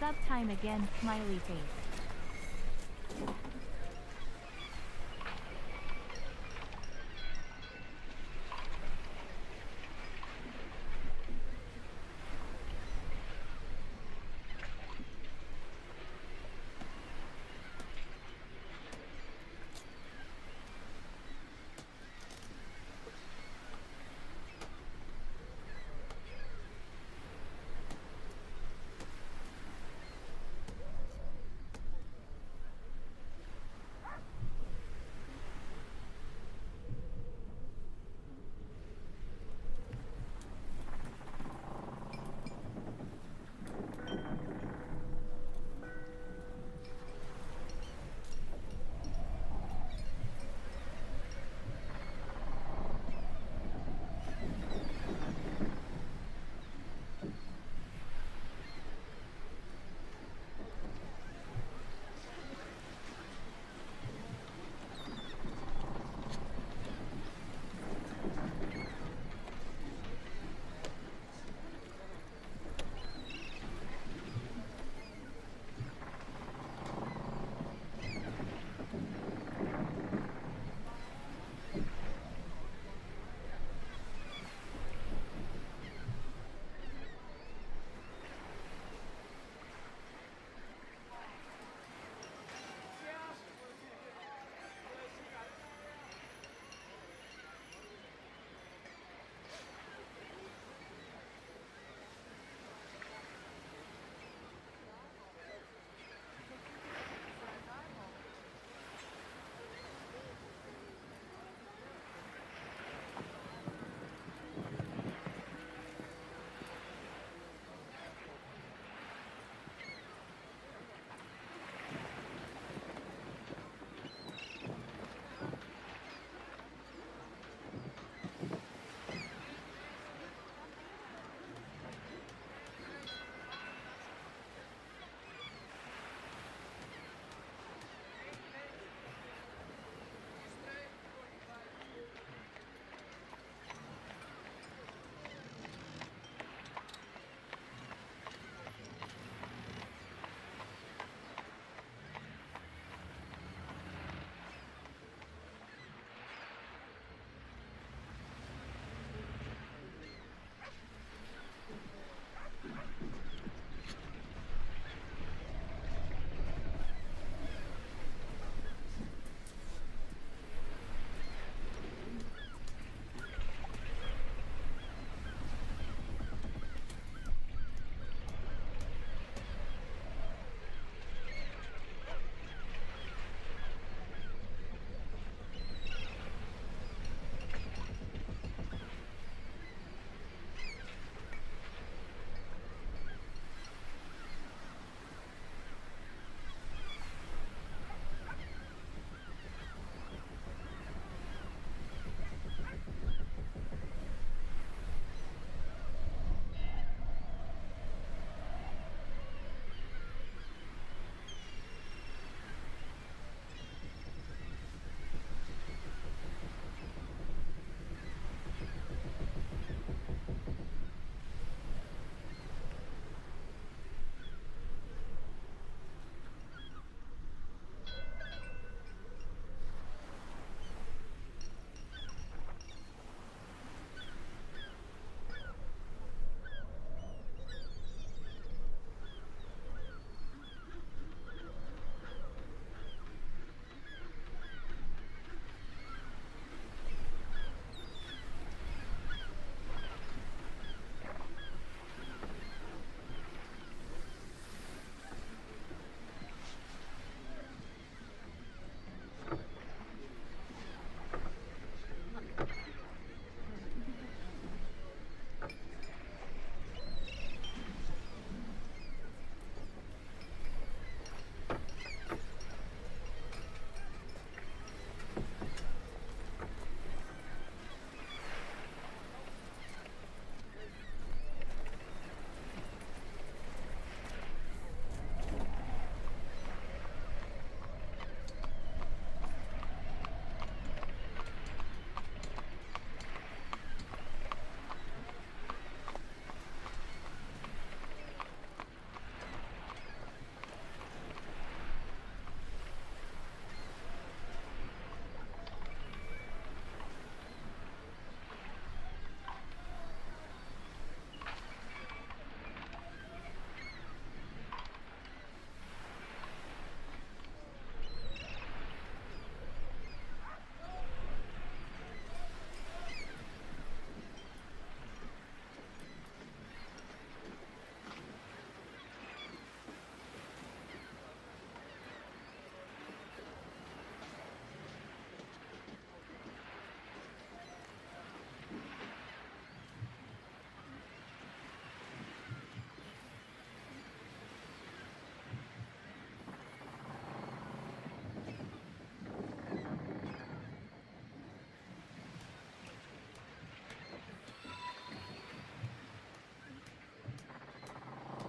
Sub time again, smiley face.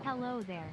Hello there.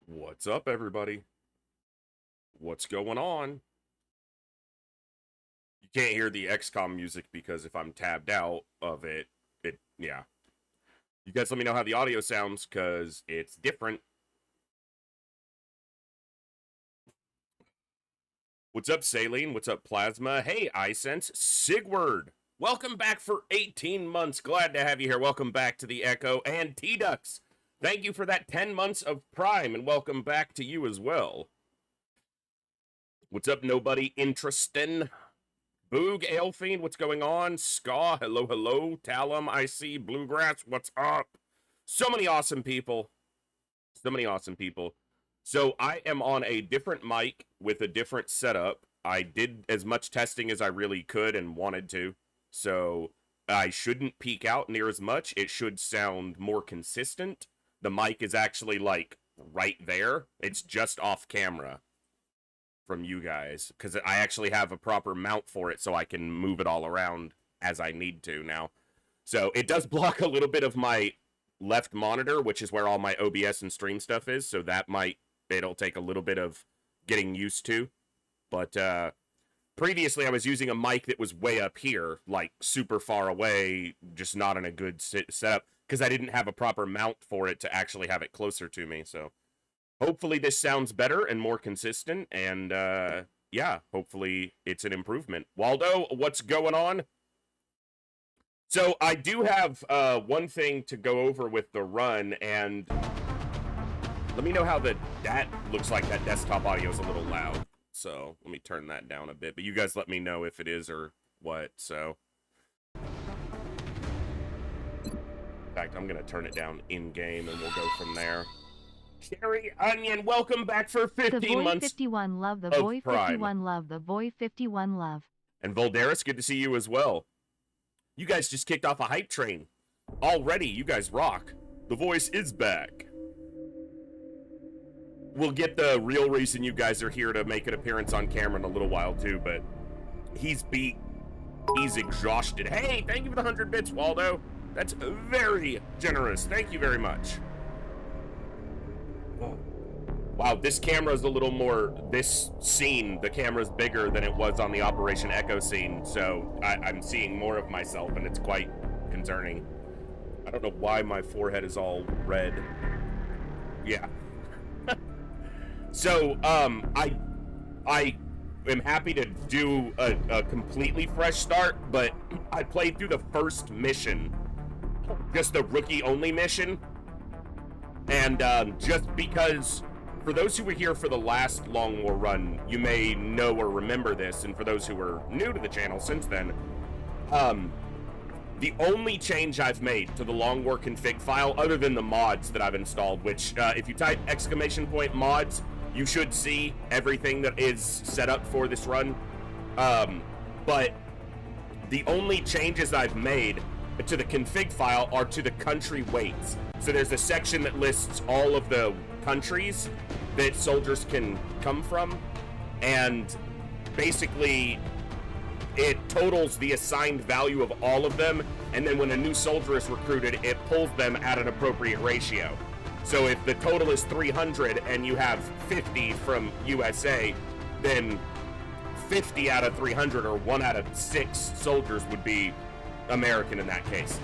What's up, everybody? What's going on? You can't hear the XCOM music because if I'm tabbed out of it, yeah. You guys let me know how the audio sounds because it's different. What's up, Saline? What's up, Plasma? Hey, iSense. Sigward. Welcome back for 18 months. Glad to have you here. Welcome back to the Echo and T-Ducks. Thank you for that 10 months of Prime, and welcome back to you as well. What's up, nobody interesting? Boog, Aelfiend, what's going on? Ska, hello, hello. Talum, I see. Bluegrass, what's up? So many awesome people. So many awesome people. So I am on a different mic with a different setup. I did as much testing as I really could and wanted to. So I shouldn't peak out near as much. It should sound more consistent. The mic is actually, like, right there. It's just off camera from you guys. Because I actually have a proper mount for it so I can move it all around as I need to now. So it does block a little bit of my left monitor, which is where all my OBS and stream stuff is. So that it'll take a little bit of getting used to. But previously I was using a mic that was way up here, like super far away, just not in a good setup. Because I didn't have a proper mount for it to actually have it closer to me, so hopefully this sounds better and more consistent, and yeah, hopefully it's an improvement. Waldo, what's going on? So I do have one thing to go over with the run, and let me know how that looks like that desktop audio is a little loud, so let me turn that down a bit, but you guys let me know if it is or what, so... In fact, I'm going to turn it down in-game, and we'll go from there. Cherry Onion, welcome back for 15 months 51 love, the of boy Prime. 51 love, the boy 51 love. And Voldaris, good to see you as well. You guys just kicked off a hype train. Already, you guys rock. The voice is back. We'll get the real reason you guys are here to make an appearance on camera in a little while, too, but he's beat. He's exhausted. Hey, thank you for the 100 bits, Waldo. That's very generous. Thank you very much. Wow, this camera's a little more... This scene, the camera's bigger than it was on the Operation Echo scene, so I'm seeing more of myself, and it's quite concerning. I don't know why my forehead is all red. Yeah. So, I am happy to do a completely fresh start, but I played through the first mission, just the rookie-only mission, and just because, for those who were here for the last Long War run, you may know or remember this, and for those who are new to the channel since then, the only change I've made to the Long War config file, other than the mods that I've installed, which if you type !mods, you should see everything that is set up for this run. But the only changes I've made to the config file are to the country weights. So there's a section that lists all of the countries that soldiers can come from, and basically it totals the assigned value of all of them, and then when a new soldier is recruited, it pulls them at an appropriate ratio. So if the total is 300 and you have 50 from USA, then 50 out of 300, or 1 out of 6 soldiers, would be American in that case.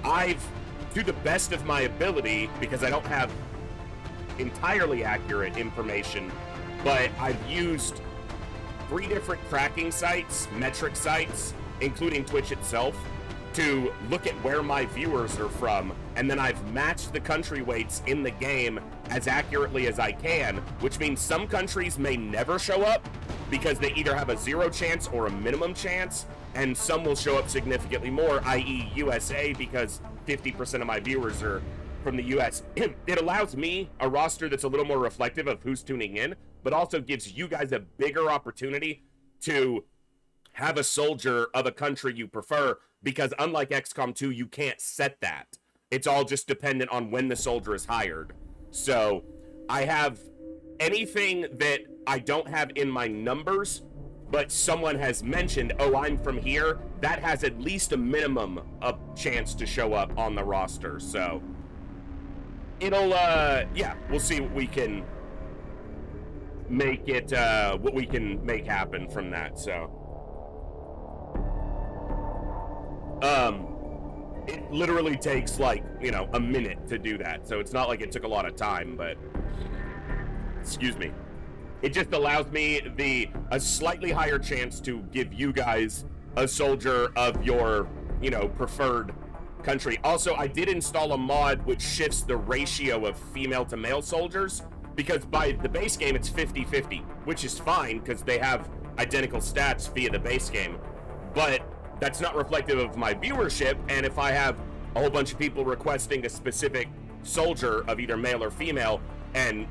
I've, to the best of my ability, because I don't have entirely accurate information, but I've used 3 different tracking sites, metric sites, including Twitch itself, to look at where my viewers are from, and then I've matched the country weights in the game as accurately as I can, which means some countries may never show up because they either have a 0 chance or a minimum chance, and some will show up significantly more, i.e. USA, because 50% of my viewers are from the US. It allows me a roster that's a little more reflective of who's tuning in, but also gives you guys a bigger opportunity to have a soldier of a country you prefer, because unlike XCOM 2, you can't set that. It's all just dependent on when the soldier is hired. So I have anything that I don't have in my numbers, but someone has mentioned, oh, I'm from here, that has at least a minimum of chance to show up on the roster. So it'll, yeah, we'll see what we can make it, what we can make happen from that. So it literally takes, like, you know, a minute to do that, so it's not like it took a lot of time, but excuse me, it just allows me a slightly higher chance to give you guys a soldier of your, you know, preferred country. Also, I did install a mod which shifts the ratio of female to male soldiers, because by the base game it's 50-50, which is fine because they have identical stats via the base game, but that's not reflective of my viewership. And if I have a whole bunch of people requesting a specific soldier of either male or female, and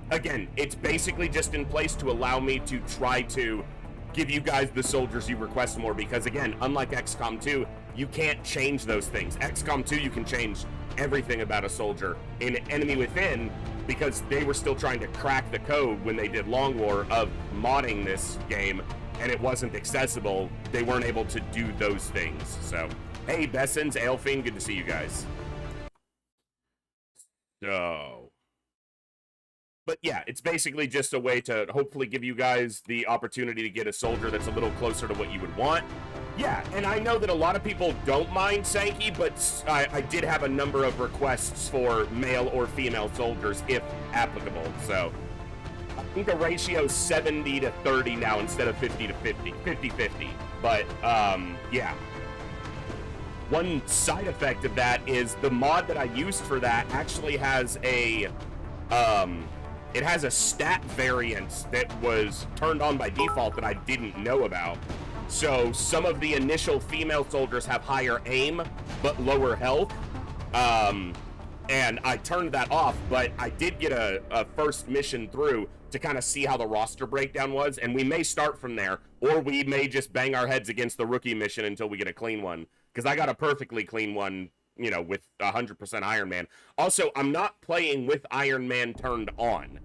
again, it's basically just in place to allow me to try to give you guys the soldiers you request more, because again, unlike XCOM 2, you can't change those things. XCOM 2, you can change everything about a soldier. In Enemy Within, because they were still trying to crack the code when they did Long War of modding this game, and it wasn't accessible, they weren't able to do those things. So, hey, Bessons, Aelfiend, good to see you guys. So, but yeah, it's basically just a way to hopefully give you guys the opportunity to get a soldier that's a little closer to what you would want. Yeah, and I know that a lot of people don't mind Sankey, but I did have a number of requests for male or female soldiers, if applicable. So I think the ratio is 70 to 30 now instead of 50 to 50, 50-50. But yeah. One side effect of that is the mod that I used for that actually has a it has a stat variance that was turned on by default that I didn't know about. So some of the initial female soldiers have higher aim but lower health, and I turned that off, but I did get a first mission through to kind of see how the roster breakdown was, and we may start from there, or we may just bang our heads against the rookie mission until we get a clean one, because I got a perfectly clean one, you know, with 100% Iron Man. Also, I'm not playing with Iron Man turned on.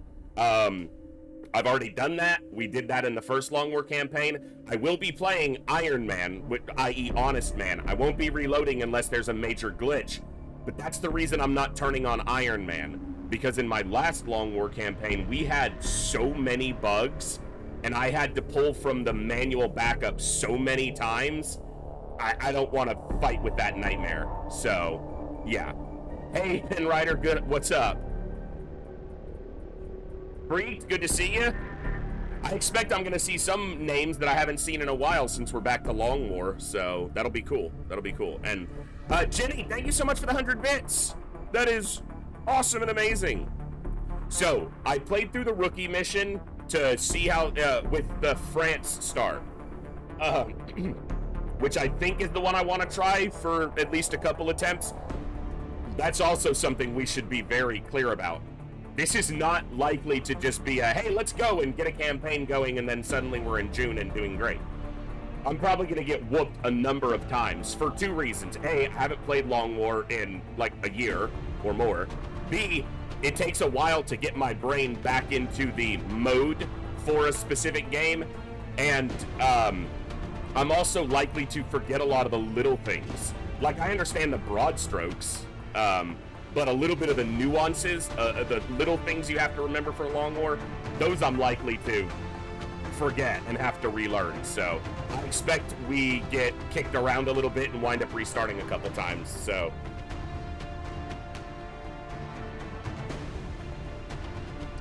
I've already done that. We did that in the first Long War campaign. I will be playing Iron Man, i.e. Honest Man. I won't be reloading unless there's a major glitch. But that's the reason I'm not turning on Iron Man. Because in my last Long War campaign, we had so many bugs, and I had to pull from the manual backup so many times. I don't want to fight with that nightmare. So, yeah. Hey, Pin Rider, good. What's up? Freak, good to see you. I expect I'm going to see some names that I haven't seen in a while since we're back to Long War, so that'll be cool. That'll be cool. And Jenny, thank you so much for the 100 bits. That is awesome and amazing. So, I played through the rookie mission to see how, with the France star, which I think is the one I want to try for at least a couple attempts. That's also something we should be very clear about. This is not likely to just be a, hey, let's go and get a campaign going, and then suddenly we're in June and doing great. I'm probably going to get whooped a number of times for two reasons. A, I haven't played Long War in like a year or more. B, it takes a while to get my brain back into the mode for a specific game. And I'm also likely to forget a lot of the little things. Like, I understand the broad strokes, but a little bit of the nuances, the little things you have to remember for Long War, those I'm likely to forget and have to relearn. So I expect we get kicked around a little bit and wind up restarting a couple times. So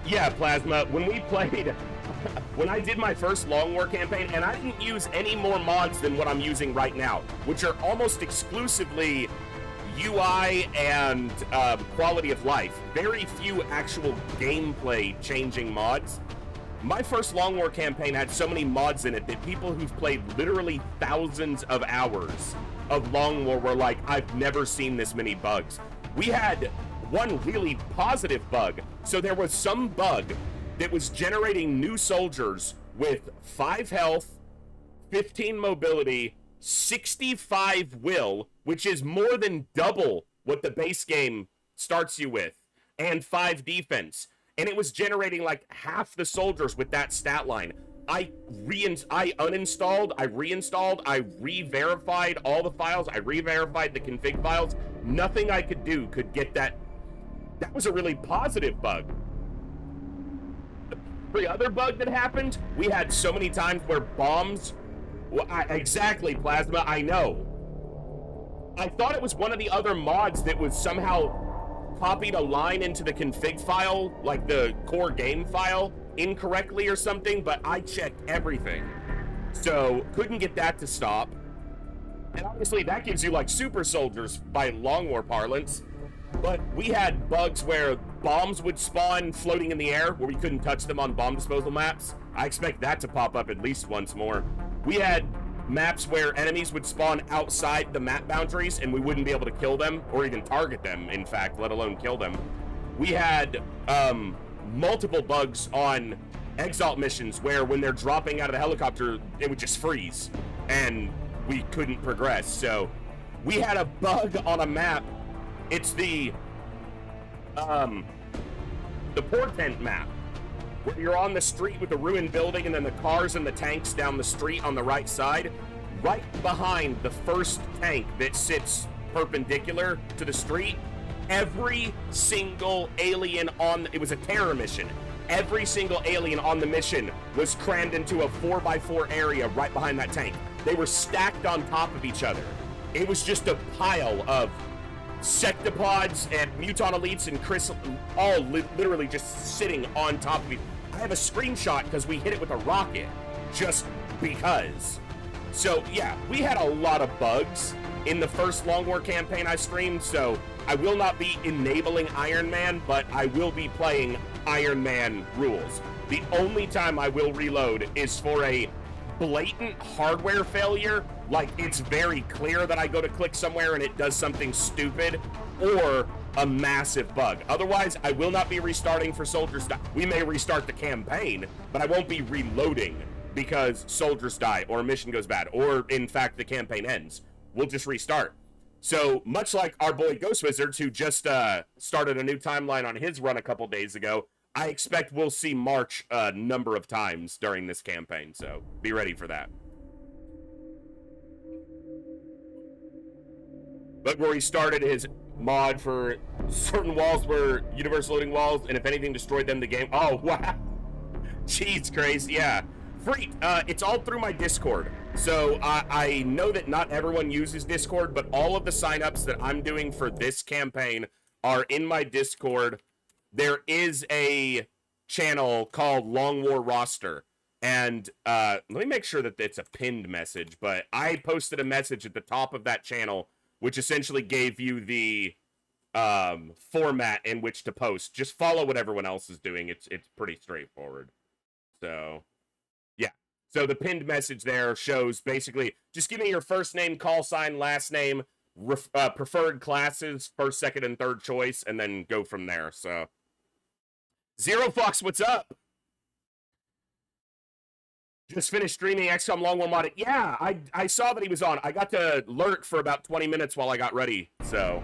yeah, Plasma, when we played, when I did my first Long War campaign, and I didn't use any more mods than what I'm using right now, which are almost exclusively UI and quality of life. Very few actual gameplay changing mods. My first Long War campaign had so many mods in it that people who've played literally thousands of hours of Long War were like, I've never seen this many bugs. We had one really positive bug. So there was some bug that was generating new soldiers with 5 health, 15 mobility, 65 will, which is more than double what the base game starts you with, and 5 defense. And it was generating like half the soldiers with that stat line. I uninstalled, I reinstalled, I re-verified all the files, I re-verified the config files. Nothing I could do could get that. That was a really positive bug. The other bug that happened, we had so many times where bombs. Well, exactly, Plasma, I know. I thought it was one of the other mods that was somehow copied a line into the config file, like the core game file, incorrectly or something, but I checked everything. So, couldn't get that to stop. And obviously that gives you like super soldiers by Long War parlance. But we had bugs where bombs would spawn floating in the air where we couldn't touch them on bomb disposal maps. I expect that to pop up at least once more. We had maps where enemies would spawn outside the map boundaries and we wouldn't be able to kill them or even target them, in fact, let alone kill them. We had multiple bugs on Exalt missions where when they're dropping out of the helicopter, it would just freeze and we couldn't progress. So we had a bug on a map. It's the Portent map, where you're on the street with the ruined building and then the cars and the tanks down the street on the right side, right behind the first tank that sits perpendicular to the street. Every single alien it was a terror mission. Every single alien on the mission was crammed into a 4x4 area right behind that tank. They were stacked on top of each other. It was just a pile of sectopods and mutant elites and Chris all literally just sitting on top of it. I have a screenshot because we hit it with a rocket just because. So yeah, we had a lot of bugs in the first Long War campaign I streamed, so I will not be enabling Iron Man, but I will be playing Iron Man rules. The only time I will reload is for a blatant hardware failure, like it's very clear that I go to click somewhere and it does something stupid, or a massive bug. Otherwise, I will not be restarting for soldiers die. We may restart the campaign, but I won't be reloading because soldiers die or a mission goes bad, or in fact the campaign ends. We'll just restart. So much like our boy Ghost Wizards, who just started a new timeline on his run a couple days ago, I expect we'll see March a number of times during this campaign, so be ready for that. But where he started his mod for certain walls were universe loading walls, and if anything destroyed them, the game. Oh, wow. Jeez, crazy. Yeah. Freet, it's all through my Discord. So I know that not everyone uses Discord, but all of the signups that I'm doing for this campaign are in my Discord. There is a channel called Long War Roster. And let me make sure that it's a pinned message, but I posted a message at the top of that channel, which essentially gave you the format in which to post. Just follow what everyone else is doing. It's pretty straightforward. So, yeah. So the pinned message there shows basically just give me your first name, call sign, last name, preferred classes, first, second, and third choice, and then go from there. So, Zero Fox, what's up? Just finished streaming XCOM Long War Modded. Yeah, I saw that he was on. I got to lurk for about 20 minutes while I got ready. So,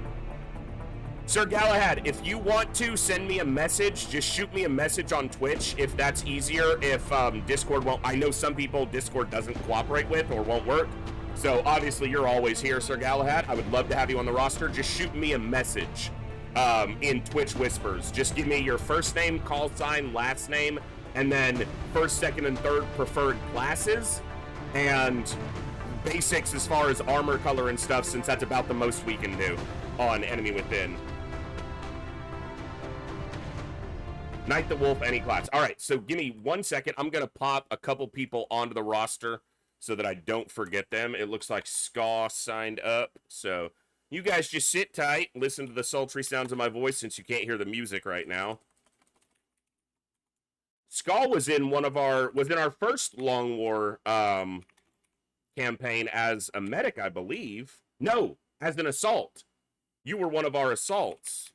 Sir Galahad, if you want to send me a message, just shoot me a message on Twitch if that's easier. If Discord won't, I know some people Discord doesn't cooperate with or won't work. So obviously you're always here, Sir Galahad. I would love to have you on the roster. Just shoot me a message in Twitch Whispers. Just give me your first name, call sign, last name, and then first, second, and third preferred classes, and basics as far as armor color and stuff, since that's about the most we can do on Enemy Within. Knight the Wolf, any class. All right, so give me 1 second. I'm going to pop a couple people onto the roster so that I don't forget them. It looks like Ska signed up, so you guys just sit tight, listen to the sultry sounds of my voice since you can't hear the music right now. Skull was in our first Long War campaign as a medic, I believe. No, as an assault. You were one of our assaults.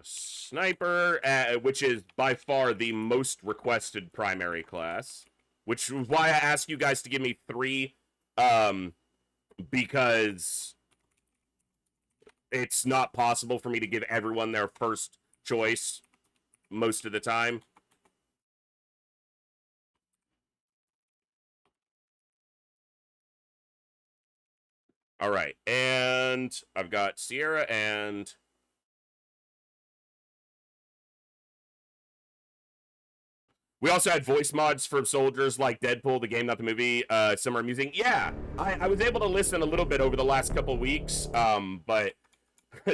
Sniper, which is by far the most requested primary class, which is why I asked you guys to give me 3, because it's not possible for me to give everyone their first choice most of the time. All right, and I've got Sierra and we also had voice mods for soldiers like Deadpool, the game, not the movie, Summer Amusing. Yeah, I was able to listen a little bit over the last couple weeks, but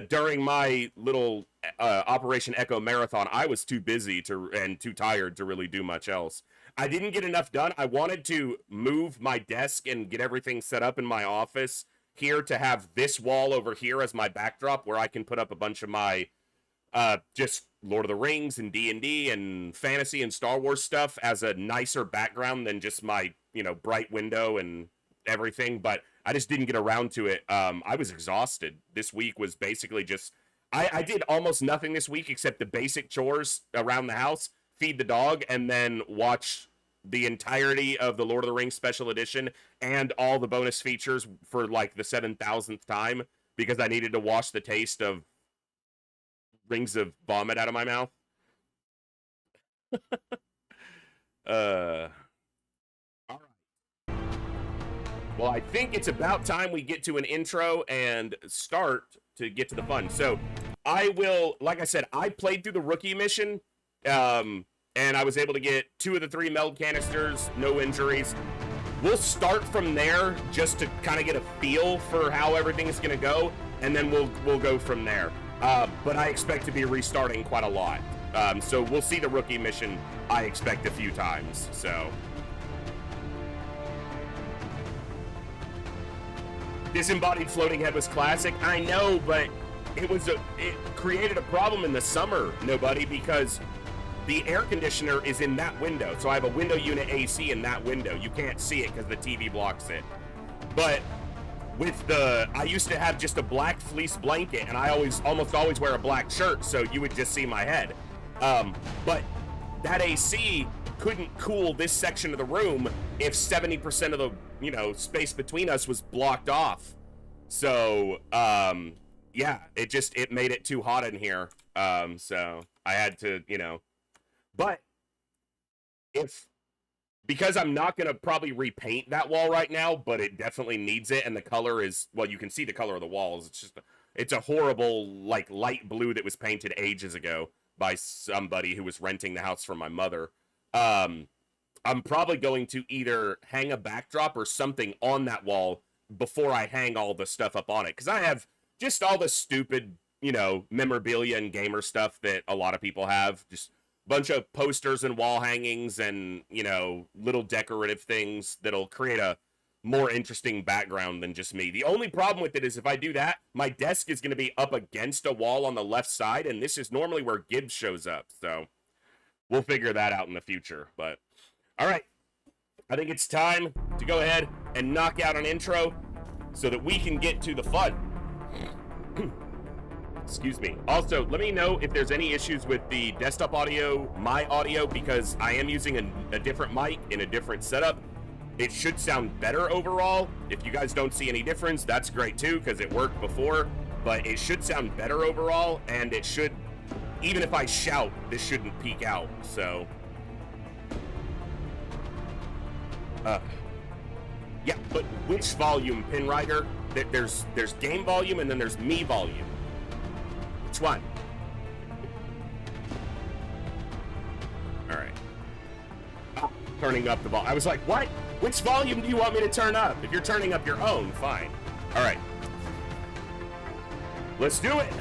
during my little Operation Echo Marathon, I was too busy and too tired to really do much else. I didn't get enough done. I wanted to move my desk and get everything set up in my office here to have this wall over here as my backdrop where I can put up a bunch of my just Lord of the Rings and D&D and fantasy and Star Wars stuff as a nicer background than just my, bright window and everything, but I just didn't get around to it. I was exhausted. This week was basically just, I did almost nothing this week except the basic chores around the house, feed the dog, and then watch the entirety of the Lord of the Rings special edition and all the bonus features for like the 7,000th time because I needed to wash the taste of rings of vomit out of my mouth. All right. Well, I think it's about time we get to an intro and start to get to the fun. So I will, like I said, I played through the rookie mission, and I was able to get 2 of the 3 meld canisters, no injuries. We'll start from there just to kind of get a feel for how everything is going to go, and then we'll go from there. But I expect to be restarting quite a lot. So we'll see the rookie mission, I expect, a few times. So Disembodied Floating Head was classic. I know, but it created a problem in the summer, nobody, because the air conditioner is in that window. So I have a window unit AC in that window. You can't see it because the TV blocks it. But I used to have just a black fleece blanket, and I almost always wear a black shirt, so you would just see my head. But that AC couldn't cool this section of the room if 70% of the, space between us was blocked off. So, yeah, it made it too hot in here. So I had to, but because I'm not going to probably repaint that wall right now, but it definitely needs it. And the color is, well, you can see the color of the walls. It's a horrible, like, light blue that was painted ages ago by somebody who was renting the house from my mother. I'm probably going to either hang a backdrop or something on that wall before I hang all the stuff up on it. Because I have just all the stupid, memorabilia and gamer stuff that a lot of people have. Just bunch of posters and wall hangings and, you know, little decorative things that'll create a more interesting background than just me. The only problem with it is if I do that, my desk is going to be up against a wall on the left side, and this is normally where Gibbs shows up. So we'll figure that out in the future. But all right, I think it's time to go ahead and knock out an intro so that we can get to the fun. Excuse me. Also, let me know if there's any issues with the desktop audio, my audio, because I am using a different mic in a different setup. It should sound better overall. If you guys don't see any difference, that's great too, because it worked before, but it should sound better overall, and it should, even if I shout, this shouldn't peak out, so. Yeah, but which volume, Pinwriter? There's game volume and then there's me volume. Which one? All right. Turning up the volume. I was like, what? Which volume do you want me to turn up? If you're turning up your own, fine. All right. Let's do it.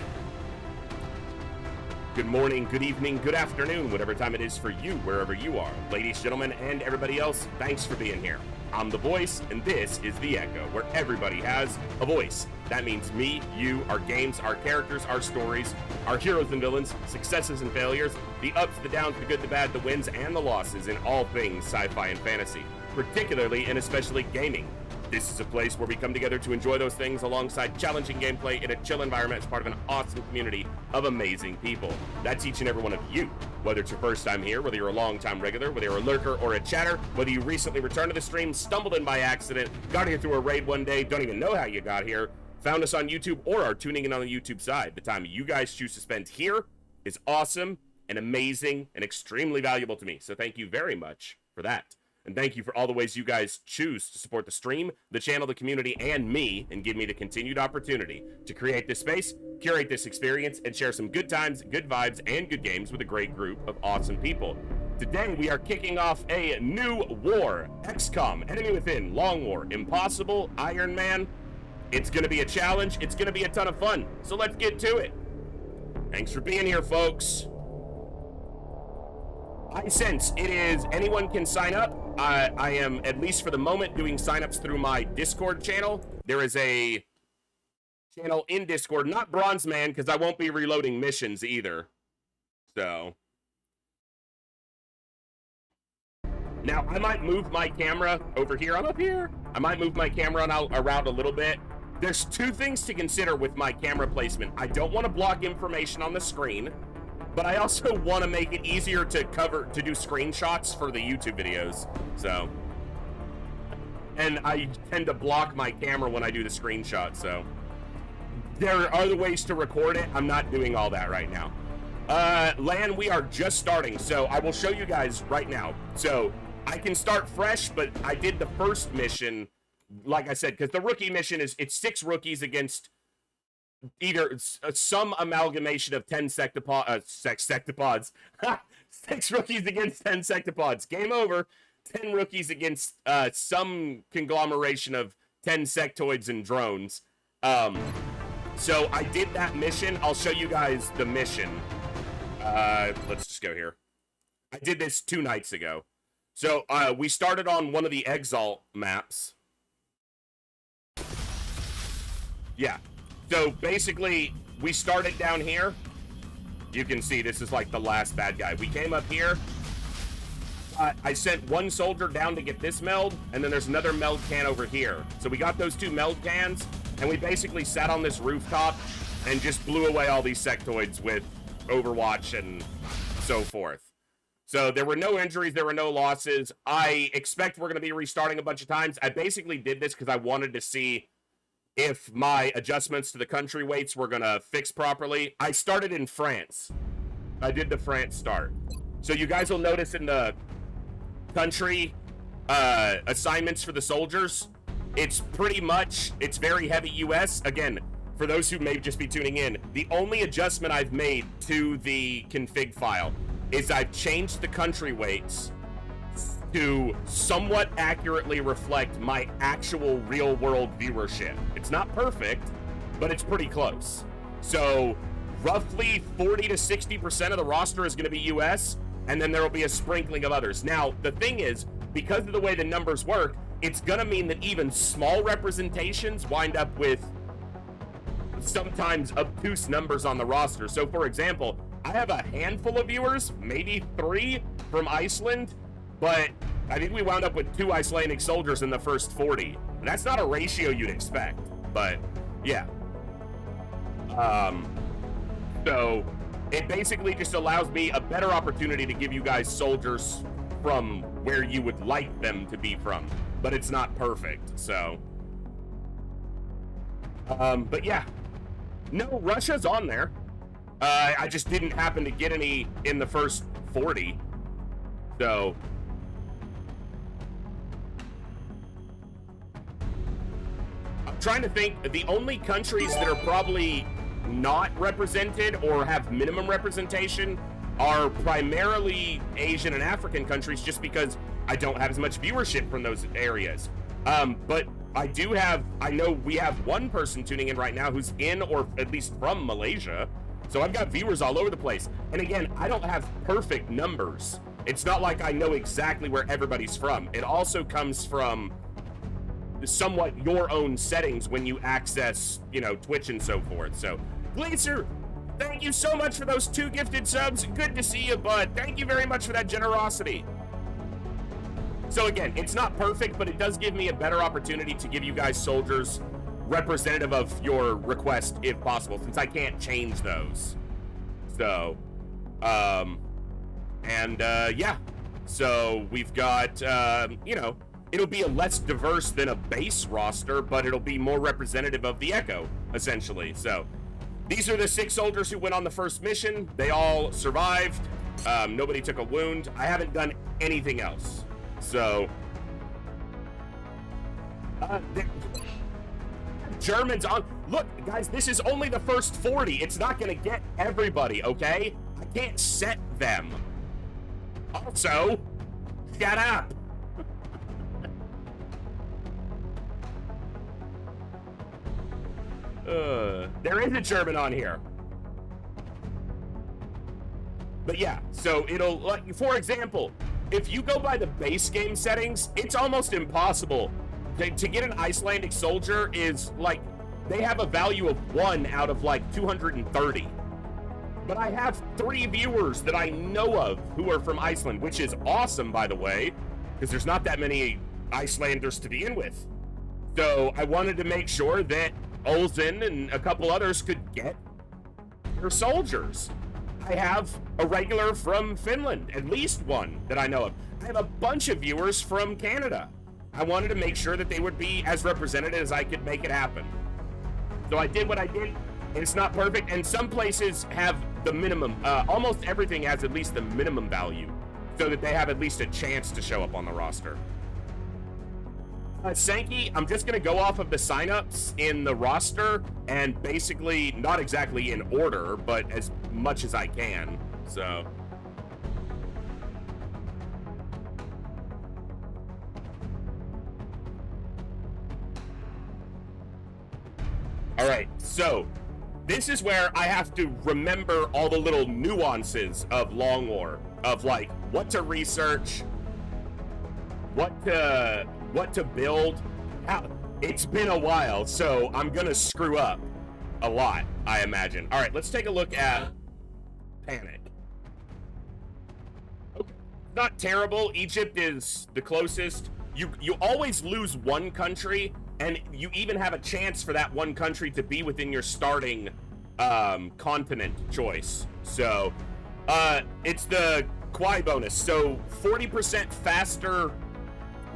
Good morning, good evening, good afternoon, whatever time it is for you, wherever you are. Ladies, gentlemen, and everybody else, thanks for being here. I'm the voice, and this is The Echo, where everybody has a voice. That means me, you, our games, our characters, our stories, our heroes and villains, successes and failures, the ups, the downs, the good, the bad, the wins, and the losses in all things sci-fi and fantasy, particularly and especially gaming. This is a place where we come together to enjoy those things alongside challenging gameplay in a chill environment as part of an awesome community of amazing people. That's each and every one of you. Whether it's your first time here, whether you're a long-time regular, whether you're a lurker or a chatter, whether you recently returned to the stream, stumbled in by accident, got here through a raid one day, don't even know how you got here, found us on YouTube, or are tuning in on the YouTube side. The time you guys choose to spend here is awesome and amazing and extremely valuable to me. So thank you very much for that. And thank you for all the ways you guys choose to support the stream, the channel, the community, and me, and give me the continued opportunity to create this space, curate this experience, and share some good times, good vibes, and good games with a great group of awesome people. Today, we are kicking off a new war, XCOM, Enemy Within, Long War, Impossible, Ironman. It's going to be a challenge. It's going to be a ton of fun. So let's get to it. Thanks for being here, folks. I sense it is anyone can sign up. I am, at least for the moment, doing signups through my Discord channel. There is a channel in Discord, not Bronze Man, because I won't be reloading missions either. So. Now, I might move my camera over here. I'm up here. I might move my camera around a little bit. There's two things to consider with my camera placement. I don't want to block information on the screen, but I also want to make it easier to do screenshots for the YouTube videos. So, and I tend to block my camera when I do the screenshot. So there are other ways to record it. I'm not doing all that right now. LAN, we are just starting. So I will show you guys right now. So I can start fresh, but I did the first mission, like I said, because the rookie mission it's 6 rookies against either some amalgamation of 10 sectopods. 6 rookies against 10 sectopods. Game over. 10 rookies against some conglomeration of 10 sectoids and drones. So I did that mission. I'll show you guys the mission. Let's just go here. I did this 2 nights ago. So we started on one of the Exalt maps. Yeah. So basically, we started down here. You can see this is like the last bad guy. We came up here. I sent 1 soldier down to get this meld, and then there's another meld can over here. So we got those 2 meld cans, and we basically sat on this rooftop and just blew away all these sectoids with Overwatch and so forth. So there were no injuries, there were no losses. I expect we're going to be restarting a bunch of times. I basically did this because I wanted to see if my adjustments to the country weights were gonna fix properly. I started in France. I did the France start. So you guys will notice in the country assignments for the soldiers, it's very heavy US. Again, for those who may just be tuning in, the only adjustment I've made to the config file is I've changed the country weights to somewhat accurately reflect my actual real-world viewership. It's not perfect, but it's pretty close. So roughly 40 to 60% of the roster is going to be US, and then there will be a sprinkling of others. Now, the thing is, because of the way the numbers work, it's gonna mean that even small representations wind up with sometimes obtuse numbers on the roster. So, for example, I have a handful of viewers, maybe 3 from Iceland, but I think we wound up with 2 Icelandic soldiers in the first 40. And that's not a ratio you'd expect, but yeah. So it basically just allows me a better opportunity to give you guys soldiers from where you would like them to be from, but it's not perfect, so. But yeah, no, Russia's on there. I just didn't happen to get any in the first 40, so. I'm trying to think, the only countries that are probably not represented or have minimum representation are primarily Asian and African countries, just because I don't have as much viewership from those areas. But I know we have one person tuning in right now who's in or at least from Malaysia. So I've got viewers all over the place. And again, I don't have perfect numbers. It's not like I know exactly where everybody's from. It also comes from somewhat your own settings when you access, Twitch and so forth. So, Glacier, thank you so much for those 2 gifted subs. Good to see you, bud. Thank you very much for that generosity. So again, it's not perfect, but it does give me a better opportunity to give you guys soldiers representative of your request if possible, since I can't change those. So, yeah. So we've got, it'll be a less diverse than a base roster, but it'll be more representative of the Echo, essentially. So these are the 6 soldiers who went on the first mission. They all survived. Nobody took a wound. I haven't done anything else. So, Germans on. Look, guys, this is only the first 40. It's not going to get everybody, okay? I can't set them. Also, shut up. There is a German on here. But yeah, so it'll, like, for example, if you go by the base game settings, it's almost impossible. To get an Icelandic soldier is, like, they have a value of 1 out of, like, 230. But I have 3 viewers that I know of who are from Iceland, which is awesome, by the way, because there's not that many Icelanders to begin with. So I wanted to make sure that Olsen and a couple others could get their soldiers. I have a regular from Finland, at least one that I know of. I have a bunch of viewers from Canada. I wanted to make sure that they would be as represented as I could make it happen. So I did what I did, and it's not perfect, and some places have the minimum. Almost everything has at least the minimum value, so that they have at least a chance to show up on the roster. Sankey, I'm just going to go off of the signups in the roster and basically, not exactly in order, but as much as I can. So. All right, so this is where I have to remember all the little nuances of Long War, of like what to research, what to build. It's been a while, so I'm gonna screw up a lot, I imagine. All right, let's take a look at Panic. Okay. Not terrible. Egypt is the closest. You always lose one country, and you even have a chance for that one country to be within your starting continent choice. So it's the Kwai bonus. So 40% faster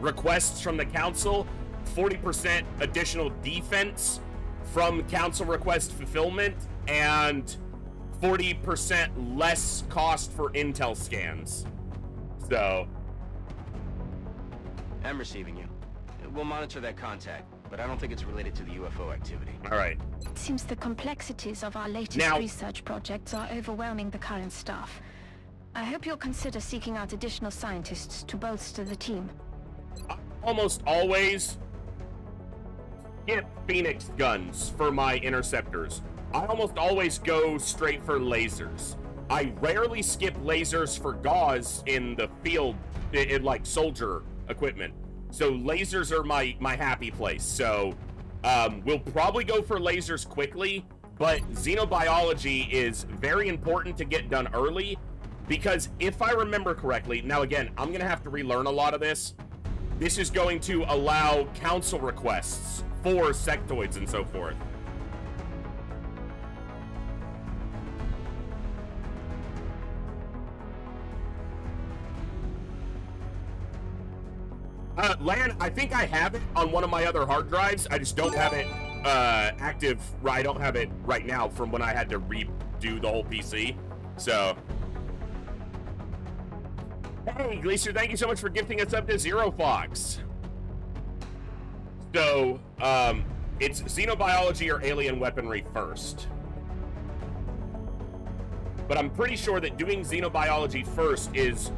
requests from the council, 40% additional defense from council request fulfillment, and 40% less cost for intel scans. So I'm receiving you. We'll monitor that contact, but I don't think it's related to the UFO activity. All right. It seems the complexities of our latest research projects are overwhelming the current staff. I hope you'll consider seeking out additional scientists to bolster the team. I almost always get Phoenix guns for my interceptors. I almost always go straight for lasers. I rarely skip lasers for gauze in the field, in like soldier equipment. So lasers are my happy place. So we'll probably go for lasers quickly, but xenobiology is very important to get done early, because if I remember correctly, now again, I'm gonna have to relearn a lot of this. This is going to allow council requests for sectoids and so forth. Lan, I think I have it on one of my other hard drives. I just don't have it active. I don't have it right now from when I had to redo the whole PC. So, hey, Gleaser, thank you so much for gifting us up to Zero Fox. So, it's xenobiology or alien weaponry first. But I'm pretty sure that doing xenobiology first is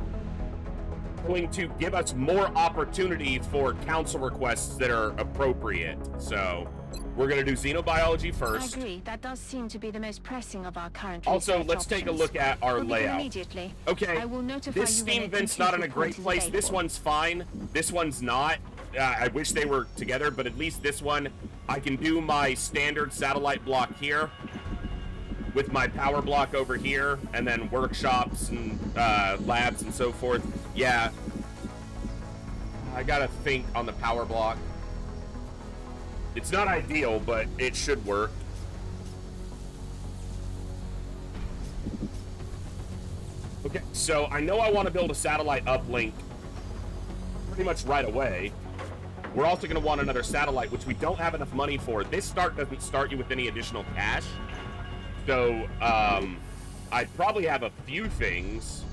going to give us more opportunity for council requests that are appropriate. So we're going to do xenobiology first. I agree. That does seem to be the most pressing of our current Also, research let's take a options. look at our We'll begin layout. Immediately. Okay, I will notify this you when steam a vent's complete not in a report great is place. This available. one's fine. This one's not. I wish they were together, but at least this one, I can do my standard satellite block here with my power block over here, and then workshops and labs and so forth. Yeah, I gotta think on the power block. It's not ideal, but it should work. Okay, so I know I want to build a satellite uplink pretty much right away. We're also going to want another satellite, which we don't have enough money for. This start doesn't start you with any additional cash. So, I'd probably have a few things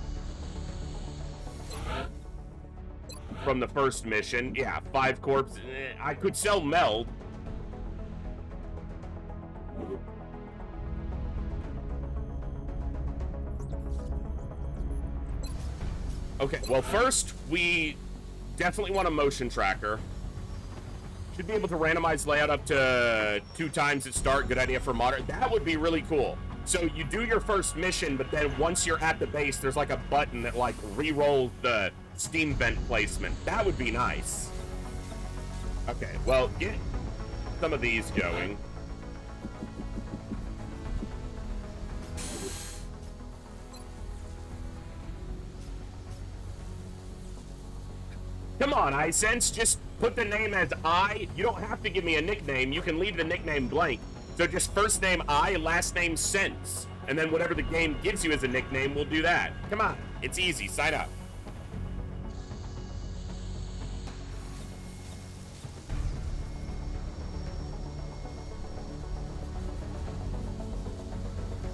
from the first mission. Yeah, 5 corps. I could sell meld. Okay, well, first, we definitely want a motion tracker. Should be able to randomize layout up to 2 times at start. Good idea for modern. That would be really cool. So you do your first mission, but then once you're at the base, there's like a button that like re-rolls the steam vent placement. That would be nice. Okay, well, get some of these going. Come on, iSense, just put the name as I. You don't have to give me a nickname. You can leave the nickname blank. So just first name I, last name Sense. And then whatever the game gives you as a nickname, we'll do that. Come on, it's easy. Sign up.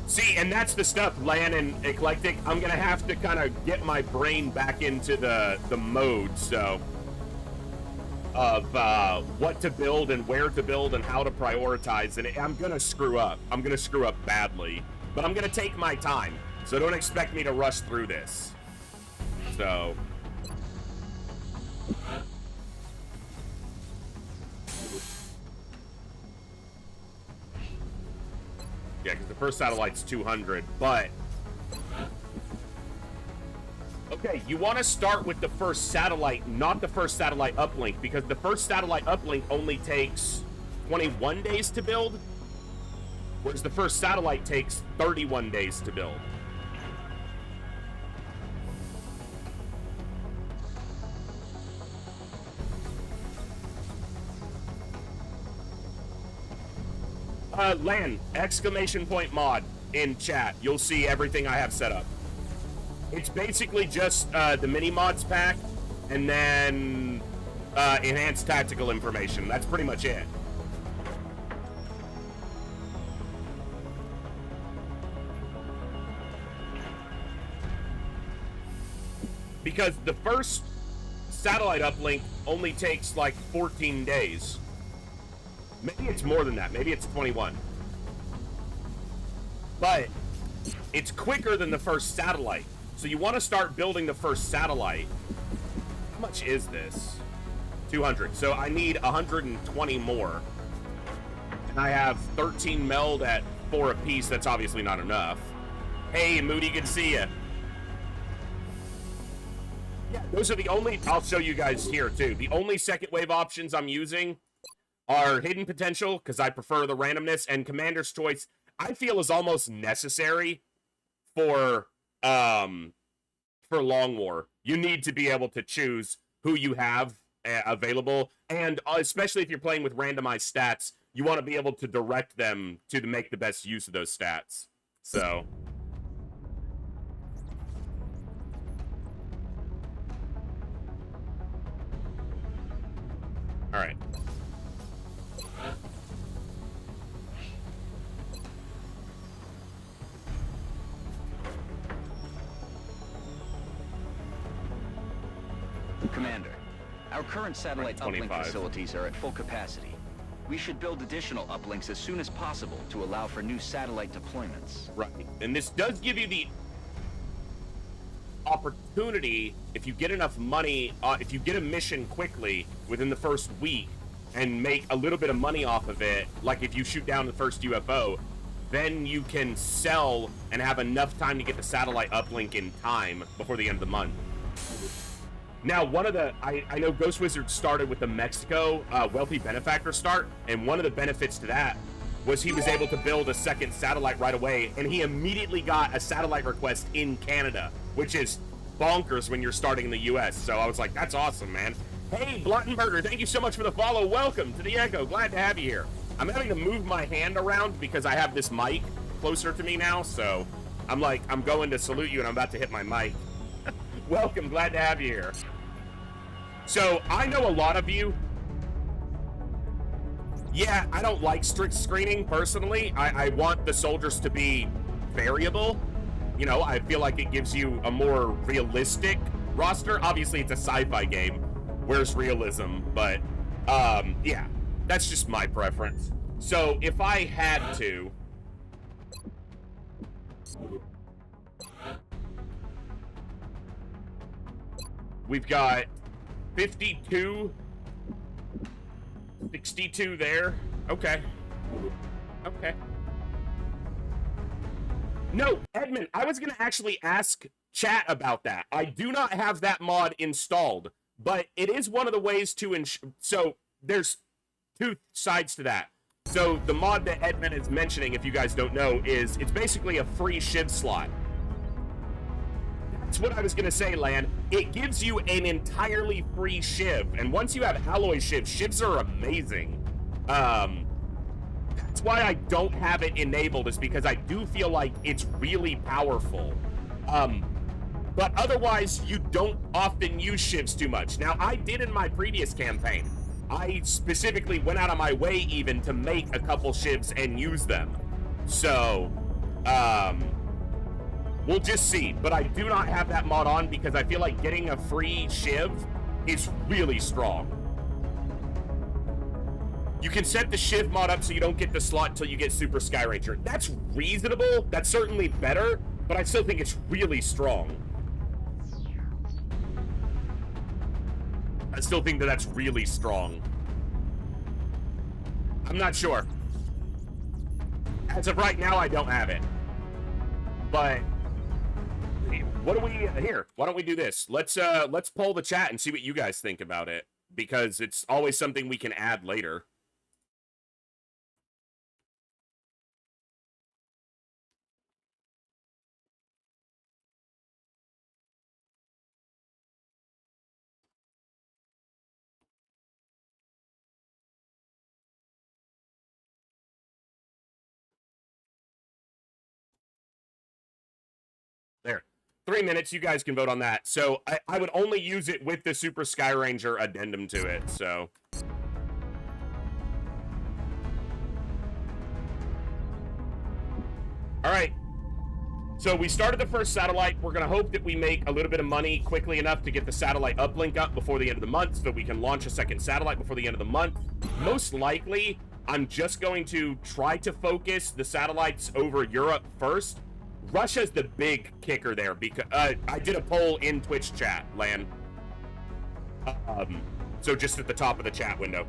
See, and that's the stuff, Lan and Eclectic. I'm gonna have to kind of get my brain back into the mode, so of what to build and where to build and how to prioritize. And I'm gonna screw up. I'm gonna screw up badly, but I'm gonna take my time. So don't expect me to rush through this. So. Yeah, because the first satellite's 200, but... Okay, you want to start with the first satellite, not the first satellite uplink, because the first satellite uplink only takes 21 days to build, whereas the first satellite takes 31 days to build. Lan, exclamation point mod in chat. You'll see everything I have set up. It's basically just the mini mods pack and then enhanced tactical information. That's pretty much it. Because the first satellite uplink only takes like 14 days. Maybe it's more than that. Maybe it's 21. But it's quicker than the first satellite. So you want to start building the first satellite. How much is this? 200. So I need 120 more. And I have 13 meld at 4 apiece. That's obviously not enough. Hey, Moody, good to see you. Yeah, those are the only, I'll show you guys here too. The only second wave options I'm using are Hidden Potential, because I prefer the randomness, and Commander's Choice, I feel is almost necessary for Long War. You need to be able to choose who you have available, and especially if you're playing with randomized stats, you want to be able to direct them to make the best use of those stats. So... all right. Commander, our current satellite uplink 25. facilities are at full capacity. We should build additional uplinks as soon as possible to allow for new satellite deployments. Right. And this does give you the opportunity, if you get enough money, if you get a mission quickly within the first week and make a little bit of money off of it, like if you shoot down the first UFO, then you can sell and have enough time to get the satellite uplink in time before the end of the month. Now, one of the, I know Ghost Wizard started with the Mexico Wealthy Benefactor start, and one of the benefits to that was he was able to build a second satellite right away, and he immediately got a satellite request in Canada, which is bonkers when you're starting in the US. So I was like, that's awesome, man. Hey, Blottenberger, thank you so much for the follow. Welcome to the Echo. Glad to have you here. I'm having to move my hand around because I have this mic closer to me now, so I'm like, I'm going to salute you and I'm about to hit my mic. Welcome, glad to have you here. So, I know a lot of you, yeah, I don't like strict screening, personally. I want the soldiers to be variable. You know, I feel like it gives you a more realistic roster. Obviously, it's a sci-fi game. Where's realism? But, yeah, that's just my preference. So, if I had to... we've got 52, 62 there. Okay. Okay. No, Edmund, I was going to actually ask chat about that. I do not have that mod installed, but it is one of the ways to so there's two sides to that. So the mod that Edmund is mentioning, if you guys don't know, is it's basically a free shiv slot. That's what I was going to say, Lan. It gives you an entirely free shiv, and once you have alloy shivs are amazing. That's why I don't have it enabled, is because I do feel like it's really powerful. But otherwise, you don't often use shivs too much. Now, I did in my previous campaign. I specifically went out of my way even to make a couple shivs and use them. So, we'll just see. But I do not have that mod on because I feel like getting a free shiv is really strong. You can set the shiv mod up so you don't get the slot until you get Super Sky Ranger. That's reasonable. That's certainly better, but I still think it's really strong. I still think that that's really strong. I'm not sure. As of right now, I don't have it. But what do we here? Why don't we do this? Let's poll the chat and see what you guys think about it, because it's always something we can add later. There. 3 minutes, you guys can vote on that. So I would only use it with the Super Sky Ranger addendum to it, so. All right. So we started the first satellite. We're going to hope that we make a little bit of money quickly enough to get the satellite uplink up before the end of the month so that we can launch a second satellite before the end of the month. Most likely, I'm just going to try to focus the satellites over Europe first. Russia's the big kicker there because I did a poll in Twitch chat, Lan. So just at the top of the chat window.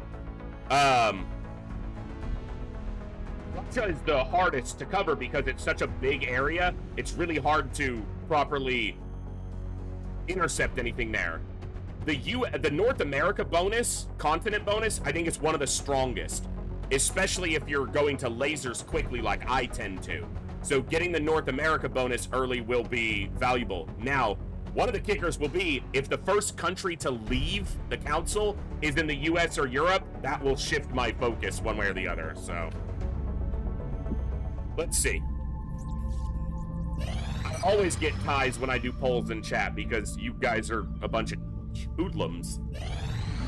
Russia is the hardest to cover because it's such a big area. It's really hard to properly intercept anything there. The North America bonus, continent bonus, I think it's one of the strongest, especially if you're going to lasers quickly like I tend to. So getting the North America bonus early will be valuable. Now, one of the kickers will be if the first country to leave the council is in the US or Europe, that will shift my focus one way or the other. So let's see. I always get ties when I do polls in chat because you guys are a bunch of hoodlums.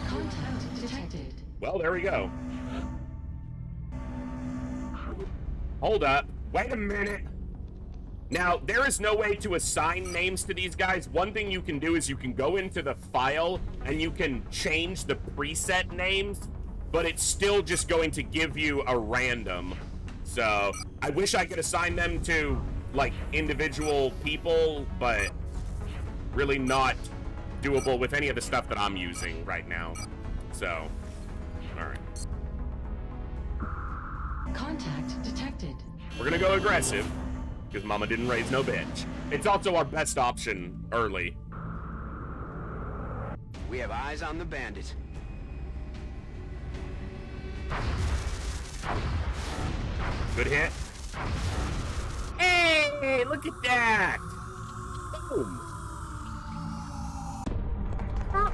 Contact detected. Well, there we go. Hold up. Wait a minute. Now, there is no way to assign names to these guys. One thing you can do is you can go into the file and you can change the preset names, but it's still just going to give you a random. So, I wish I could assign them to, like, individual people, but really not doable with any of the stuff that I'm using right now. So, alright. Contact detected. We're gonna go aggressive, because Mama didn't raise no bitch. It's also our best option early. We have eyes on the bandit. Good hit. Hey, look at that! Boom!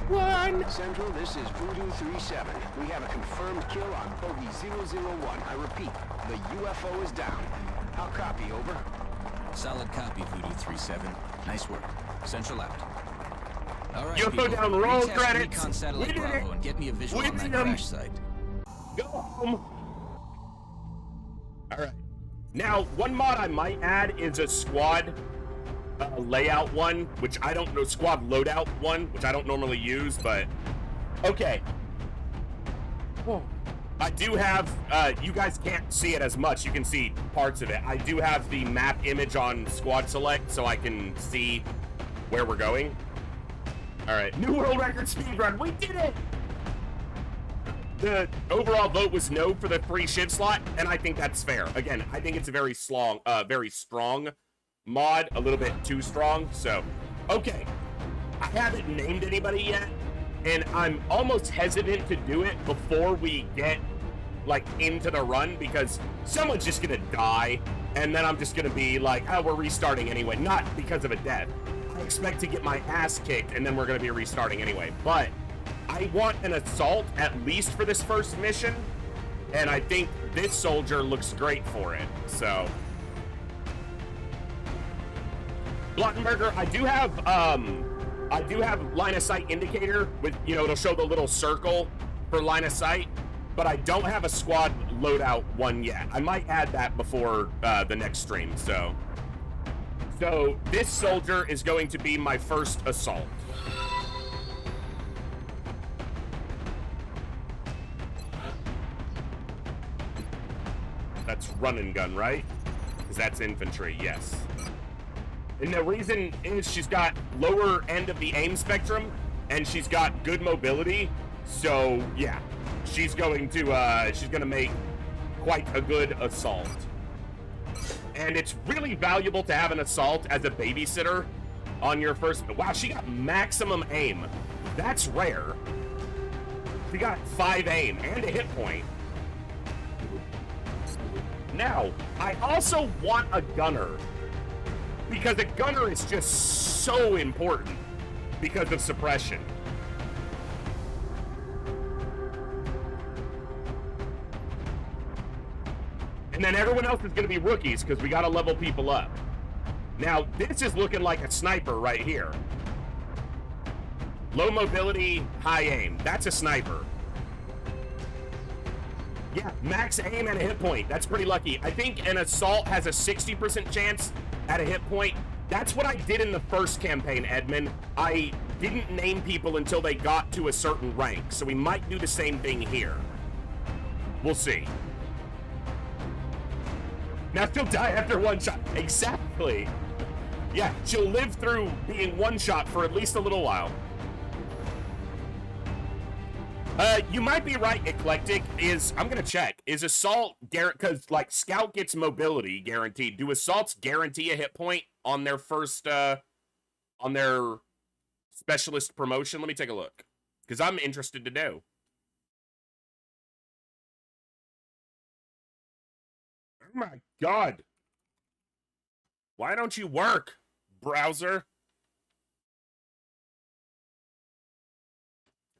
One! Central, this is Voodoo 37. We have a confirmed kill on bogey 001. I repeat, the UFO is down. I'll copy, over. Solid copy, Voodoo 37. Nice work. Central out. All right, UFO people. down, roll Retest credits. Recon satellite We did Bravo it. and get me a visual We on that did 'em. crash site. Go home! Alright. Now, one mod I might add is a squad layout one, which I don't know, squad loadout one, which I don't normally use, but okay. Oh. I do have, you guys can't see it as much, you can see parts of it. I do have the map image on squad select so I can see where we're going. Alright, new world record speedrun, we did it! The overall vote was no for the free shiv slot, and I think that's fair. Again, I think it's a very strong mod, a little bit too strong, so. Okay, I haven't named anybody yet, and I'm almost hesitant to do it before we get, like, into the run, because someone's just gonna die, and then I'm just gonna be like, oh, we're restarting anyway, not because of a death. I expect to get my ass kicked, and then we're gonna be restarting anyway, but I want an assault at least for this first mission, and I think this soldier looks great for it, so. Blottenberger, I do have line of sight indicator with, you know, it'll show the little circle for line of sight, but I don't have a squad loadout one yet. I might add that before the next stream, so. So this soldier is going to be my first assault. That's run and gun, right? Because that's infantry, yes. And the reason is she's got lower end of the aim spectrum, and she's got good mobility, so yeah, she's going to make quite a good assault. And it's really valuable to have an assault as a babysitter on your first. Wow, she got maximum aim. That's rare. She got 5 aim and a hit point. Now, I also want a gunner, because a gunner is just so important because of suppression. And then everyone else is going to be rookies because we got to level people up. Now, this is looking like a sniper right here. Low mobility, high aim. That's a sniper. Yeah, max aim and a hit point. That's pretty lucky. I think an assault has a 60% chance at a hit point. That's what I did in the first campaign, Edmund. I didn't name people until they got to a certain rank, so we might do the same thing here. We'll see. Now she'll die after one shot. Exactly. Yeah, she'll live through being one shot for at least a little while. You might be right, Eclectic. I'm gonna check. Is Assault because like Scout gets mobility guaranteed. Do Assaults guarantee a hit point on their first, on their specialist promotion? Let me take a look. Because I'm interested to know. Oh my god. Why don't you work, browser?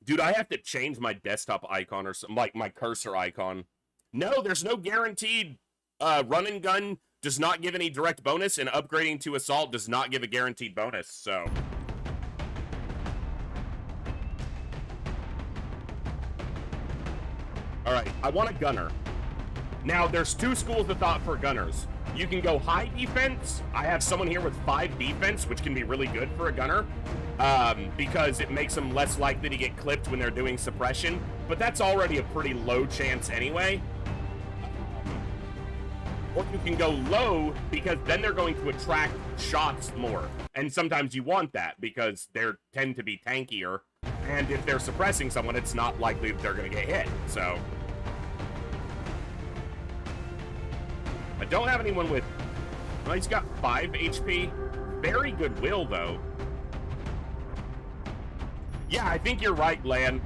Dude, I have to change my desktop icon or something, like my cursor icon. No, there's no guaranteed run and gun does not give any direct bonus, and upgrading to Assault does not give a guaranteed bonus, so. Alright, I want a gunner. Now, there's two schools of thought for gunners. You can go high defense. I have someone here with 5 defense, which can be really good for a gunner, because it makes them less likely to get clipped when they're doing suppression, but that's already a pretty low chance anyway. Or you can go low, because then they're going to attract shots more. And sometimes you want that, because they tend to be tankier, and if they're suppressing someone, it's not likely that they're going to get hit, so. I don't have anyone with, well, he's got 5 HP. Very good will, though. Yeah, I think you're right, Lan.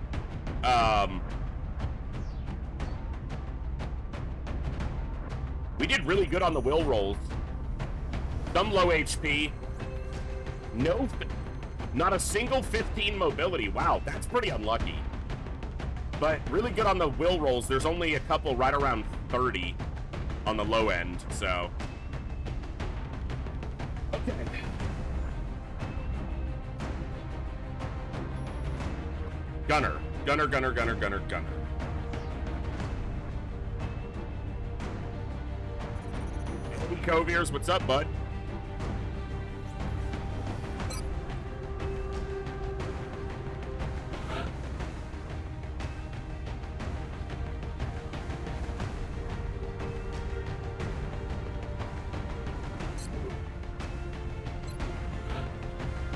We did really good on the will rolls. Some low HP. No, not a single 15 mobility. Wow, that's pretty unlucky. But really good on the will rolls. There's only a couple right around 30 on the low end, so. Okay. Gunner. Gunner, gunner, gunner, gunner, gunner. Hey, Coviers, what's up, bud?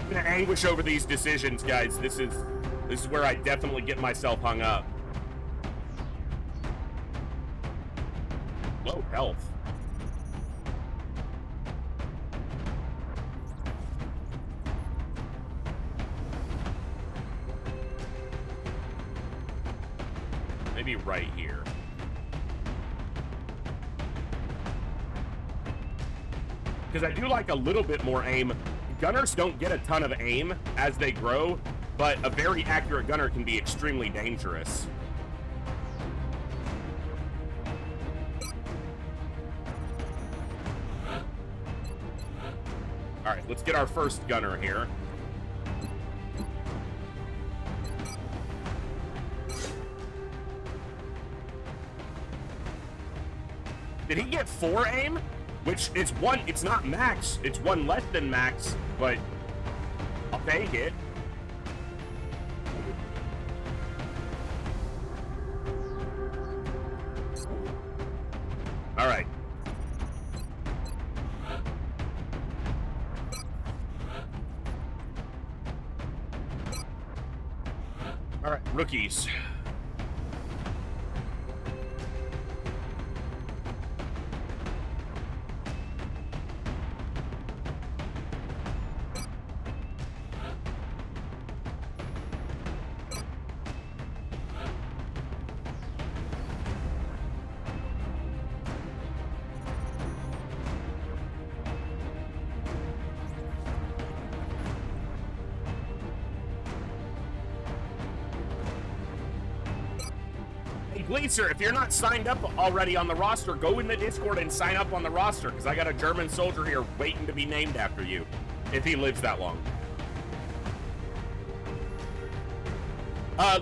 I'm gonna anguish over these decisions, guys. This is where I definitely get myself hung up. Low health. Maybe right here. Because I do like a little bit more aim. Gunners don't get a ton of aim as they grow, but a very accurate gunner can be extremely dangerous. All right, let's get our first gunner here. Did he get 4 aim? Which is 1, it's not max, it's 1 less than max, but I'll take it. All right. All right, rookies. Please, sir, if you're not signed up already on the roster, go in the Discord and sign up on the roster, because I got a German soldier here waiting to be named after you, if he lives that long.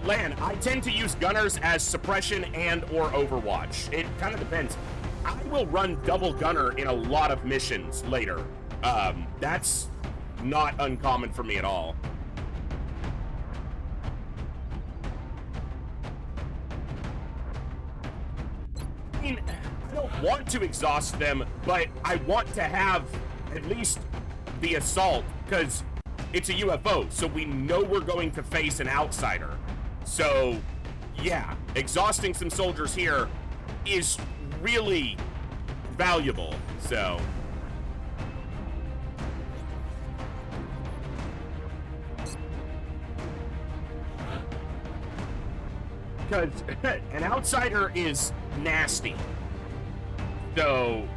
Lan, I tend to use gunners as suppression and or overwatch. It kind of depends. I will run double gunner in a lot of missions later. That's not uncommon for me at all. I don't want to exhaust them, but I want to have at least the assault, because it's a UFO, so we know we're going to face an outsider. So yeah, exhausting some soldiers here is really valuable, so. Because an outsider is nasty. So,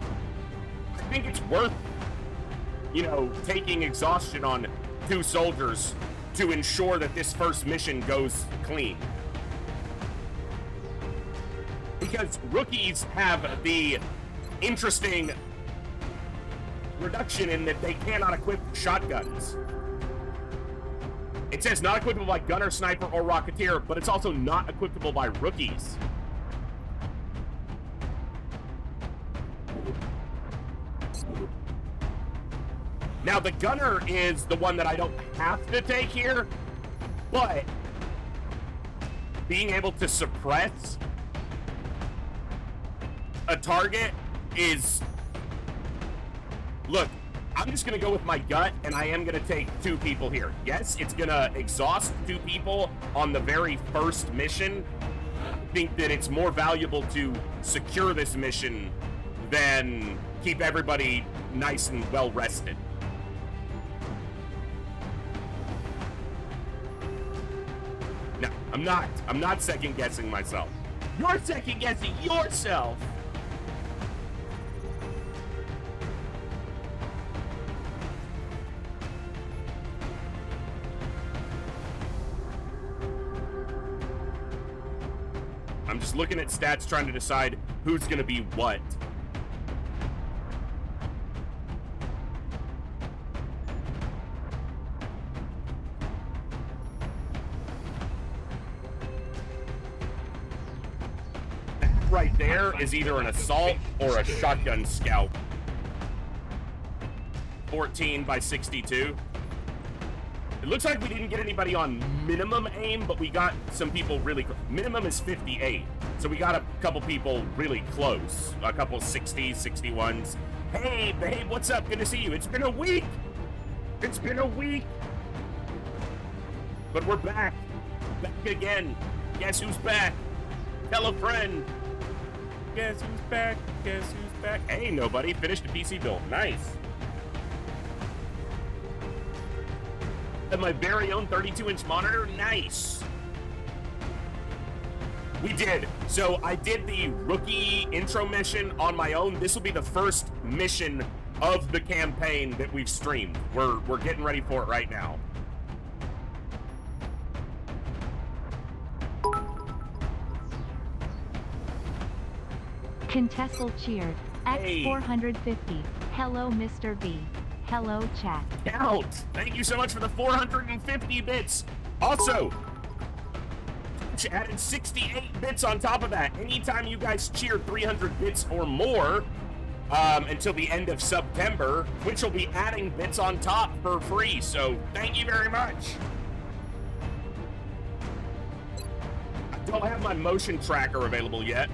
I think it's worth, you know, taking exhaustion on 2 soldiers to ensure that this first mission goes clean. Because rookies have the interesting reduction in that they cannot equip shotguns. It says not equipable by gunner, sniper, or rocketeer, but it's also not equipable by rookies. Now, the gunner is the one that I don't have to take here, but being able to suppress a target is... Look, I'm just going to go with my gut, and I am going to take 2 people here. Yes, it's going to exhaust 2 people on the very first mission. I think that it's more valuable to secure this mission than keep everybody nice and well rested. No, I'm not second guessing myself. You're second guessing yourself. I'm just looking at stats trying to decide who's going to be what. That right there is either an assault or a shotgun scout. 14 by 62. It looks like we didn't get anybody on minimum aim, but we got some people really close. Minimum is 58, so we got a couple people really close. A couple 60s, 61s. Hey, babe, what's up? Good to see you. It's been a week. It's been a week. But we're back. Back again. Guess who's back? Tell a friend. Guess who's back? Guess who's back? Hey, nobody. Finished a PC build. Nice. And my very own 32-inch monitor. Nice. We did. So I did the rookie intro mission on my own. This will be the first mission of the campaign that we've streamed. We're getting ready for it right now. Contessel cheered. Hey. X450. Hello, Mr. V. Hello, chat. Count. Thank you so much for the 450 bits. Also, Twitch added 68 bits on top of that. Anytime you guys cheer 300 bits or more until the end of September, Twitch will be adding bits on top for free. So thank you very much. I don't have my motion tracker available yet.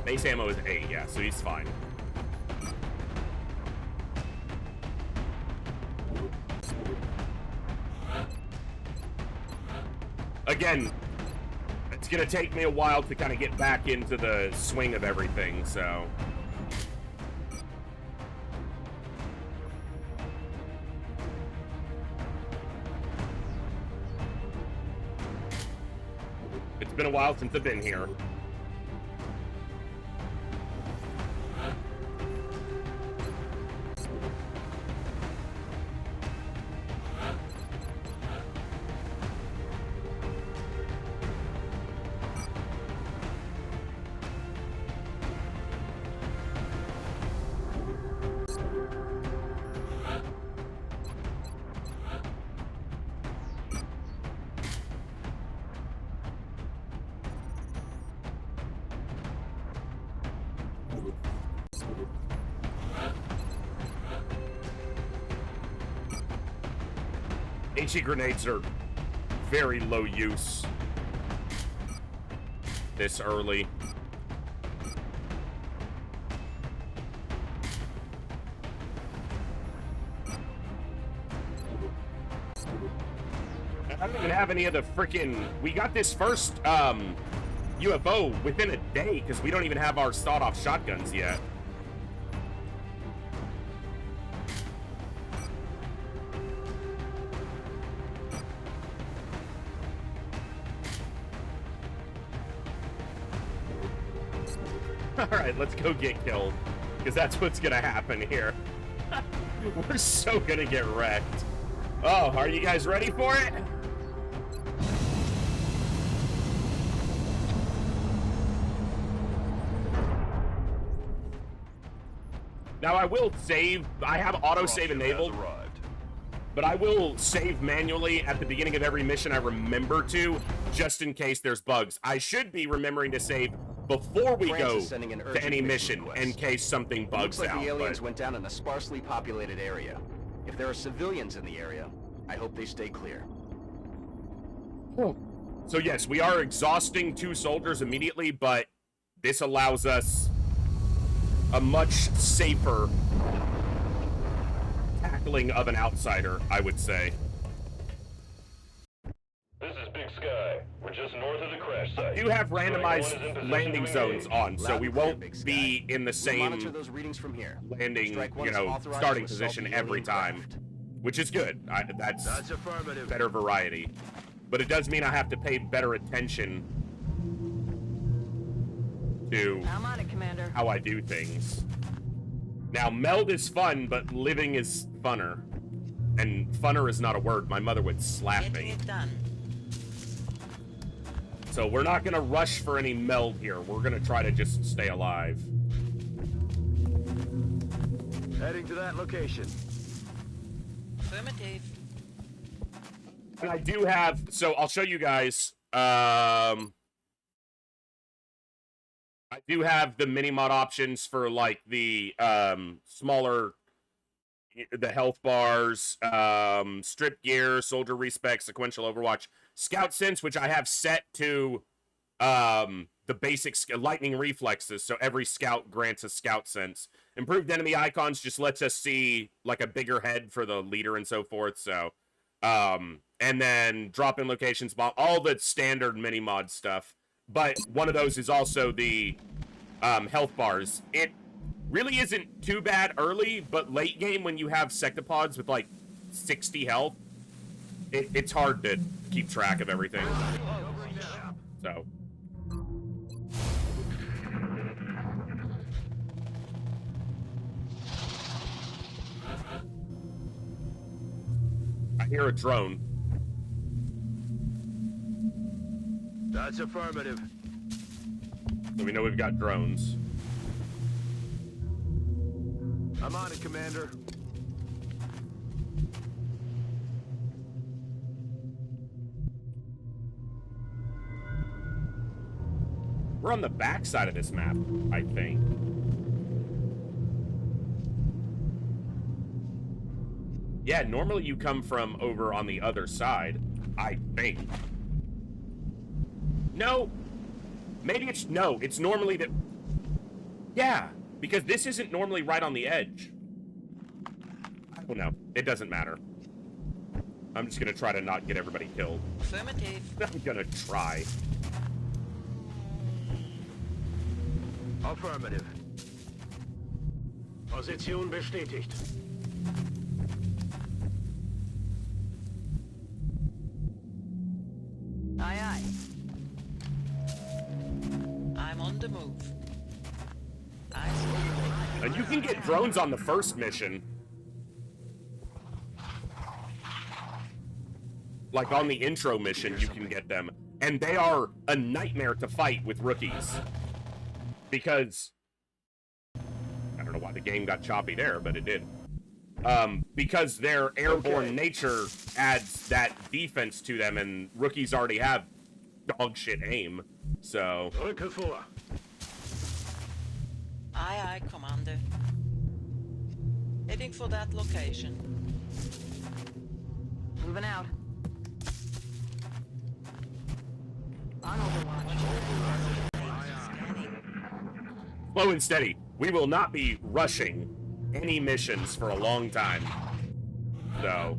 Base ammo is 8, yeah, so he's fine. Again, it's gonna take me a while to kind of get back into the swing of everything, so... It's been a while since I've been here. HE grenades are very low use this early. I don't even have any of the freaking... We got this first UFO within a day because we don't even have our sawed-off shotguns yet. Alright, let's go get killed. Because that's what's gonna happen here. We're so gonna get wrecked. Oh, are you guys ready for it? Now I will save, I have autosave enabled, but I will save manually at the beginning of every mission I remember to, just in case there's bugs. I should be remembering to save before we go to any mission in case something bugs out. Looks like the aliens went down in a sparsely populated area. If there are civilians in the area, I hope they stay clear. So yes, we are exhausting 2 soldiers immediately, but this allows us a much safer tackling of an outsider, I would say. This is Big Sky. We're just north of the crash site. We do have randomized landing zones on, so we won't be in the same monitor those readings from here. landing, you know, starting position every time, which is good. That's affirmative. better variety. But it does mean I have to pay better attention to I'm on it, Commander. how I do things. Now, meld is fun, but living is funner. And funner is not a word. My mother would slap me. Getting it done. So we're not gonna rush for any meld here. We're gonna try to just stay alive. Heading to that location. Affirmative. And I do have, so I'll show you guys. I do have the mini-mod options for, like, the smaller, the health bars, strip gear, soldier respec, sequential overwatch, scout sense, which I have set to the basic lightning reflexes, so every scout grants a scout sense. Improved enemy icons just lets us see, like, a bigger head for the leader and so forth, so... and then drop-in locations, all the standard mini-mod stuff. But one of those is also the health bars. It really isn't too bad early, but late game when you have sectopods with like 60 health, it's hard to keep track of everything. So. I hear a drone. That's affirmative. So we know we've got drones. I'm on it, Commander. We're on the back side of this map, I think. Yeah, normally you come from over on the other side, I think. No. Maybe it's... No, it's normally the... Yeah, because this isn't normally right on the edge. I don't know. It doesn't matter. I'm just gonna try to not get everybody killed. Affirmative. I'm gonna try. Affirmative. Position bestätigt. Aye, aye. I'm on the move. And you can get drones on the first mission. Like on the intro mission, you can get them. And they are a nightmare to fight with rookies. Because... I don't know why the game got choppy there, but it did. Because their airborne nature adds that defense to them, and rookies already have dog shit aim. So... Rücke vor. Aye, aye, Commander. Heading for that location. Moving out. On Overwatch. Slow and steady. We will not be rushing any missions for a long time. So.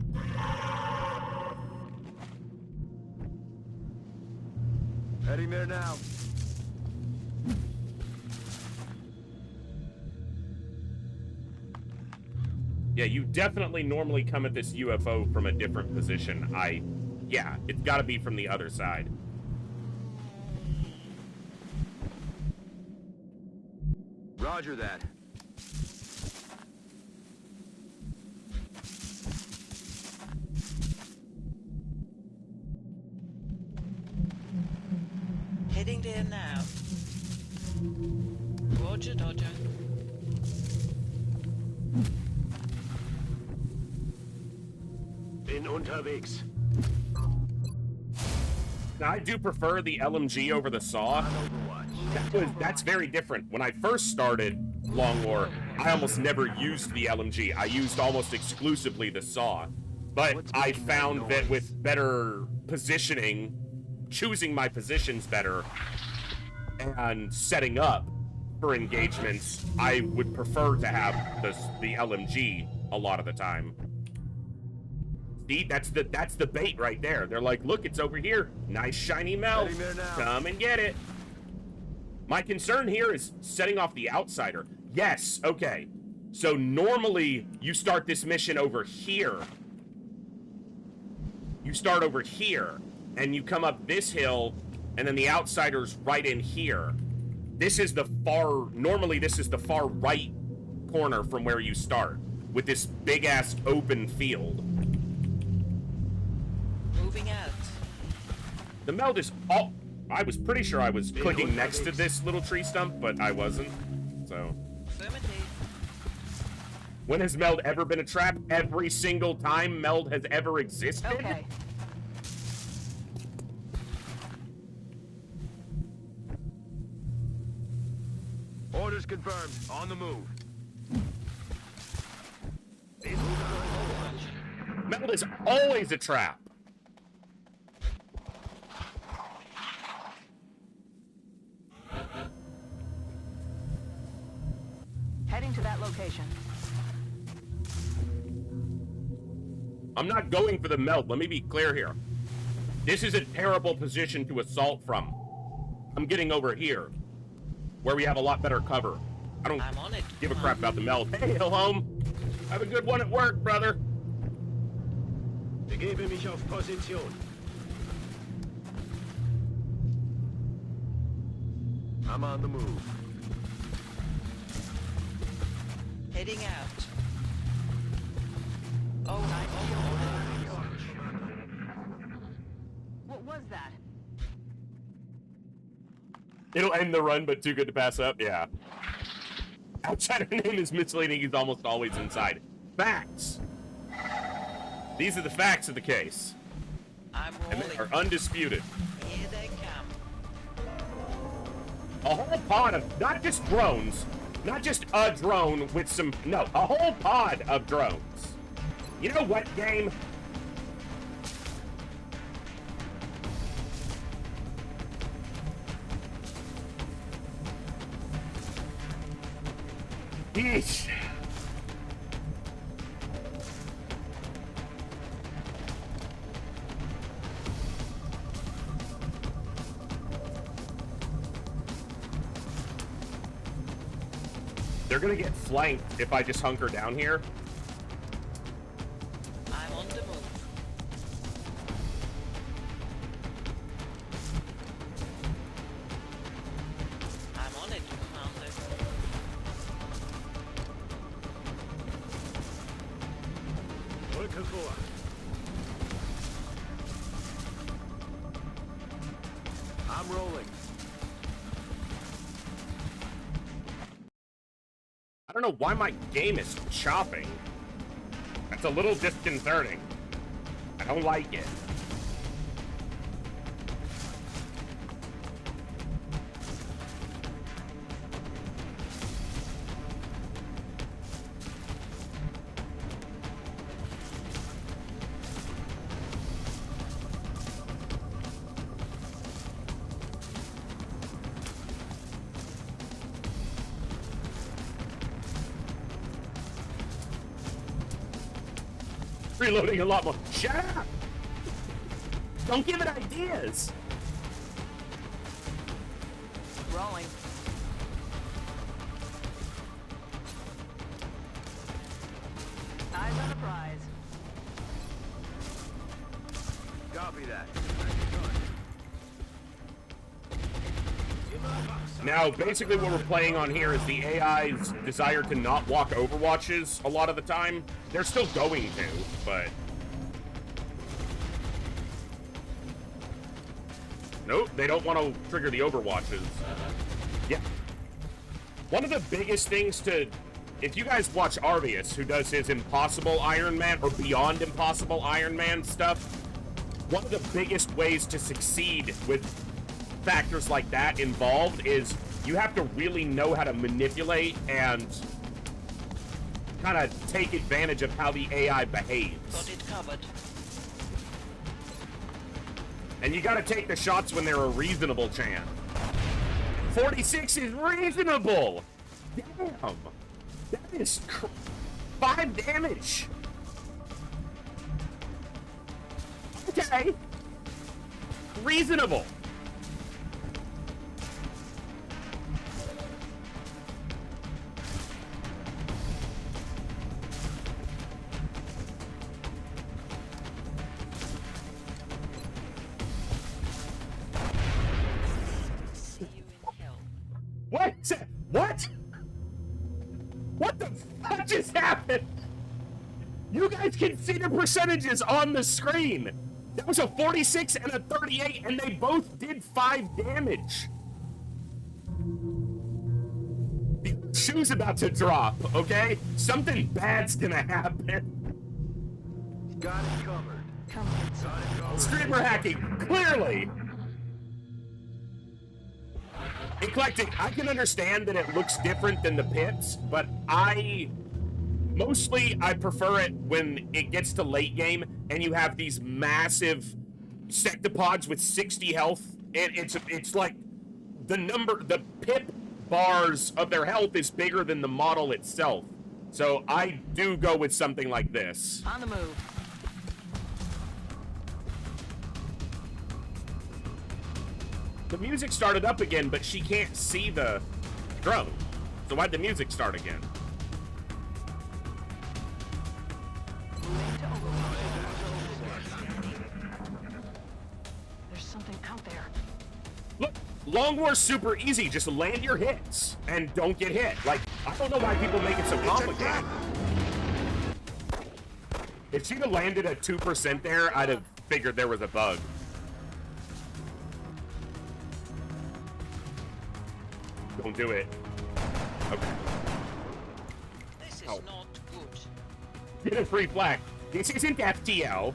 Heading there now. Yeah, you definitely normally come at this UFO from a different position. Yeah, it's gotta be from the other side. Roger that. Heading there now. Roger, Dodger. Bin unterwegs. Now, I do prefer the LMG over the SAW. That's very different. When I first started Long War, I almost never used the LMG. I used almost exclusively the SAW. But I found that with better positioning, choosing my positions better, and setting up for engagements, I would prefer to have the LMG a lot of the time. See, that's the bait right there. They're like, look, it's over here. Nice shiny melt. Come and get it. My concern here is setting off the outsider. Yes, okay. So normally you start this mission over here. You start over here, and you come up this hill, and then the outsider's right in here. This is normally this is the far right corner from where you start, with this big-ass open field. Moving out. The meld is all... I was pretty sure I was clicking next to this little tree stump, but I wasn't, so... Affirmative. When has meld ever been a trap? Every single time meld has ever existed? Okay. Orders confirmed. On the move. Meld is always a trap. Heading to that location. I'm not going for the meld. Let me be clear here. This is a terrible position to assault from. I'm getting over here, where we have a lot better cover. I don't give a crap about the meld. Hey, home. Have a good one at work, brother. Begebe mich auf Position. I'm on the move. Heading out. Oh, nice. What was that? It'll end the run, but too good to pass up. Yeah. Outsider name is misleading. He's almost always inside. Facts. These are the facts of the case. I'm And rolling. they are undisputed. Here they come. A whole pod of, not just drones, not just a drone with some, no, a whole pod of drones. You know what, game? Yeesh. They're gonna get flanked if I just hunker down here. I'm on the move. I'm on it, Commander. Brücke vor. I'm rolling. I don't know why my game is chopping. That's a little disconcerting. I don't like it. reloading a lot more. Shut up! Don't give it ideas! Rolling. Eyes on the prize. Copy that. Now, basically what we're playing on here is the AI's desire to not walk Overwatches a lot of the time. They're still going to, but... Nope, they don't want to trigger the Overwatches. Yeah. One of the biggest things to... If you guys watch Arvius, who does his Impossible Ironman, or Beyond Impossible Ironman stuff, one of the biggest ways to succeed with factors like that involved is you have to really know how to manipulate and kind of take advantage of how the AI behaves. Got it covered. And you gotta take the shots when they're a reasonable chance. 46 is reasonable! Damn! That is 5 damage! Okay! Reasonable! See you in hell. What? What? What the fuck just happened? You guys can see the percentages on the screen. That was a 46 and a 38, and they both did 5 damage. The shoe's about to drop, okay? Something bad's gonna happen. Got it covered. Come Got it covered. Streamer hacking, clearly. Eclectic, I can understand that it looks different than the pits, but I prefer it when it gets to late game and you have these massive sectopods with 60 health. It's like the pip bars of their health is bigger than the model itself. So I do go with something like this. on the move. The music started up again, but she can't see the drone. So why'd the music start again? There's something out there. Look, Long War's super easy. Just land your hits and don't get hit. Like, I don't know why people make it so complicated. If she'd have landed at 2% there, I'd have figured there was a bug. Don't do it. Okay. This is Oh. not good. Get a free flag. This isn't FTL.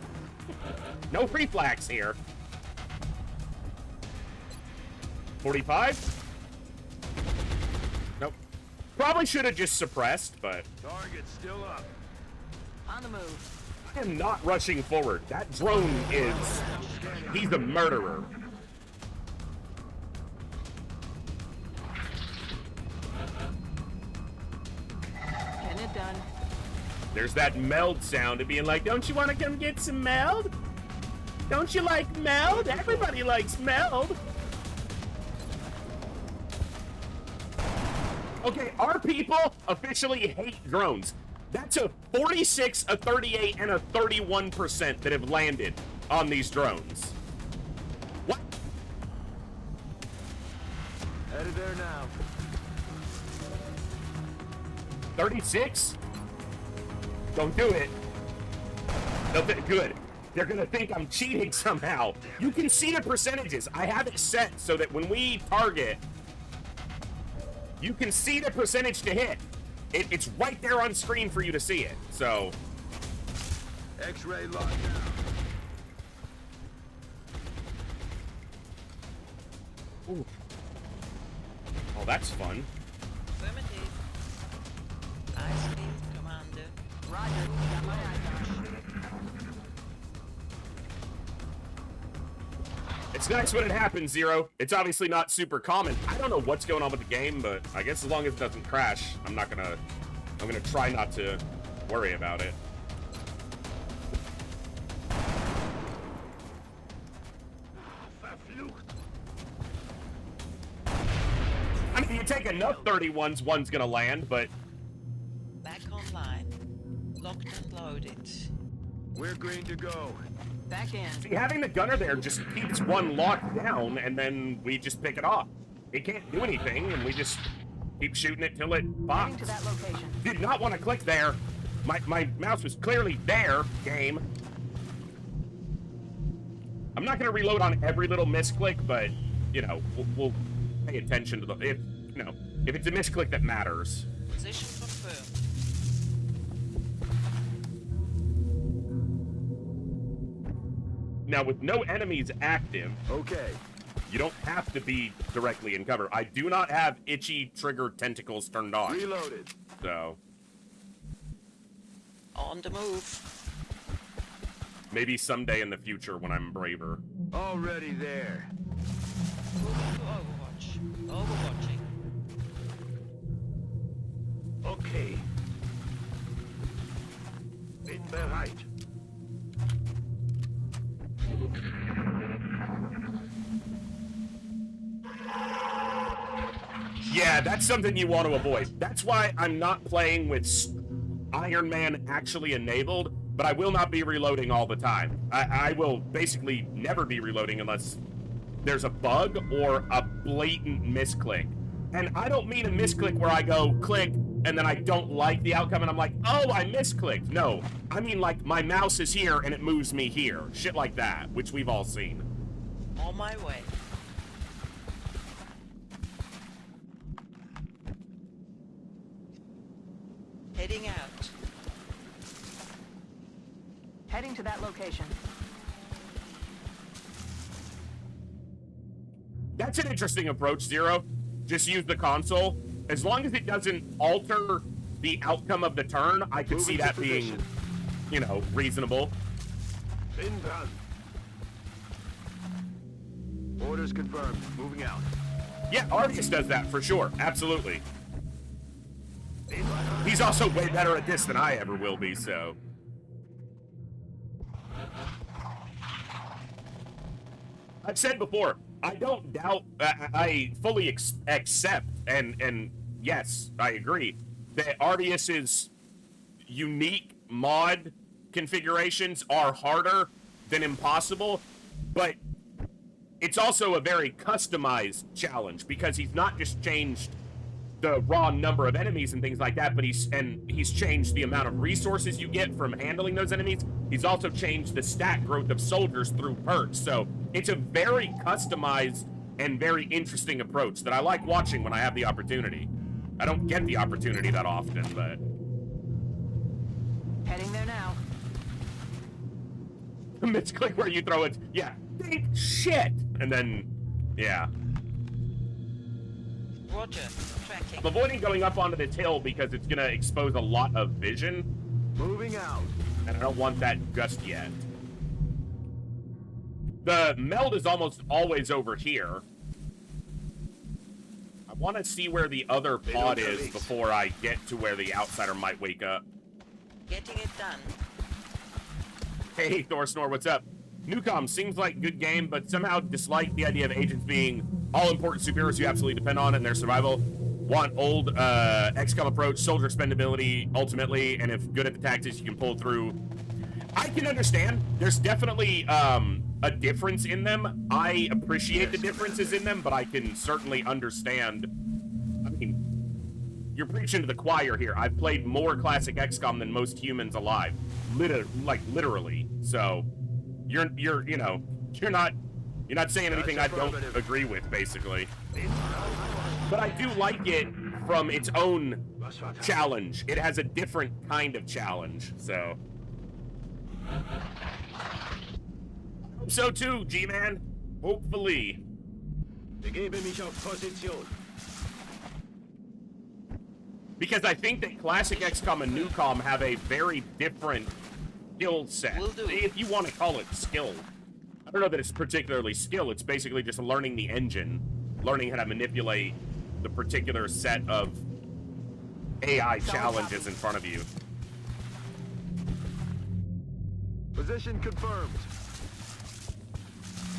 No free flags here. 45? Nope. Probably should have just suppressed, but Target still up. On the move. I am not rushing forward. That drone is... He's a murderer. Getting it done. There's that meld sound of being like, don't you want to come get some meld? Don't you like meld? Everybody likes meld. Okay, our people officially hate drones. That's a 46, a 38, and a 31% that have landed on these drones. What? Headed there now. 36? Don't do it. They'll think, good. They're gonna think I'm cheating somehow. You can see the percentages. I have it set so that when we target, you can see the percentage to hit. It's right there on screen for you to see it. So, X-ray locked down. ooh. Oh, that's fun. Affirmative. Eyes field, Commander. Roger. Got my eyes on it. It's nice when it happens, Zero. It's obviously not super common. I don't know what's going on with the game, but I guess as long as it doesn't crash, I'm gonna try not to worry about it. you take enough 31s, one's gonna land, but... Back online. Locked and loaded. We're green to go. Back in. See, having the gunner there just keeps one locked down, and then we just pick it off. It can't do anything, and we just keep shooting it till it Heading to pops. that location. Did not want to click there. My mouse was clearly there, game. I'm not going to reload on every little misclick, but, you know, we'll pay attention to the... If it's a misclick that matters. Position confirmed. Now, with no enemies active, Okay. you don't have to be directly in cover. I do not have itchy trigger tentacles turned on. Reloaded. So, On the move. maybe someday in the future when I'm braver. Already there. Moving to Overwatch. Overwatching. Okay. Bin bereit. Yeah, that's something you want to avoid. That's why I'm not playing with Iron Man actually enabled, but I will not be reloading all the time. I will basically never be reloading unless there's a bug or a blatant misclick. And I don't mean a misclick where I go click and then I don't like the outcome and I'm like, oh, I misclicked. No, I mean like my mouse is here and it moves me here. Shit like that, which we've all seen. On my way. Heading out. Heading to that location. That's an interesting approach, Zero. Just use the console. As long as it doesn't alter the outcome of the turn, I could see that being, you know, reasonable. Bin dran. Orders confirmed. Moving out. Yeah, Arceus does that for sure. Absolutely. He's also way better at this than I ever will be, so... I've said before, I don't doubt, I fully accept, and yes, I agree, that Arceus's unique mod configurations are harder than impossible, but it's also a very customized challenge, because he's not just changed the raw number of enemies and things like that, but he's changed the amount of resources you get from handling those enemies. He's also changed the stat growth of soldiers through perks. So it's a very customized and very interesting approach that I like watching when I have the opportunity. I don't get the opportunity that often, but... Heading there now. Misclick where you throw it. Yeah, think shit! And then, yeah. Roger. Tracking. I'm avoiding going up onto this hill because it's going to expose a lot of vision. Moving out. And I don't want that just yet. The meld is almost always over here. I want to see where the other pod is before I get to where the outsider might wake up. Getting it done. Hey, Thorsnor, what's up? Newcom seems like good game, but somehow dislike the idea of agents being all-important superiors you absolutely depend on and their survival. Want old XCOM approach, soldier spendability, ultimately, and if good at the tactics, you can pull through. I can understand. There's definitely a difference in them. I appreciate the differences in them, but I can certainly understand. I mean, you're preaching to the choir here. I've played more classic XCOM than most humans alive. Literally. So, you're not saying anything I don't agree with, basically. But I do like it from its own challenge. It has a different kind of challenge, so. Hope so too, G-Man. Hopefully. Begebe mich auf Position. Because I think that classic XCOM and Newcom have a very different skill set. Will do. If you want to call it skill. I don't know that it's particularly skill. It's basically just learning the engine, learning how to manipulate the particular set of AI challenges in front of you. Position confirmed.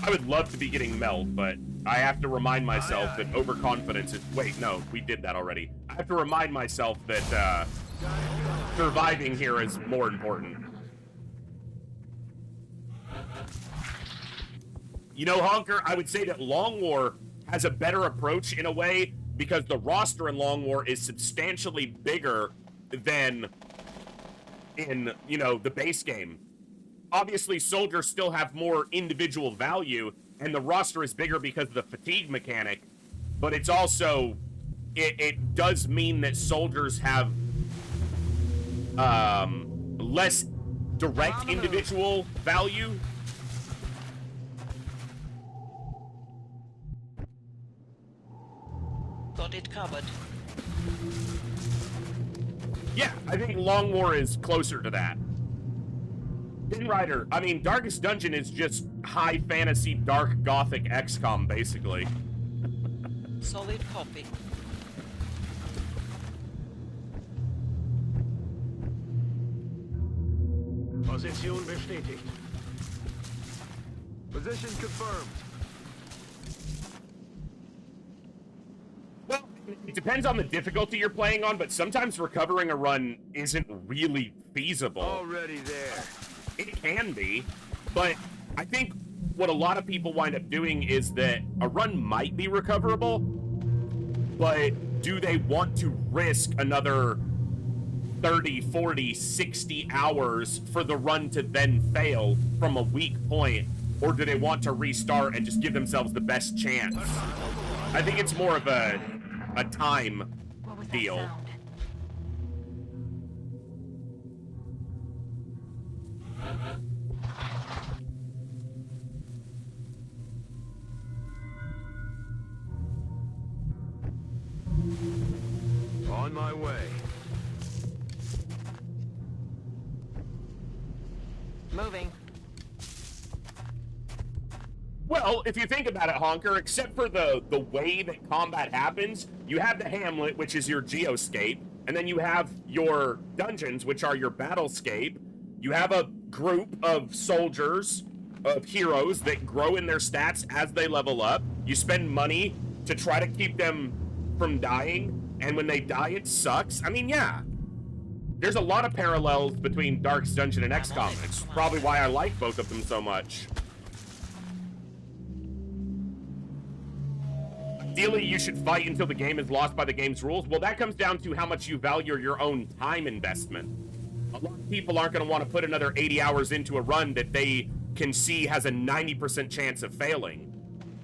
I would love to be getting meld, but I have to remind myself that overconfidence is... Wait, no, we did that already. I have to remind myself that surviving here is more important. You know, Honker, I would say that Long War has a better approach in a way because the roster in Long War is substantially bigger than in, you know, the base game. Obviously, soldiers still have more individual value, and the roster is bigger because of the fatigue mechanic, but it's also, it does mean that soldiers have less direct individual value. Got it covered. Yeah, I think Long War is closer to that. Rider, I mean, Darkest Dungeon is just high fantasy, dark gothic XCOM, basically. Solid copy. Position bestätigt. Position confirmed. Well, it depends on the difficulty you're playing on, but sometimes recovering a run isn't really feasible. Already there. It can be, but I think what a lot of people wind up doing is that a run might be recoverable, but do they want to risk another 30, 40, 60 hours for the run to then fail from a weak point, or do they want to restart and just give themselves the best chance? I think it's more of a time deal. On my way. Moving. Well, if you think about it, Honker, except for the way that combat happens, you have the Hamlet, which is your geoscape, and then you have your dungeons, which are your battlescape. You have a group of soldiers, of heroes that grow in their stats as they level up. You spend money to try to keep them from dying, and when they die, it sucks. I mean, yeah. There's a lot of parallels between Darkest Dungeon and XCOM. It's probably why I like both of them so much. Ideally, you should fight until the game is lost by the game's rules. Well, that comes down to how much you value your own time investment. A lot of people aren't going to want to put another 80 hours into a run that they can see has a 90% chance of failing.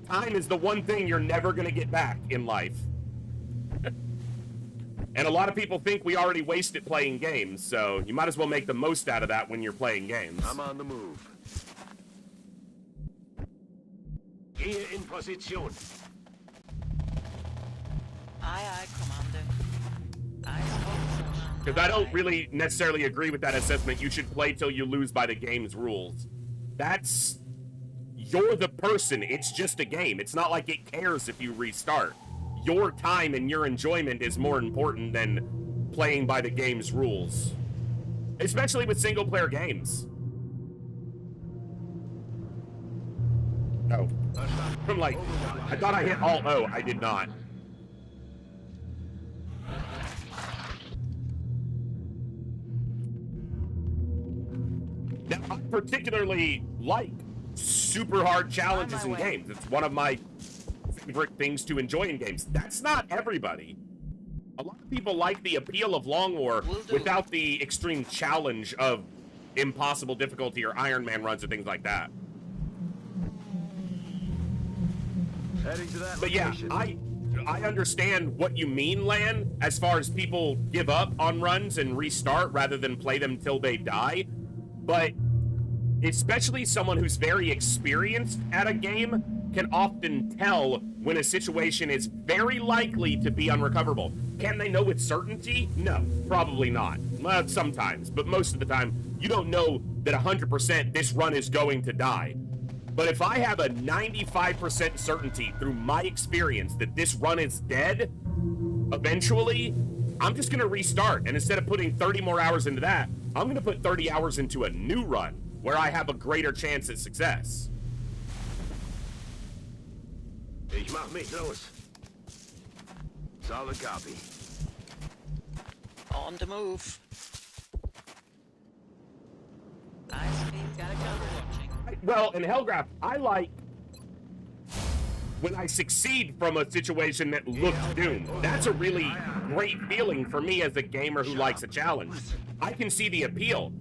Time is the one thing you're never going to get back in life. And a lot of people think we already wasted playing games, so you might as well make the most out of that when you're playing games. I'm on the move. Gehe in Position. Aye, Commander. I spoke. Because I don't really necessarily agree with that assessment. You should play till you lose by the game's rules. That's... You're the person. It's just a game. It's not like it cares if you restart. Your time and your enjoyment is more important than playing by the game's rules. Especially with single-player games. Oh. I'm like, I thought I hit Alt-O. I did not. Now, I particularly like super hard challenges in games. It's one of my favorite things to enjoy in games. That's not everybody. A lot of people like the appeal of Long War without the extreme challenge of impossible difficulty or Ironman runs and things like that. Heading to that but yeah, location. I understand what you mean, Lan, as far as people give up on runs and restart rather than play them till they die. But especially someone who's very experienced at a game can often tell when a situation is very likely to be unrecoverable. Can they know with certainty? No, probably not. Well, sometimes, but most of the time, you don't know that 100% this run is going to die. But if I have a 95% certainty through my experience that this run is dead, eventually, I'm just going to restart. And instead of putting 30 more hours into that, I'm going to put 30 hours into a new run where I have a greater chance at success. Ich mach mich los. Solid copy. On the move. Eyes being got a cover watching. Well, in Hellgraph, I like when I succeed from a situation that looks doomed. That's a really great feeling for me as a gamer who likes a challenge. I can see the appeal.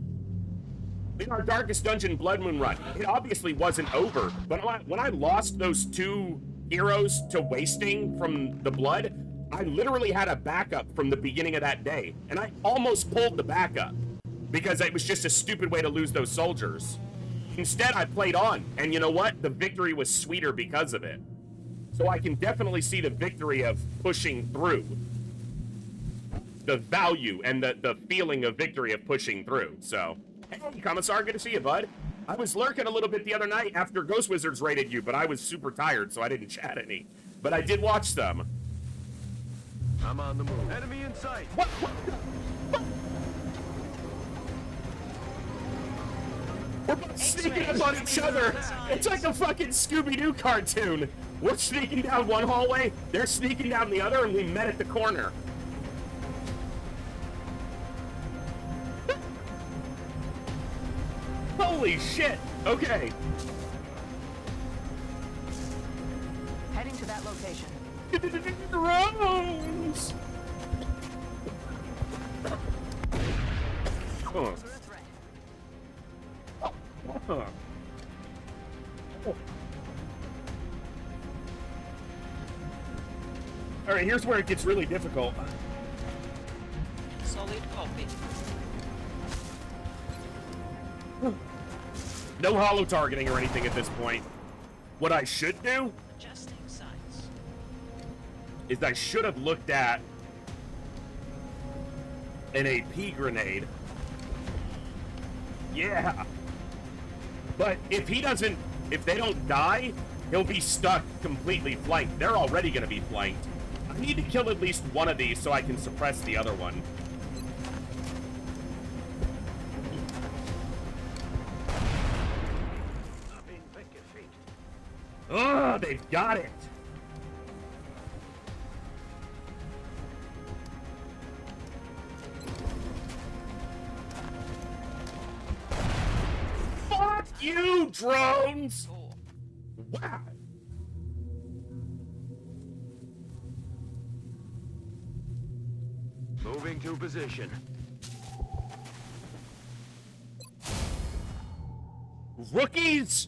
In our Darkest Dungeon Blood Moon run, it obviously wasn't over, but when I lost those 2 heroes to wasting from the blood, I literally had a backup from the beginning of that day, and I almost pulled the backup because it was just a stupid way to lose those soldiers. Instead, I played on, and you know what? The victory was sweeter because of it. So I can definitely see the victory of pushing through. The value and the feeling of victory of pushing through. So, hey, Commissar, good to see you, bud. I was lurking a little bit the other night after Ghost Wizards raided you, but I was super tired, so I didn't chat any. But I did watch some. I'm on the move. Enemy in sight. What? We're both sneaking up on each other. It's like a fucking Scooby-Doo cartoon. We're sneaking down one hallway, they're sneaking down the other, and we met at the corner. Holy shit. Okay. Heading to that location. Drones! Huh. Huh. All right, here's where it gets really difficult. Solid copy. No hollow targeting or anything at this point. What I should do Adjusting sights. is I should have looked at an AP grenade. Yeah. But if they don't die, he'll be stuck completely flanked. They're already going to be flanked. I need to kill at least one of these so I can suppress the other one. Ugh, they've got it. Fuck you, drones! Wow. Moving to position. Rookies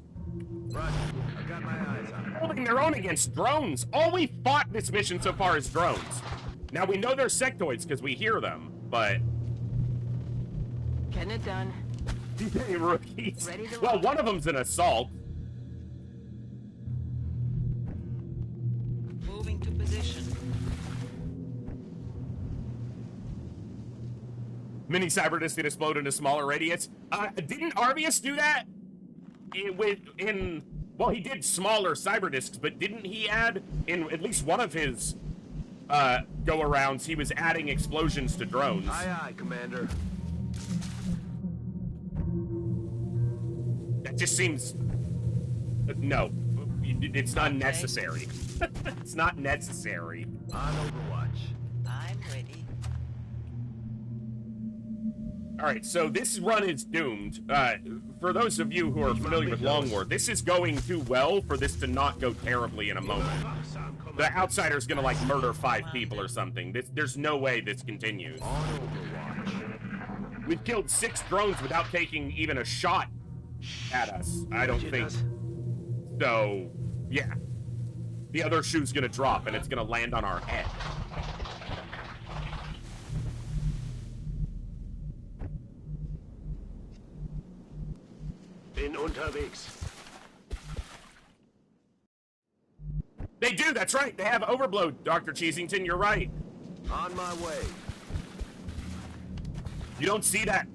Roger. I got my eyes on it. holding their own against drones. All we fought this mission so far is drones. Now we know they're sectoids because we hear them, but Getting it done. hey, rookies. Ready to Well, rock. one of them's an assault. Moving to position. Mini cyberdisk that explode into smaller radius. Didn't Arvius do that? Well, he did smaller cyberdisks, but didn't he add in at least one of his go-arounds? He was adding explosions to drones. Aye, aye, Commander. That just seems no. It's not necessary. It's not necessary. On Overwatch. I'm ready. All right, so this run is doomed. For those of you who are familiar with Long War, this is going too well for this to not go terribly in a moment. The outsider's gonna like murder 5 people or something. There's no way this continues. On Overwatch. We've killed 6 drones without taking even a shot at us. I don't think so. Yeah, the other shoe's gonna drop and it's gonna land on our head. Bin unterwegs. They do, that's right. They have overblow, Dr. Cheesington, you're right. On my way. You don't see that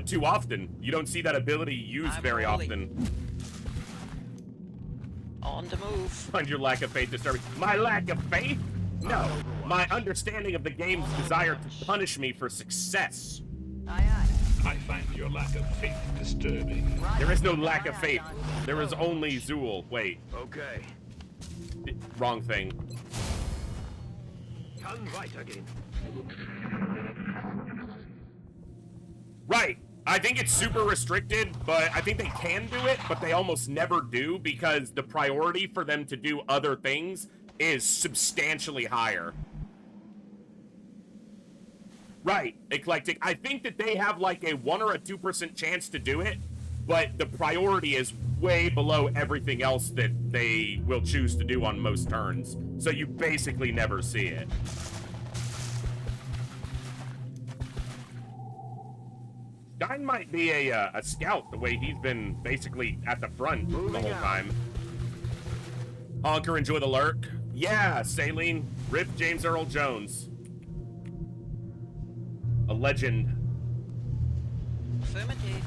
too often. You don't see that ability used I'm very rolling. often. On the move. Find your lack of faith disturbing. My lack of faith? No. My understanding of the game's desire to punish me for success. Aye, aye. I find your lack of faith disturbing. There is no lack of faith. There is only Zool. Wait. Okay. Wrong thing. Kann weitergehen. Right. I think it's super restricted, but I think they can do it, but they almost never do because the priority for them to do other things is substantially higher. Right, Eclectic. I think that they have like a 1 or a 2% chance to do it, but the priority is way below everything else that they will choose to do on most turns. So you basically never see it. Stein might be a scout the way he's been basically at the front the whole time. Honker, enjoy the lurk. Yeah, Saline. Rip James Earl Jones. A legend. Affirmative.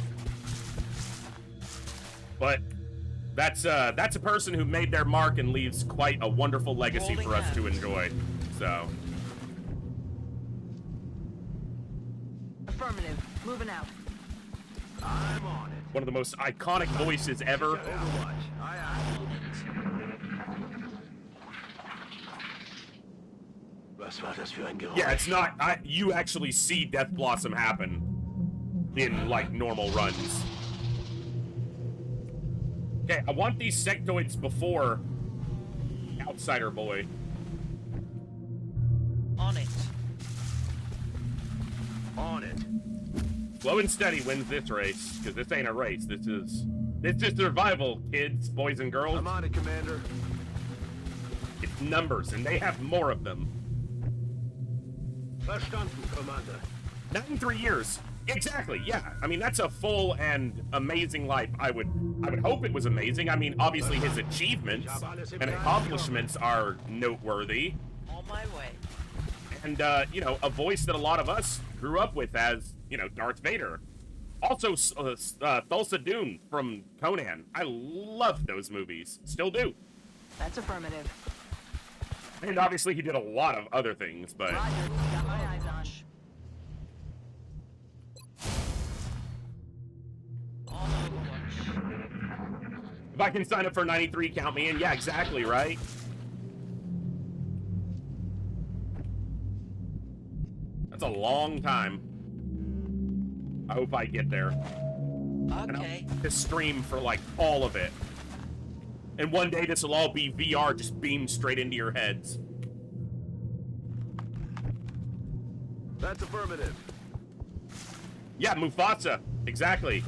But that's a person who made their mark and leaves quite a wonderful legacy for us to enjoy. So. Affirmative. Moving out. I'm on it. One of the most iconic voices ever. Overwatch. Aye, aye. Was war das für ein Geräusch? Yeah, it's not. You actually see Death Blossom happen in like normal runs. Okay, I want these sectoids before Outsider Boy. On it. On it. Slow and steady wins this race, because this ain't a race. This is survival, kids, boys and girls. I'm on it, Commander. It's numbers, and they have more of them. Verstanden, Commander. 93 years. Exactly, yeah. I mean, that's a full and amazing life. I would hope it was amazing. I mean, obviously his achievements and accomplishments are noteworthy. On my way. And, you know, a voice that a lot of us grew up with as, you know, Darth Vader. Also, Thulsa Doom from Conan. I loved those movies. Still do. That's affirmative. And obviously he did a lot of other things, but... Roger. Got my eyes on. On Overwatch. If I can sign up for 93, count me in. Yeah, exactly, right? That's a long time. I hope I get there. And Okay. I'll just stream for, like, all of it. And one day this will all be VR, just beamed straight into your heads. That's affirmative. Yeah, Mufasa. Exactly.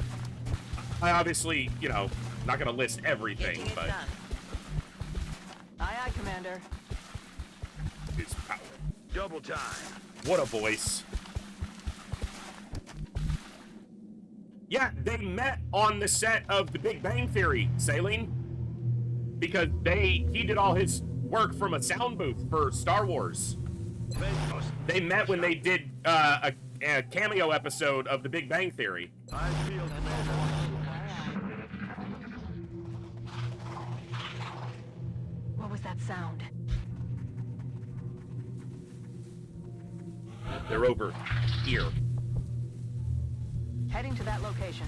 I obviously, you know, not gonna list everything, Getting it but... done. Aye, aye, Commander. His power. Double time. What a voice. Yeah, they met on the set of The Big Bang Theory, Saline. Because he did all his work from a sound booth for Star Wars. They met when they did a cameo episode of The Big Bang Theory. I feel Commander. What was that sound? They're over here. Heading to that location.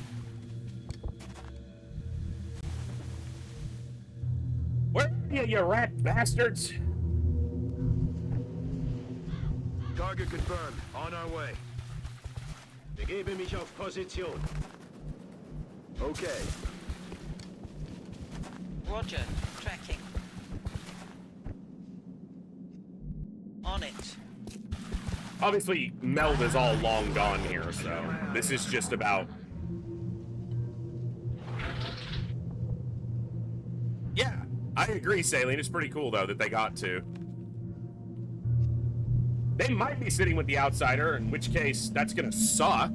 Where are you, you rat bastards? Target confirmed. On our way. Begebe mich auf Position. Okay. Roger. Tracking. On it. Obviously, Meld is all long gone here, so this is just about... Yeah, I agree, Saline. It's pretty cool, though, that they got to. They might be sitting with the Outsider, in which case, that's gonna suck.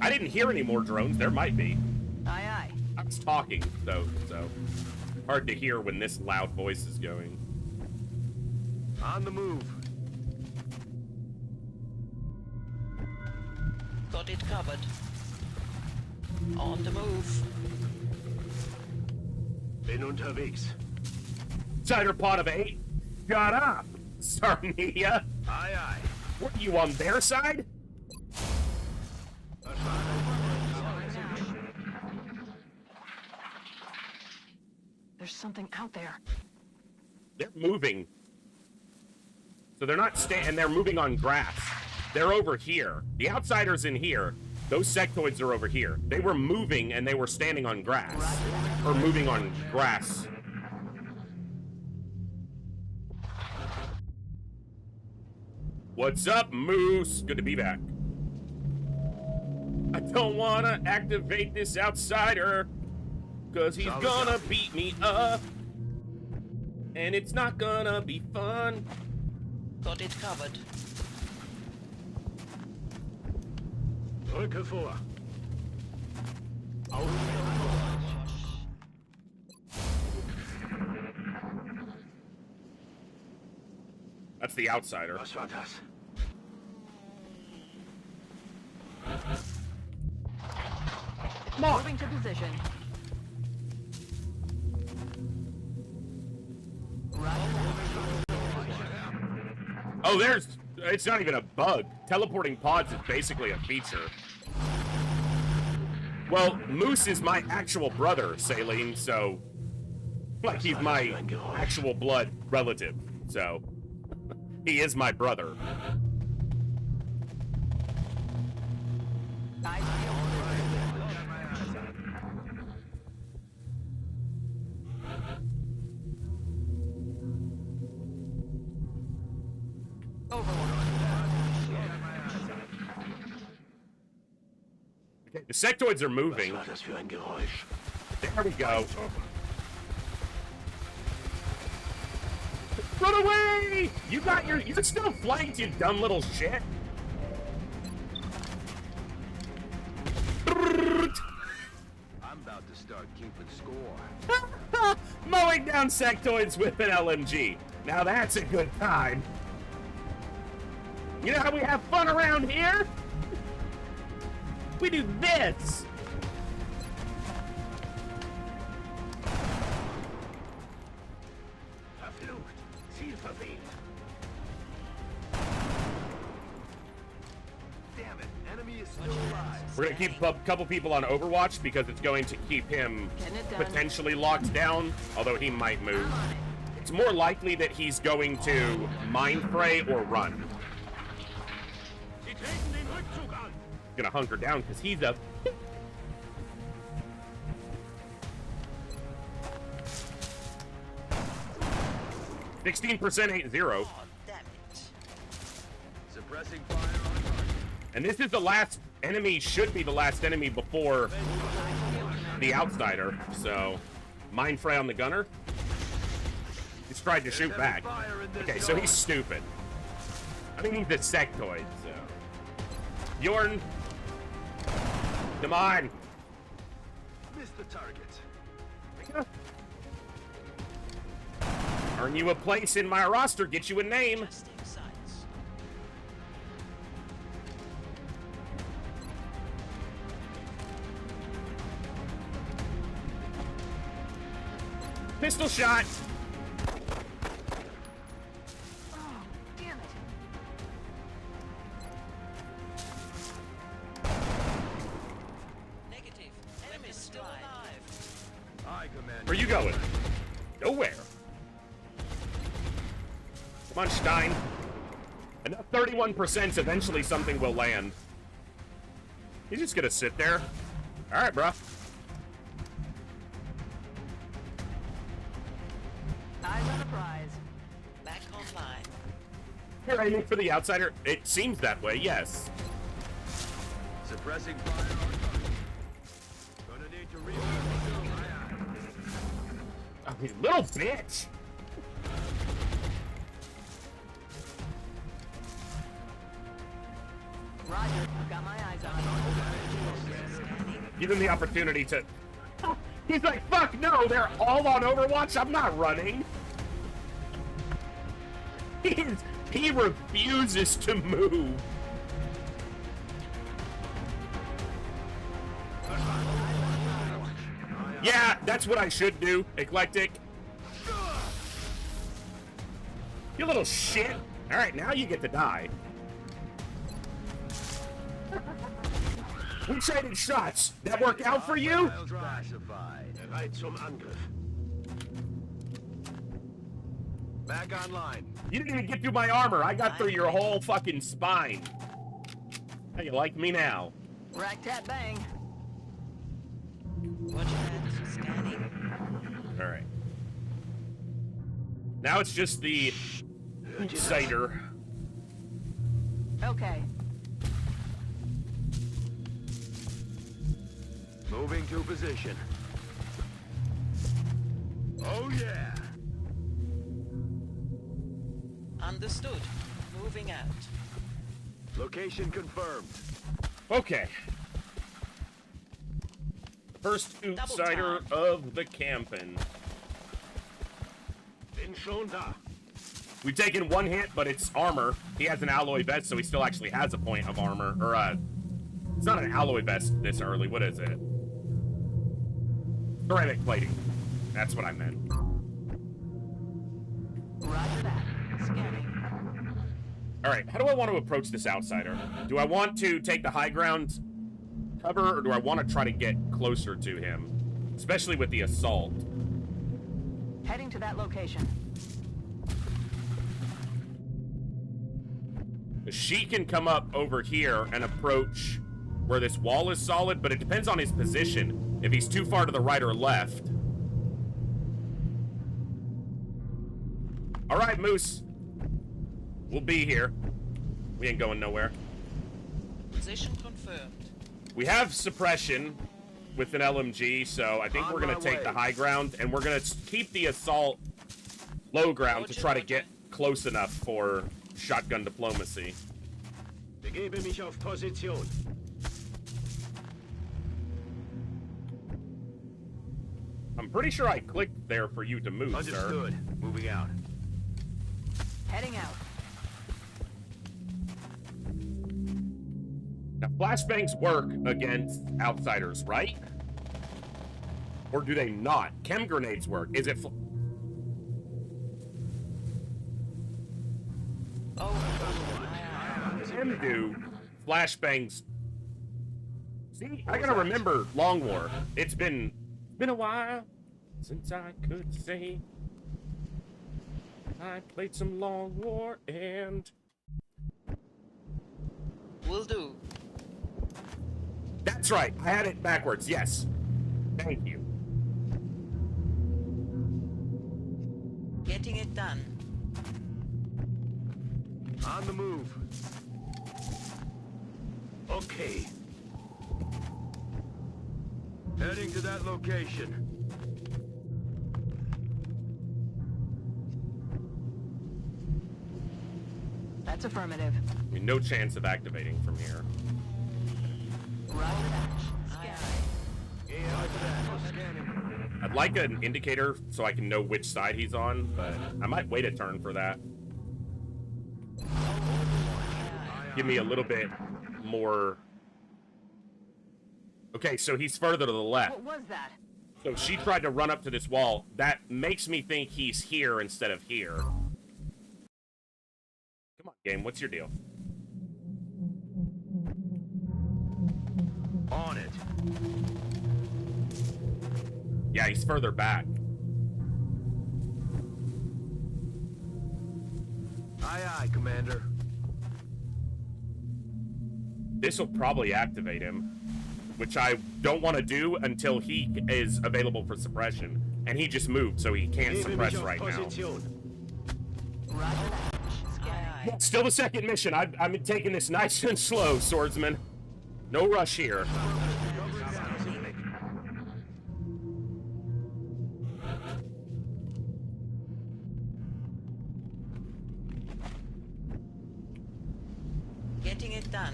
I didn't hear any more drones. There might be. Aye, aye. I was talking, though, so hard to hear when this loud voice is going. On the move. Got it covered. On the move. Bin unterwegs. Cider pot of 8? Shut up, Sarnia. Aye, aye. Were you on their side? They're there's something out there. They're moving. So they're not and they're moving on grass. They're over here. The outsiders in here. Those sectoids are over here. They were moving and they were standing on grass. Or moving on grass. What's up, Moose? Good to be back. I don't wanna activate this outsider, cause he's gonna beat me up. And it's not gonna be fun. Got it covered. Drücke vor. That's the outsider. Was war das? Moving to position. Oh, it's not even a bug. Teleporting pods is basically a feature. Well, Moose is my actual brother, Saline, so... Like, he's my actual blood relative, so... He is my brother. Okay, the sectoids are moving. There we go. Run away! You're still flanked, you dumb little shit. I'm about to start keeping score. Mowing down sectoids with an LMG. Now that's a good time. You know how we have fun around here? We do this. Damn it, enemy is still alive. We're gonna keep a couple people on Overwatch because it's going to keep him potentially locked down, although he might move. It's more likely that he's going to mind fray or run. Gonna hunker down because he's a 16% 8-0. Oh, damn it. Suppressing fire on target. And this is the last enemy, should be the last enemy before the outsider. So, mind fray on the gunner. He's tried to shoot back. Okay, so he's stupid. I mean, he's a sectoid, so. Bjorn. Come on. Missed the target. Earn you a place in my roster, get you a name. Testing sights. Pistol shot. Oh, damn it. Negative. Enemy's still alive. Aye, Commander. Where you going? Nowhere. Come on, Stein. Enough 31%, eventually something will land. He's just gonna sit there. Alright, bro. Eyes on the prize. Back online. You're aiming for the outsider? It seems that way, yes. Suppressing fire on target. Gonna need to reload. Oh, you little bitch. Roger, I've got my eyes on it. Give him the opportunity to... He's like, fuck no, they're all on Overwatch, I'm not running. He refuses to move. Yeah, that's what I should do, Eclectic. You little shit. Alright, now you get to die. We traded shots. That work out for you? Classified. Bereit zum Angriff. Back online. You didn't even get through my armor. I got through your whole fucking spine. How you like me now? Rack, tat, bang. Roger that. Scanning. All right. Now it's just the outsider. Okay. Moving to position. Oh yeah. Understood. Moving out. Location confirmed. Okay. First outsider of the camping. Bin schon da. We've taken one hit, but it's armor. He has an alloy vest, so he still actually has a point of armor. Or, it's not an alloy vest this early. What is it? Ceramic plating. That's what I meant. Roger that. Scanning. Alright, how do I want to approach this outsider? Do I want to take the high ground cover, or do I want to try to get closer to him? Especially with the assault. Heading to that location. She can come up over here and approach where this wall is solid, but it depends on his position. If he's too far to the right or left. Alright, Moose. We'll be here. We ain't going nowhere. Position confirmed. We have suppression with an LMG, so I think we're going to take the high ground, and we're going to keep the assault low ground to try to get close enough for shotgun diplomacy. Begebe mich auf Position. I'm pretty sure I clicked there for you to move, sir. Understood. Moving out. Heading out. Now, flashbangs work against outsiders, right? Or do they not? Chem grenades work. Is it... Chem do. Flashbangs... See, I gotta remember Long War. It's been a while since I could say I played some Long War and... Will do. That's right. I had it backwards. Yes. Thank you. Getting it done. On the move. Okay. Heading to that location. That's affirmative. I mean, no chance of activating from here. Roger that. I'd like an indicator so I can know which side he's on, but I might wait a turn for that. Give me a little bit more... Okay, so he's further to the left. What was that? So she tried to run up to this wall. That makes me think he's here instead of here. Come on, game, what's your deal? On it. Yeah, he's further back. Aye, aye, Commander. This will probably activate him, which I don't want to do until he is available for suppression. And he just moved, so he can't suppress right now. Yeah, still the second mission. I'm taking this nice and slow, swordsman. No rush here. Getting it done.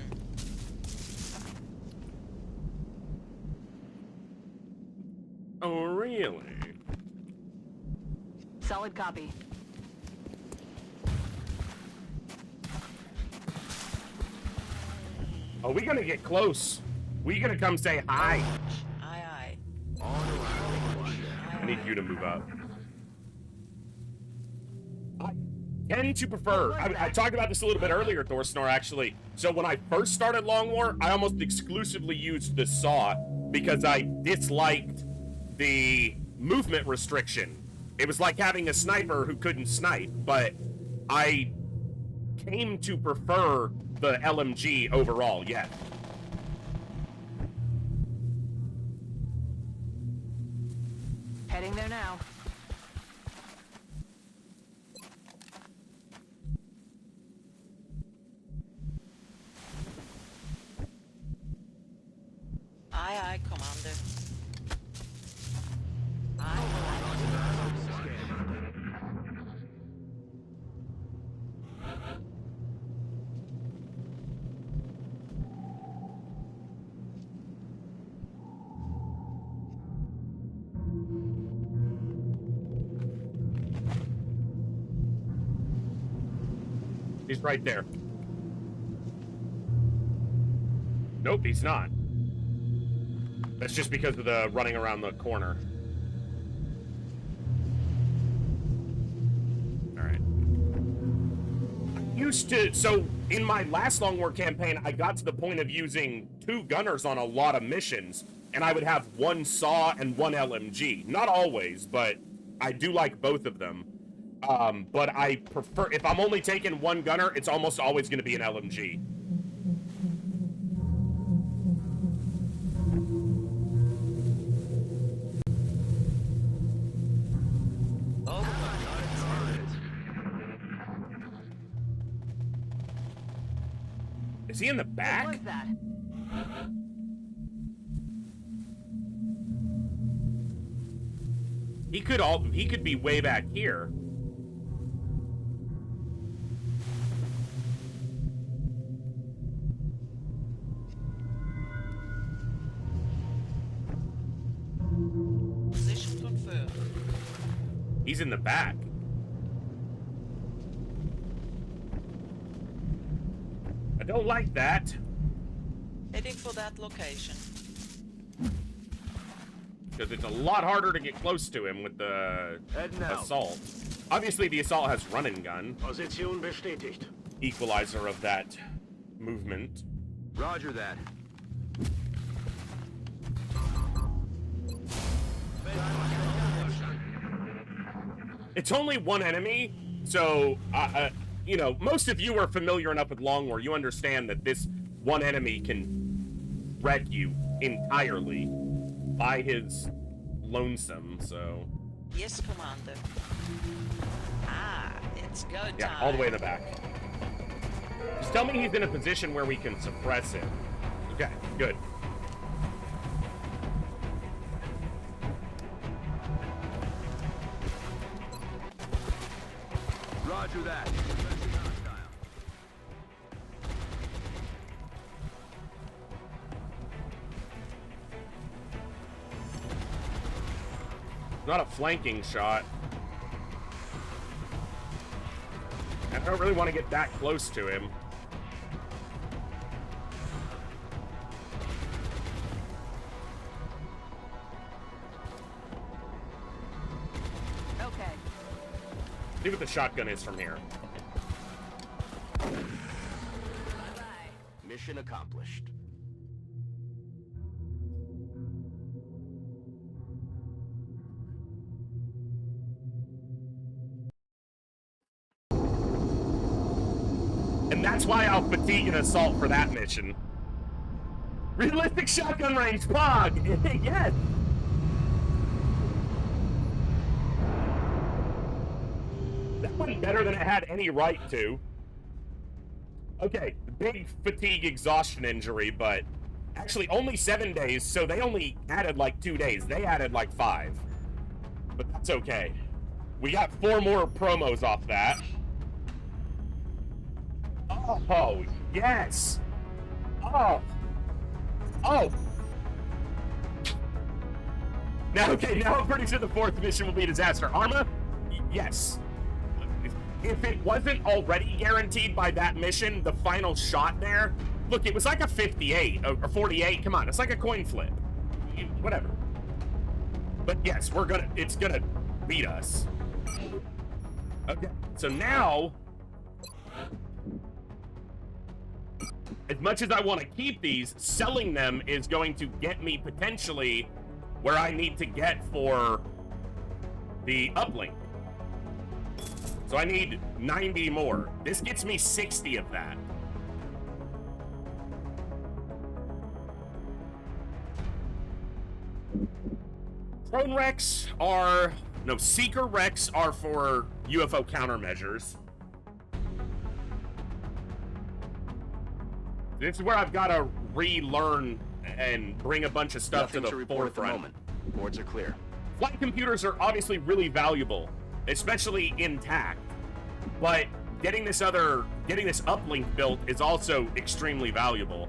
Oh, really? Solid copy. Are we gonna get close? We gonna come say hi? Aye, aye. I need you to move up. I tend to prefer... I talked about this a little bit earlier, Thorsnor, actually. So when I first started Long War, I almost exclusively used the saw because I disliked the movement restriction It was like having a sniper who couldn't snipe, but I came to prefer the LMG overall, yeah. Heading there now. Aye, aye, Commander. He's right there. Nope, he's not. That's just because of the running around the corner. Alright. So, in my last Long War campaign, I got to the point of using 2 gunners on a lot of missions, and I would have 1 SAW and 1 LMG. Not always, but I do like both of them. But I prefer, if I'm only taking 1 gunner, it's almost always going to be an LMG. Is he in the back? What was that? He could be way back here. Position confirmed. He's in the back. I don't like that. Heading for that location. Because it's a lot harder to get close to him with the assault. Obviously, the assault has run and gun. Position bestätigt. Equalizer of that movement. Roger that. It's only 1 enemy, so, you know, most of you are familiar enough with Long War. You understand that this 1 enemy can wreck you entirely by his lonesome, so... Yes, Commander. Ah, it's go time. Yeah, all the way in the back. Just tell me he's in a position where we can suppress him. Okay, good. Roger that. Not a flanking shot. I don't really want to get that close to him. Okay. See what the shotgun is from here. Mission accomplished. And that's why I'll fatigue an assault for that mission. Realistic shotgun range, POG! Yes! That went better than it had any right to. Okay, big fatigue exhaustion injury, but actually only 7 days, so they only added like 2 days. They added like 5. But that's okay. We got 4 more promos off that. Oh, yes! Oh! Oh! Now, okay, now I'm pretty sure the 4th mission will be disaster. Arma? Yes. If it wasn't already guaranteed by that mission, the final shot there, look, it was like a 58 or 48. Come on, it's like a coin flip. Whatever. But yes, it's gonna beat us. Okay, so now, as much as I want to keep these, selling them is going to get me potentially where I need to get for the uplink. So I need 90 more. This gets me 60 of that. Prone Rex are... No, Seeker Rex are for UFO countermeasures. This is where I've got to relearn and bring a bunch of stuff Nothing to the report forefront. at the moment. Boards are clear. Flight computers are obviously really valuable, especially intact. But getting this uplink built is also extremely valuable.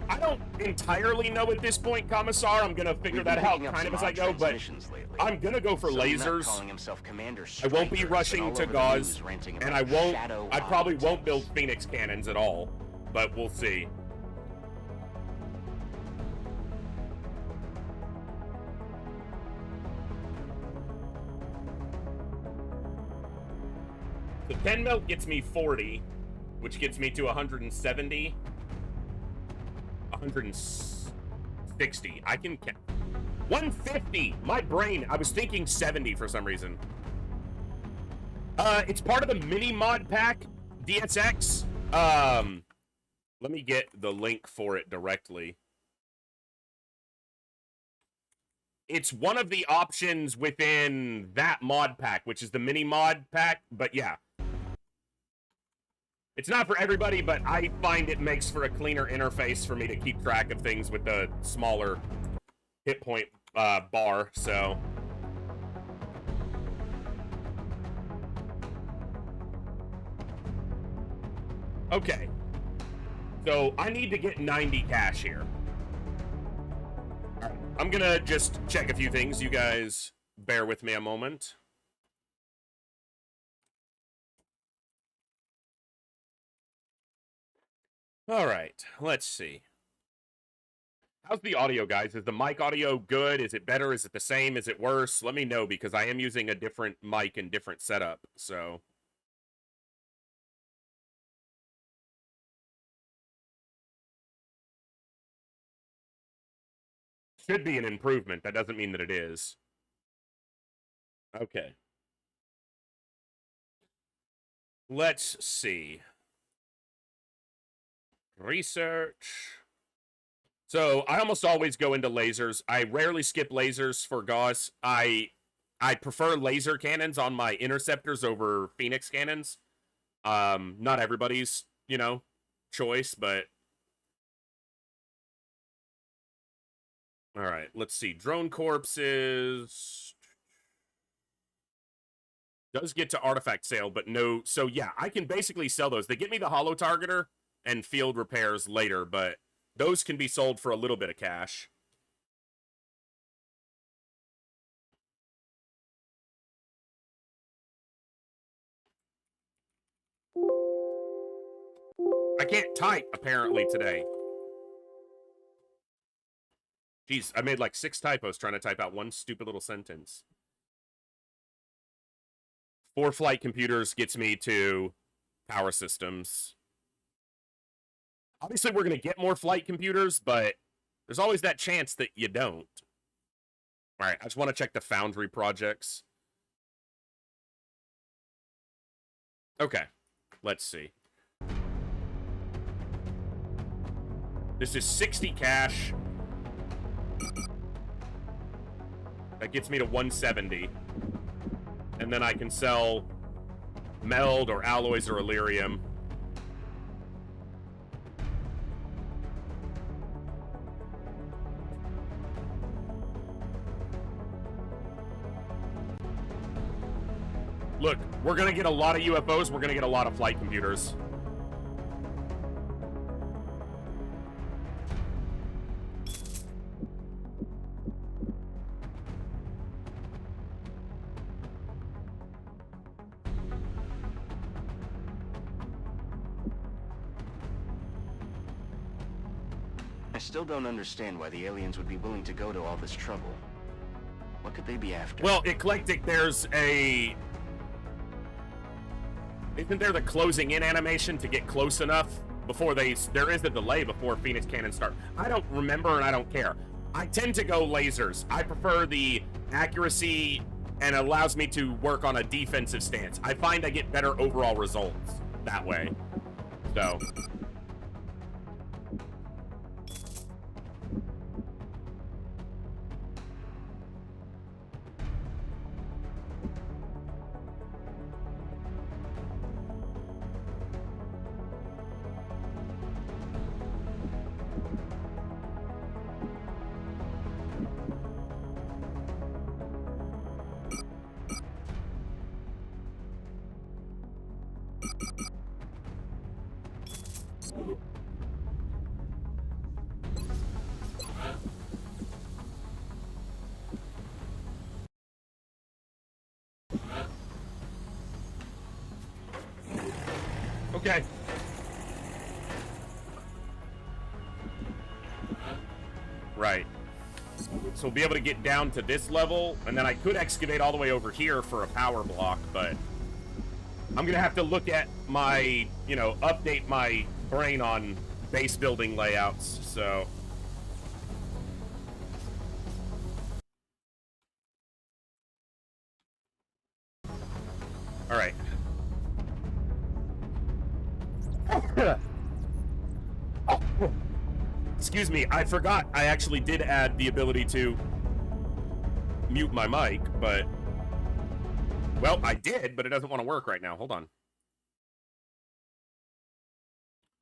I don't entirely know at this point, Commissar. I'm gonna figure that out kind of as I go, but I'm gonna go for lasers. I won't be rushing to gauze, and I probably won't build Phoenix cannons at all, but we'll see. So 10 mil gets me 40, which gets me to 170. 160. I can... 150! My brain. I was thinking 70 for some reason. It's part of the mini mod pack, DSX. Let me get the link for it directly. It's one of the options within that mod pack, which is the mini mod pack, but yeah. It's not for everybody, but I find it makes for a cleaner interface for me to keep track of things with the smaller hit point bar, so... Okay. So, I need to get 90 cash here. Alright, I'm gonna just check a few things. You guys bear with me a moment. All right, let's see. How's the audio, guys? Is the mic audio good? Is it better? Is it the same? Is it worse? Let me know, because I am using a different mic and different setup, so... Should be an improvement. That doesn't mean that it is. Okay. Let's see. Research. So I almost always go into lasers. I rarely skip lasers for Gauss. I prefer laser cannons on my interceptors over Phoenix cannons. Not everybody's, you know, choice, but... All right, let's see. Drone corpses... Does get to artifact sale, but no... So yeah, I can basically sell those. They get me the holo targeter and field repairs later, but those can be sold for a little bit of cash. I can't type, apparently, today. Jeez, I made like 6 typos trying to type out one stupid little sentence. 4 flight computers gets me to power systems. Obviously, we're going to get more flight computers, but there's always that chance that you don't. All right, I just want to check the Foundry projects. Okay, let's see. This is 60 cash. That gets me to 170. And then I can sell meld or alloys or Illyrium. Look, we're going to get a lot of UFOs. We're going to get a lot of flight computers. I still don't understand why the aliens would be willing to go to all this trouble. What What could they be after? Well, Eclectic, there's a... Isn't there the closing in animation to get close enough before they... There is a delay before Phoenix Cannon start. I don't remember and I don't care. I tend to go lasers. I prefer the accuracy and allows me to work on a defensive stance. I find I get better overall results that way. So... Okay. Right. So we'll be able to get down to this level, and then I could excavate all the way over here for a power block, but I'm gonna have to look at my, you know, update my brain on base building layouts, so... All right. Excuse me, I forgot I actually did add the ability to mute my mic, but... Well, I did, but it doesn't want to work right now. Hold on.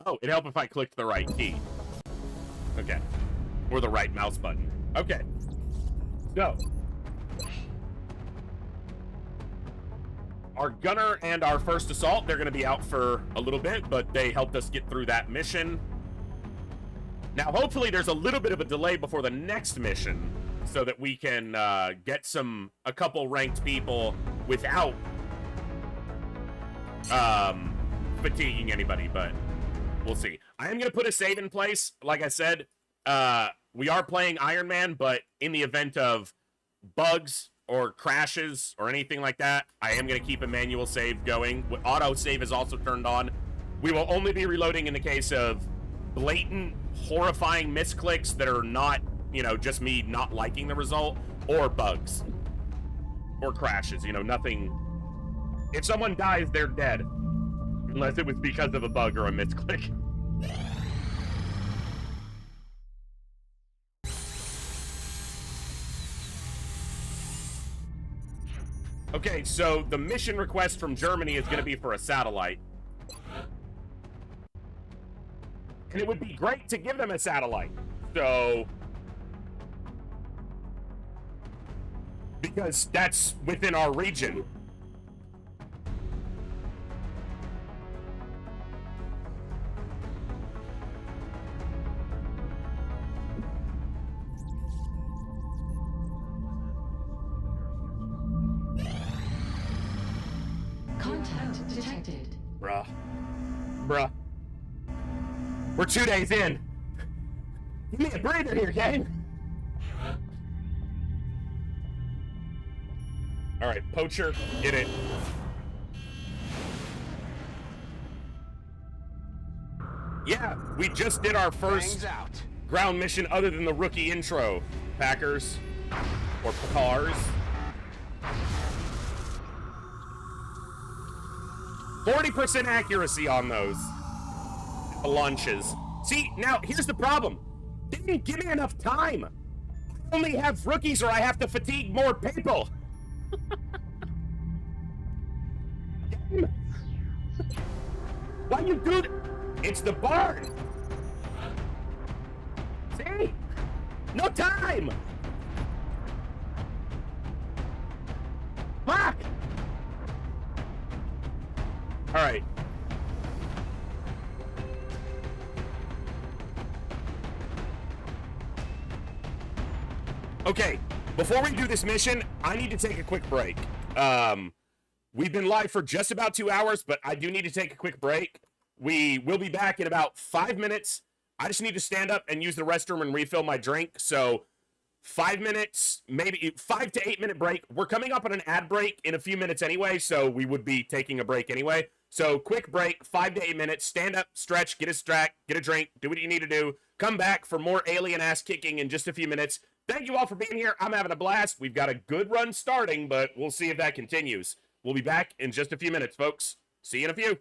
Oh, it'd help if I clicked the right key. Okay. Or the right mouse button. Okay. So. Our gunner and our first assault, they're going to be out for a little bit, but they helped us get through that mission. Now, hopefully there's a little bit of a delay before the next mission so that we can get a couple ranked people without fatiguing anybody, but we'll see. I am going to put a save in place. Like I said, we are playing Iron Man, but in the event of bugs or crashes or anything like that, I am going to keep a manual save going. Auto save is also turned on. We will only be reloading in the case of blatant, horrifying misclicks that are not, you know, just me not liking the result, or bugs. Or crashes, you know, nothing. If someone dies, they're dead. Unless it was because of a bug or a misclick. Okay, so the mission request from Germany is going to be for a satellite. And it would be great to give them a satellite. So... because that's within our region. Contact detected. Bruh. We're 2 days in. Give me a breather here, gang. All right, Poacher, get it. Yeah, we just did our first ground mission other than the rookie intro, Packers, or Pacars. 40% accuracy on those launches. See, now, here's the problem. They didn't give me enough time. I only have rookies or I have to fatigue more people. Why you do that? It's the barn. See? No time. Fuck. All right. Okay, before we do this mission, I need to take a quick break. We've been live for just about 2 hours, but I do need to take a quick break. We will be back in about 5 minutes. I just need to stand up and use the restroom and refill my drink. So 5 minutes, maybe 5 to 8 minute break. We're coming up on an ad break in a few minutes anyway, so we would be taking a break anyway. So quick break, 5 to 8 minutes, stand up, stretch, get a drink, do what you need to do. Come back for more alien ass kicking in just a few minutes. Thank you all for being here. I'm having a blast. We've got a good run starting, but we'll see if that continues. We'll be back in just a few minutes, folks. See you in a few.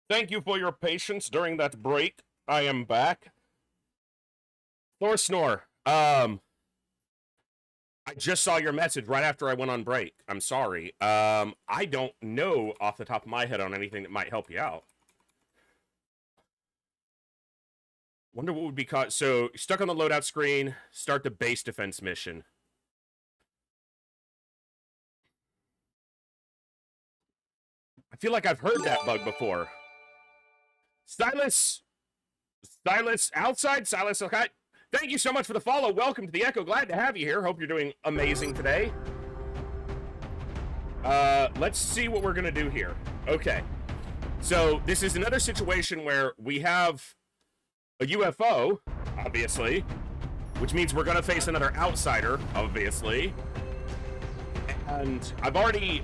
Thank you for your patience during that break. I am back. Thor Snore, I just saw your message right after I went on break. I'm sorry. I don't know off the top of my head on anything that might help you out. Wonder what would be caught. So, stuck on the loadout screen, start the base defense mission. I feel like I've heard that bug before. Silas, outside, Silas, okay. Thank you so much for the follow. Welcome to the Echo. Glad to have you here. Hope you're doing amazing today. Let's see what we're gonna do here. Okay, so this is another situation where we have a UFO, obviously, which means we're gonna face another outsider, obviously. And I've already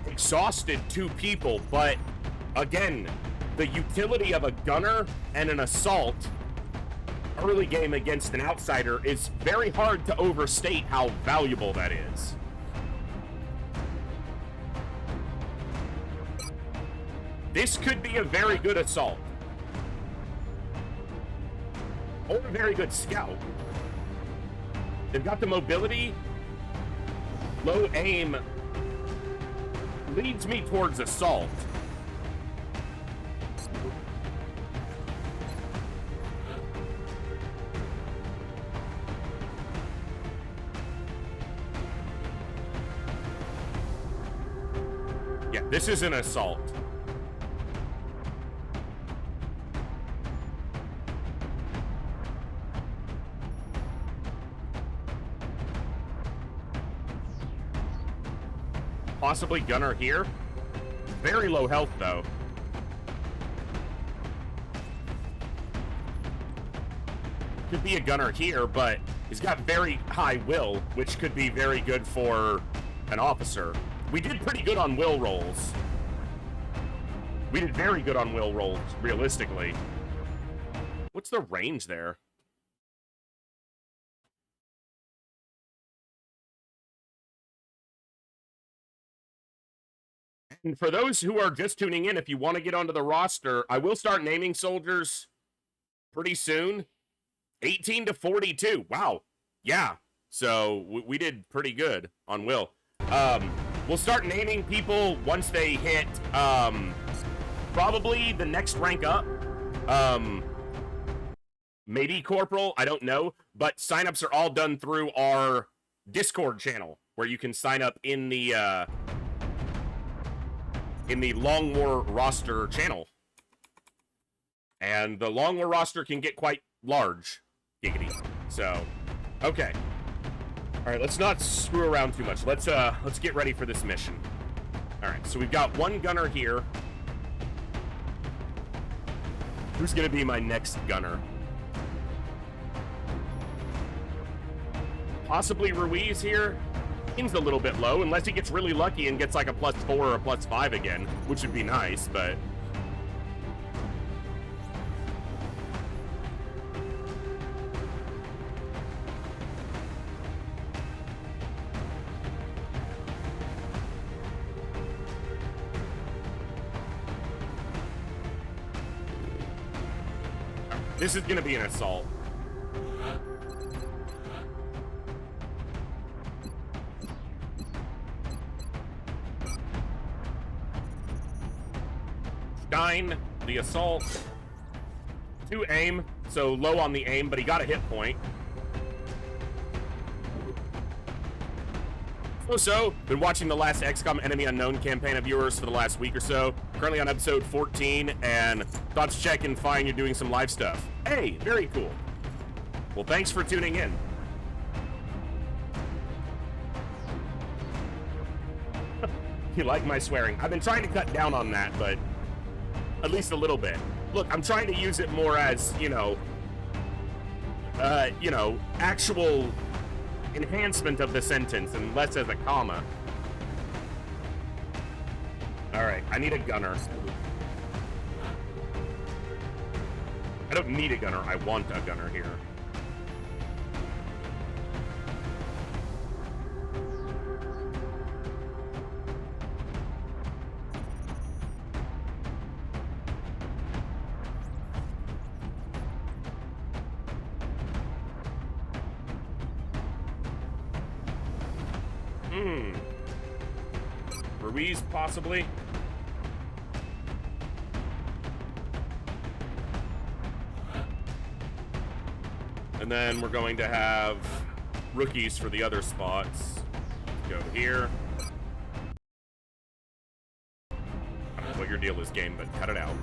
exhausted 2 people, but again, the utility of a gunner and an assault early game against an outsider is very hard to overstate how valuable that is. This could be a very good assault. Or a very good scout. They've got the mobility. Low aim leads me towards assault. Yeah, this is an assault. Possibly gunner here. Very low health, though. Could be a gunner here, but he's got very high will, which could be very good for an officer. We did pretty good on will rolls. We did very good on will rolls, realistically. What's the range there? And for those who are just tuning in, if you want to get onto the roster, I will start naming soldiers pretty soon. 18 to 42. Wow. Yeah. So we did pretty good on will. We'll start naming people once they hit probably the next rank up. Maybe corporal, I don't know. But signups are all done through our Discord channel, where you can sign up in the Long War roster channel. And the Long War roster can get quite large. Giggity. So, okay. All right, let's not screw around too much. Let's get ready for this mission. All right, so we've got one gunner here. Who's gonna be my next gunner? Possibly Ruiz here. Seems a little bit low, unless he gets really lucky and gets like a +4 or a +5 again, which would be nice, but... This is gonna be an assault. Stein, the assault. 2 aim, so low on the aim, but he got a hit point. So, been watching the last XCOM Enemy Unknown campaign of yours for the last week or so. Currently on episode 14, and thought to check and find you're doing some live stuff. Hey, very cool. Well, thanks for tuning in. You like my swearing? I've been trying to cut down on that, but at least a little bit. Look, I'm trying to use it more as, actual enhancement of the sentence and less as a comma. All right, I need a gunner. I don't need a gunner, I want a gunner here. Ruiz, possibly? And then we're going to have rookies for the other spots. Let's go here. I don't know what your deal is, game, but cut it out.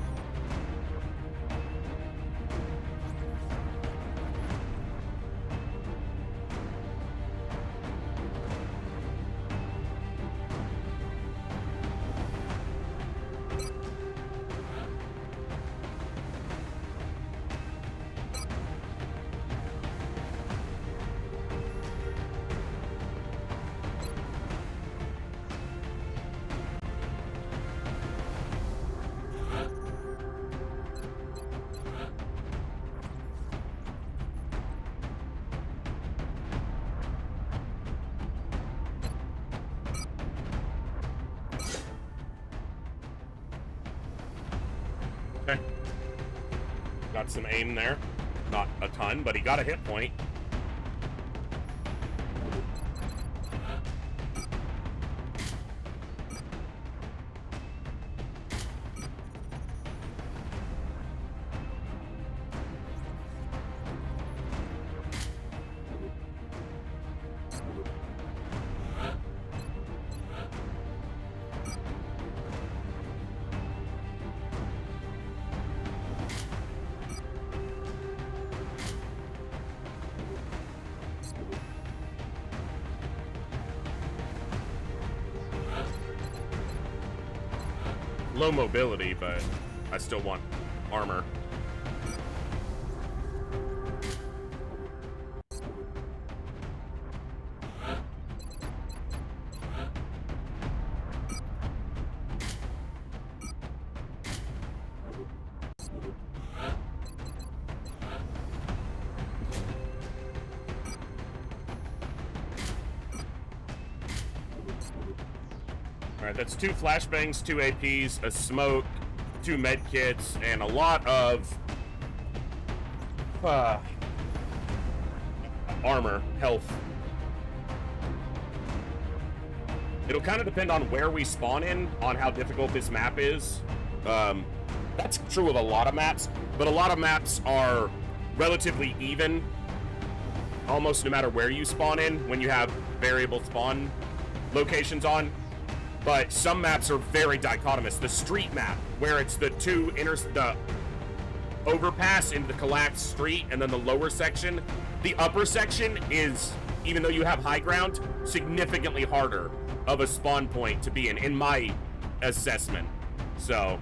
Okay. Got some aim there. Not a ton, but he got a hit point. Low mobility, but I still want armor. Alright, that's 2 flashbangs, 2 APs, a smoke, 2 med kits, and a lot of armor, health. It'll kind of depend on where we spawn in, on how difficult this map is. That's true of a lot of maps, but a lot of maps are relatively even, almost no matter where you spawn in, when you have variable spawn locations on. But some maps are very dichotomous. The street map, where it's the the overpass into the collapsed street and then the lower section. The upper section is, even though you have high ground, significantly harder of a spawn point to be in my assessment. So,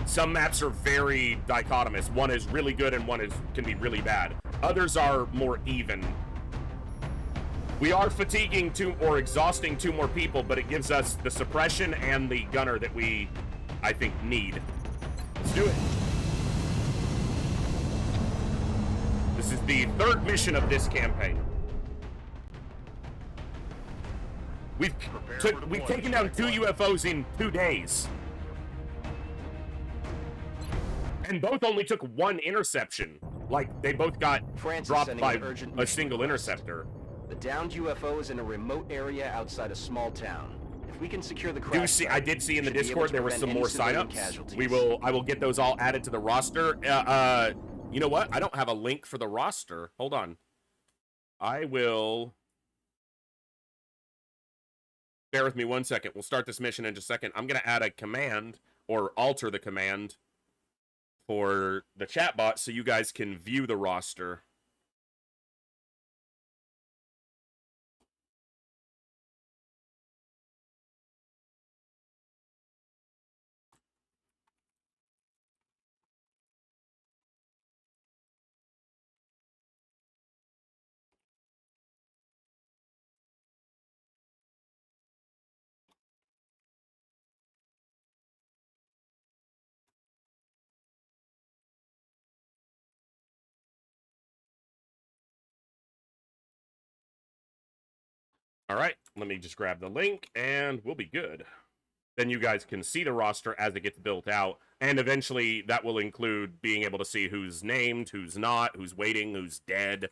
some maps are very dichotomous. One is really good and one can be really bad. Others are more even. We are fatiguing or exhausting 2 more people, but it gives us the suppression and the gunner that we, I think, need. Let's do it. This is the 3rd mission of this campaign. We've taken down 2 UFOs in 2 days. And both only took 1 interception. Like, they both got dropped by a single interceptor. The downed UFO is in a remote area outside a small town. If we can secure the crash site, I did see in the Discord there were some more signups. Casualties. I will get those all added to the roster. You know what? I don't have a link for the roster. Hold on. I will. Bear with me 1 second. We'll start this mission in just a second. I'm going to add a command or alter the command for the chat bot so you guys can view the roster. All right, let me just grab the link and we'll be good. Then you guys can see the roster as it gets built out, and eventually that will include being able to see who's named, who's not, who's waiting, who's dead.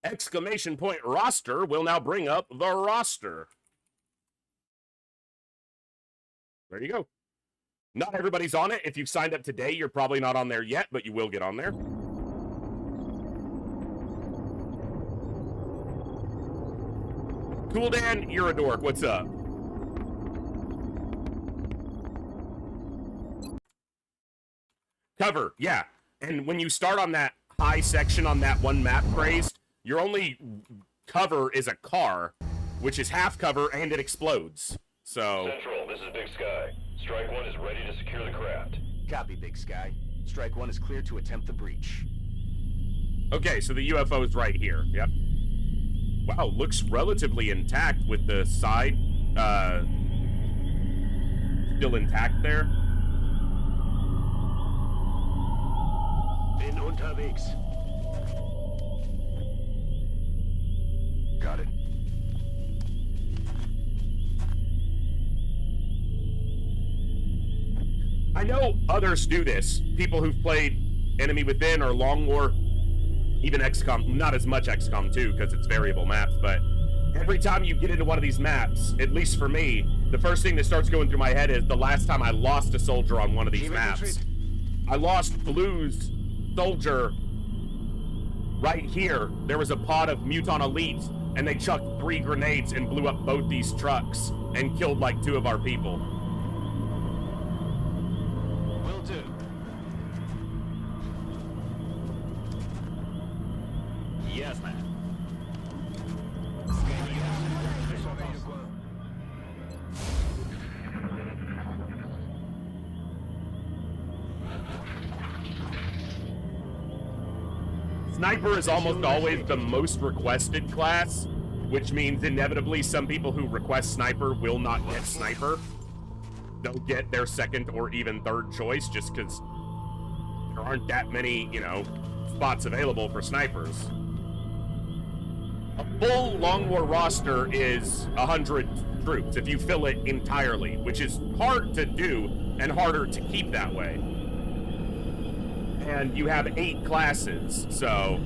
Exclamation point roster will now bring up the roster. There you go. Not everybody's on it. If you've signed up today, you're probably not on there yet, but you will get on there. Cool Dan, you're a dork. What's up? Cover, yeah. And when you start on that high section on that one map, Crazed, your only cover is a car, which is half cover, and it explodes. So... Central, this is Big Sky. Strike 1 is ready to secure the craft. Copy, Big Sky. Strike 1 is clear to attempt the breach. Okay, so the UFO is right here. Yep. Wow, looks relatively intact with the side still intact there. Bin unterwegs. Got it. I know others do this. People who've played Enemy Within or Long War, even XCOM, not as much XCOM 2 because it's variable maps, but every time you get into one of these maps, at least for me, the first thing that starts going through my head is the last time I lost a soldier on one of these maps. I lost Blue's soldier right here. There was a pod of Muton elites, and they chucked 3 grenades and blew up both these trucks and killed like 2 of our people. Will do. Yes, man. Sniper is almost always the most requested class, which means inevitably some people who request Sniper will not get Sniper. They'll get their second or even third choice just because there aren't that many, you know, spots available for snipers. A full Long War roster is 100 troops if you fill it entirely, which is hard to do and harder to keep that way. And you have 8 classes, so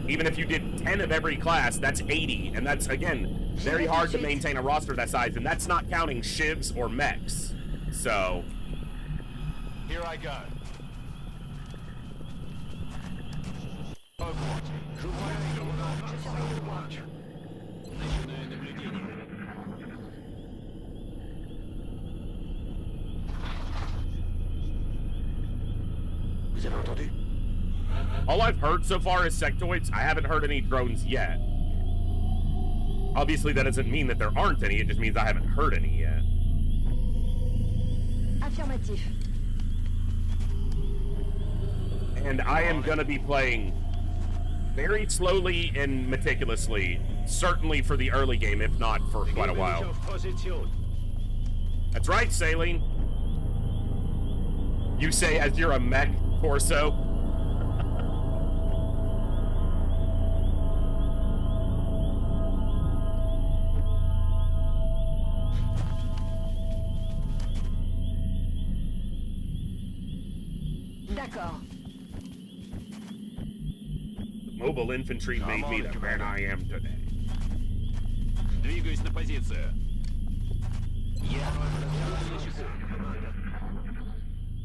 even if you did 10 of every class, that's 80, and that's, again, very hard to maintain a roster that size, and that's not counting shivs or mechs. So... Here I go. Overwatch. Vous avez entendu? All I've heard so far is sectoids. I haven't heard any drones yet. Obviously, that doesn't mean that there aren't any. It just means I haven't heard any yet. Affirmatif. And I am going to be playing very slowly and meticulously, certainly for the early game, if not for quite a while. That's right, Saline. You say as you're a mech torso. D'accord. Mobile infantry made me the man I am today. Двигаюсь на позицию.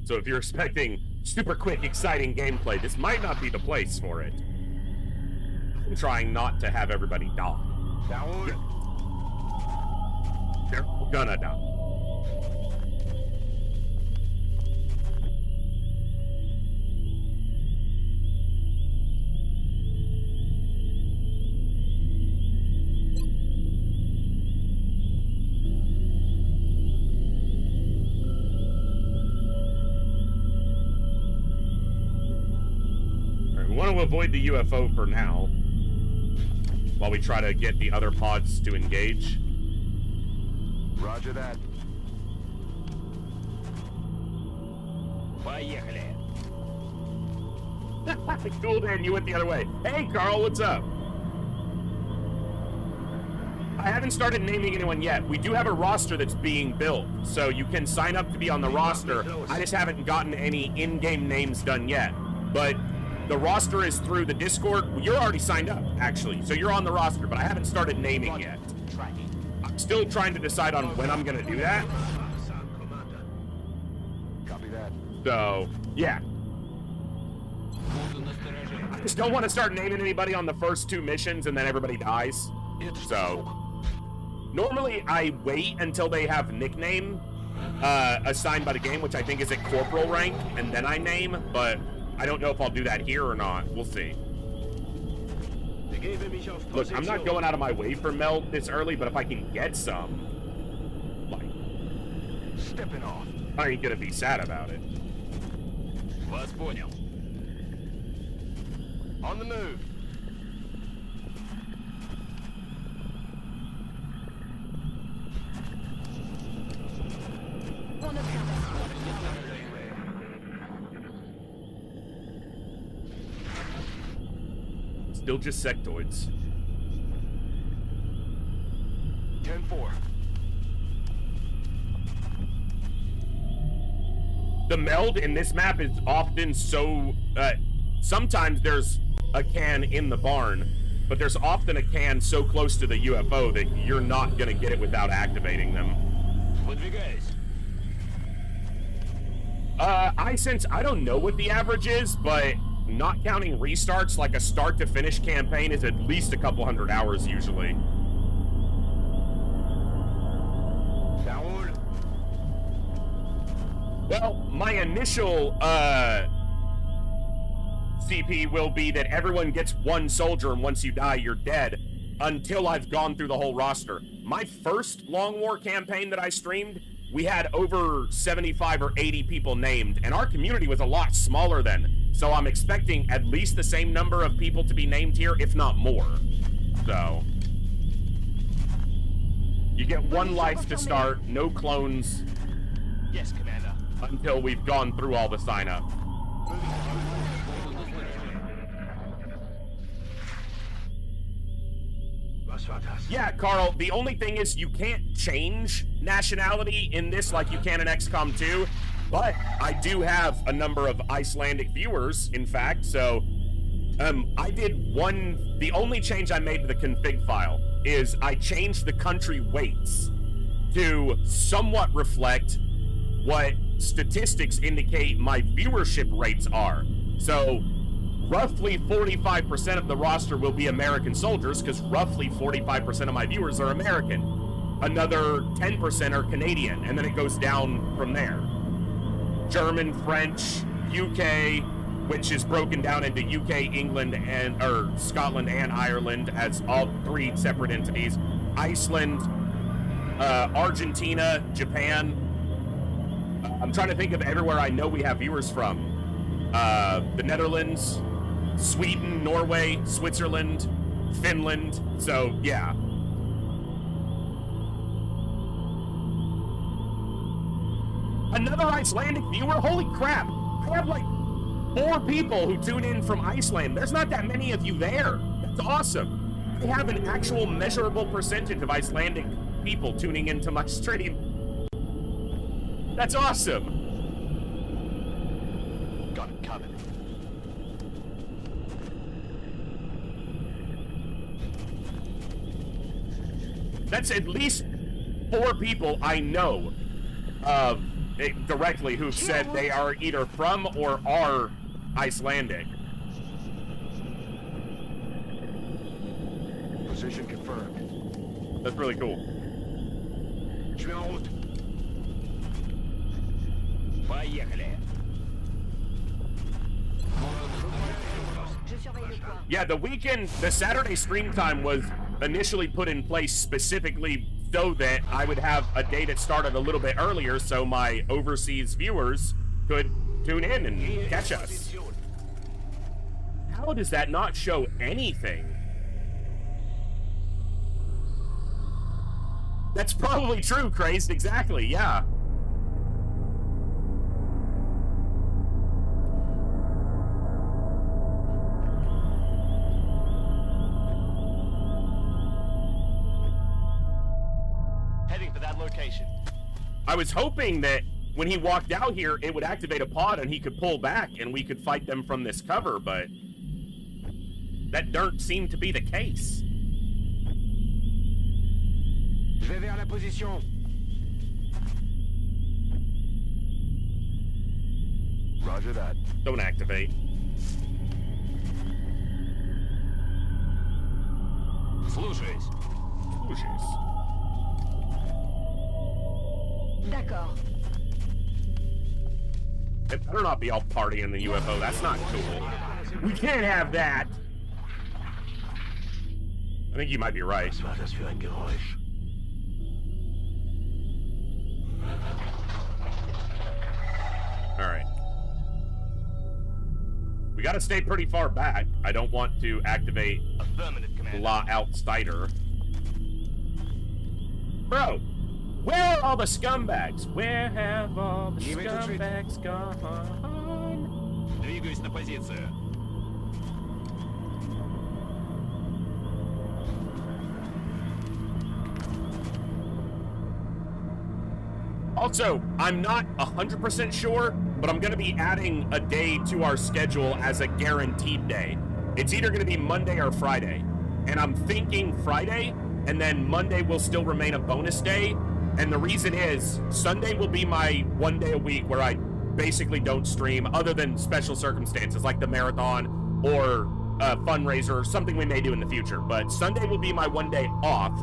So if you're expecting super quick, exciting gameplay, this might not be the place for it. I'm trying not to have everybody die. They're gonna die. We want to avoid the UFO for now, while we try to get the other pods to engage. Roger that. Поехали. Cool, Dan, you went the other way. Hey, Carl, what's up? I haven't started naming anyone yet. We do have a roster that's being built, so you can sign up to be on the roster. I just haven't gotten any in-game names done yet. But the roster is through the Discord. You're already signed up, actually, so you're on the roster, but I haven't started naming yet. I'm still trying to decide on when I'm going to do that. Copy that. So, yeah. I just don't want to start naming anybody on the first 2 missions and then everybody dies. So, normally I wait until they have nickname assigned by the game, which I think is at corporal rank, and then I name, but I don't know if I'll do that here or not. We'll see. Look, I'm not going out of my way for meld this early, but if I can get some, like, Stepping off. I ain't gonna be sad about it. Вас понял. On the move. Still just sectoids. 10-4. The meld in this map is often so... sometimes there's a can in the barn, but there's often a can so close to the UFO that you're not going to get it without activating them. I don't know what the average is, but not counting restarts, like a start to finish campaign is at least a couple hundred hours usually. Well, my initial CP will be that everyone gets 1 soldier, and once you die, you're dead, until I've gone through the whole roster. My first Long War campaign that I streamed, we had over 75 or 80 people named, and our community was a lot smaller then. So I'm expecting at least the same number of people to be named here, if not more. So, you get 1 life to start, no clones. Yes, Commander. Until we've gone through all the sign-up. Yeah, Carl, the only thing is you can't change nationality in this like you can in XCOM 2, but I do have a number of Icelandic viewers, in fact, so I did the only change I made to the config file is I changed the country weights to somewhat reflect what statistics indicate my viewership rates are. So, roughly 45% of the roster will be American soldiers, because roughly 45% of my viewers are American. Another 10% are Canadian, and then it goes down from there. German, French, UK, which is broken down into UK, England, or Scotland and Ireland as all 3 separate entities. Iceland, Argentina, Japan. I'm trying to think of everywhere I know we have viewers from. The Netherlands, Sweden, Norway, Switzerland, Finland. So, yeah. Another Icelandic viewer? Holy crap! I have like 4 people who tune in from Iceland. There's not that many of you there. That's awesome. I have an actual measurable percentage of Icelandic people tuning into my stream. That's awesome. Got it covered. That's at least 4 people I know directly who've said they are either from or are Icelandic. Position confirmed. That's really cool. Поехали. Yeah, the Saturday stream time was initially put in place specifically so that I would have a day that started a little bit earlier so my overseas viewers could tune in and catch us. How does that not show anything? That's probably true, Crazed, exactly, yeah. to that location. I was hoping that when he walked out here, it would activate a pod and he could pull back and we could fight them from this cover, but that don't seem to be the case. Je vais vers la position. Roger that. Don't activate. Слушаюсь. D'accord. It better not be all party in the UFO. That's not cool. We can't have that. I think you might be right. All right. We got to stay pretty far back. I don't want to activate La Outsider. Bro, where are all the scumbags? Where have all the scumbags gone? Двигаюсь на позицию. Also, I'm not 100% sure, but I'm going to be adding a day to our schedule as a guaranteed day. It's either going to be Monday or Friday. And I'm thinking Friday, and then Monday will still remain a bonus day. And the reason is, Sunday will be my one day a week where I basically don't stream other than special circumstances like the marathon or a fundraiser or something we may do in the future. But Sunday will be my one day off,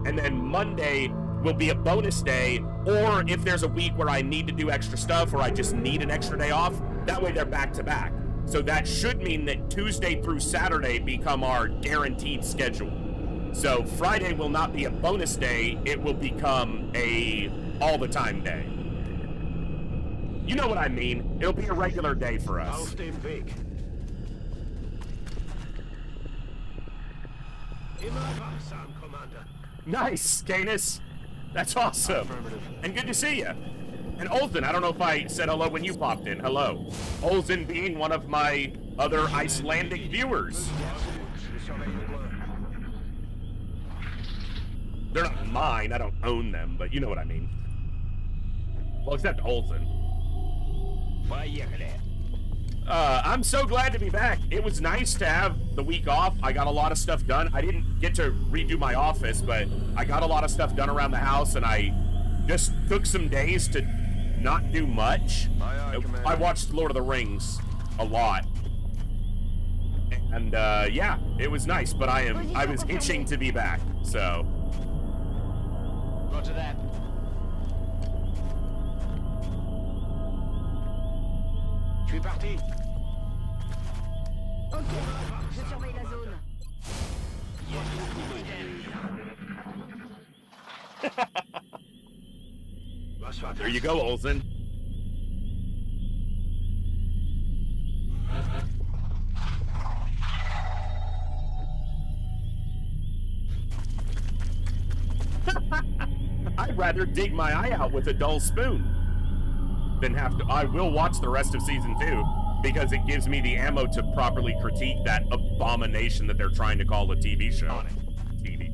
and then Monday will be a bonus day, or if there's a week where I need to do extra stuff or I just need an extra day off, that way they're back to back. So that should mean that Tuesday through Saturday become our guaranteed schedule. So Friday will not be a bonus day, it will become a all the time day. You know what I mean? It'll be a regular day for us. I'll stay big. Commander. Nice, Canis. That's awesome. And good to see you. And Olsen, I don't know if I said hello when you popped in. Hello. Olsen being one of my other Icelandic viewers. They're not mine, I don't own them, but you know what I mean. Well, except Olsen. I'm so glad to be back. It was nice to have the week off. I got a lot of stuff done. I didn't get to redo my office, but I got a lot of stuff done around the house, and I just took some days to not do much. I watched Lord of the Rings a lot. And yeah, it was nice, but I was itching to be back, so. Roger that. Je suis parti. Ok, je surveille la zone. There you go, Olsen. I'd rather dig my eye out with a dull spoon than have to. I will watch the rest of season 2 because it gives me the ammo to properly critique that abomination that they're trying to call a TV show. TV.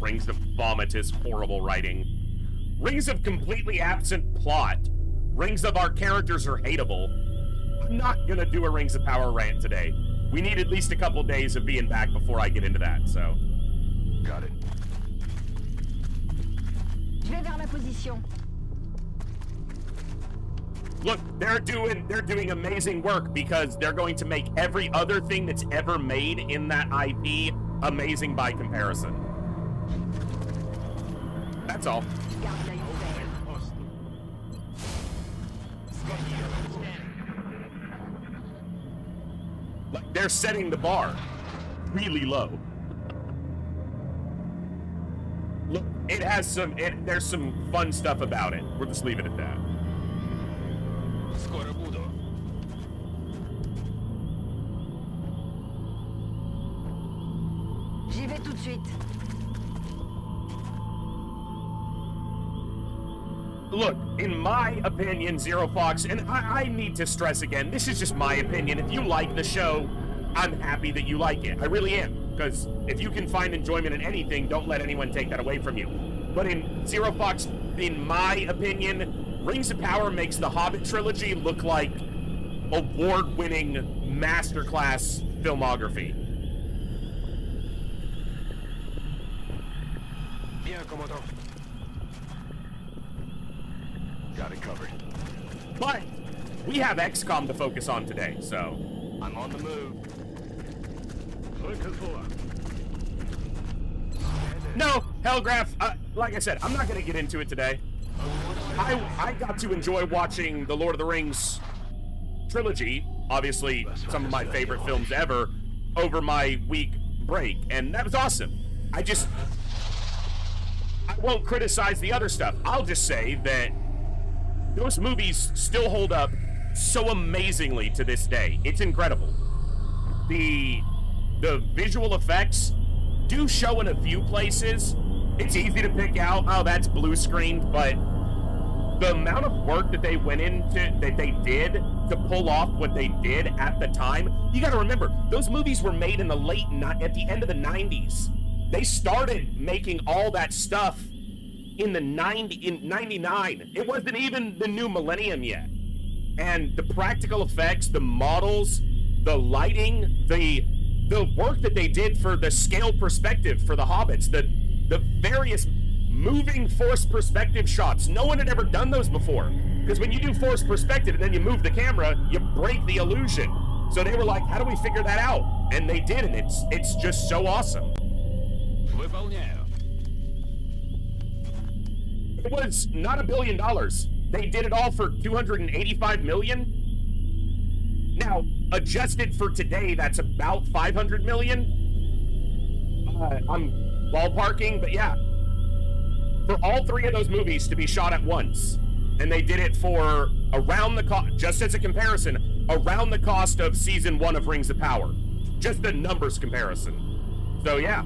Rings of Vomitus, horrible writing. Rings of completely absent plot. Rings of our characters are hateable. I'm not gonna do a Rings of Power rant today. We need at least a couple days of being back before I get into that, so. Got it. Je vais vers la position. Look, they're doing amazing work because they're going to make every other thing that's ever made in that IP amazing by comparison. That's all. Garde l'œil ouvert. Like, they're setting the bar really low. Look, it has some, there's some fun stuff about it. We'll just leave it at that. Скоро буду. J'y vais tout de suite. Look, in my opinion, Zero Fox, and I need to stress again, this is just my opinion. If you like the show, I'm happy that you like it. I really am. Because if you can find enjoyment in anything, don't let anyone take that away from you. But in Zero Fox, in my opinion, Rings of Power makes the Hobbit trilogy look like award-winning masterclass filmography. Bien, Commandant. Got it covered. But we have XCOM to focus on today, so... I'm on the move. No, Hellgraph, like I said, I'm not going to get into it today. I got to enjoy watching the Lord of the Rings trilogy, obviously some of my favorite films ever, over my week break, and that was awesome. I won't criticize the other stuff. I'll just say that those movies still hold up so amazingly to this day. It's incredible. The visual effects do show in a few places. It's easy to pick out, oh, that's blue screened, but the amount of work that they went into, that they did to pull off what they did at the time, you gotta remember, those movies were made in the at the end of the 90s. They started making all that stuff in 99. It wasn't even the new millennium yet. And the practical effects, the models, the lighting, the work that they did for the scale perspective for the Hobbits, the various moving forced perspective shots. No one had ever done those before. Because when you do forced perspective and then you move the camera, you break the illusion. So they were like, how do we figure that out? And they did, and it's just so awesome. It was not $1 billion. They did it all for $285 million. Now, adjusted for today, that's about $500 million. I'm ballparking, but yeah. For all three of those movies to be shot at once, and they did it for around the cost, just as a comparison, around the cost of season 1 of Rings of Power. Just the numbers comparison. So yeah.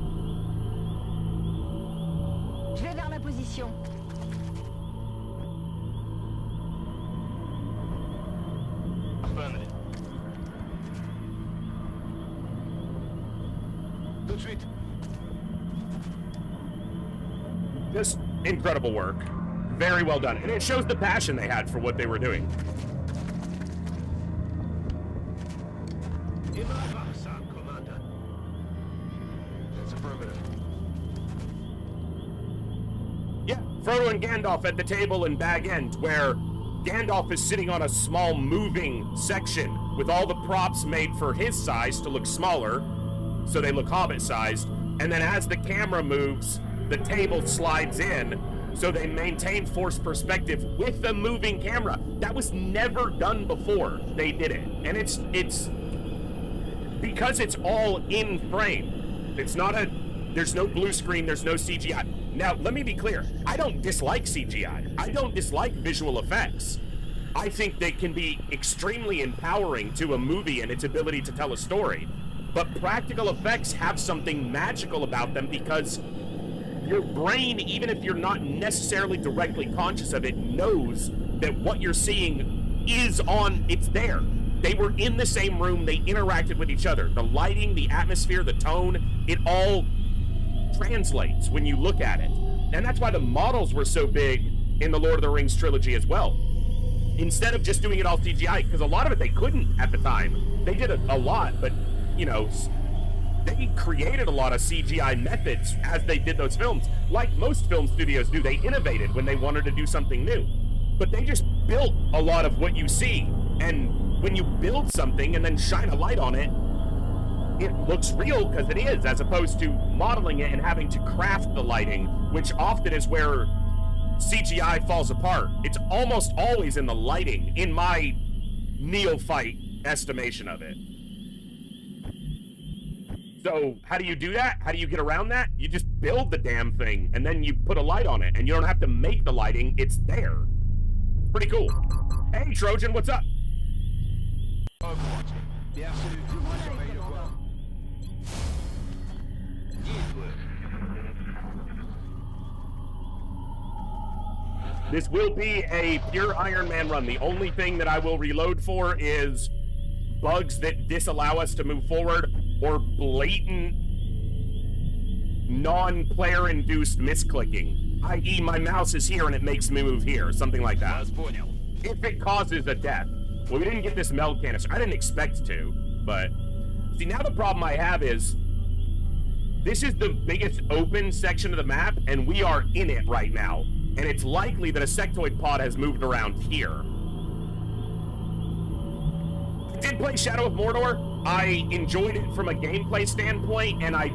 Je vais vers la position. Affirmative. Tout de suite. Just incredible work. Very well done. And it shows the passion they had for what they were doing. That's affirmative. Yeah, Frodo and Gandalf at the table in Bag End, where Gandalf is sitting on a small moving section with all the props made for his size to look smaller, so they look Hobbit-sized. And then as the camera moves, the table slides in, so they maintain forced perspective with the moving camera. That was never done before they did it. And it's because it's all in frame. It's not there's no blue screen, there's no CGI. Now, let me be clear. I don't dislike CGI. I don't dislike visual effects. I think they can be extremely empowering to a movie and its ability to tell a story. But practical effects have something magical about them because your brain, even if you're not necessarily directly conscious of it, knows that what you're seeing is it's there. They were in the same room, they interacted with each other. The lighting, the atmosphere, the tone, it all translates when you look at it. And that's why the models were so big in the Lord of the Rings trilogy as well. Instead of just doing it all CGI, because a lot of it they couldn't at the time. They did a lot, but, you know, they created a lot of CGI methods as they did those films. Like most film studios do, they innovated when they wanted to do something new. But they just built a lot of what you see. And when you build something and then shine a light on it, it looks real because it is, as opposed to modeling it and having to craft the lighting, which often is where CGI falls apart. It's almost always in the lighting, in my neophyte estimation of it. So how do you do that? How do you get around that? You just build the damn thing, and then you put a light on it, and you don't have to make the lighting. It's there. Pretty cool. Hey, Trojan, what's up? This will be a pure Iron Man run. The only thing that I will reload for is bugs that disallow us to move forward or blatant non-player induced misclicking, i.e. my mouse is here and it makes me move here, something like that. If it causes a death. Well, we didn't get this meld canister. I didn't expect to, but see, now the problem I have is this is the biggest open section of the map and we are in it right now, and it's likely that a sectoid pod has moved around here. I did play Shadow of Mordor. I enjoyed it from a gameplay standpoint, and I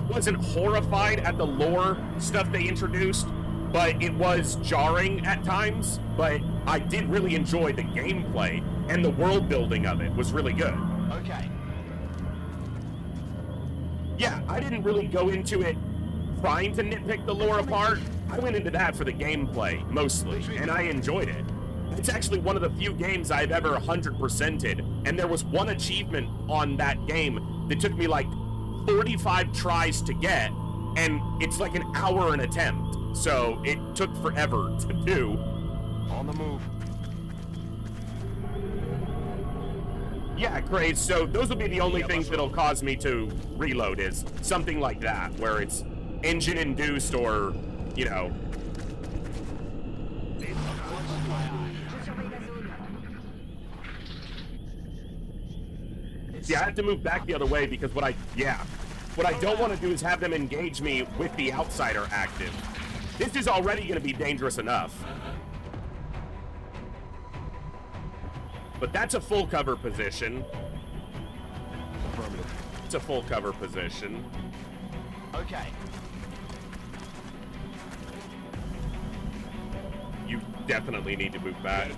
wasn't horrified at the lore stuff they introduced, but it was jarring at times. But I did really enjoy the gameplay, and the world building of it was really good. Okay. Yeah, I didn't really go into it trying to nitpick the lore apart. I went into that for the gameplay, mostly, and I enjoyed it. It's actually one of the few games I've ever 100%ed, and there was one achievement on that game that took me like 45 tries to get, and it's like an hour an attempt, so it took forever to do. On the move. Yeah, Craze, so those will be the only things that'll cause me to reload, is something like that, where it's engine-induced or, you know... See, I have to move back the other way because what I don't want to do is have them engage me with the outsider active. This is already going to be dangerous enough. But that's a full cover position. It's a full cover position. Okay. You definitely need to move back.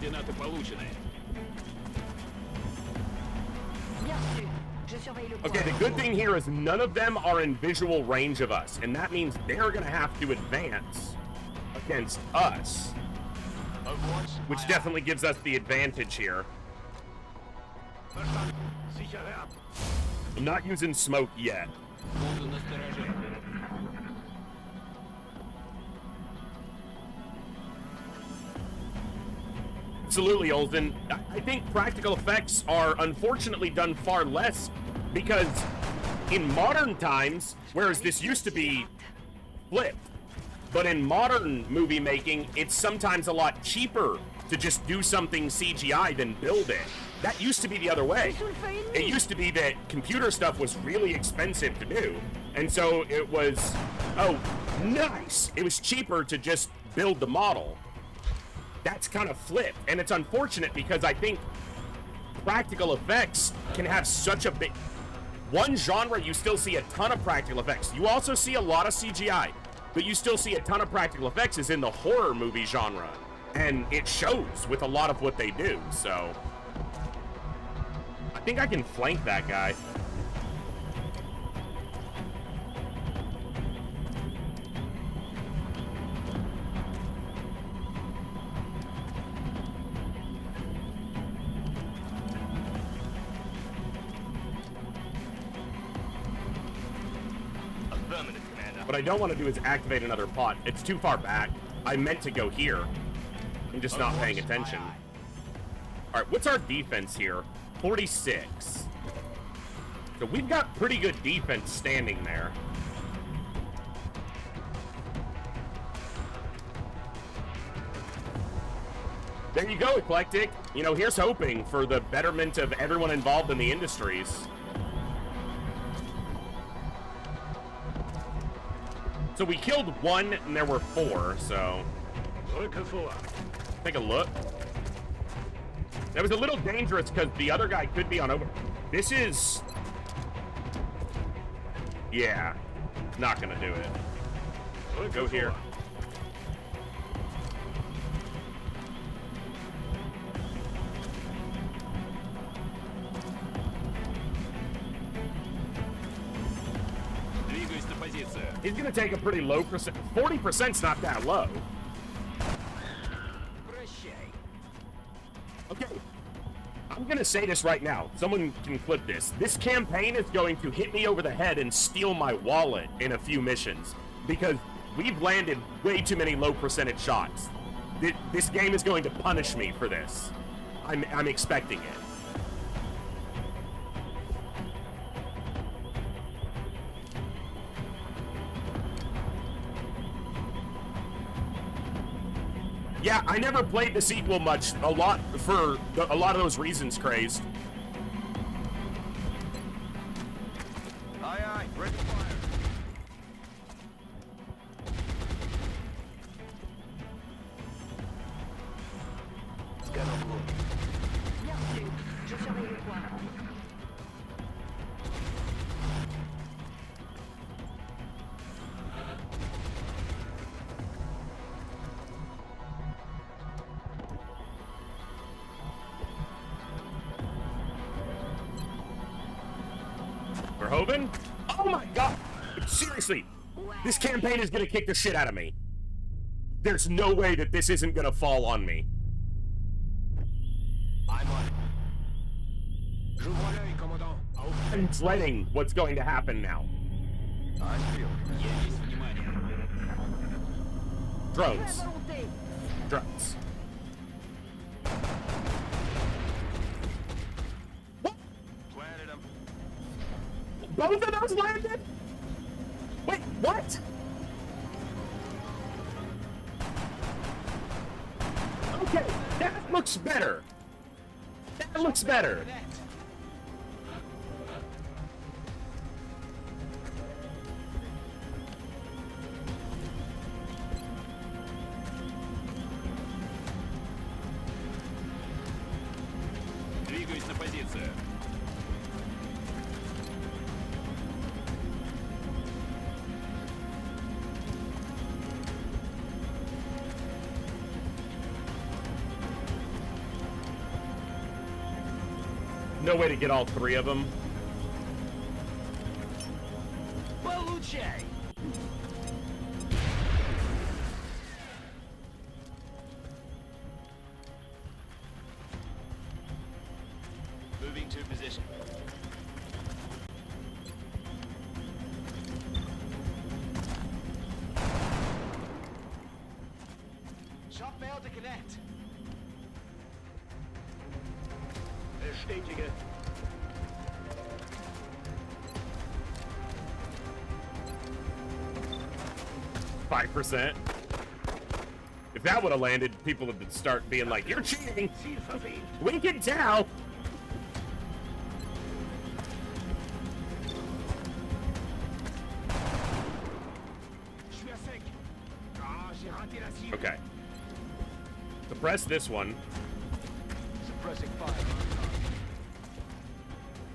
Okay, the good thing here is none of them are in visual range of us, and that means they're gonna have to advance against us, which definitely gives us the advantage here. I'm not using smoke yet. Absolutely, Olsen. I think practical effects are unfortunately done far less because in modern times, whereas this used to be flipped, but in modern movie making, it's sometimes a lot cheaper to just do something CGI than build it. That used to be the other way. It used to be that computer stuff was really expensive to do, and so it was, oh, nice! It was cheaper to just build the model. That's kind of flipped, and it's unfortunate because I think practical effects can have such a big... One genre, you still see a ton of practical effects. You also see a lot of CGI, but you still see a ton of practical effects is in the horror movie genre, and it shows with a lot of what they do, so... I think I can flank that guy. What I don't want to do is activate another pot. It's too far back. I meant to go here. I'm just not paying attention. All right, what's our defense here? 46. So we've got pretty good defense standing there. There you go, Eclectic. You know, here's hoping for the betterment of everyone involved in the industries. So we killed one, and there were 4, so... Take a look. That was a little dangerous, because the other guy could be on over... This is... Yeah. Not gonna do it. Go here. He's gonna take a pretty low percent. 40%'s not that low. Okay. I'm gonna say this right now. Someone can clip this. This campaign is going to hit me over the head and steal my wallet in a few missions because we've landed way too many low percentage shots. This game is going to punish me for this. I'm expecting it. Yeah, I never played the sequel much. A lot of those reasons, Crazed. Aye, aye. Ready to fire. Scan en cours. Bien reçu. Je surveille le point. Verhoeven? Oh my god! Seriously, this campaign is gonna kick the shit out of me. There's no way that this isn't gonna fall on me. I'm on it. J'ouvre l'œil, commandant. I'm dreading what's going to happen now. I'm field. Drones. Drones. What? Planted him. Both of those landed? Wait, what? Okay, that looks better. That looks better. Двигаюсь на позицию. No way to get all three of them. Получай! Moving to position. Shot failed to connect. Bestätige. 5%. If that would have landed, people would start being like, "You're cheating." We can tell. Je suis à sec. Ah, j'ai raté la cible. Okay. Suppress this one, Suppressing fire.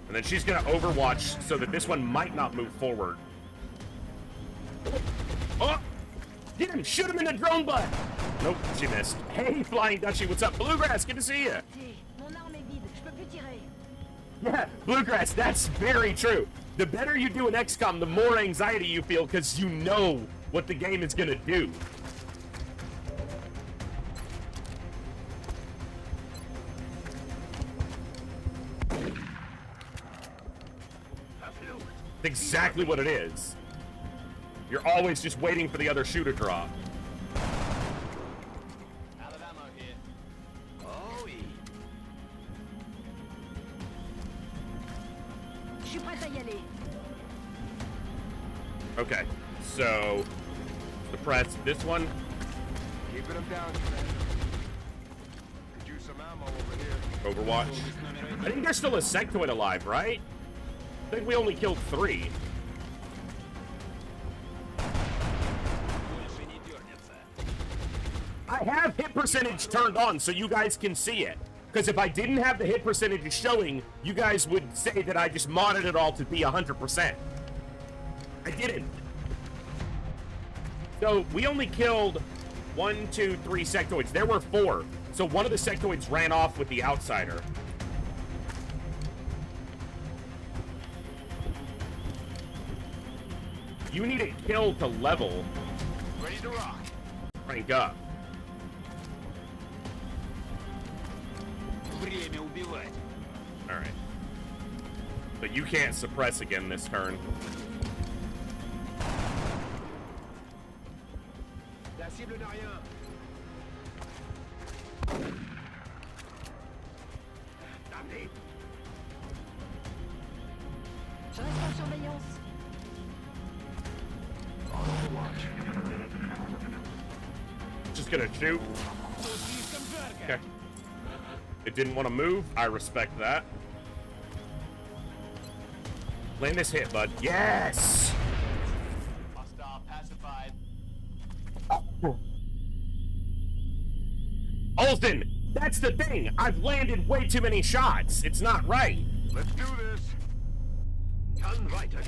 and then she's gonna overwatch so that this one might not move forward. Oh! Get him! Shoot him in the drone butt! Nope, she missed. Hey, Flying Dutchie, what's up? Bluegrass, good to see you. Mon arme est vide. Je peux plus tirer. Yeah, Bluegrass, that's very true. The better you do in XCOM, the more anxiety you feel because you know what the game is gonna do. Exactly what it is. You're always just waiting for the other shoe to drop. Out of ammo here. Oh, yeah. Je suis prête à y aller. Okay, so suppress this one. Keeping him down, Commander. Could use some ammo over here. Overwatch. I think there's still a sectoid alive, right? I think we only killed 3. Больше не дернется. I have hit percentage turned on so you guys can see it. Because if I didn't have the hit percentage showing, you guys would say that I just modded it all to be 100%. I didn't. So we only killed 1, 2, 3 sectoids. There were 4. So one of the sectoids ran off with the outsider. You need a kill to level. Ready to rock. Rank up. Время убивать. Alright. But you can't suppress again this turn. La cible n'a rien. Damné. Je reste en surveillance. Just gonna shoot. Okay. It didn't want to move. I respect that. Land this hit, bud. Yes! Hostile pacified. Olsen, that's the thing. I've landed way too many shots. It's not right. Let's do this.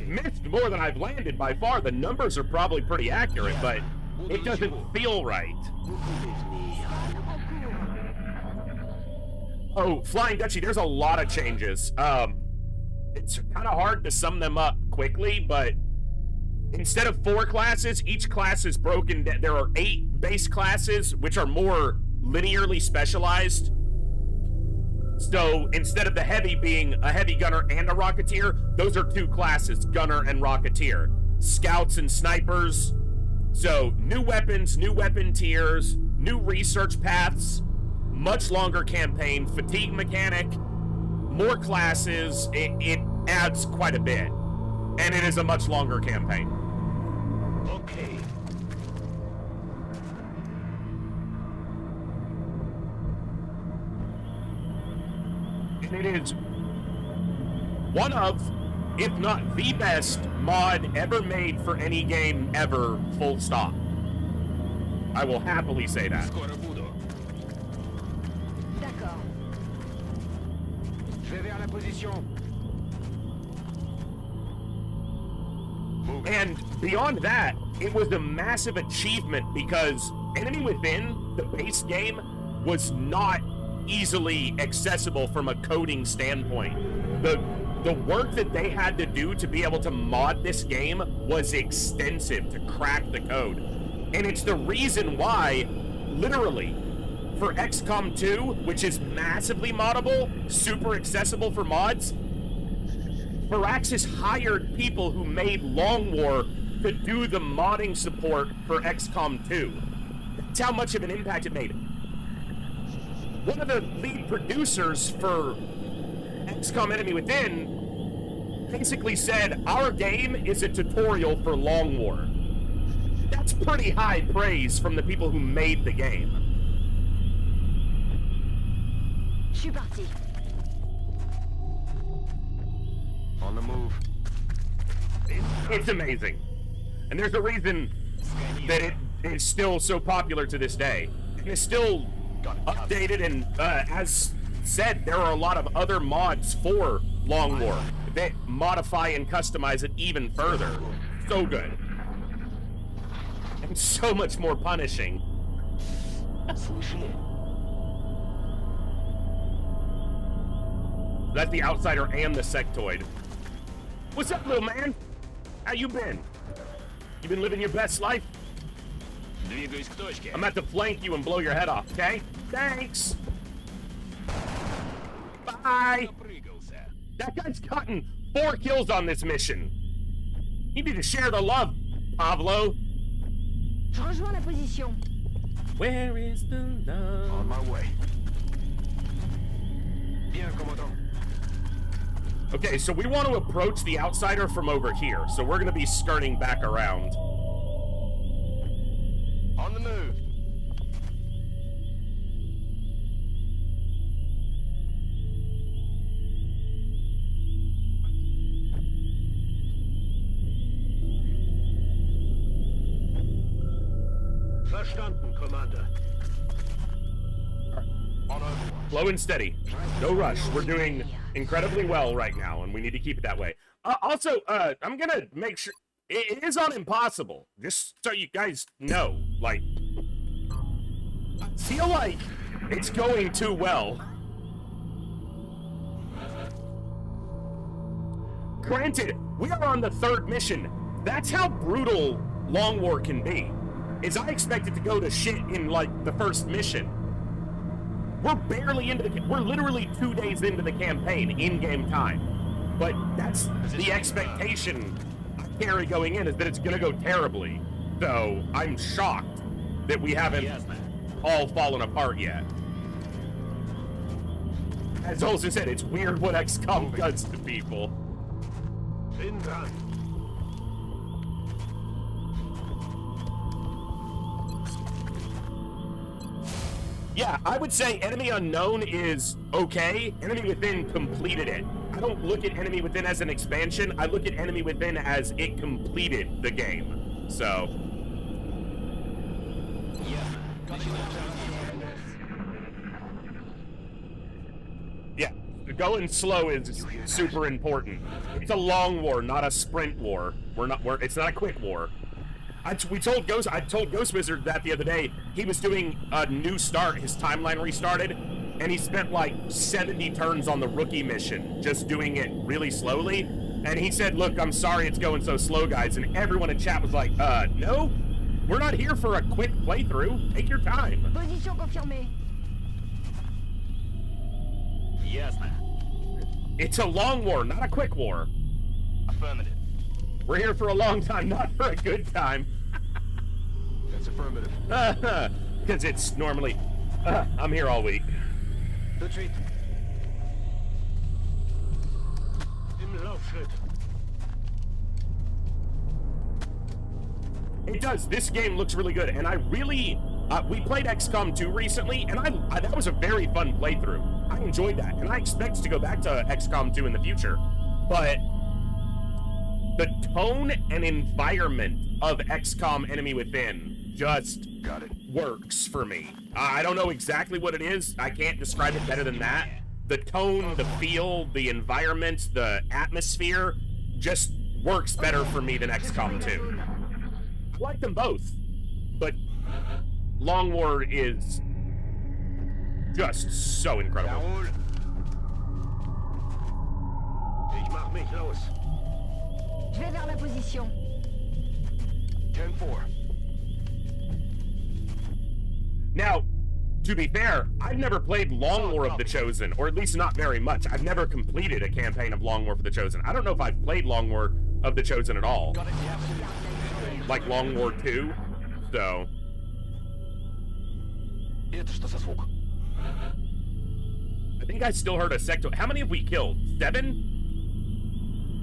Missed more than I've landed by far. The numbers are probably pretty accurate, but it doesn't feel right. Oh, Flying Dutchie, there's a lot of changes. It's kind of hard to sum them up quickly, but instead of 4 classes, each class is broken. There are 8 base classes, which are more linearly specialized. So instead of the heavy being a heavy gunner and a rocketeer, those are 2 classes, gunner and rocketeer. Scouts and snipers. So new weapons, new weapon tiers, new research paths, much longer campaign, fatigue mechanic, more classes. It adds quite a bit. And it is a much longer campaign. Okay. And it is one of, if not the best, mod ever made for any game ever, full stop. I will happily say that. D'accord. Je vais vers la position. And beyond that, it was a massive achievement because Enemy Within, the base game, was not easily accessible from a coding standpoint. The work that they had to do to be able to mod this game was extensive to crack the code. And it's the reason why, literally, for XCOM 2, which is massively moddable, super accessible for mods, Firaxis hired people who made Long War to do the modding support for XCOM 2. That's how much of an impact it made. One of the lead producers for XCOM Enemy Within basically said, our game is a tutorial for Long War. That's pretty high praise from the people who made the game. Je suis parti. On the move. It's amazing. And there's a reason that it is still so popular to this day. And it's still updated, and as said, there are a lot of other mods for Long War that modify and customize it even further. So good. And so much more punishing. That's the Outsider and the Sectoid. What's up, little man? How you been? You been living your best life? I'm about to flank you and blow your head off, okay? Thanks! Bye! That guy's gotten 4 kills on this mission. You need to share the love, Pablo. Je rejoins la position. Where is the love? On my way. Bien, commandant. Okay, so we want to approach the Outsider from over here, so we're going to be skirting back around. On the move. Verstanden, Commander. On Overwatch. Slow and steady. No rush. We're doing incredibly well right now, and we need to keep it that way. Also, I'm going to make sure... It is on Impossible, just so you guys know. Like, I feel like it's going too well. Granted, we are on the 3rd mission. That's how brutal Long War can be. Is I expect it to go to shit in, like, the 1st mission. We're barely into the... We're literally 2 days into the campaign, in-game time. But that's the expectation I carry going in, is that it's gonna go terribly. So, I'm shocked that we haven't all fallen apart yet. As Olsen said, it's weird what XCOM does to people. Bin dran. Yeah, I would say Enemy Unknown is okay. Enemy Within completed it. I don't look at Enemy Within as an expansion. I look at Enemy Within as it completed the game. So. Yeah, going slow is super important. It's a long war, not a sprint war. It's not a quick war. I told Ghost Wizard that the other day. He was doing a new start. His timeline restarted, and he spent like 70 turns on the rookie mission, just doing it really slowly. And he said, "Look, I'm sorry it's going so slow, guys." And everyone in chat was like, no, we're not here for a quick playthrough. Take your time." Position confirmée. Yes, ma'am. It's a long war, not a quick war. Affirmative. We're here for a long time, not for a good time. That's affirmative. Because it's normally, I'm here all week. Retreat. Im Laufschritt. It does. This game looks really good, and I really, we played XCOM 2 recently, and I that was a very fun playthrough. I enjoyed that, and I expect to go back to XCOM 2 in the future. But the tone and environment of XCOM Enemy Within just works for me. I don't know exactly what it is. I can't describe it better than that. The tone, the feel, the environment, the atmosphere just works better for me than XCOM 2. I like them both, but Long War is just so incredible. Ich mach mich los. Je vais vers la position. 10-4. Now, to be fair, I've never played Long War of the Chosen, or at least not very much. I've never completed a campaign of Long War for the Chosen. I don't know if I've played Long War of the Chosen at all. Like Long War 2, so. I think I still heard a sectoid. How many have we killed? 7?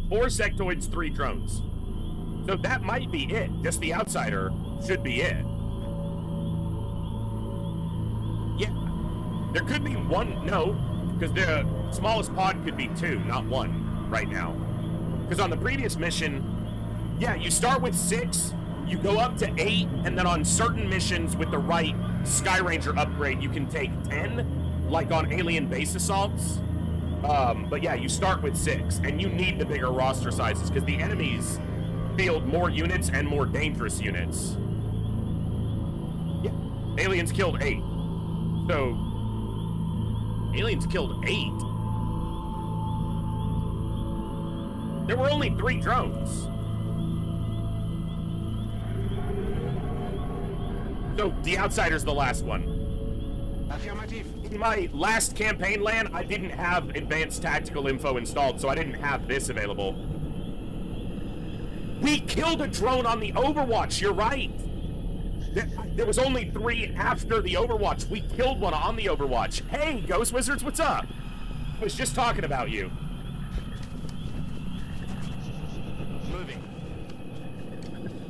4 sectoids, 3 drones. So that might be it. Just the outsider should be it. Yeah. There could be 1. No, because the smallest pod could be 2, not 1 right now. Because on the previous mission, yeah, you start with 6, you go up to 8, and then on certain missions with the right Sky Ranger upgrade, you can take 10, like on alien base assaults. But yeah, you start with 6, and you need the bigger roster sizes because the enemies field more units and more dangerous units. Yeah, aliens killed 8. So, aliens killed 8. There were only 3 drones. So, the outsider's the last one. In my last campaign LAN, I didn't have advanced tactical info installed, so I didn't have this available. We killed a drone on the Overwatch, you're right. There was only 3 after the Overwatch. We killed one on the Overwatch. Hey, Ghost Wizards, what's up? I was just talking about you. Moving.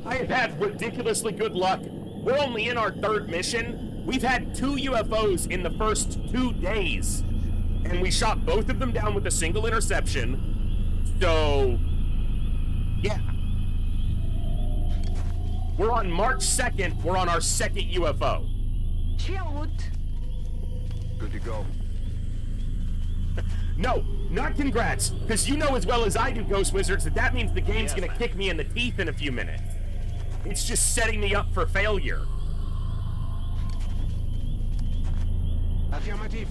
I have had ridiculously good luck. We're only in our 3rd mission. We've had 2 UFOs in the first 2 days, and we shot both of them down with a single interception. So, yeah. We're on March 2nd. We're on our 2nd UFO. Je suis en route. Good to go. No, not congrats, because you know as well as I do, Ghost Wizards, that means the game's gonna kick me in the teeth in a few minutes. It's just setting me up for failure. Affirmative.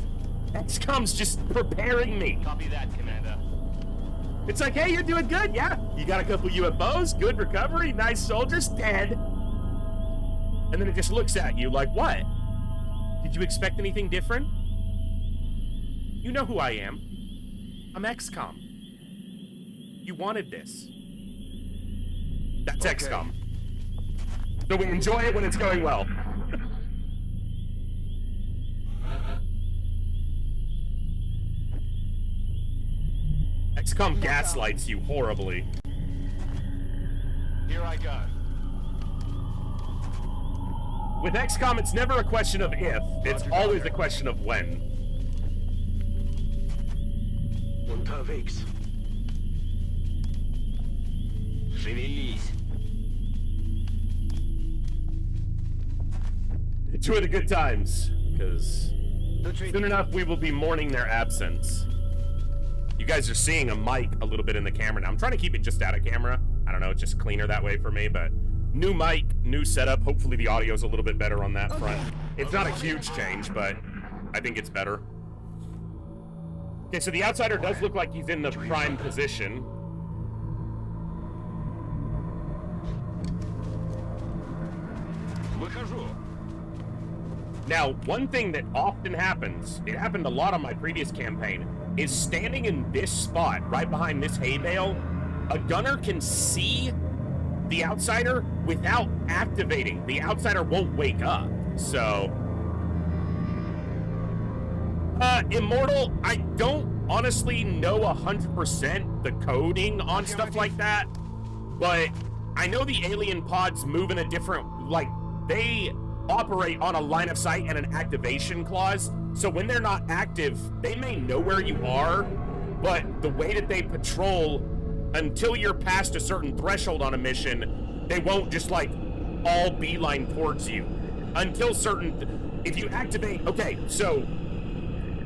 XCOM's just preparing me. Copy that, Commander. It's like, hey, you're doing good, yeah? You got a couple UFOs, good recovery, nice soldiers, dead. And then it just looks at you like, what? Did you expect anything different? You know who I am. I'm XCOM. You wanted this. That's Okay. XCOM. So we enjoy it when it's going well. XCOM gaslights you horribly. Here I go. With XCOM, it's never a question of if, it's always a question of when. Unterwegs. Шевелись. Enjoy the good times, because soon enough we will be mourning their absence. You guys are seeing a mic a little bit in the camera now. I'm trying to keep it just out of camera. I don't know, it's just cleaner that way for me, but new mic, new setup. Hopefully the audio's a little bit better on that front. It's not a huge change, but I think it's better. Okay, so the outsider does look like he's in the prime position. Now, one thing that often happens, it happened a lot on my previous campaign, is standing in this spot, right behind this hay bale, a gunner can see the outsider without activating. The outsider won't wake up, so... Immortal, I don't honestly know 100% the coding on stuff like that, but I know the alien pods move in a different, like, they operate on a line of sight and an activation clause, so when they're not active, they may know where you are, but the way that they patrol, until you're past a certain threshold on a mission, they won't just, like, all beeline towards you. Until certain... If you activate... Okay, so...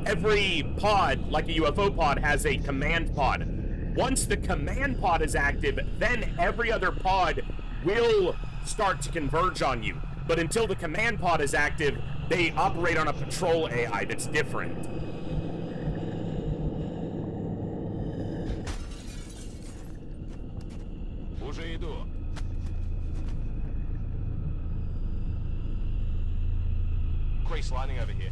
Every pod, like a UFO pod, has a command pod. Once the command pod is active, then every other pod will start to converge on you. But until the command pod is active, they operate on a patrol AI that's different. Уже иду. Crease lining over here.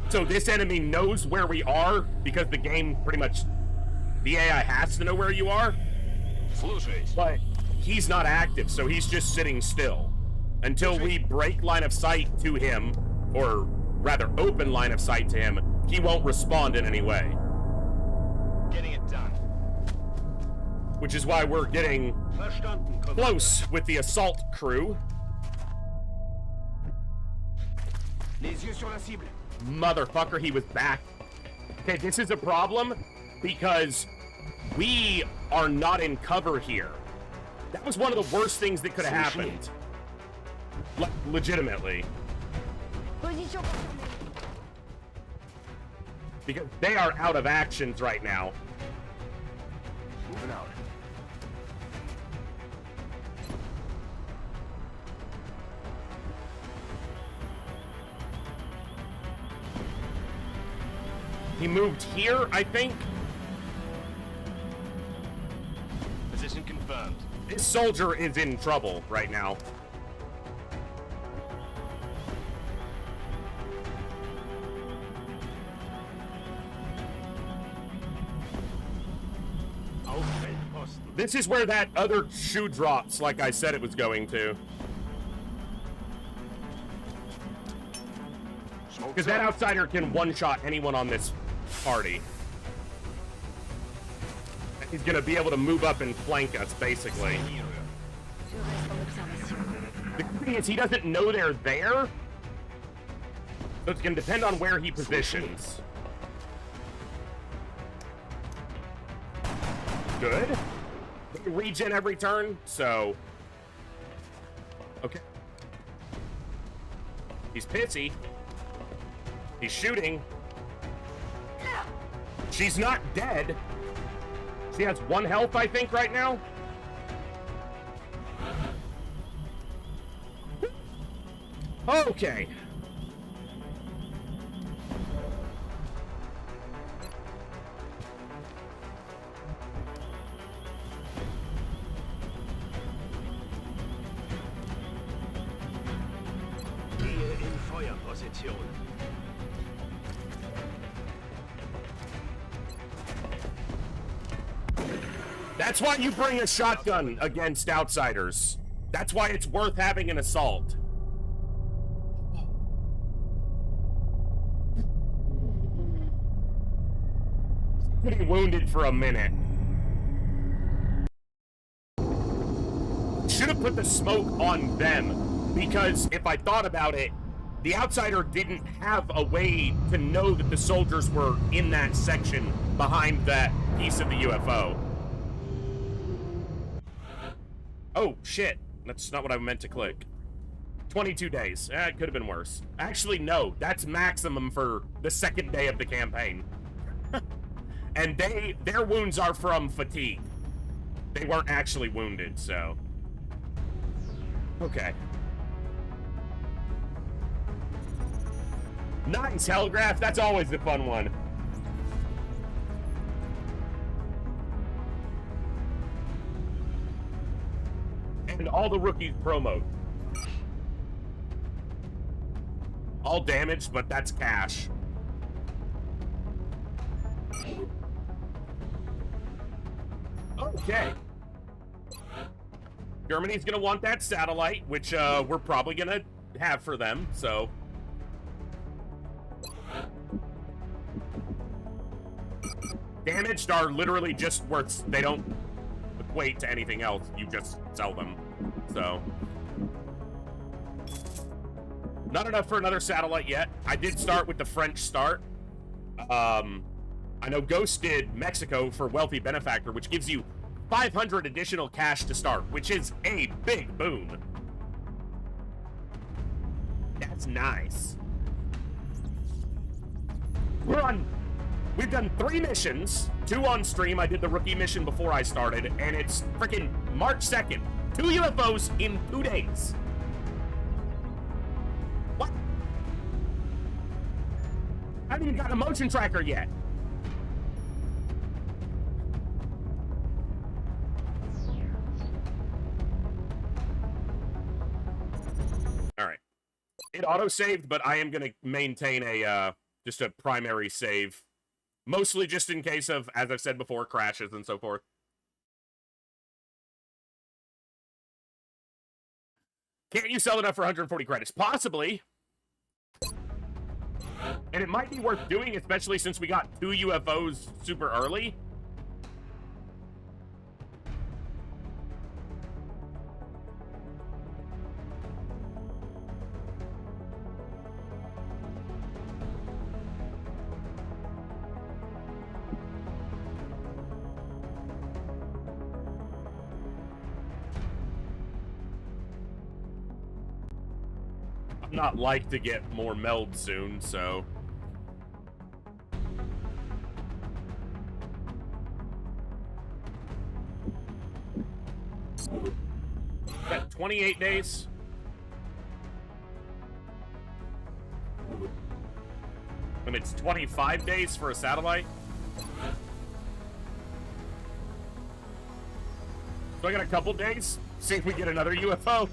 So this enemy knows where we are because the game pretty much, the AI has to know where you are, but he's not active, so he's just sitting still until we break line of sight to him, or rather open line of sight to him. He won't respond in any way. Getting it done. Which is why we're getting close with the assault crew. Les yeux sur la cible. Motherfucker, he was back. Okay, this is a problem because we are not in cover here. That was one of the worst things that could have happened. Legitimately. Because they are out of actions right now. Moving out. He moved here, I think. Position confirmed. This soldier is in trouble right now. This is where that other shoe drops, like I said it was going to. Because that outsider can one-shot anyone on this party. He's gonna be able to move up and flank us, basically. The thing is, he doesn't know they're there, so it's gonna depend on where he positions. Good. They regen every turn, so... Okay. He's pissy. He's shooting. She's not dead. She has 1 health, I think, right now. Okay. Gehe in Feuerposition. That's why you bring a shotgun against outsiders. That's why it's worth having an assault. pretty wounded for a minute. Should have put the smoke on them, because if I thought about it, the outsider didn't have a way to know that the soldiers were in that section behind that piece of the UFO. Oh, shit. That's not what I meant to click. 22 days. It could have been worse. Actually, no. That's maximum for the second day of the campaign. And their wounds are from fatigue. They weren't actually wounded, so... Okay. Nice, Hellgraph. That's always the fun one. And all the rookies promo. All damaged, but that's cash. Okay. Germany's gonna want that satellite, which we're probably gonna have for them, so... Damaged are literally just worth... They don't equate to anything else. You just sell them. So... Not enough for another satellite yet. I did start with the French start. I know Ghost did Mexico for Wealthy Benefactor, which gives you 500 additional cash to start, which is a big boon. That's nice. We've done 3 missions, 2 on stream. I did the rookie mission before I started, and it's freaking March 2nd. 2 UFOs in 2 days. What? I haven't even got a motion tracker yet. All right. It auto-saved, but I am going to maintain a, just a primary save. Mostly just in case of, as I've said before, crashes and so forth. Can't you sell enough for 140 credits? Possibly. And it might be worth doing, especially since we got 2 UFOs super early. Not like to get more meld soon, so got 28 days. And it's 25 days for a satellite. So I got a couple days. See if we get another UFO.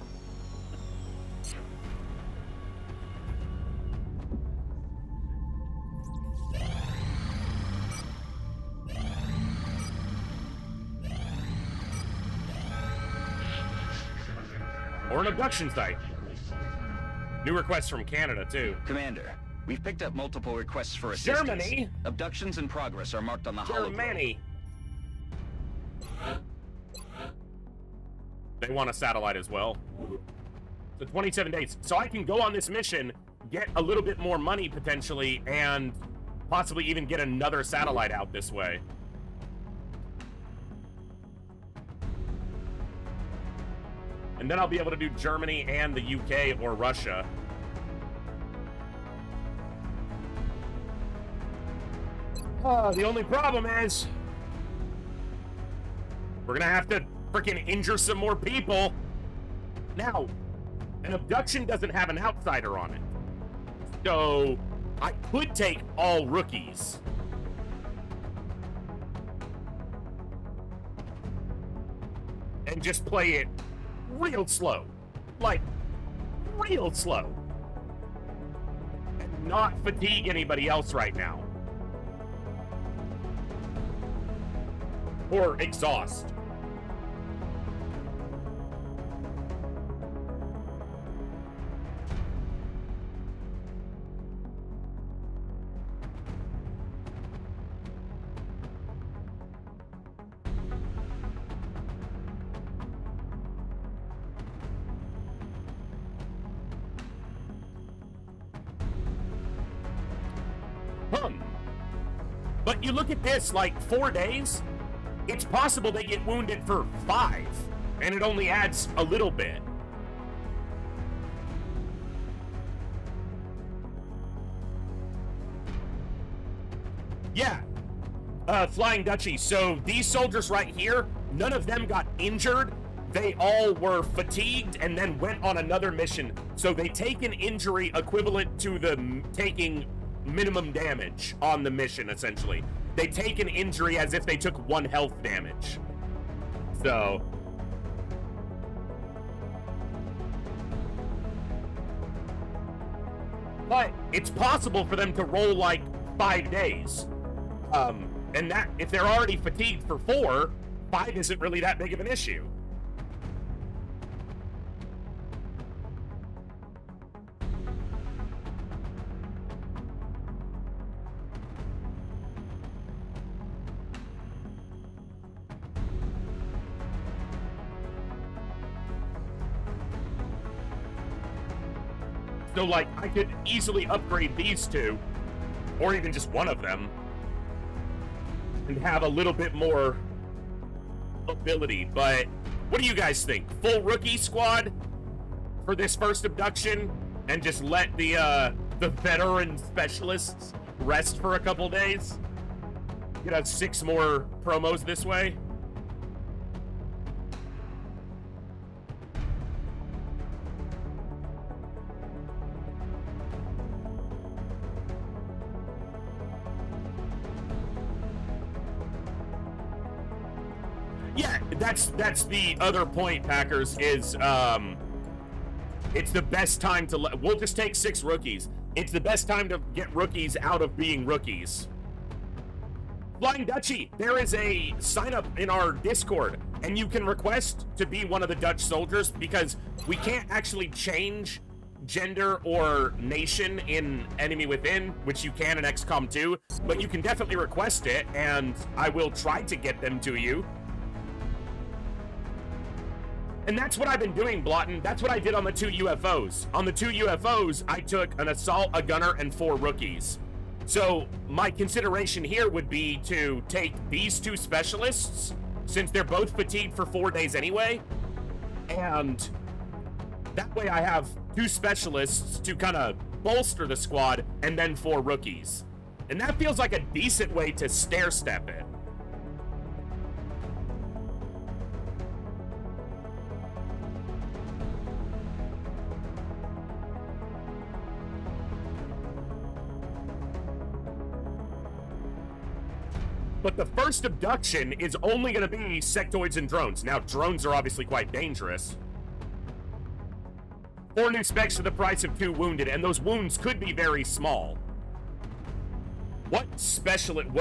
Or an abduction site. New requests from Canada, too. Commander, we've picked up multiple requests for assistance. Germany? Abductions in progress are marked on the hologram. Germany. They want a satellite as well. So 27 days. So I can go on this mission, get a little bit more money potentially, and possibly even get another satellite out this way. And then I'll be able to do Germany and the UK or Russia. The only problem is we're gonna have to freaking injure some more people. Now, an abduction doesn't have an outsider on it. So I could take all rookies. And just play it real slow. Like, real slow. And not fatigue anybody else right now. Or exhaust. But you look at this, like 4 days, it's possible they get wounded for 5, and it only adds a little bit. Yeah, Flying Dutchie. So these soldiers right here, none of them got injured. They all were fatigued and then went on another mission. So they take an injury equivalent to the taking minimum damage on the mission, essentially. They take an injury as if they took 1 health damage. So... but it's possible for them to roll like 5 days. And that, if they're already fatigued for 4, 5 isn't really that big of an issue. So, like, I could easily upgrade these 2, or even just one of them, and have a little bit more ability. But what do you guys think? Full rookie squad for this first abduction, and just let the veteran specialists rest for a couple days? You could have 6 more promos this way. Yeah, that's the other point, Packers, is it's the best time to we'll just take 6 rookies. It's the best time to get rookies out of being rookies. Flying Dutchie, there is a sign up in our Discord, and you can request to be one of the Dutch soldiers, because we can't actually change gender or nation in Enemy Within, which you can in XCOM 2, but you can definitely request it, and I will try to get them to you. And that's what I've been doing, Blotton. That's what I did on the 2 UFOs. On the 2 UFOs, I took an assault, a gunner, and 4 rookies. So my consideration here would be to take these 2 specialists, since they're both fatigued for 4 days anyway, and that way I have 2 specialists to kind of bolster the squad, and then 4 rookies. And that feels like a decent way to stair-step it. But the first abduction is only going to be sectoids and drones. Now, drones are obviously quite dangerous. 4 new specs for the price of 2 wounded, and those wounds could be very small. What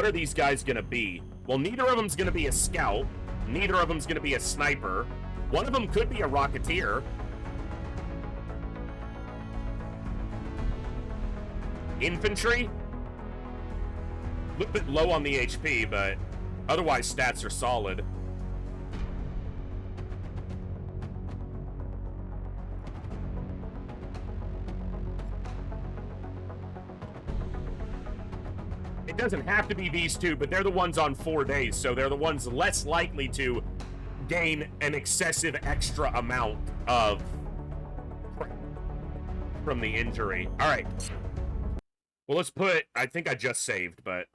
are these guys going to be? Well, neither of them's going to be a scout. Neither of them's going to be a sniper. One of them could be a rocketeer. Infantry? A little bit low on the HP, but otherwise stats are solid. It doesn't have to be these 2, but they're the ones on 4 days, so they're the ones less likely to gain an excessive extra amount of from the injury. All right. Well, let's put, I think I just saved, but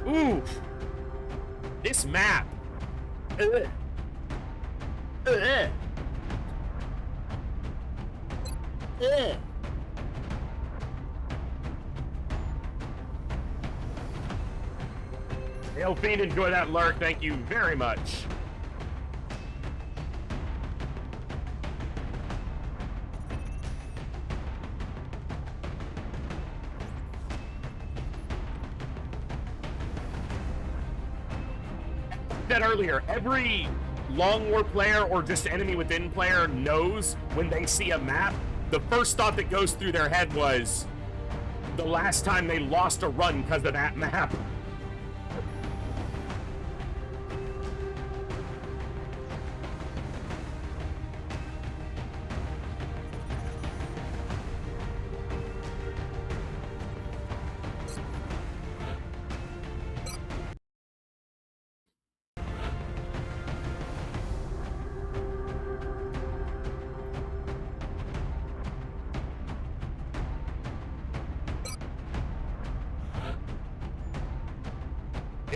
ooh, this map. Ugh. Ugh. Ugh. Hail Fiend, enjoy that lurk. Thank you very much. Said earlier, every Long War player or just Enemy Within player knows when they see a map, the first thought that goes through their head was the last time they lost a run because of that map.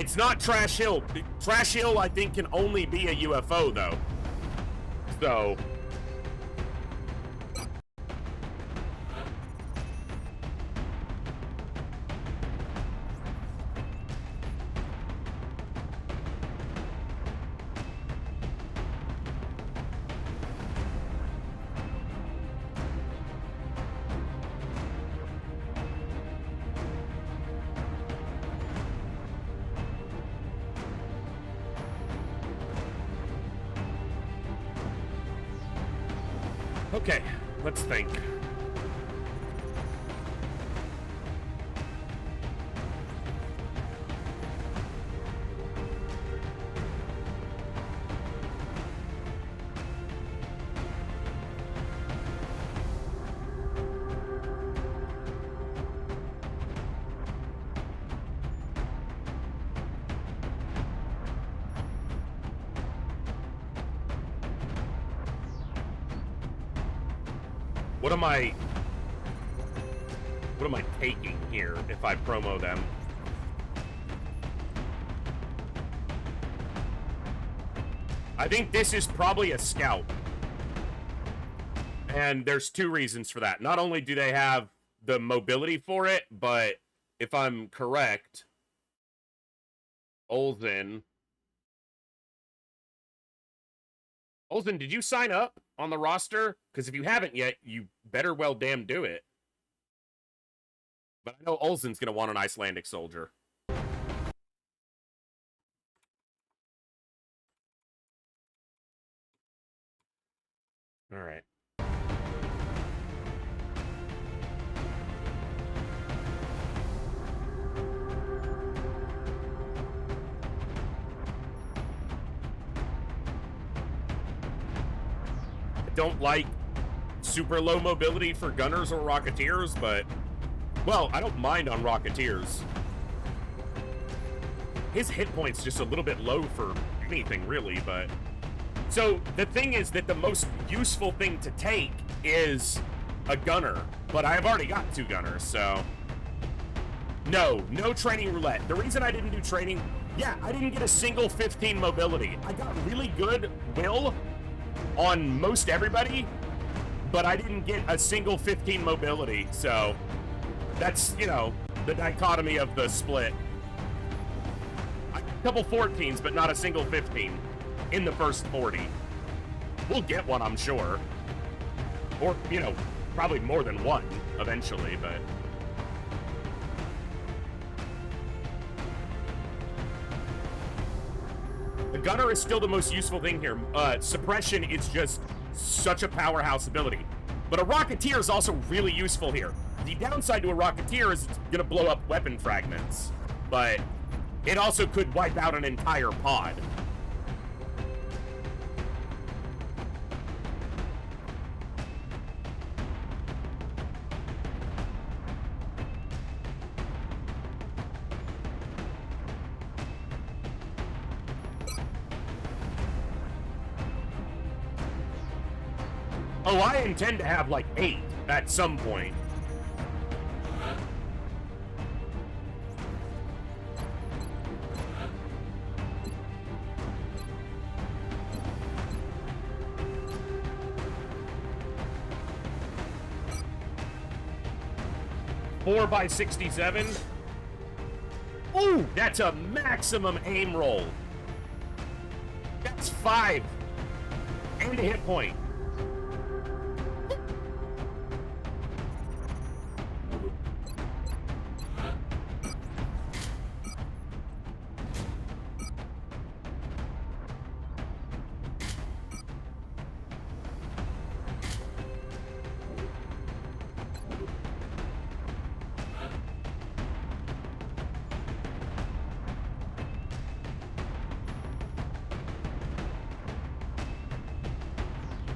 It's not Trash Hill. Trash Hill, I think, can only be a UFO, though. So... Okay, let's think. What am I taking here if I promo them? I think this is probably a scout. And there's two reasons for that. Not only do they have the mobility for it, but if I'm correct, Olsen, did you sign up on the roster? Because if you haven't yet, you better well damn do it. But I know Olsen's going to want an Icelandic soldier. All right. I don't like super low mobility for gunners or rocketeers, but... Well, I don't mind on Rocketeers. His hit point's just a little bit low for anything, really, but... So, the thing is that the most useful thing to take is a gunner. But I've already got 2 gunners, so... No training roulette. The reason I didn't do training... Yeah, I didn't get a single 15 mobility. I got really good will on most everybody, but I didn't get a single 15 mobility, so... That's, you know, the dichotomy of the split. A couple 14s, but not a single 15 in the first 40. We'll get one, I'm sure. Or, you know, probably more than one eventually, but... The gunner is still the most useful thing here. Suppression is just such a powerhouse ability. But a Rocketeer is also really useful here. The downside to a Rocketeer is it's gonna blow up weapon fragments, but it also could wipe out an entire pod. Oh, I intend to have like 8 at some point. Four by 67. Ooh, that's a maximum aim roll. That's 5. And a hit point.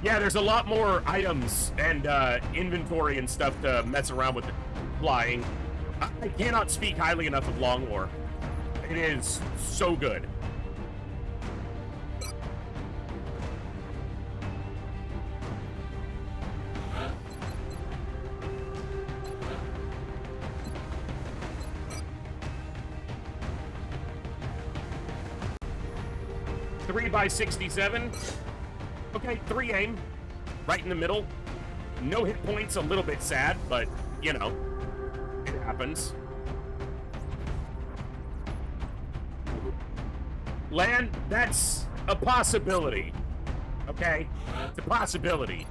Yeah, there's a lot more items and inventory and stuff to mess around with flying. I cannot speak highly enough of Long War. It is so good. 3x67. Okay, 3 aim. Right in the middle. No hit points, a little bit sad, but, you know, it happens. Land, that's a possibility. Okay? It's a possibility.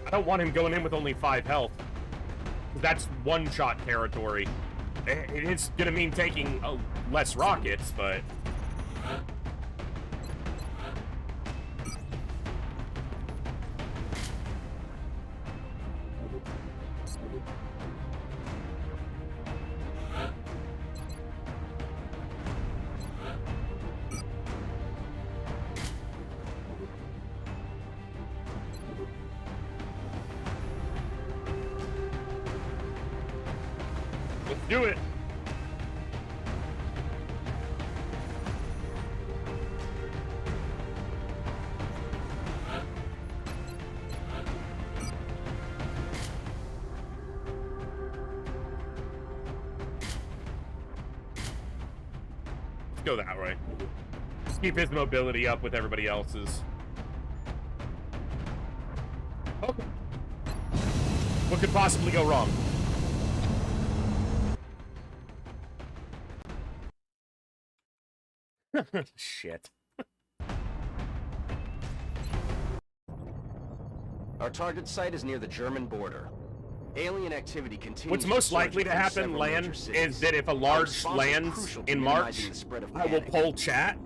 I don't want him going in with only 5 health. That's one-shot territory. It is going to mean taking less rockets, but... do it. Let's go that way. Keep his mobility up with everybody else's. Okay. What could possibly go wrong? Shit. Our target site is near the German border. Alien activity continues. What's most likely to happen, Lan, is that if a large lands in March, I will poll chat,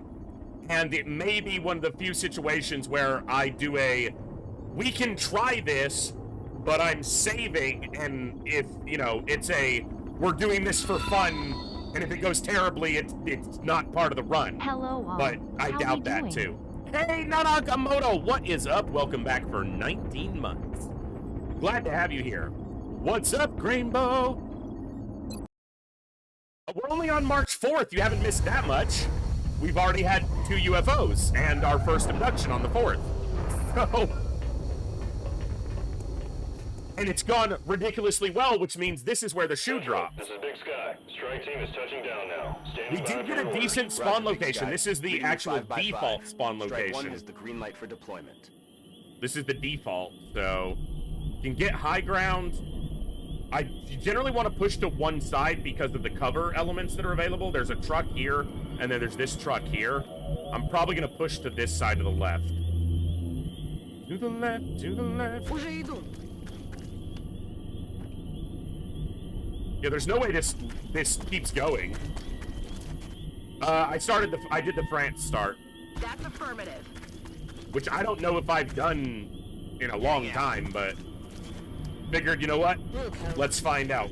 and it may be one of the few situations where I do a, we can try this, but I'm saving, and if, you know, it's a, we're doing this for fun, and if it goes terribly, it's not part of the run. Hello, all. But I How doubt you that doing? too. Hey, Nanakamoto, what is up? Welcome back for 19 months. Glad to have you here. What's up, Grainbow? We're only on March 4th. You haven't missed that much. We've already had 2 UFOs and our first abduction on the 4th. So... and it's gone ridiculously well, which means this is where the shoe drops. This is Big Sky. Strike team is touching down now. We did get a decent spawn location. This is the actual default spawn location. Strike 1 is the green light for deployment. This is the default, so you can get high ground. I generally want to push to one side because of the cover elements that are available. There's a truck here, and then there's this truck here. I'm probably going to push to this side to the left. To the left, to the left. Yeah, there's no way this keeps going. I did the France start. That's affirmative. Which I don't know if I've done in a long time, but figured, you know what? Let's find out.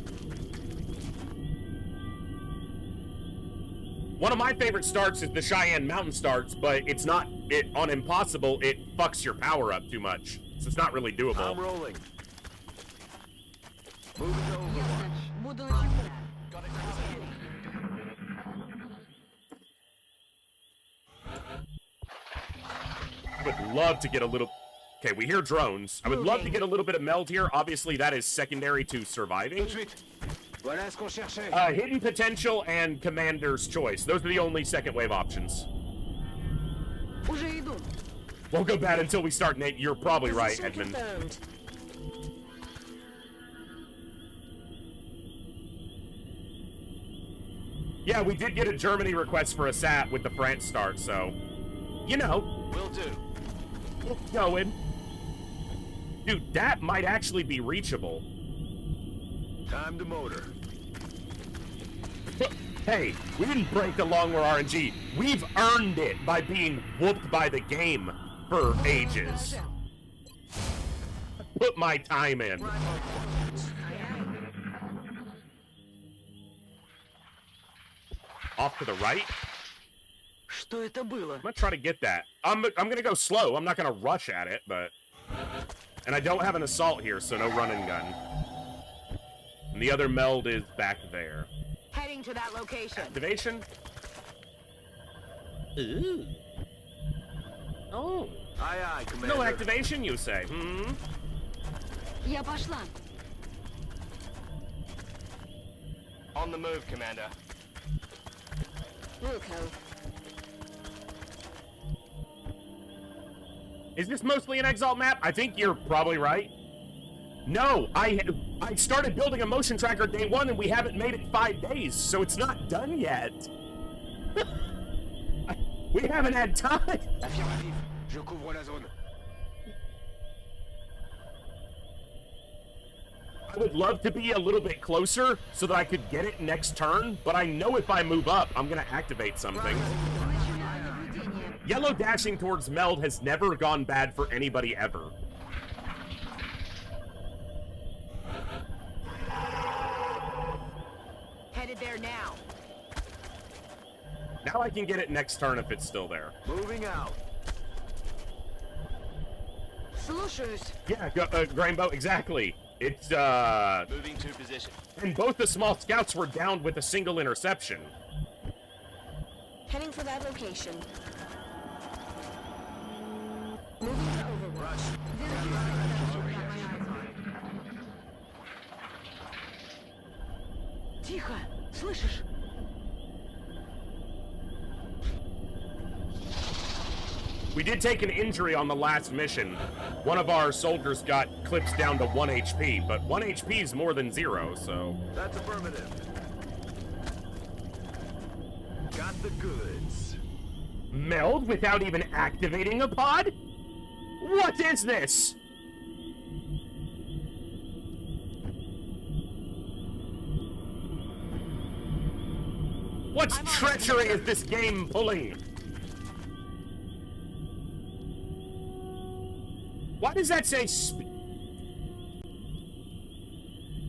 One of my favorite starts is the Cheyenne Mountain starts, but it's not, on Impossible, it fucks your power up too much. So it's not really doable. I'm rolling. Moving over. I would love to get a little... Okay, we hear drones. I would love to get a little bit of meld here. Obviously, that is secondary to surviving. Hidden potential and commander's choice. Those are the only second wave options. Won't go bad until we start, Nate. You're probably right, Edmund. Yeah, we did get a Germany request for a SAT with the France start, so... You know. Will do. It's going. Dude, that might actually be reachable. Time to motor. Hey, we didn't break the long war RNG. We've earned it by being whooped by the game for ages. Put my time in. Off to the right. Что это было? I'm gonna try to get that. I'm gonna go slow. I'm not gonna rush at it, but... And I don't have an assault here, so no run and gun. And the other meld is back there. Heading to that location. Activation? Ooh. Oh. Aye, aye, Commander. No activation, you say? Hmm? Я пошла. On the move, Commander. Wilco. Is this mostly an Exalt map? I think you're probably right. No, I started building a motion tracker day 1 and we haven't made it 5 days, so it's not done yet. We haven't had time. Affirmative. Je couvre la zone. I would love to be a little bit closer so that I could get it next turn, but I know if I move up, I'm gonna activate something. Yellow dashing towards meld has never gone bad for anybody ever. Headed there now. Now I can get it next turn if it's still there. Moving out. Слушаюсь. Yeah, Grainbow, exactly. It's, Moving to position. and both the small scouts were downed with a single interception. Heading for that location. Moving to Overwatch. Тихо. Слышишь? We did take an injury on the last mission. One of our soldiers got clipped down to 1 HP, but 1 HP is more than 0, so... That's affirmative. Got the goods. Meld without even activating a pod? What is this? What treachery is this game pulling? Why does that say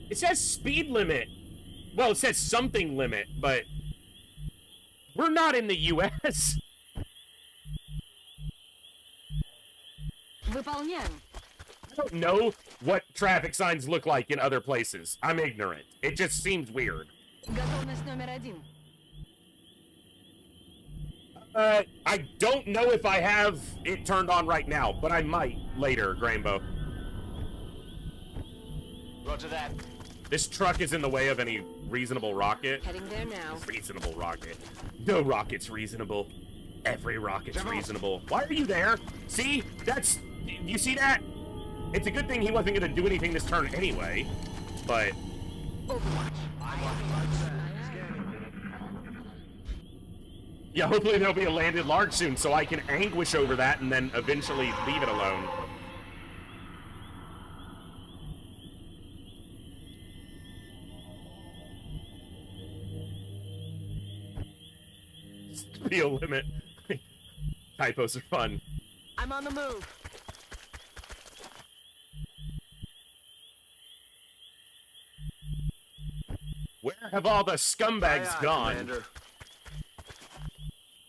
It says speed limit. Well, it says something limit, but we're not in the US. Выполняем. I don't know what traffic signs look like in other places. I'm ignorant. It just seems weird. Готовность номер 1. I don't know if I have it turned on right now, but I might later, Grainbow. Roger that. This truck is in the way of any reasonable rocket. Heading there now. Reasonable rocket. No rocket's reasonable. Every rocket's reasonable. Why are you there? See? That's... You see that? It's a good thing he wasn't going to do anything this turn anyway, but... Overwatch. Yeah, hopefully there'll be a landed large soon so I can anguish over that and then eventually leave it alone. Speed limit. Typos are fun. I'm on the move. Where have all the scumbags Aye, aye, gone? Commander.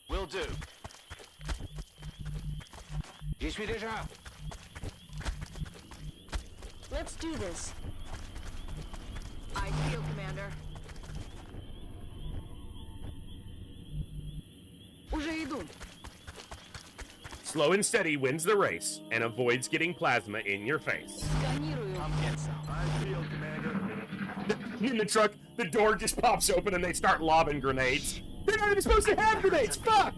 Will do. J'y suis déjà. Let's do this. I feel, Commander. Уже иду. Slow and steady wins the race and avoids getting plasma in your face. Сканирую. I feel, Commander. In the truck, the door just pops open and they start lobbing grenades. They're not even supposed to have grenades! Fuck!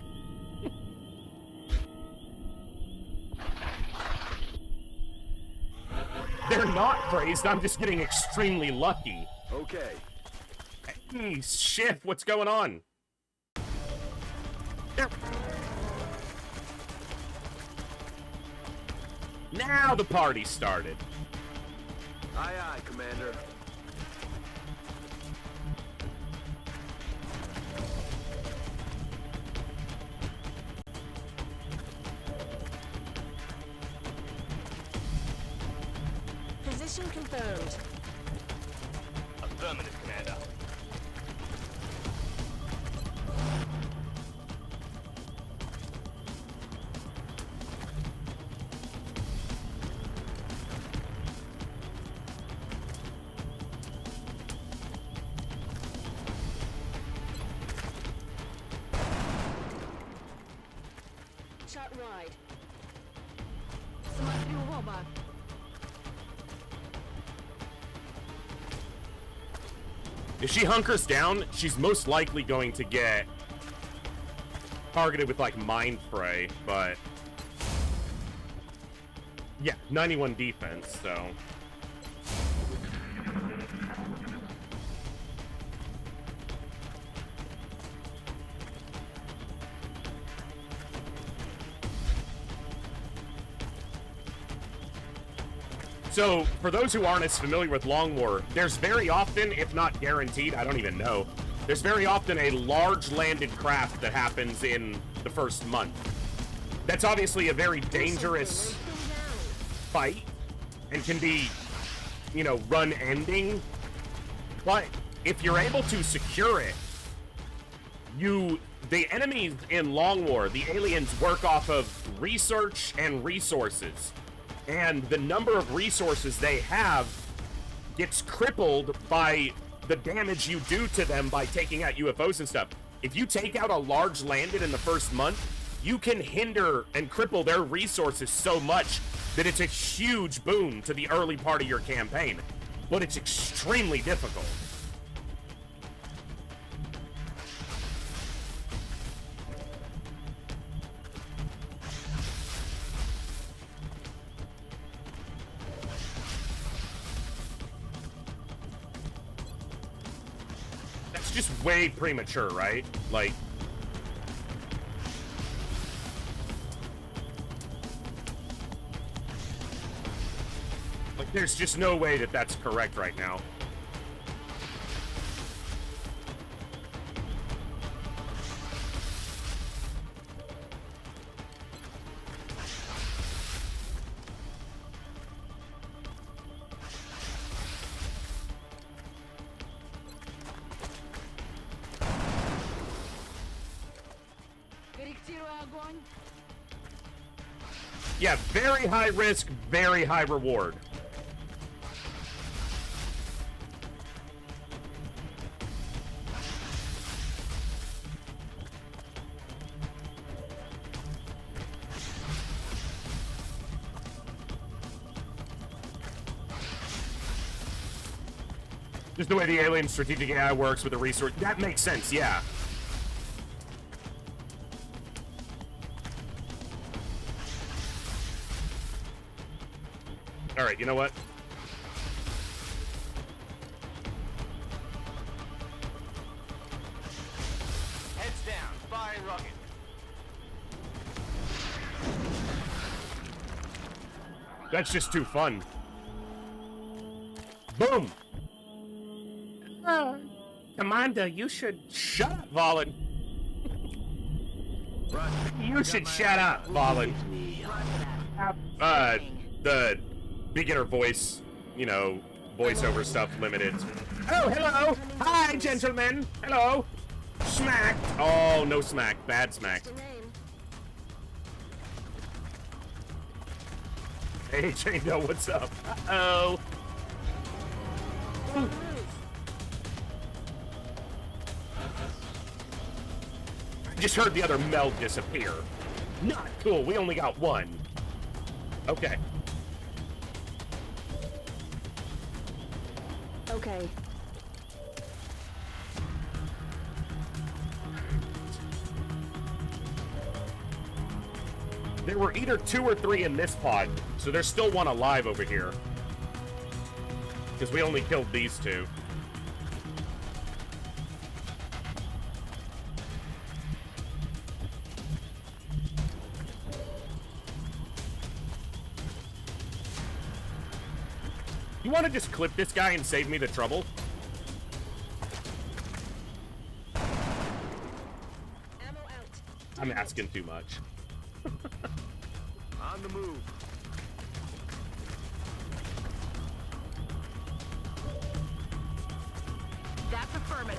They're not praised, I'm just getting extremely lucky. Okay. Hey, shit, what's going on? There. Now the party started. Aye, aye, Commander. Position confirmed. Affirmative, Commander. Shot wide. Смотрю в оба. If she hunkers down, she's most likely going to get targeted with, like, Mind Fray, but... yeah, 91 defense, so... So, for those who aren't as familiar with Long War, there's very often, if not guaranteed, I don't even know, there's very often a large landed craft that happens in the first month. That's obviously a very dangerous fight and can be, you know, run-ending. But if you're able to secure it, the enemies in Long War, the aliens, work off of research and resources. And the number of resources they have gets crippled by the damage you do to them by taking out UFOs and stuff. If you take out a large landed in the first month, you can hinder and cripple their resources so much that it's a huge boon to the early part of your campaign. But it's extremely difficult. Just way premature, right? Like, there's just no way that that's correct right now. Yeah, very high risk, very high reward. Just the way the alien strategic AI works with the resource. That makes sense, yeah. All right, you know what? Heads down, firing rocket. That's just too fun. Boom! Commander, you should shut up, Valen. You should shut up, Valen. The beginner voice, you know, voiceover stuff limited. Oh, hello! Hi, gentlemen! Hello! Smack! Oh, no smack. Bad smack. Hey, Jane-Do, what's up? Uh-oh. I just heard the other meld disappear. Not cool. We only got one. Okay. Okay. There were either 2 or 3 in this pod, so there's still one alive over here. Because we only killed these 2. You want to just clip this guy and save me the trouble? Ammo out. I'm asking too much. On the move. That's affirmative.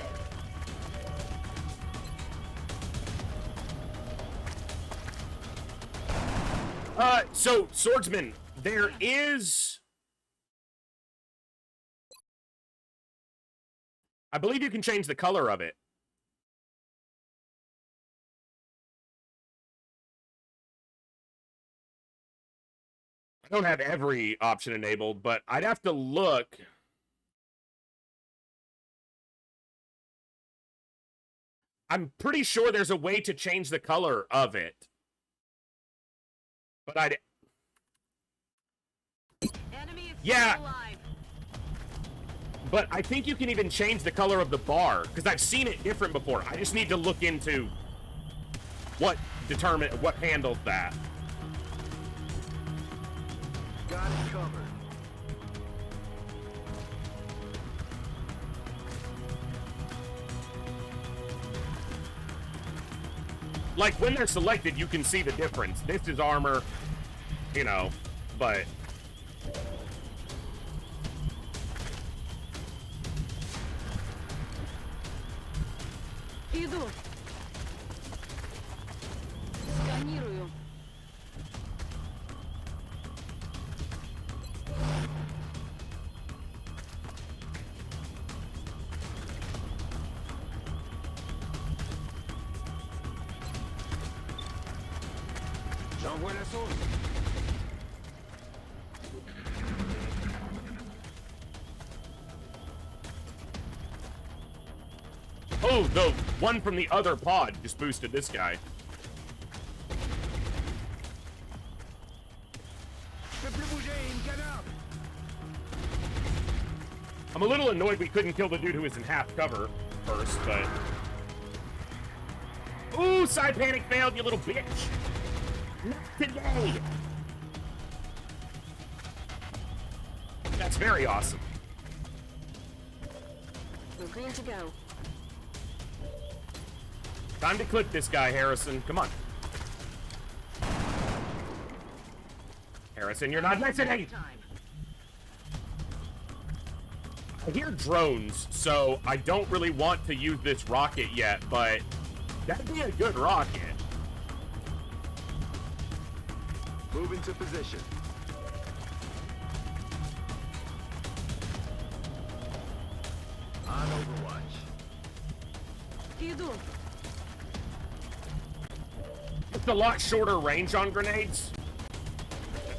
So, Swordsman, there is... I believe you can change the color of it. I don't have every option enabled, but I'd have to look. I'm pretty sure there's a way to change the color of it. But Enemy is yeah. still alive. But I think you can even change the color of the bar, because I've seen it different before. I just need to look into what handles that. Got it covered. Like, when they're selected, you can see the difference. This is armor, you know, but... Иду. Сканирую. J'envoie la sauce. Oh, the one from the other pod just boosted this guy. I'm a little annoyed we couldn't kill the dude who was in half cover first, but... Ooh, side panic failed, you little bitch! Not today! That's very awesome. We're green to go. Time to clip this guy, Harrison. Come on. Harrison, you're not listening! I hear drones, so I don't really want to use this rocket yet, but that'd be a good rocket. Move into position. On Overwatch. Иду. It's a lot shorter range on grenades.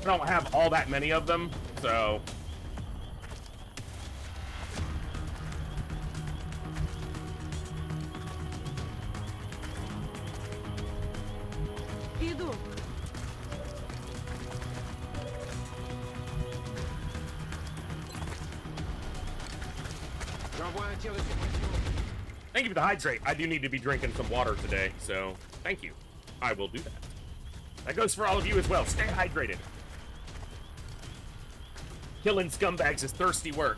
I don't have all that many of them, so... Иду. J'envoie un tir de suppression. Thank you for the hydrate. I do need to be drinking some water today, so thank you. I will do that. That goes for all of you as well. Stay hydrated. Killing scumbags is thirsty work.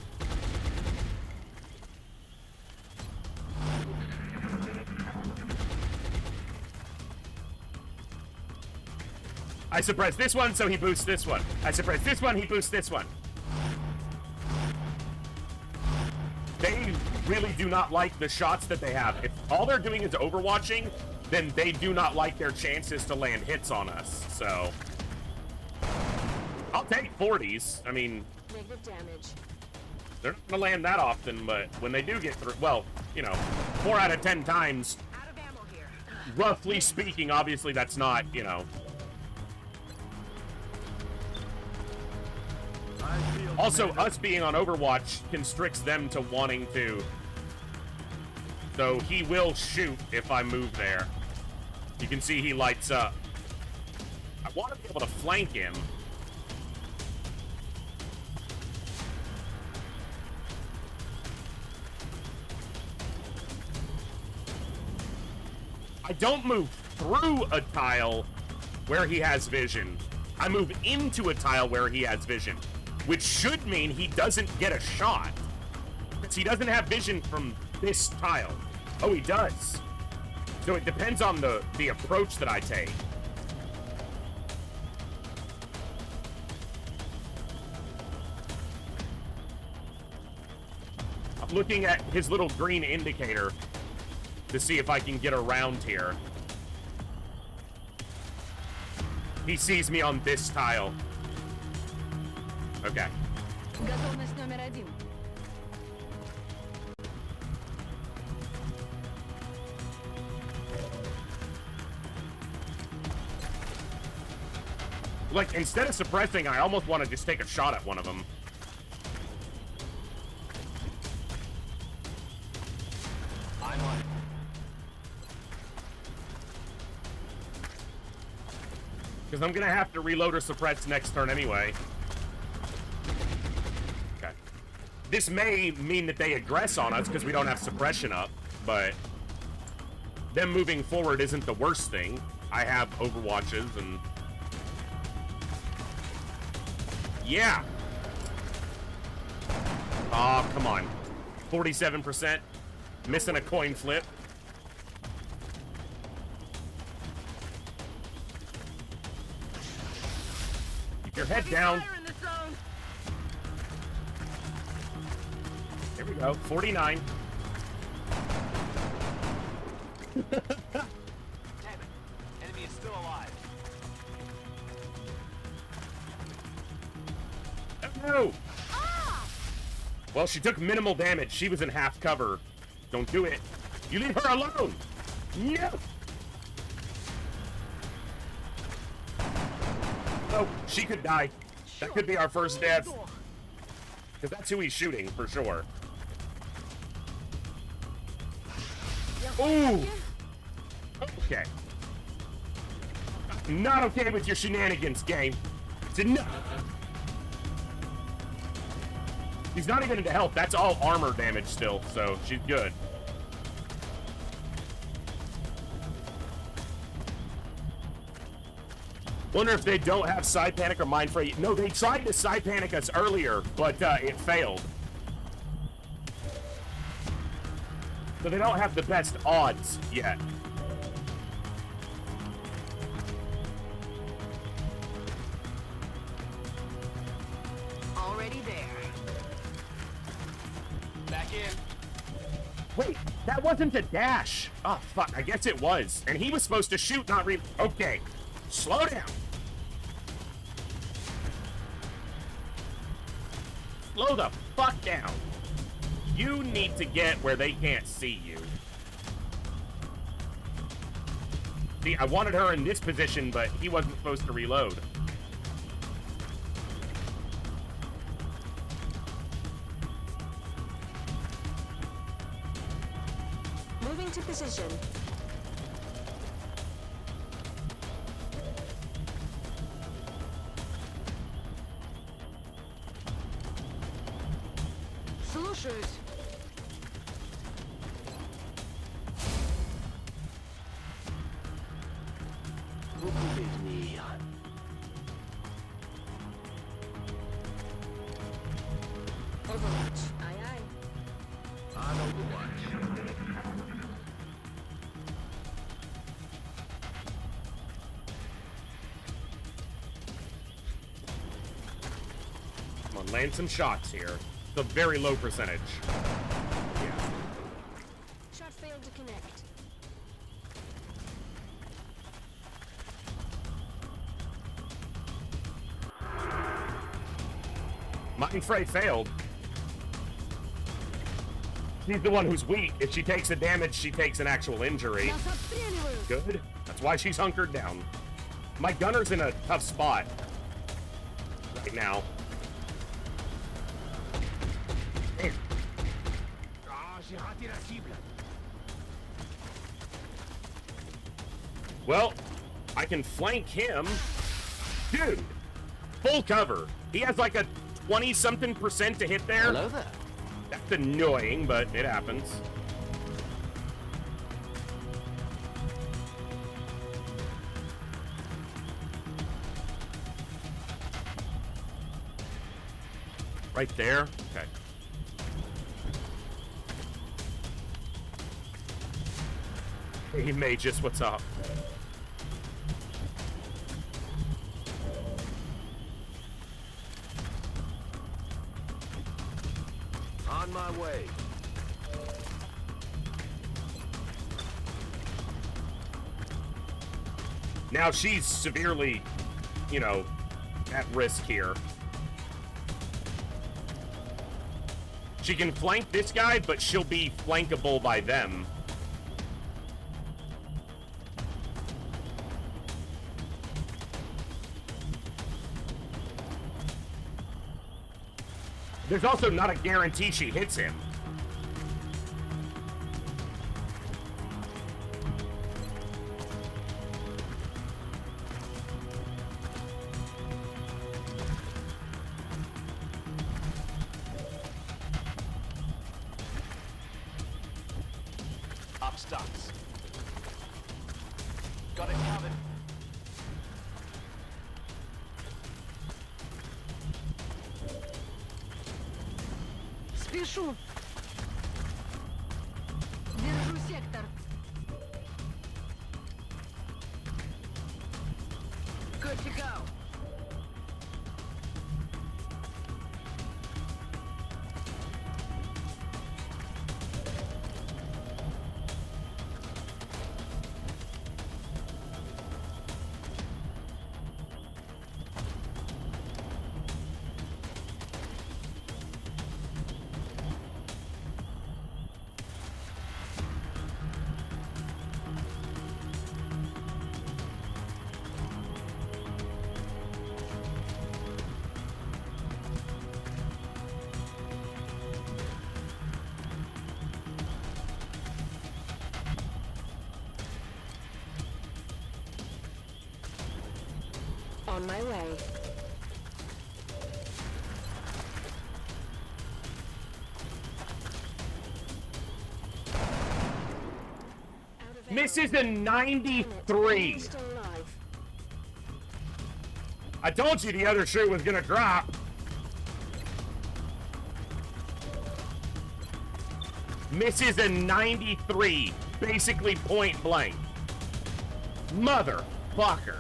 I suppress this one, so he boosts this one. I suppress this one, he boosts this one. They really do not like the shots that they have. If all they're doing is overwatching, then they do not like their chances to land hits on us, so... I'll take 40s. I mean... Negative damage. They're not gonna land that often, but when they do get through... Well, you know, 4 out of 10 times... Out of ammo here. Roughly speaking, obviously that's not, you know... Also, us being on Overwatch constricts them to wanting to. So he will shoot if I move there. You can see he lights up. I want to be able to flank him. I don't move through a tile where he has vision. I move into a tile where he has vision. which should mean he doesn't get a shot. Because he doesn't have vision from this tile. Oh, he does. So it depends on the approach that I take. I'm looking at his little green indicator to see if I can get around here. He sees me on this tile. Okay. Готовность номер 1. Like, instead of suppressing, I almost want to just take a shot at one of them. I'm on it. Because I'm going to have to reload or suppress next turn anyway. Okay. This may mean that they aggress on us because we don't have suppression up, but them moving forward isn't the worst thing. I have overwatches and... Yeah! Oh, come on. 47%. Missing a coin flip. Keep your head down. There we go. 49. Damn it. Enemy is still alive. No! Well, she took minimal damage. She was in half cover. Don't do it. You leave her alone! No! Oh, she could die. That could be our first death. Because that's who he's shooting, for sure. Ooh! Okay. Not okay with your shenanigans, game. It's enough. He's not even into health. That's all armor damage still, so she's good. Wonder if they don't have side panic or mind fray. No, they tried to side panic us earlier, but it failed. So they don't have the best odds yet. Already there. Back in. Wait, that wasn't a dash. Oh, fuck. I guess it was. And he was supposed to shoot, not re... Okay. Slow down. Slow the fuck down. You need to get where they can't see you. See, I wanted her in this position, but he wasn't supposed to reload. Moving to position. Слушаюсь. Overwatch. Aye, aye. On Overwatch. Come on, land some shots here. It's a very low percentage. Yeah. Shot failed to connect. Mind fray failed. She's the one who's weak. If she takes a damage, she takes an actual injury. Good. That's why she's hunkered down. My gunner's in a tough spot right now. Damn. Well, I can flank him. Dude, full cover. He has like a 20-something% to hit there. Hello there. That's annoying, but it happens. Right there? Okay. Hey, Magus, what's up? On my way. Now she's severely, you know, at risk here. She can flank this guy, but she'll be flankable by them. There's also not a guarantee she hits him. Up stocks. Got it covered. Спешу. Держу сектор. Good to go. On my way. Misses a 93. I told you the other shoe was gonna drop. Misses a 93, basically point blank. Motherfucker.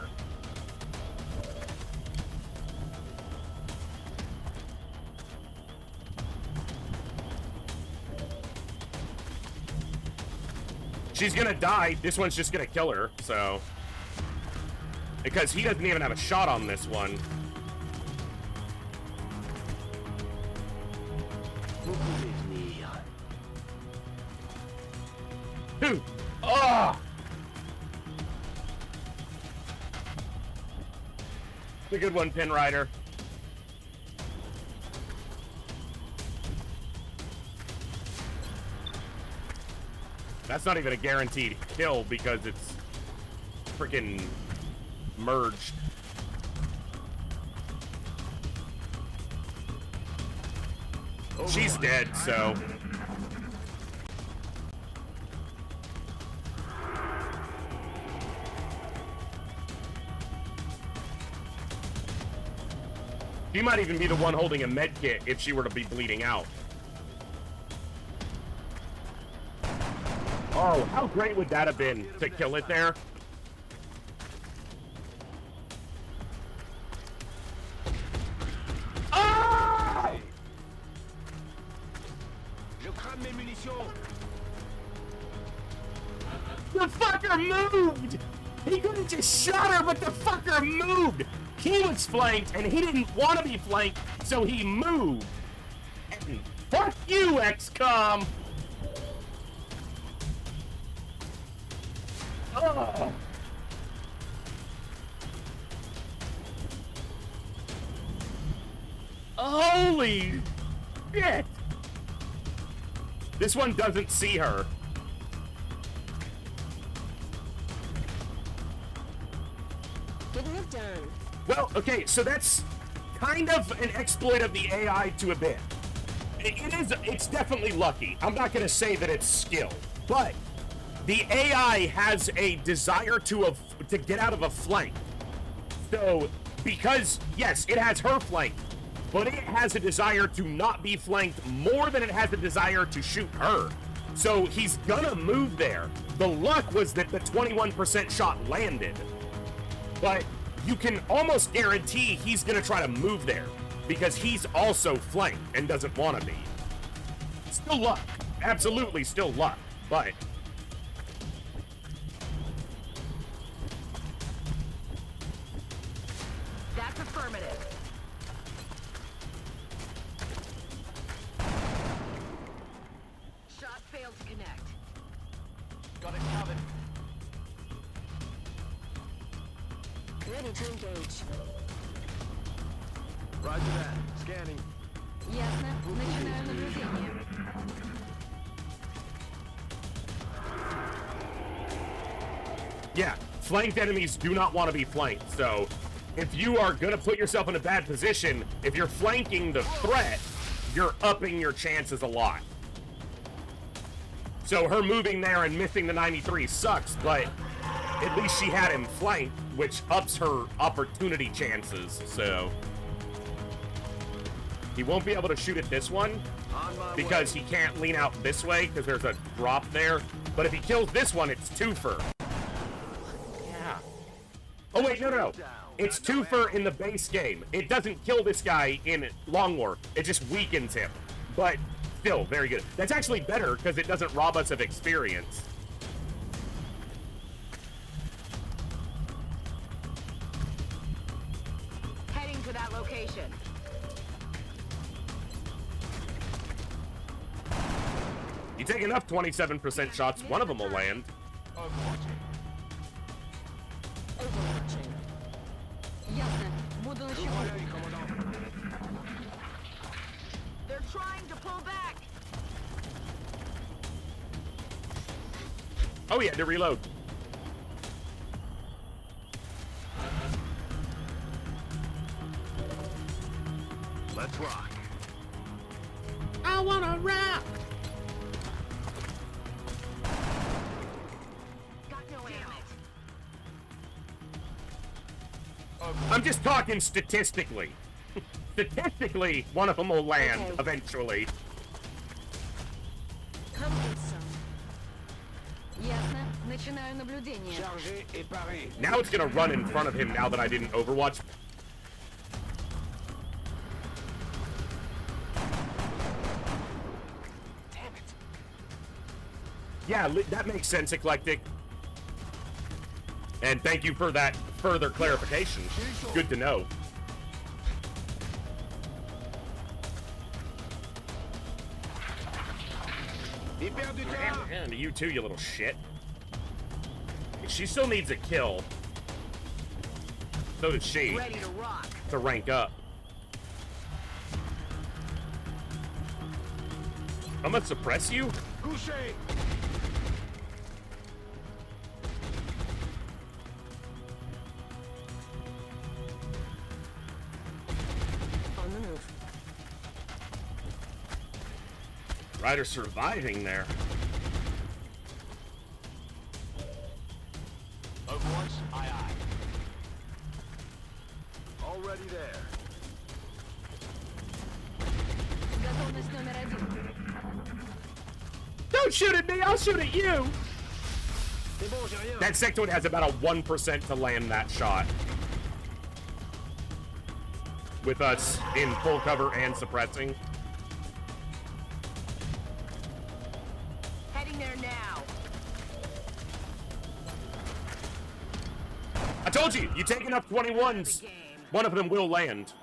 She's gonna die. This one's just gonna kill her, so. Because he doesn't even have a shot on this one. Dude! Oh! It's a good one, Pin Rider. That's not even a guaranteed kill because it's freaking merged. She's dead, so. She might even be the one holding a med kit if she were to be bleeding out. Oh, how great would that have been to kill it there? Oh! The fucker moved! He could have just shot her, but the fucker moved! He was flanked, and he didn't want to be flanked, so he moved. And fuck you, XCOM! Oh. Holy shit! This one doesn't see her. Getting it done. Well, okay, so that's kind of an exploit of the AI to a bit. It's definitely lucky. I'm not gonna say that it's skill, but the AI has a desire to get out of a flank. So, because, yes, it has her flank, but it has a desire to not be flanked more than it has a desire to shoot her. So he's gonna move there. The luck was that the 21% shot landed, but you can almost guarantee he's gonna try to move there because he's also flanked and doesn't want to be. Still luck, absolutely still luck, but That's affirmative. Shot failed to connect. Got it covered. Ready to engage. Roger that. Scanning. Ясно. Начинаю наблюдение. yeah, flanked enemies do not want to be flanked. So if you are going to put yourself in a bad position, if you're flanking the threat, you're upping your chances a lot. So her moving there and missing the 93 sucks, but at least she had him flanked, which ups her opportunity chances. So he won't be able to shoot at this one because he can't lean out this way because there's a drop there. But if he kills this one, it's twofer. Yeah. Oh wait, no. It's twofer in the base game. It doesn't kill this guy in Long War. It just weakens him. But still, very good. That's actually better because it doesn't rob us of experience. Heading to that location. You take enough 27% shots, one of them will land. Ясно. Буду на чеку. They're trying to pull back. Oh, he had to reload. Let's rock. I wanna rock. Got no ammo. I'm just talking statistically. Statistically, one of them will land eventually. Come get some. Ясно. Начинаю наблюдение. Chargé et paré. Now it's gonna run in front of him now that I didn't Overwatch. Damn it. Yeah, that makes sense, Eclectic. And thank you for that further clarification. Good to know. Il perd du temps. And you too, you little shit. She still needs a kill. So does she, Ready to rock. to rank up. I'm gonna suppress you? Couché. On the move. Ryder's surviving there. Overwatch, aye aye. Already there. Готовность номер 1. Don't shoot at me, I'll shoot at you! C'est bon, j'ai rien. That sectoid has about a 1% to land that shot. With us in full cover and suppressing. Heading there now. I told you, you take enough 21s, one of them will land.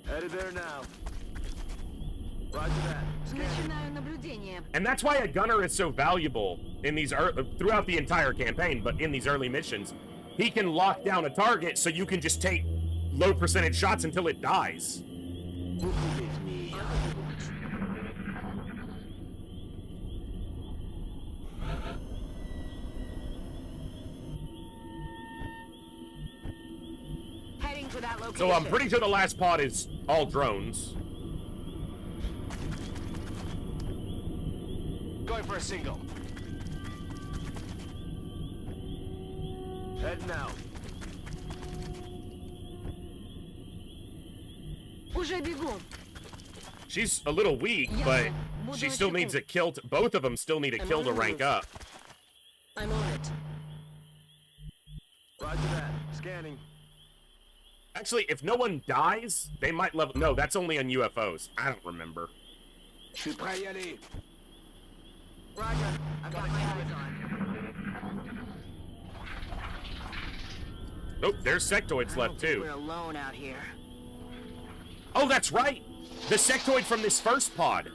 Headed there now. Roger that. Начинаю наблюдение. And that's why a gunner is so valuable in these throughout the entire campaign, but in these early missions. He can lock down a target so you can just take low percentage shots until it dies. Vous pouvez venir. Heading to that location. So I'm pretty sure the last pod is all drones. Going for a single. Heading out. Уже бегу. She's a little weak, but she still needs a kill. Both of them still need a kill to rank up. I'm on it. Roger that. Scanning. Actually, if no one dies, they might level. No, that's only on UFOs. I don't remember. Je suis prêt à y aller. Roger. I've got my eyes on. Nope, there's sectoids left too. We're alone out here. Oh, that's right! The sectoid from this first pod.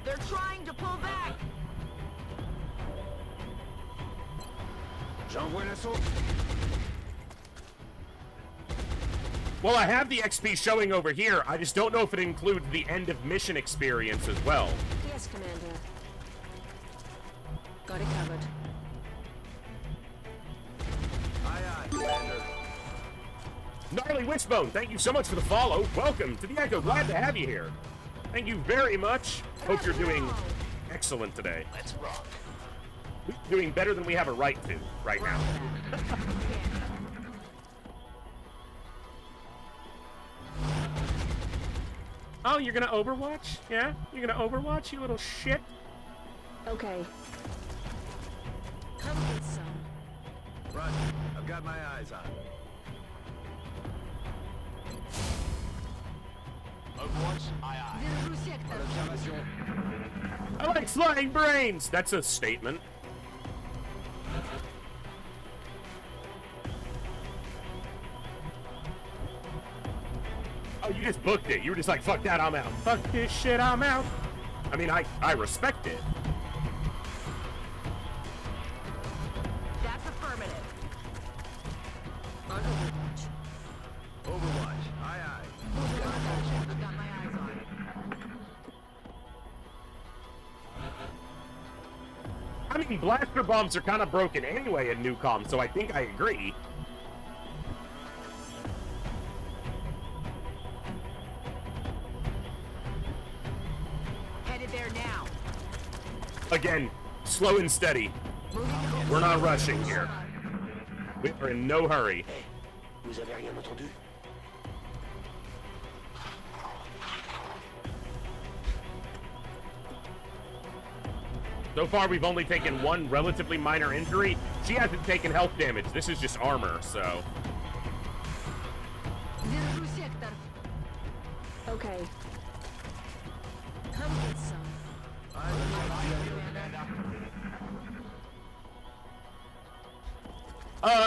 They're trying to pull back. J'envoie l'assaut. Well, I have the XP showing over here. I just don't know if it includes the end of mission experience as well. Yes, Commander. Got it covered. Aye, aye, Commander. Gnarly Witchbone, thank you so much for the follow. Welcome to the Echo. Glad to have you here. Thank you very much. Hope you're doing excellent today. Let's rock. We're doing better than we have a right to right now. Oh, you're gonna Overwatch? Yeah? You're gonna Overwatch, you little shit? Okay. Come get some. Roger. I've got my eyes on. Overwatch. Aye, aye. Держу сектор. Observation. I like flying brains! That's a statement. Oh, you just booked it. You were just like, fuck that, I'm out. Fuck this shit, I'm out. I mean, I respect it. That's affirmative. Overwatch. Overwatch. Aye, aye. I've got my eyes on. I mean, blaster bombs are kind of broken anyway in Newcom, so I think I agree. Headed there now. Again, slow and steady. We're not rushing here. We are in no hurry. Vous avez rien entendu? So far, we've only taken one relatively minor injury. She hasn't taken health damage. This is just armor, so... Держу сектор. Okay. Come get some.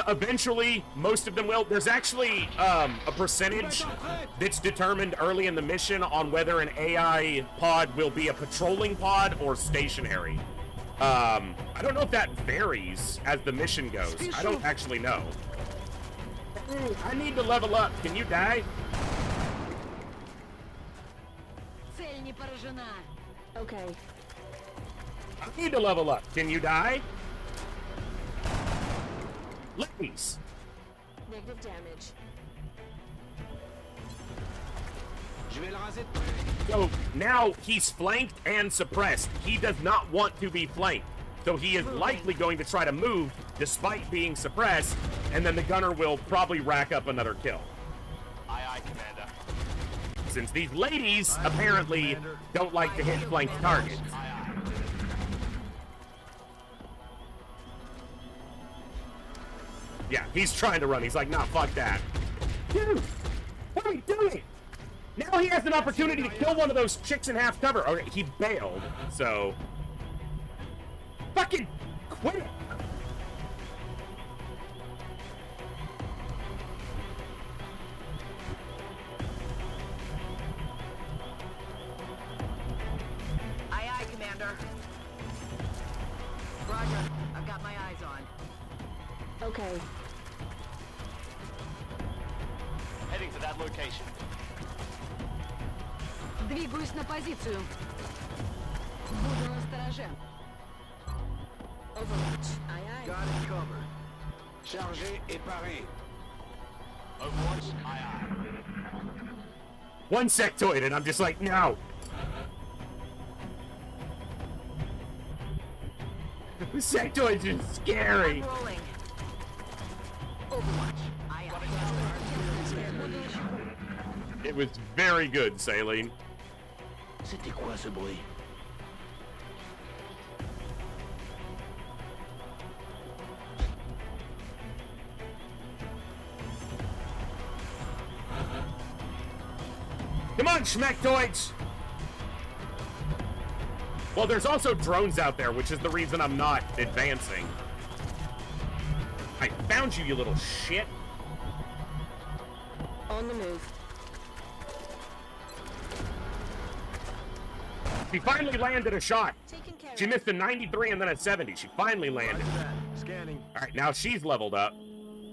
Eventually, most of them will. There's actually a percentage that's determined early in the mission on whether an AI pod will be a patrolling pod or stationary. I don't know if that varies as the mission goes. I don't actually know. Ooh, I need to level up. Can you die? Цель не поражена. Okay. I need to level up. Can you die? Please. Negative damage. Je vais le raser. So now he's flanked and suppressed. He does not want to be flanked. So he is likely going to try to move despite being suppressed, and then the gunner will probably rack up another kill. Aye, aye, Commander. Since these ladies apparently don't like to hit flanked targets. Aye, aye. Yeah, he's trying to run. He's like, nah, fuck that. Dude, what are we doing? Now he has an opportunity to kill one of those chicks in half cover. Okay, he bailed, so... Fucking quit it. Aye, aye, Commander. Roger. I've got my eyes on. Okay. Heading to that location. Двигаюсь на позицию. Буду настороже. Overwatch. Aye, aye. Got it covered. Chargé et paré. Overwatch. Aye, aye. One sectoid, and I'm just like, no. The sectoids are scary. I'm rolling. Overwatch. Aye, aye. It was very good, Saline. C'était quoi ce bruit? Come on, schmectoids! Well, there's also drones out there, which is the reason I'm not advancing. I found you, you little shit. On the move. She finally landed a shot. Taken care She of. missed a 93 and then a 70. She finally landed. Scanning. All right, now she's leveled up.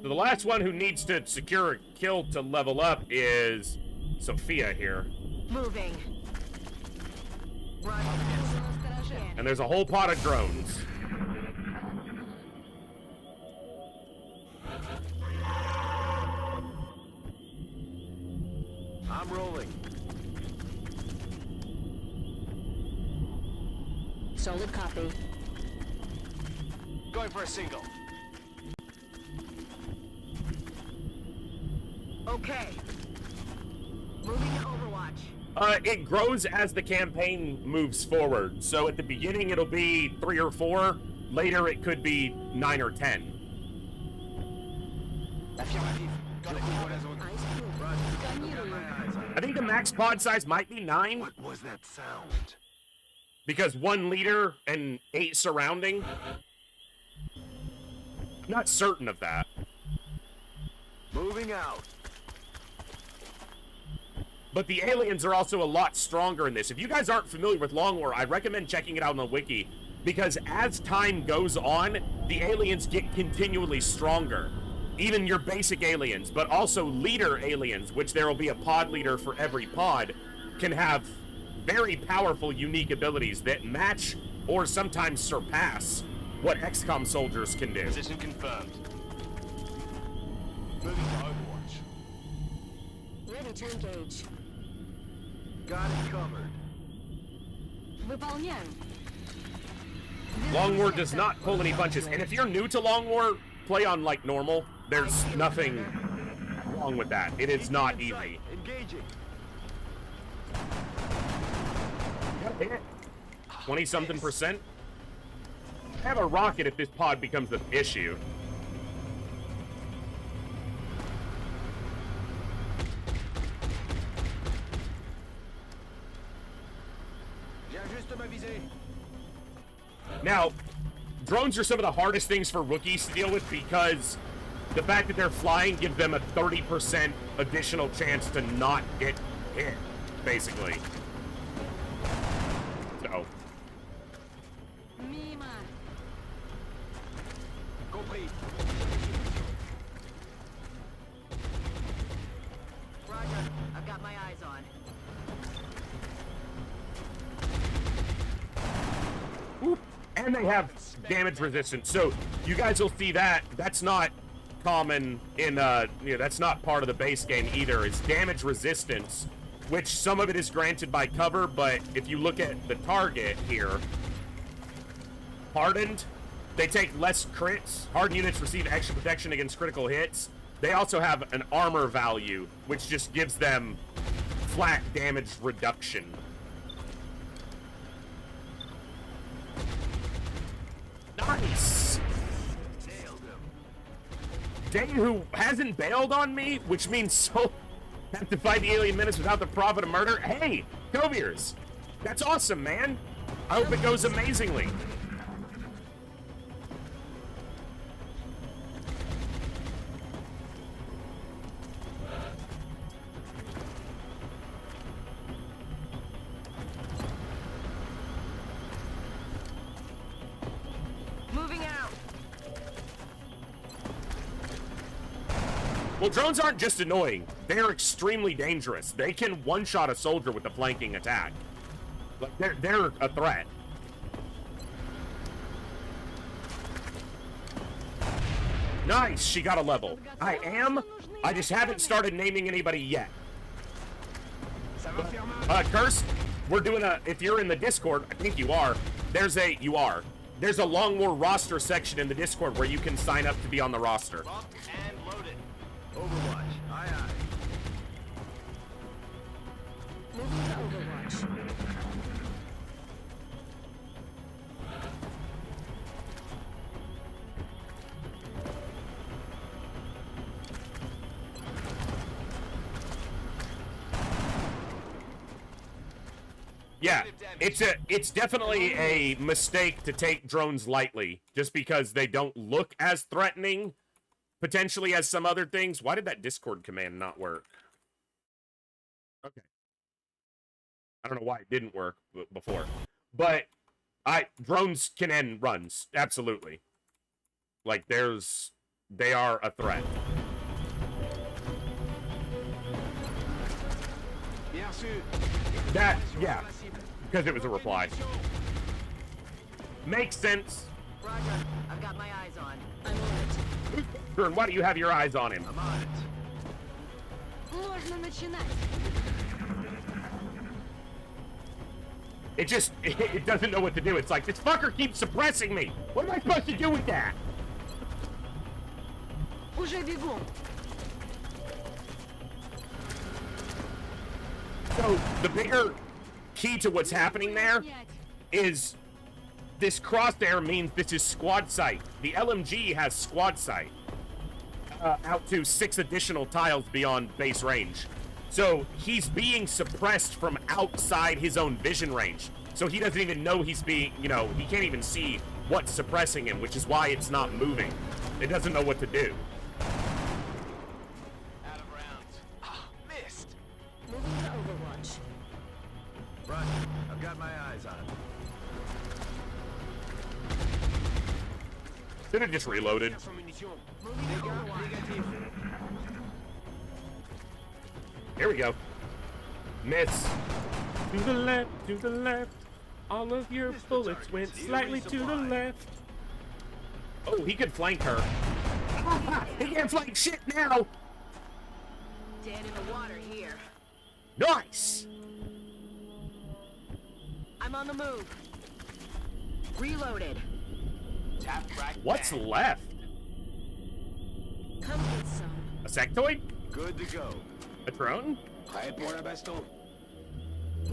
So the last one who needs to secure a kill to level up is Sophia here. Moving. Run. And there's a whole pot of drones. I'm rolling. Solid copy. Going for a single. Okay. Moving to Overwatch. It grows as the campaign moves forward. So at the beginning, it'll be 3 or 4. Later, it could be 9 or 10. Affirmative. Got it. Eyes peeled. Сканирую. I think the max pod size might be 9 What was that sound? because 1 leader and 8 surrounding. Not certain of that. Moving out. But the aliens are also a lot stronger in this. If you guys aren't familiar with Long War, I recommend checking it out on the wiki, because as time goes on, the aliens get continually stronger. Even your basic aliens, but also leader aliens, which there will be a pod leader for every pod, can have very powerful, unique abilities that match or sometimes surpass what XCOM soldiers can do. Position confirmed. Moving to Overwatch. Ready to engage. Got it covered. Выполняю. Long War does not pull any punches, and if you're new to Long War, play on like normal. There's nothing wrong with that. It is not easy. Engaging. 20-something%. I have a rocket if this pod becomes the issue. J'ajuste ma visée. Now, drones are some of the hardest things for rookies to deal with because the fact that they're flying gives them a 30% additional chance to not get hit, basically. So, Мимо. Compris. Roger. I've got my eyes on. whoop, and they have damage resistance. So you guys will see that. That's not common in, that's not part of the base game either. It's damage resistance, which some of it is granted by cover, but if you look at the target here, hardened, they take less crits. Hardened units receive extra protection against critical hits. They also have an armor value, which just gives them flat damage reduction. Nice! Dang, who hasn't bailed on me, which means so have to fight the alien menace without the profit of murder. Hey, Coviers, that's awesome, man. I hope it goes amazingly. Moving out. Well, drones aren't just annoying. They are extremely dangerous. They can one-shot a soldier with a flanking attack. Like, they're a threat. Nice, she got a level. I just haven't started naming anybody yet. Curse, we're doing if you're in the Discord, I think you are, there's a Long War roster section in the Discord where you can sign up to be on the roster. Locked and loaded. Overwatch. Aye, aye. Moving to Overwatch. Yeah, it's definitely a mistake to take drones lightly, just because they don't look as threatening, potentially, as some other things. Why did that Discord command not work? Okay. I don't know why it didn't work before. But drones can end runs, absolutely. Like, they are a threat. That, yeah, because it was a reply. Makes sense. Roger. I've got my eyes on. I'm on it. Vern, why do you have your eyes on him? I'm on it. Можно начинать. It doesn't know what to do. It's like, this fucker keeps suppressing me. What am I supposed to do with that? Уже бегу. So, the bigger key to what's happening there is this crosshair means this is squad sight. The LMG has squad sight out to 6 additional tiles beyond base range. So he's being suppressed from outside his own vision range. So he doesn't even know he's being, he can't even see what's suppressing him, which is why it's not moving. It doesn't know what to do. Out of rounds. Missed. Moving to Overwatch. Roger. I've got my eyes on it. Should have just reloaded. Here we go. Miss. To the left, to the left. All of your bullets went slightly to the left. Oh, he could flank her. He can't flank shit now. Dead in the water here. Nice. I'm on the move. Reloaded. Tap rack. What's left? Come get some. A sectoid? Good to go. A drone?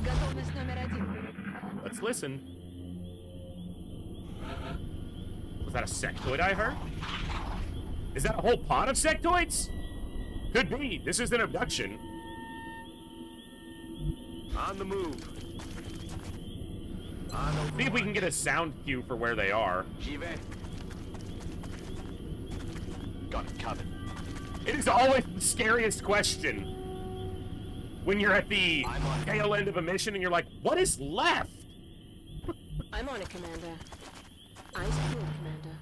Готовность номер 1. Let's listen. Was that a sectoid I heard? Is that a whole pod of sectoids? Could be. This is an abduction. On the move. See if we can get a sound cue for where they are. J'y vais. Got it covered. It is always the scariest question. When you're at the tail end of a mission and you're like, what is left? I'm on it, Commander. Eyes peeled, Commander.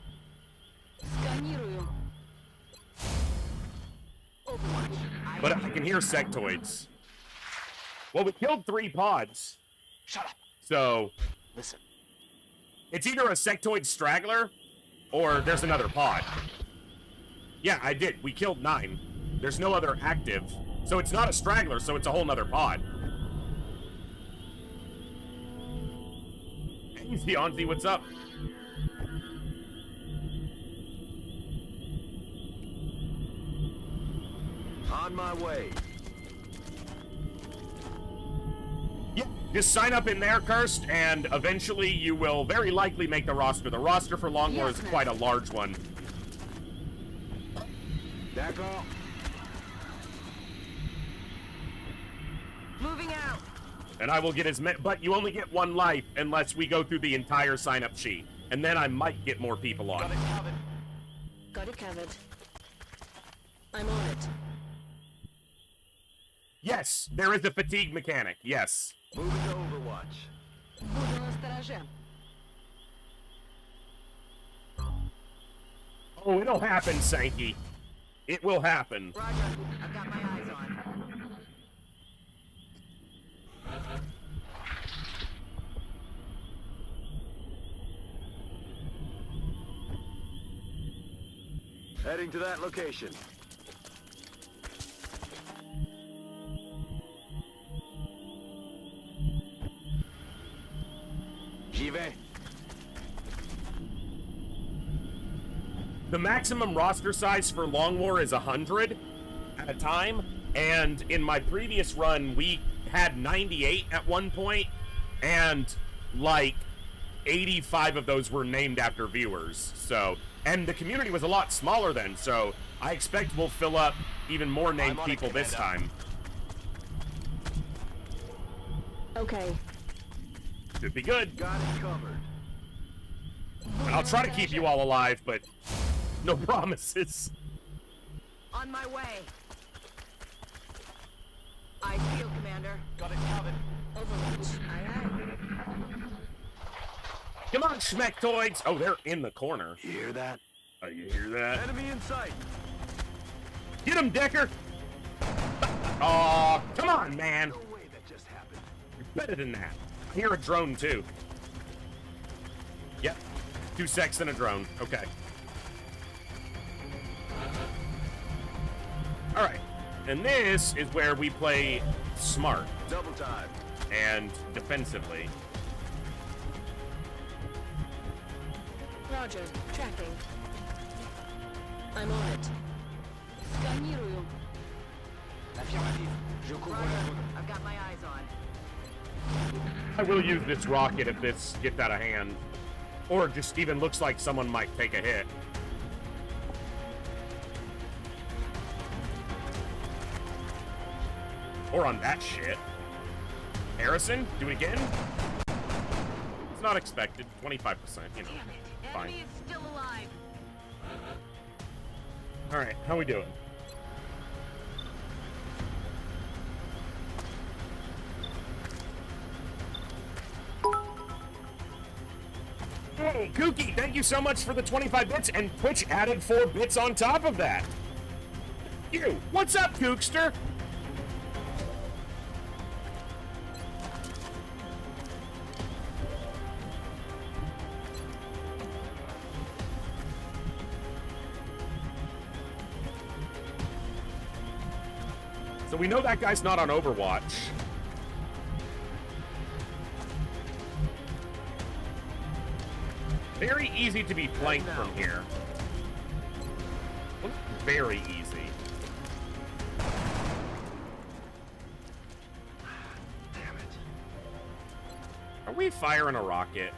Сканирую. Overwatch. But I can hear sectoids. Well, we killed 3 pods. Shut up. So, Listen. it's either a sectoid straggler or there's another pod. Yeah, I did. We killed 9. There's no other active. So it's not a straggler, so it's a whole nother pod. Easy, Onzi, what's up? On my way. Yeah, just sign up in there, Cursed, and eventually you will very likely make the roster. The roster for Long War is quite a large one. D'accord. Moving out. And I will get as many, but you only get 1 life unless we go through the entire sign-up sheet. And then I might get more people on. Got it covered. Got it covered. I'm on it. Yes, there is a fatigue mechanic, yes. Moving to Overwatch. Буду настороже. Oh, it'll happen, Sankey. It will happen. Roger. I've got my eyes on. Heading to that location. J'y vais. the maximum roster size for Long War is 100 at a time, and in my previous run, we had 98 at one point, and like 85 of those were named after viewers. So, and the community was a lot smaller then, so I expect we'll fill up even more named people this time. Okay. Should be good. Got it covered. I'll try to keep you all alive, but no promises. On my way. I feel, Commander. Got it covered. Overwatch. Aye, aye. Come on, schmectoids! Oh, they're in the corner. You hear that? Oh, you hear that? Enemy in sight. Get him, Decker! Oh, come on, man! No way that just happened. You're better than that. I hear a drone, too. Yep. 2 secs and a drone. Okay. Alright. And this is where we play smart Double time. and defensively. Roger. Tracking. I'm on it. Сканирую. Affirmative. Je couvre la zone. I've got my eyes on. I will use this rocket if this gets out of hand. Or just even looks like someone might take a hit. Or on that shit. Harrison, do it again? It's not expected. 25%, you know. Fine. Enemy is still alive. Alright, how we doing? Hey, Kooky, thank you so much for the 25 bits, and Twitch added 4 bits on top of that. You, what's up, Kookster? So we know that guy's not on Overwatch. Very easy to be flanked from here. Well, very easy. Damn it. Are we firing a rocket?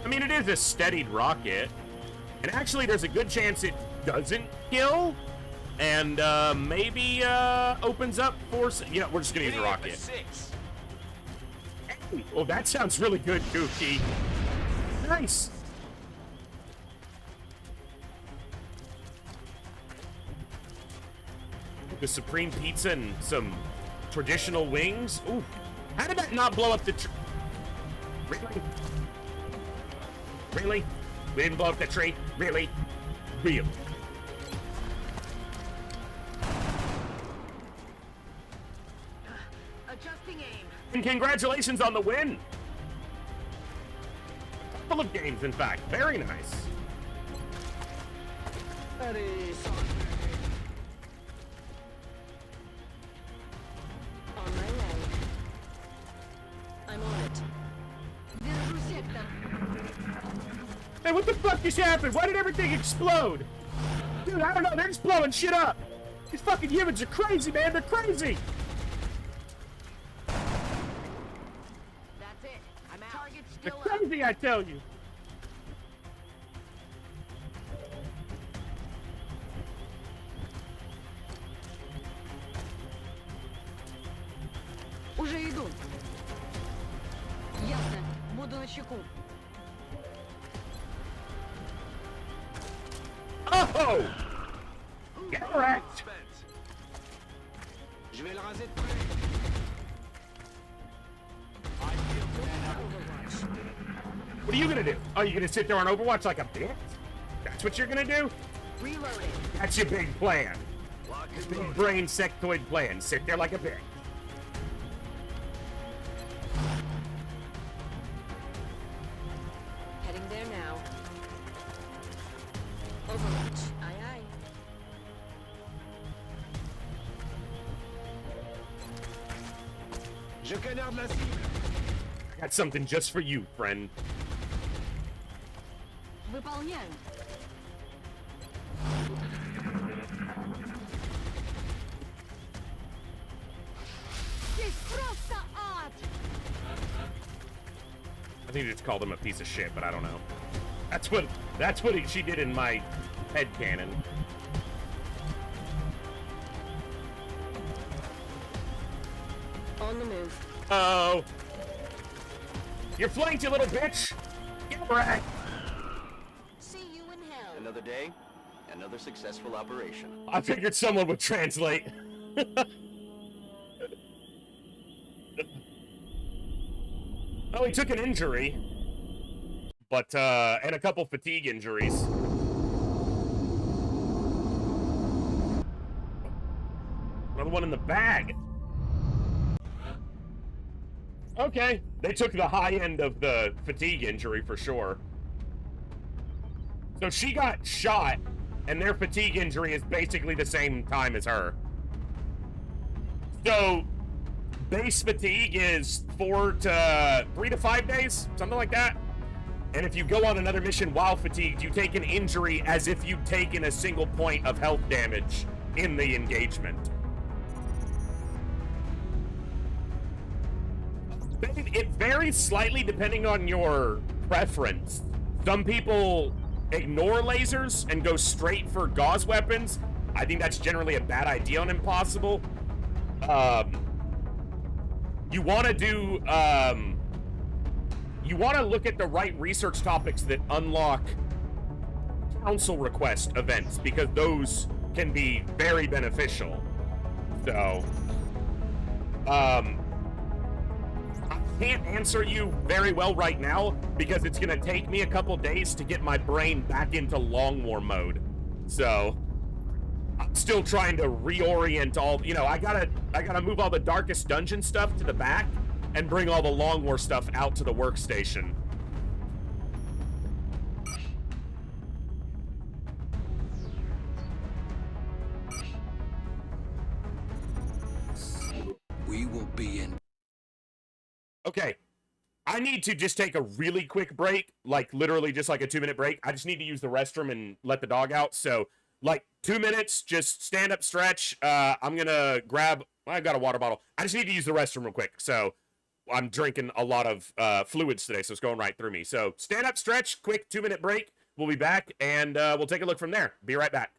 I mean, it is a steadied rocket. And actually, there's a good chance it doesn't kill. And maybe opens up for... You know, we're just going to use a rocket. Hey, well, that sounds really good, Kooky. Nice. The Supreme Pizza and some traditional wings. Ooh. How did that not blow up the tree? Really? Really? We didn't blow up the tree? Really? Real. Adjusting aim. And congratulations on the win. A couple of games, in fact. Very nice. On my way. I'm on it. Держу сектор. Hey, what the fuck just happened? Why did everything explode? Dude, I don't know. They're just blowing shit up. These fucking humans are crazy, man. They're crazy. That's it. I'm out. Target's They're still up. crazy, I tell you. Уже иду. Ясно. Буду начеку. Oh! Get wrecked! Je vais le raser de près. What are you gonna do? Oh, you gonna sit there on Overwatch like a bitch? That's what you're gonna do? Reloading. That's your big plan. Big brain sectoid plan. Sit there like a bitch. Heading there now. Overwatch. Aye, aye. Je canarde la cible. Got something just for you, friend. Выполняю. Здесь просто ад! I think they just called him a piece of shit, but I don't know. That's what she did in my head canon. On the move. Oh. You're flanked, you little bitch! Get wrecked! See you in hell. Another day, another successful operation. I figured someone would translate. Oh, he took an injury. But, and a couple fatigue injuries. Another one in the bag. Okay, they took the high end of the fatigue injury for sure. So she got shot, and their fatigue injury is basically the same time as her. So, base fatigue is 3 to 5 days, something like that. And if you go on another mission while fatigued, you take an injury as if you'd taken a single point of health damage in the engagement. It varies slightly depending on your preference. Some people ignore lasers and go straight for gauze weapons. I think that's generally a bad idea on Impossible. You want to do, you want to look at the right research topics that unlock council request events, because those can be very beneficial. So, I can't answer you very well right now because it's gonna take me a couple days to get my brain back into long war mode. So I'm still trying to reorient all, you know, I gotta move all the darkest dungeon stuff to the back and bring all the long war stuff out to the workstation. We will be in. Okay, I need to just take a really quick break, like literally just like a 2-minute break. I just need to use the restroom and let the dog out. So like 2 minutes, just stand up, stretch. I'm gonna grab, I've got a water bottle. I just need to use the restroom real quick. So I'm drinking a lot of fluids today, so it's going right through me. So stand up, stretch, quick 2-minute break. We'll be back and we'll take a look from there. Be right back.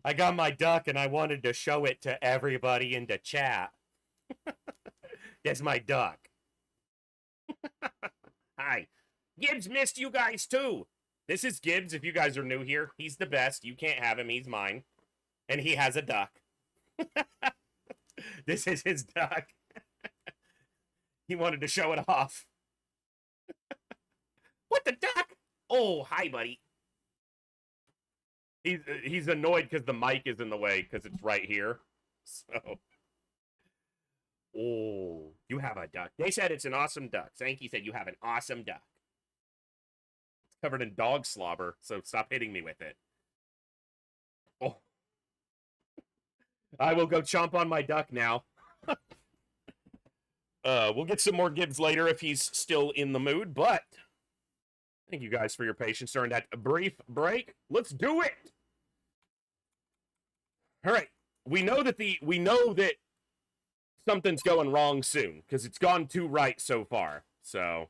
I got my duck and I wanted to show it to everybody in the chat. That's my duck. Hi. Gibbs missed you guys too. This is Gibbs, if you guys are new here. He's the best. You can't have him. He's mine. And he has a duck. This is his duck. He wanted to show it off. What the duck? Oh, hi, buddy. He's annoyed because the mic is in the way because it's right here. So, oh, you have a duck. They said it's an awesome duck. Sankey said you have an awesome duck. It's covered in dog slobber, so stop hitting me with it. Oh, I will go chomp on my duck now. We'll get some more Gibbs later if he's still in the mood, but thank you guys for your patience during that brief break. Let's do it. All right. We know that something's going wrong soon because it's gone too right so far. So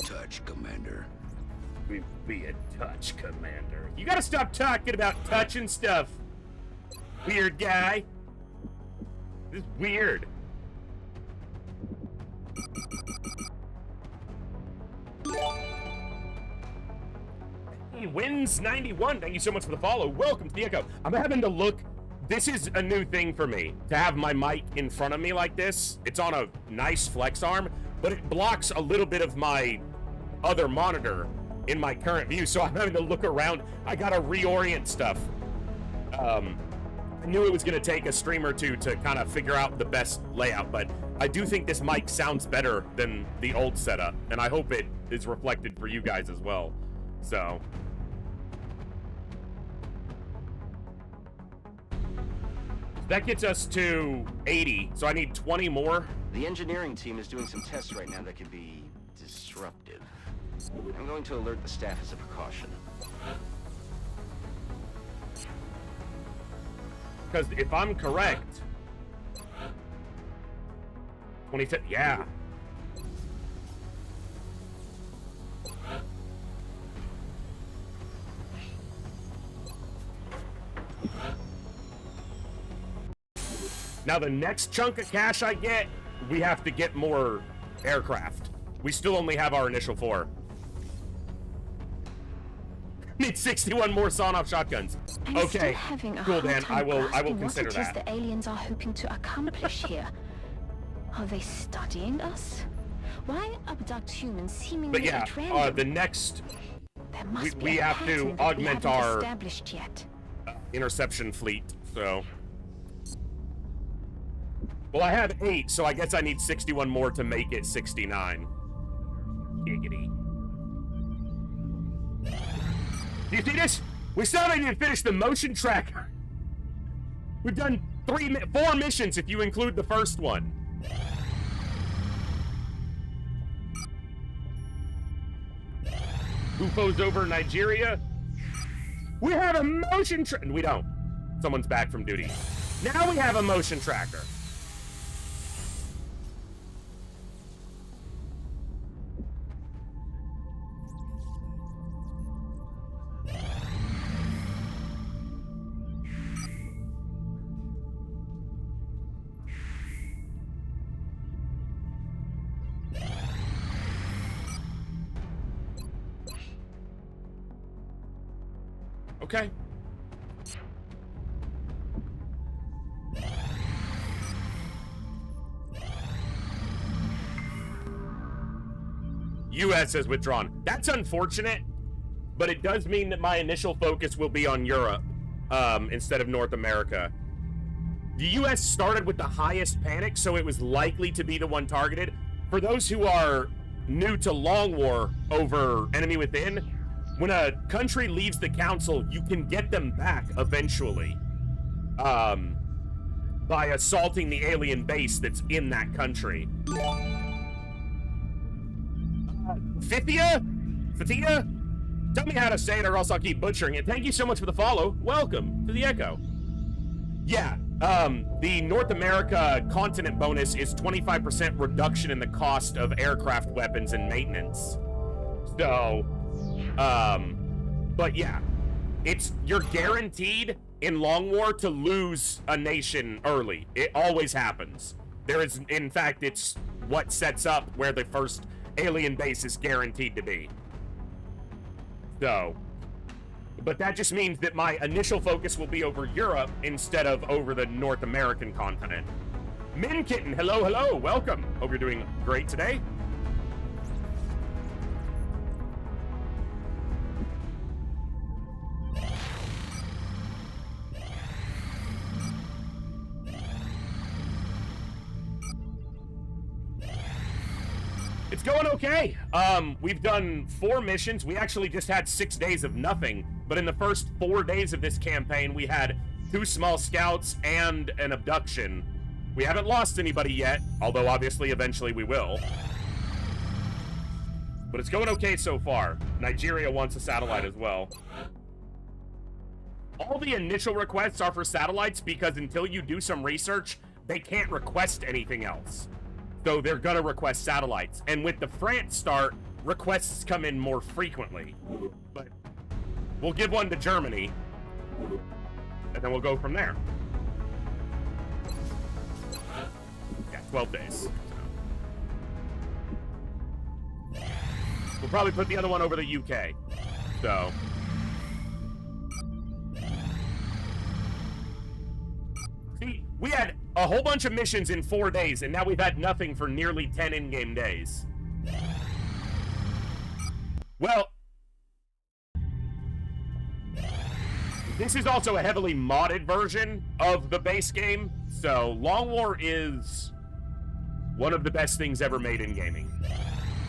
Touch, Commander. we be a touch, Commander. You gotta stop talking about touching stuff. Weird guy. This is weird. Hey, Wins 91, thank you so much for the follow. Welcome to the Echo. I'm having to look. This is a new thing for me, to have my mic in front of me like this. It's on a nice flex arm, but it blocks a little bit of my other monitor in my current view, so I'm having to look around. I gotta reorient stuff. I knew it was gonna take a stream or two to kind of figure out the best layout, but I do think this mic sounds better than the old setup, and I hope it is reflected for you guys as well. So that gets us to 80, so I need 20 more. The engineering team is doing some tests right now that could be disruptive. I'm going to alert the staff as a precaution. Because if I'm correct, 27, yeah. Now the next chunk of cash I get, we have to get more aircraft. We still only have our initial 4. Need 61 more sawn-off shotguns. Okay, cool, Dan. I will consider that. What the aliens are hoping to accomplish here? Are they studying us? Why abduct humans seemingly at random? But yeah, the next there must be we a have to pattern augment that we haven't our established yet. interception fleet. So, well, I have 8, so I guess I need 61 more to make it 69. Giggity. Do you see this? We still haven't even finished the motion tracker. We've done 4 missions if you include the first one. UFOs over Nigeria. We have a motion tracker. We don't. Someone's back from duty. Now we have a motion tracker. Okay. U.S. has withdrawn. That's unfortunate, but it does mean that my initial focus will be on Europe instead of North America. The U.S. started with the highest panic, so it was likely to be the one targeted. For those who are new to Long War over Enemy Within, when a country leaves the council, you can get them back eventually by assaulting the alien base that's in that country. Fithia? Tell me how to say it or else I'll keep butchering it. Thank you so much for the follow. Welcome to the Echo. Yeah, the North America continent bonus is 25% reduction in the cost of aircraft weapons and maintenance. So, but yeah, you're guaranteed in Long War to lose a nation early. It always happens. In fact, it's what sets up where the first alien base is guaranteed to be. So, but that just means that my initial focus will be over Europe instead of over the North American continent. Min Kitten, hello, hello, welcome. Hope you're doing great today. It's going okay. We've done 4 missions. We actually just had 6 days of nothing, but in the first 4 days of this campaign, we had 2 small scouts and an abduction. We haven't lost anybody yet, although obviously eventually we will. But it's going okay so far. Nigeria wants a satellite as well. All the initial requests are for satellites because until you do some research, they can't request anything else. So they're gonna request satellites. And with the France start, requests come in more frequently. But we'll give one to Germany, and then we'll go from there. Yeah, 12 days. We'll probably put the other one over the UK. So. See, we had a whole bunch of missions in 4 days, and now we've had nothing for nearly 10 in-game days. Well, this is also a heavily modded version of the base game, so Long War is one of the best things ever made in gaming.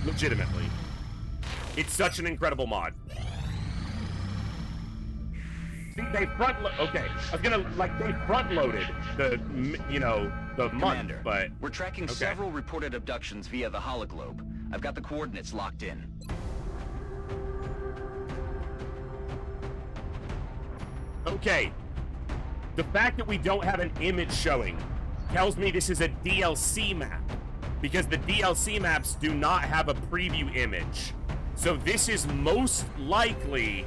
Legitimately. It's such an incredible mod. See, they okay, I was gonna, they front-loaded the, the month, but... We're tracking several reported abductions via the hologlobe. I've got the coordinates locked in. Okay. The fact that we don't have an image showing tells me this is a DLC map, because the DLC maps do not have a preview image. So this is most likely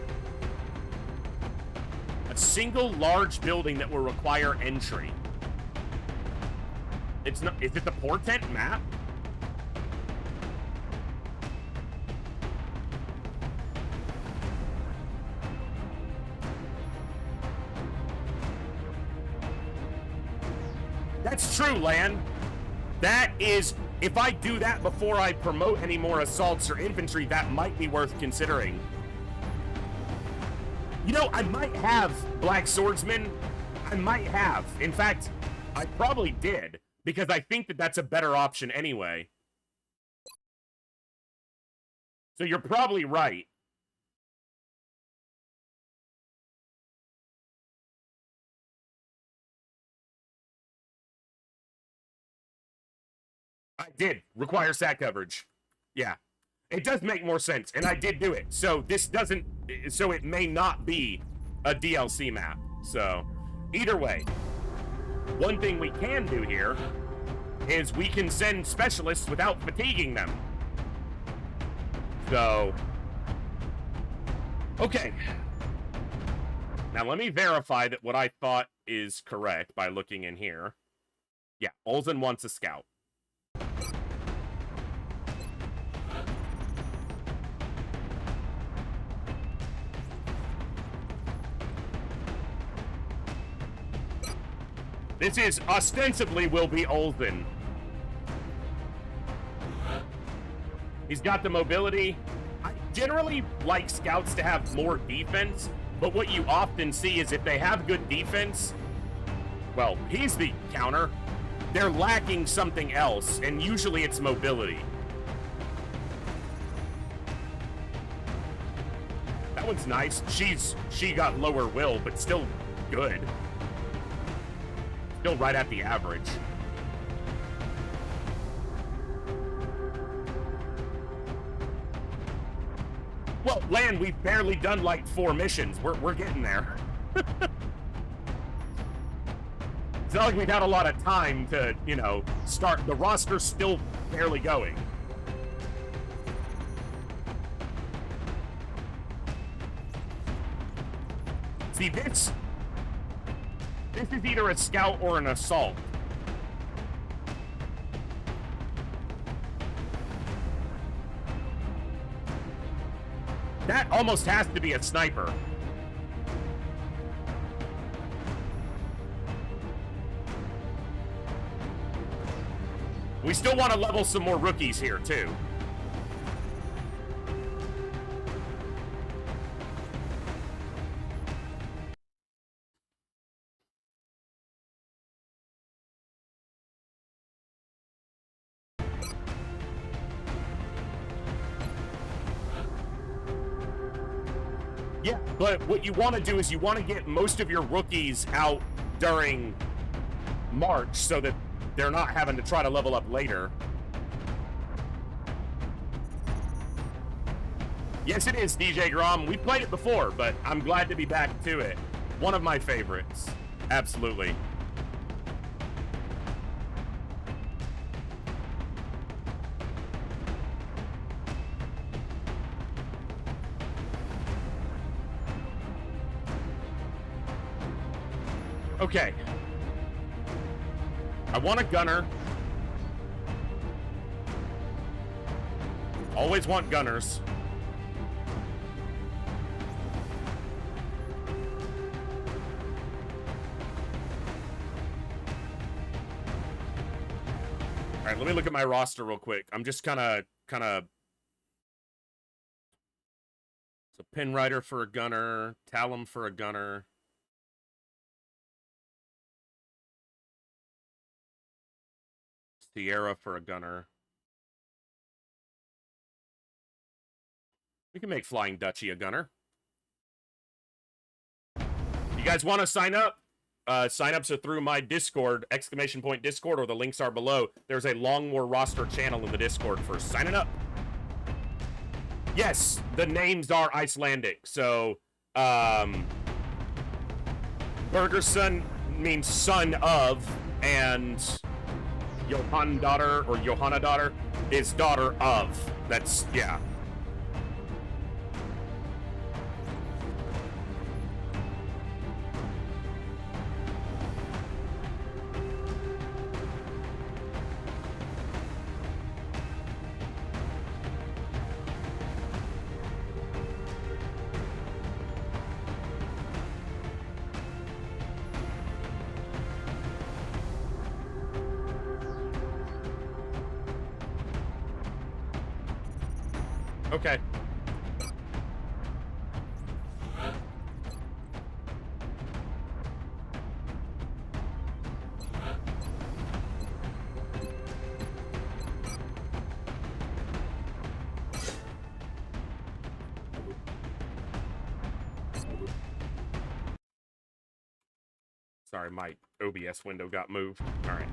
a single large building that will require entry. It's not. Is it the portent map? That's true, Lan. That is, if I do that before I promote any more assaults or infantry, that might be worth considering. You know, I might have Black Swordsman. I might have. In fact, I probably did, because I think that that's a better option anyway. So you're probably right. I did require SAT coverage. Yeah. It does make more sense, and I did do it. So this doesn't, so it may not be a DLC map. So either way, one thing we can do here is we can send specialists without fatiguing them. So, okay. Now let me verify that what I thought is correct by looking in here. Yeah, Olsen wants a scout. This is ostensibly will be Olsen. He's got the mobility. I generally like scouts to have more defense, but what you often see is if they have good defense, well, he's the counter. They're lacking something else, and usually it's mobility. That one's nice. She got lower will, but still good. Still right at the average. Well, Lan, we've barely done like 4 missions. We're getting there. It's not like we've had a lot of time to, start. The roster's still barely going. See, this is either a scout or an assault. That almost has to be a sniper. We still want to level some more rookies here, too. Yeah, but what you want to do is you want to get most of your rookies out during March so that they're not having to try to level up later. Yes, it is, DJ Grom. We played it before, but I'm glad to be back to it. One of my favorites. Absolutely. Okay. I want a gunner. Always want gunners. All right, let me look at my roster real quick. I'm just kind of. So Pinwriter for a gunner, Talum for a gunner. Sierra for a gunner. We can make Flying Dutchie a gunner. You guys want to sign up? Sign-ups are through my Discord, !Discord, or the links are below. There's a Longmore roster channel in the Discord for signing up. Yes, the names are Icelandic. So, Bergerson means son of, and Johanna daughter is daughter of. That's, yeah. Okay. Sorry, my OBS window got moved. All right.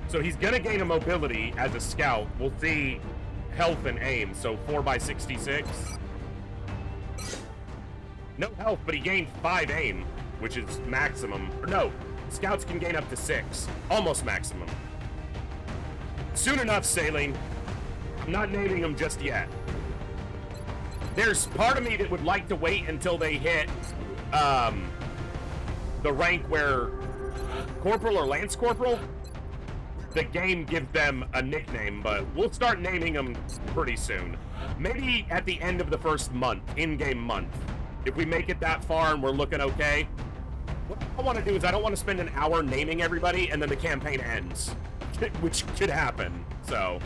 So he's going to gain a mobility as a scout. We'll see health and aim. So 4x66. No health, but he gained 5 aim, which is maximum. Or no, scouts can gain up to 6. Almost maximum. Soon enough, Saline. I'm not naming them just yet. There's part of me that would like to wait until they hit the rank where Corporal or Lance Corporal, the game gives them a nickname, but we'll start naming them pretty soon. Maybe at the end of the first month, in-game month. If we make it that far and we're looking okay. What I want to do is I don't want to spend an hour naming everybody and then the campaign ends, which could happen, so.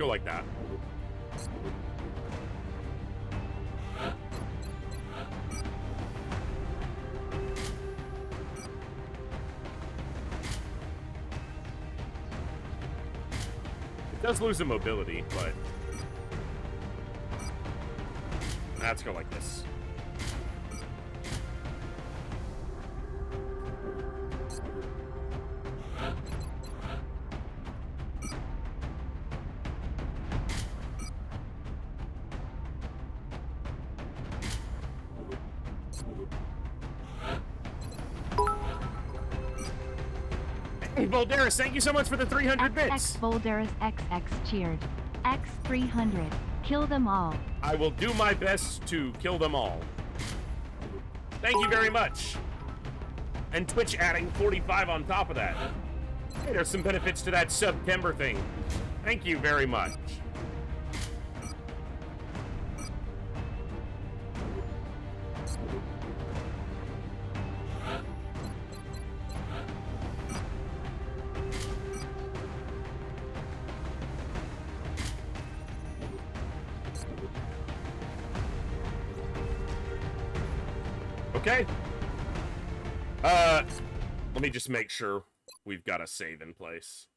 go like that. It does lose the mobility, but let's go like this. Hey, Volderis, thank you so much for the 300 bits. XX Volderis XX cheered. X300. Kill them all. I will do my best to kill them all. Thank you very much. And Twitch adding 45 on top of that. Hey, there's some benefits to that September thing. Thank you very much. Okay. Let me just make sure we've got a save in place.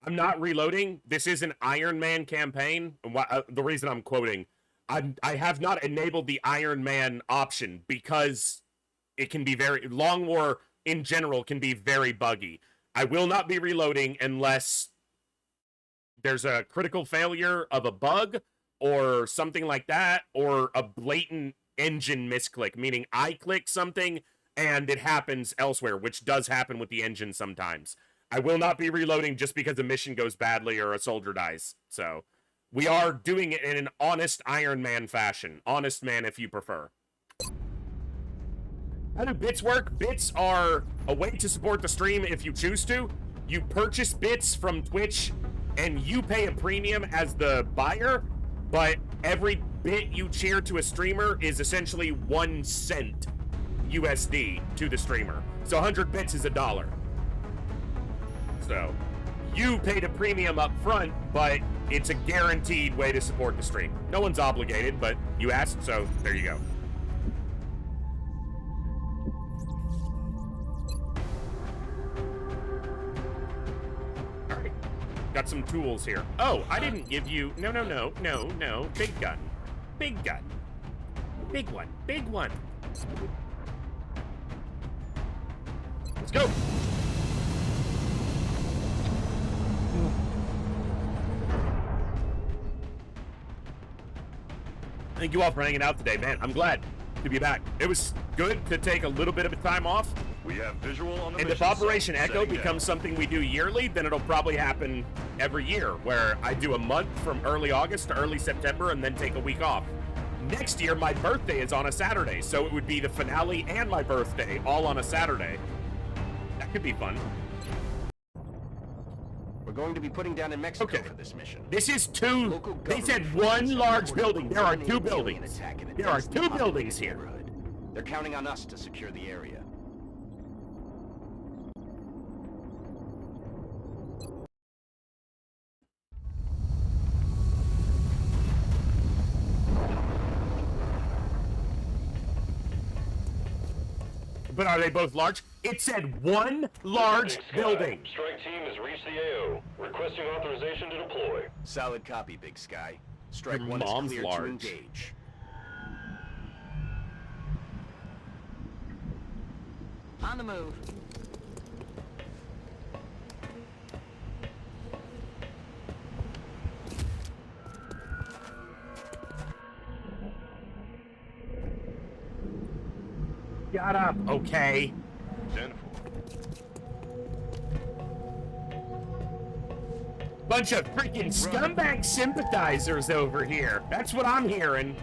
I'm not reloading. This is an Iron Man campaign. The reason I'm quoting, I have not enabled the Iron Man option because it can be Long War in general can be very buggy. I will not be reloading unless there's a critical failure of a bug or something like that, or a blatant engine misclick, meaning I click something and it happens elsewhere, which does happen with the engine sometimes. I will not be reloading just because a mission goes badly or a soldier dies. So we are doing it in an honest Iron Man fashion. Honest man, if you prefer. How do bits work? Bits are a way to support the stream if you choose to. You purchase bits from Twitch and you pay a premium as the buyer, but every bit you cheer to a streamer is essentially 1 cent USD to the streamer. So 100 bits is $1. So you paid a premium up front, but it's a guaranteed way to support the stream. No one's obligated, but you asked, so there you go. All right, got some tools here. Oh, I didn't give you, no, big gun. Big gun. Big one. Big one. Let's go. Thank you all for hanging out today, man. I'm glad to be back. It was good to take a little bit of a time off. We have visual on the And if Operation Echo becomes something we do yearly, then it'll probably happen every year, where I do a month from early August to early September and then take a week off. Next year, my birthday is on a Saturday, so it would be the finale and my birthday all on a Saturday. That could be fun. We're going to be putting down in Mexico for this mission. This is two. They said one large building. There are two buildings. There are two buildings here. They're counting on us to secure the area. But are they both large? It said one large building. Strike team has reached the AO, requesting authorization to deploy. Solid copy, Big Sky. Strike Your one is mom's clear large. to engage. On the move. Shut up, okay? 10-4. Bunch of freaking scumbag sympathizers over here. That's what I'm hearing.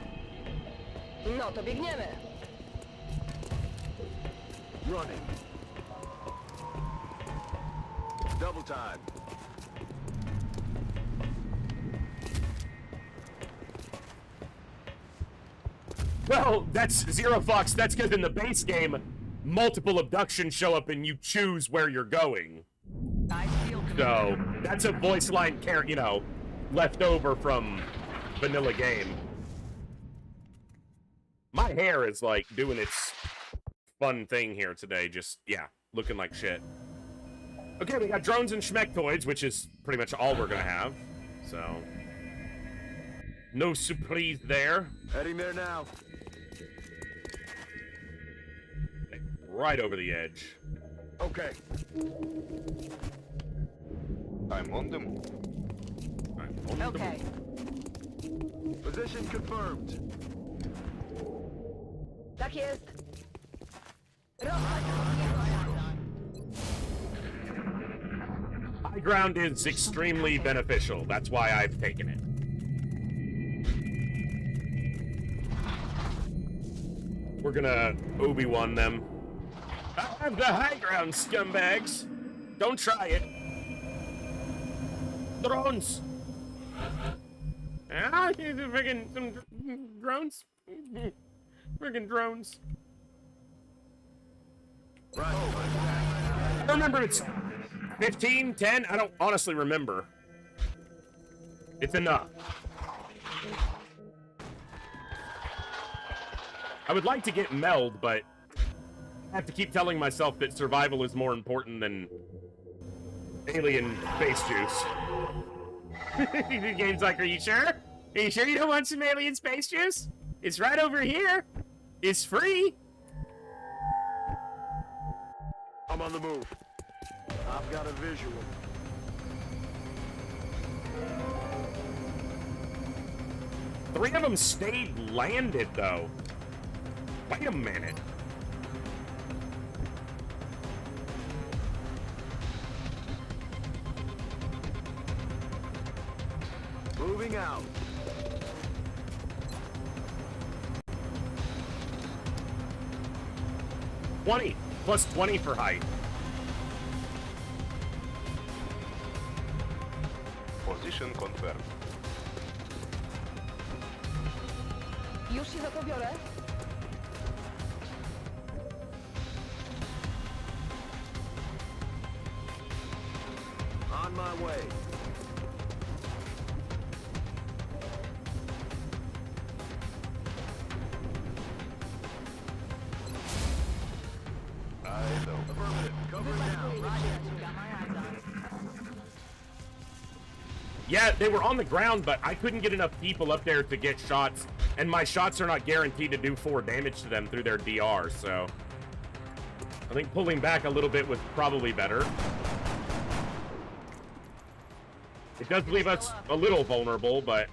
No to biegniemy. Running. Double time. Well, that's Zero Fox. That's because in the base game, multiple abductions show up and you choose where you're going. I feel So that's a voice line character, you know, left over from vanilla game. My hair is like doing its fun thing here today. Just, yeah, looking like shit. Okay, we got drones and schmectoids, which is pretty much all we're gonna have. So, no surprise there. Heading there now. Right over the edge. Okay. I'm on them. Okay. Position confirmed. Tak jest. High ground is extremely beneficial. That's why I've taken it. We're gonna Obi-Wan them. I have the high ground, scumbags. Don't try it. Drones. Ah, freaking some drones. Freaking drones. I remember it's 15, 10. I don't honestly remember. It's enough. I would like to get meld, but I have to keep telling myself that survival is more important than alien space juice. The game's like, are you sure? Are you sure you don't want some alien space juice? It's right over here. It's free. I'm on the move. I've got a visual. Three of them stayed landed, though. Wait a minute. Moving out. +20 for height. Position confirmed. Już się za to biorę. On my way. I know. Affirmative. Covering now. Got my eyes on. Yeah, they were on the ground, but I couldn't get enough people up there to get shots, and my shots are not guaranteed to do 4 damage to them through their DR, so I think pulling back a little bit was probably better. It does leave us a little vulnerable, but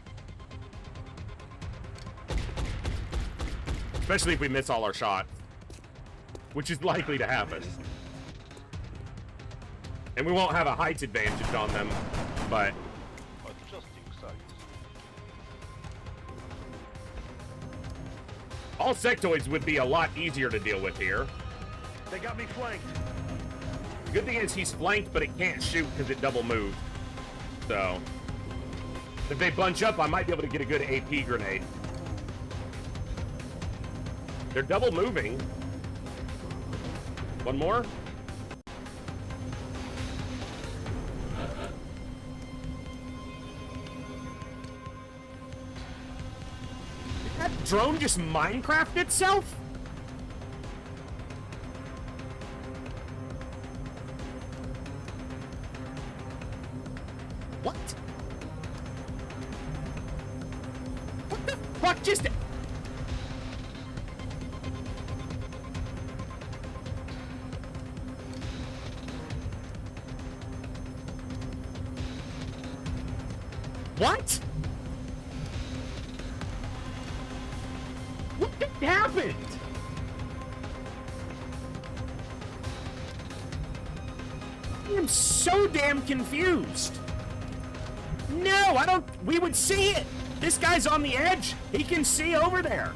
especially if we miss all our shots, which is likely to happen. And we won't have a height advantage on them, but all sectoids would be a lot easier to deal with here. They got me flanked. The good thing is he's flanked, but it can't shoot because it double moved. So, if they bunch up, I might be able to get a good AP grenade. They're double moving. One more. Did that drone just Minecraft itself? What? What the fuck just... What? What happened? I am so damn confused. No, I don't... We would see it. This guy's on the edge. He can see over there.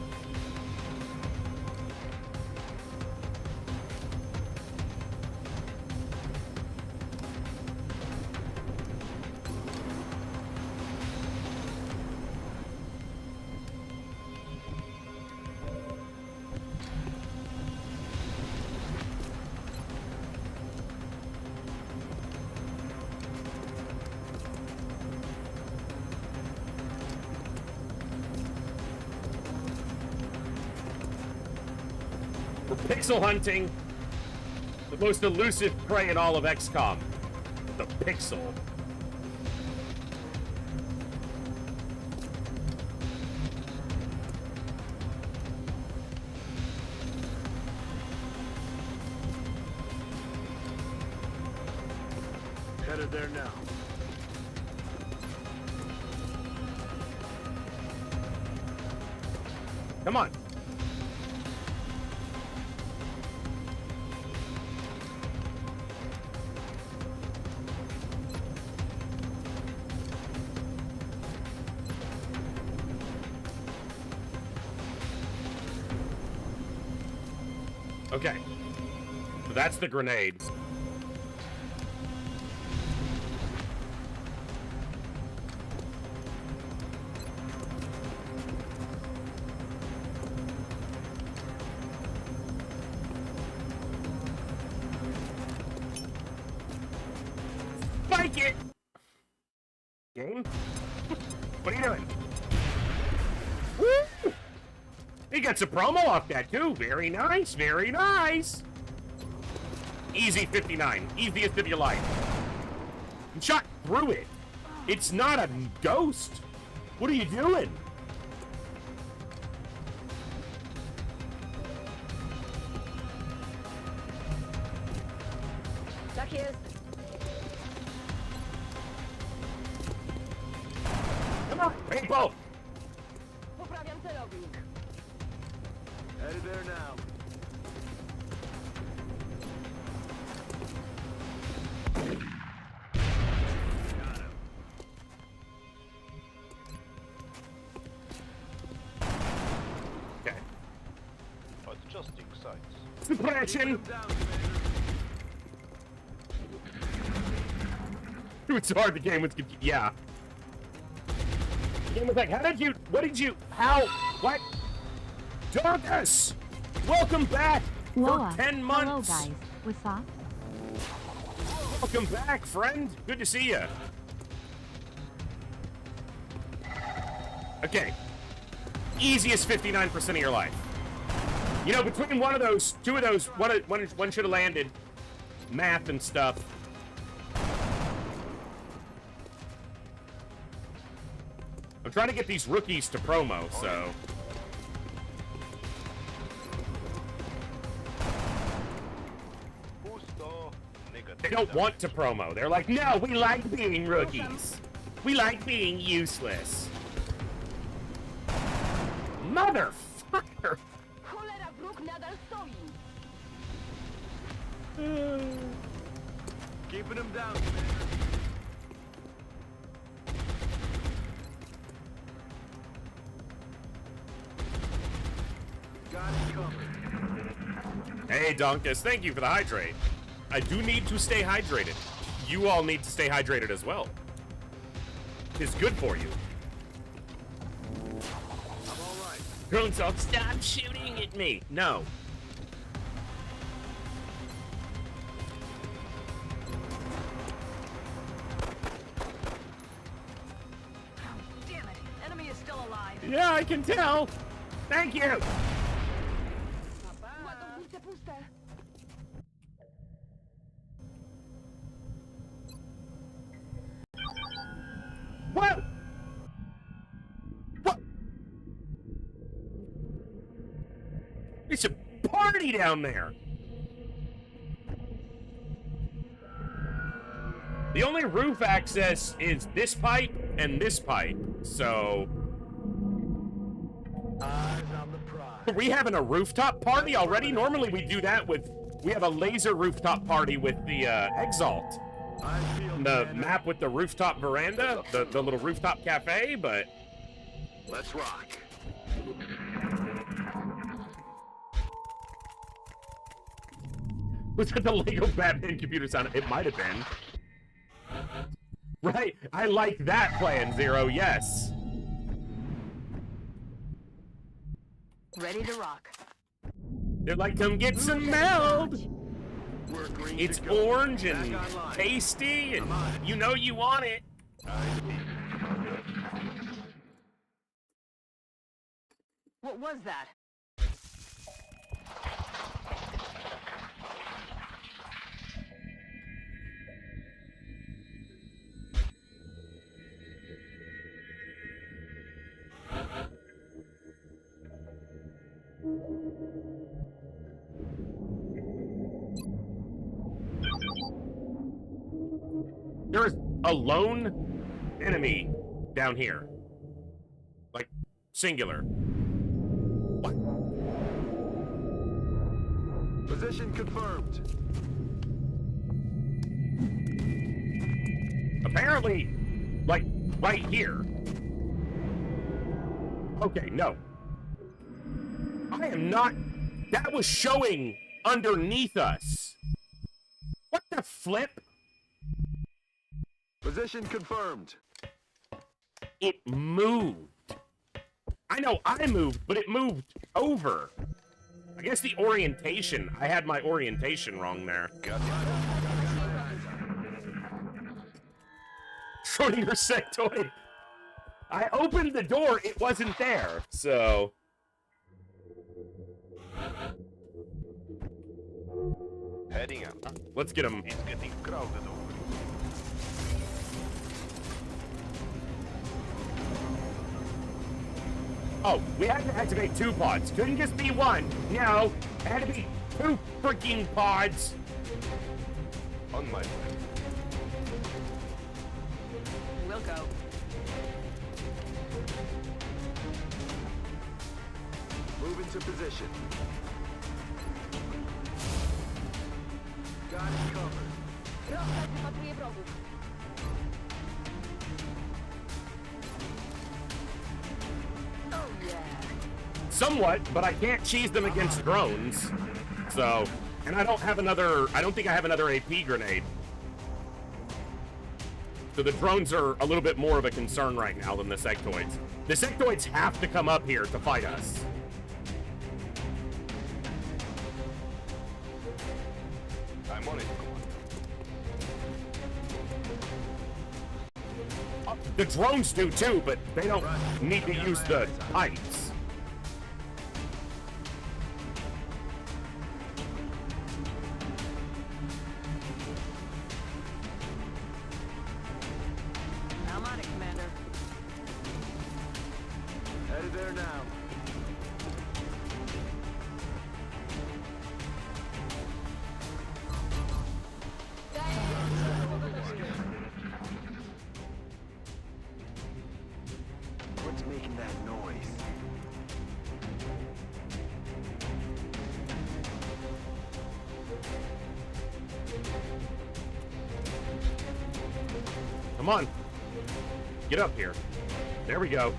Pixel hunting. The most elusive prey in all of XCOM. The pixel. Headed there now. Come on. Okay. So that's the grenade. Spike it! Game? What are you doing? Woo! He gets a promo off that too. Very nice, very nice. Easy 59. Easiest of your life. And shot through it. It's not a ghost. What are you doing? Tak jest. Come on, people! Poprawiam celownik. Headed there now. Got him. Okay. Adjusting sights. Suppression! Down, Commander. It's hard, the game was confused. Yeah. The game was like, how did you, what did you, how, what? Darkus! Welcome back Loa. for 10 Hello, months! guys. What's up? Welcome back, friend. Good to see you. Okay. Easiest 59% of your life. You know, between one of those, two of those, one should have landed. Math and stuff. I'm trying to get these rookies to promo, so... They don't want to promo. They're like, no, we like being rookies. We like being useless. Motherfucker! Cholera, wróg nadal stoi. Keeping him down, Commander. Got it covered. Hey, Donkus, thank you for the hydrate. I do need to stay hydrated. You all need to stay hydrated as well. It's good for you. I'm all right. Drone Salt, stop shooting at me. No. Damn it. Enemy is still alive. Yeah, I can tell. Thank you. Ładownice puste. What? What? It's a party down there. The only roof access is this pipe and this pipe, so... Eyes on the prize. Are we having a rooftop party already? Normally we do that with... We have a laser rooftop party with the Exalt. I feel The Commander. map with the rooftop veranda, the little rooftop cafe, but... Let's rock. Was that the Lego Batman computer sound? It might have been. Right, I like that plan, Zero, yes. Ready to rock. They're like, come get some meld. We're green It's to go. orange Back and online. tasty, and I'm on it. you know you want it. What was that? There is a lone enemy down here. Like, singular. What? Position confirmed. Apparently, like, right here. Okay, no. I am not... That was showing underneath us. What the flip? Position confirmed. It moved. I know I moved, but it moved over. I guess the orientation. I had my orientation wrong there. Schrodinger sectoid. I opened the door, it wasn't there, so... Heading up. Let's get him. It's getting crowded over. Oh, we had to activate 2 pods. Couldn't just be 1. No, it had to be 2 freaking pods. On my way. We'll go. Move into position. Got it covered. Oh yeah. Somewhat, but I can't cheese them against drones. So, and I don't think I have another AP grenade. So the drones are a little bit more of a concern right now than the sectoids. The sectoids have to come up here to fight us. I'm on it. The drones do too, but they don't need to use the pipes. I'm on it, Commander. Headed there now. What's making that noise? Come on. Get up here. There we go.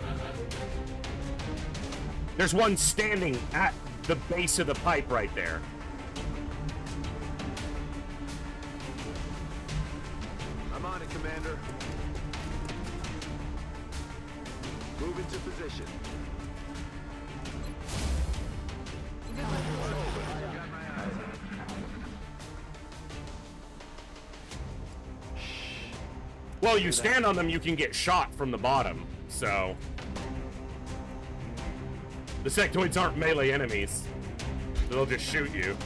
There's one standing at the base of the pipe right there. I'm on it, Commander. Move into position. Well, you stand on them, you can get shot from the bottom, so... The sectoids aren't melee enemies. They'll just shoot you.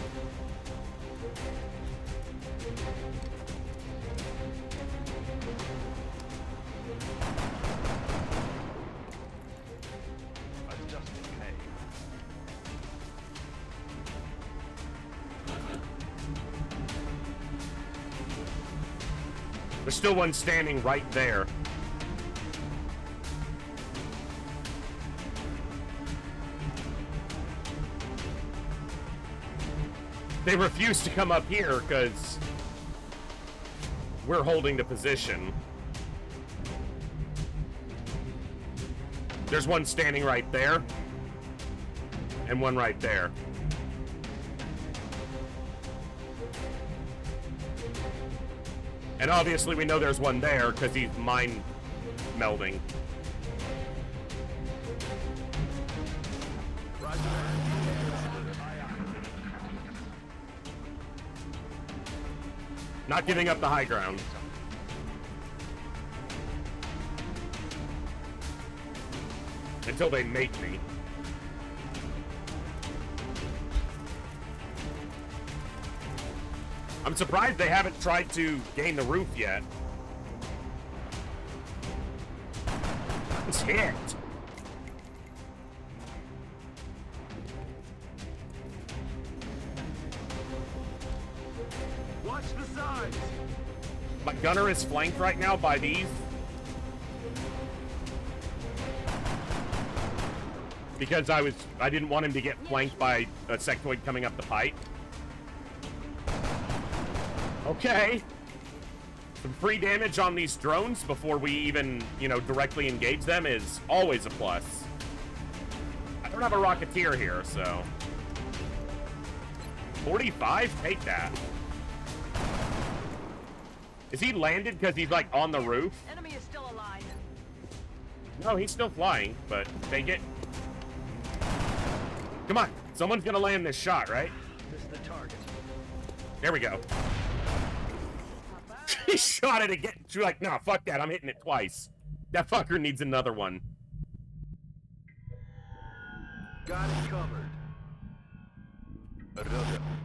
There's still one standing right there. They refuse to come up here because we're holding the position. There's one standing right there and one right there. And obviously we know there's one there because he's mind melding. Not giving up the high ground. Until they make me. I'm surprised they haven't tried to gain the roof yet. It's hit. Watch the sides. My gunner is flanked right now by these. Because I didn't want him to get flanked by a sectoid coming up the pipe. Okay. Some free damage on these drones before we even, you know, directly engage them is always a plus. I don't have a Rocketeer here, so... 45? Take that. Is he landed because he's, like, on the roof? Enemy is still alive. No, he's still flying, but take it. Come on. Someone's gonna land this shot, right? This is the target. There we go. He shot it again. She's like, nah, fuck that. I'm hitting it twice. That fucker needs another one. Got it covered.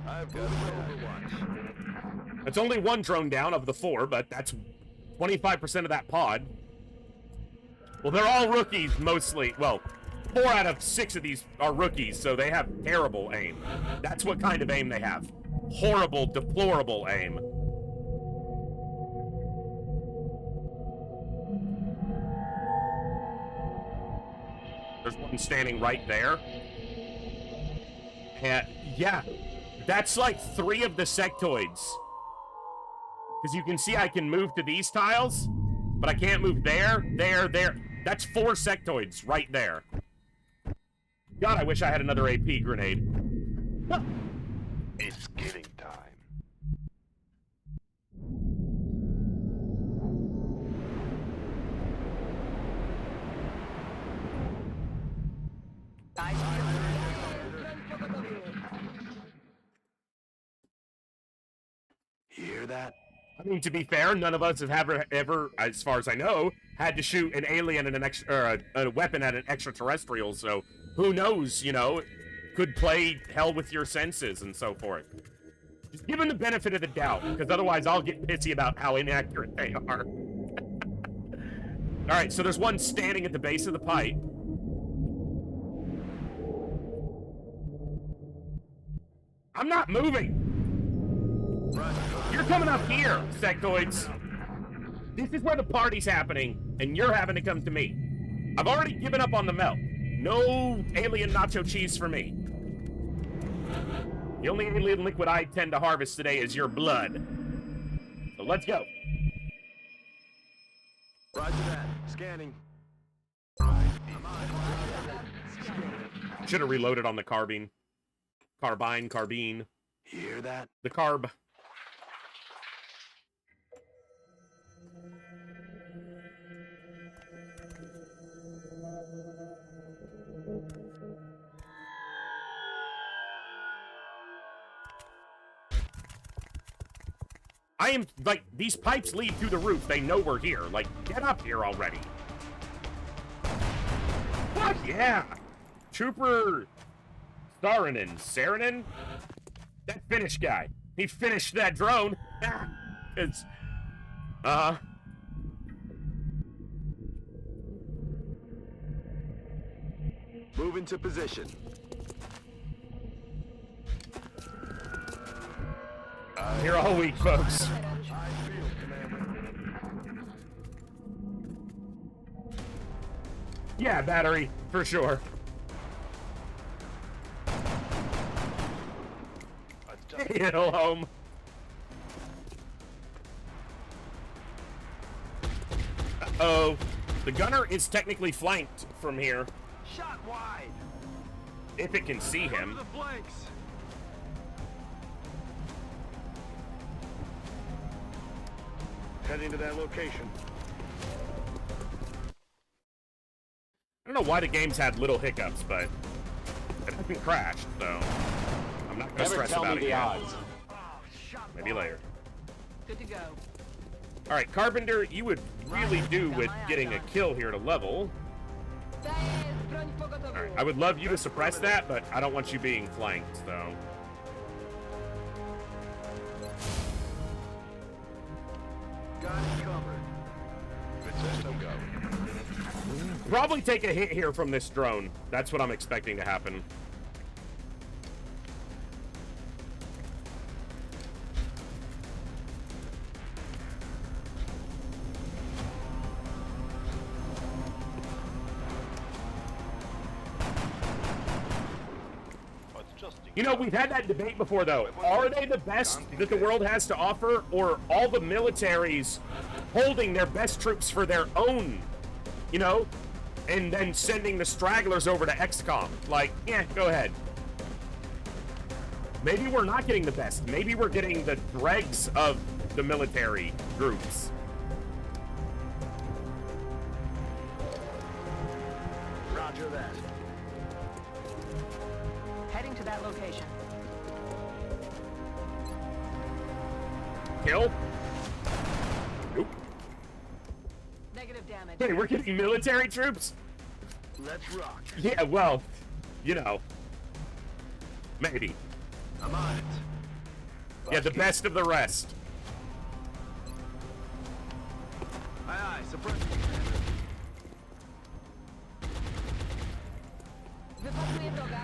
I've got Overwatch. It's only one drone down of the 4, but that's 25% of that pod. Well, they're all rookies, mostly. Well, 4 out of 6 of these are rookies, so they have terrible aim. That's what kind of aim they have. Horrible, deplorable aim. There's one standing right there. And, yeah, that's like 3 of the sectoids. Because you can see I can move to these tiles, but I can't move there, there, there. That's 4 sectoids right there. God, I wish I had another AP grenade. It's killing time. You hear that? I mean, to be fair, none of us have ever, as far as I know, had to shoot an alien and a weapon at an extraterrestrial, so who knows, you know, could play hell with your senses and so forth. Just give them the benefit of the doubt, because otherwise I'll get pissy about how inaccurate they are. Alright, so there's one standing at the base of the pipe. I'm not moving! You're coming up here, sectoids. This is where the party's happening, and you're having to come to me. I've already given up on the melt. No alien nacho cheese for me. The only alien liquid I tend to harvest today is your blood. So let's go. Roger that. Scanning. Should have reloaded on the carbine. Carbine. You hear that? The carb. I am, like, these pipes lead through the roof. They know we're here. Like, get up here already. What? Yeah. Trooper Saarinen? That Finnish guy. He finished that drone. It's... Move into position. Here all week, folks. Yeah, battery, for sure. Hail home. Uh-oh. The gunner is technically flanked from here. Shot wide. If it can see him. The flanks. Heading to that location. I don't know why the game's had little hiccups, but it hasn't crashed, so I'm not gonna stress about it yet. Maybe later. Good to go. All right, Carpenter, you would really do with getting a kill here to level. All right, I would love you to suppress that, but I don't want you being flanked, so. Got it covered. Good system go. Probably take a hit here from this drone. That's what I'm expecting to happen. You know, we've had that debate before, though. Are they the best that the world has to offer, or all the militaries holding their best troops for their own, you know, and then sending the stragglers over to XCOM? Like, yeah, go ahead. Maybe we're not getting the best. Maybe we're getting the dregs of the military groups. Roger that. Heading to that location. Kill? Nope. Negative damage. Hey, we're getting military troops? Let's rock. Yeah, well, you know. Maybe. I'm on it. Yeah, the best of the rest. Aye, aye, suppress. Wypatruję wroga.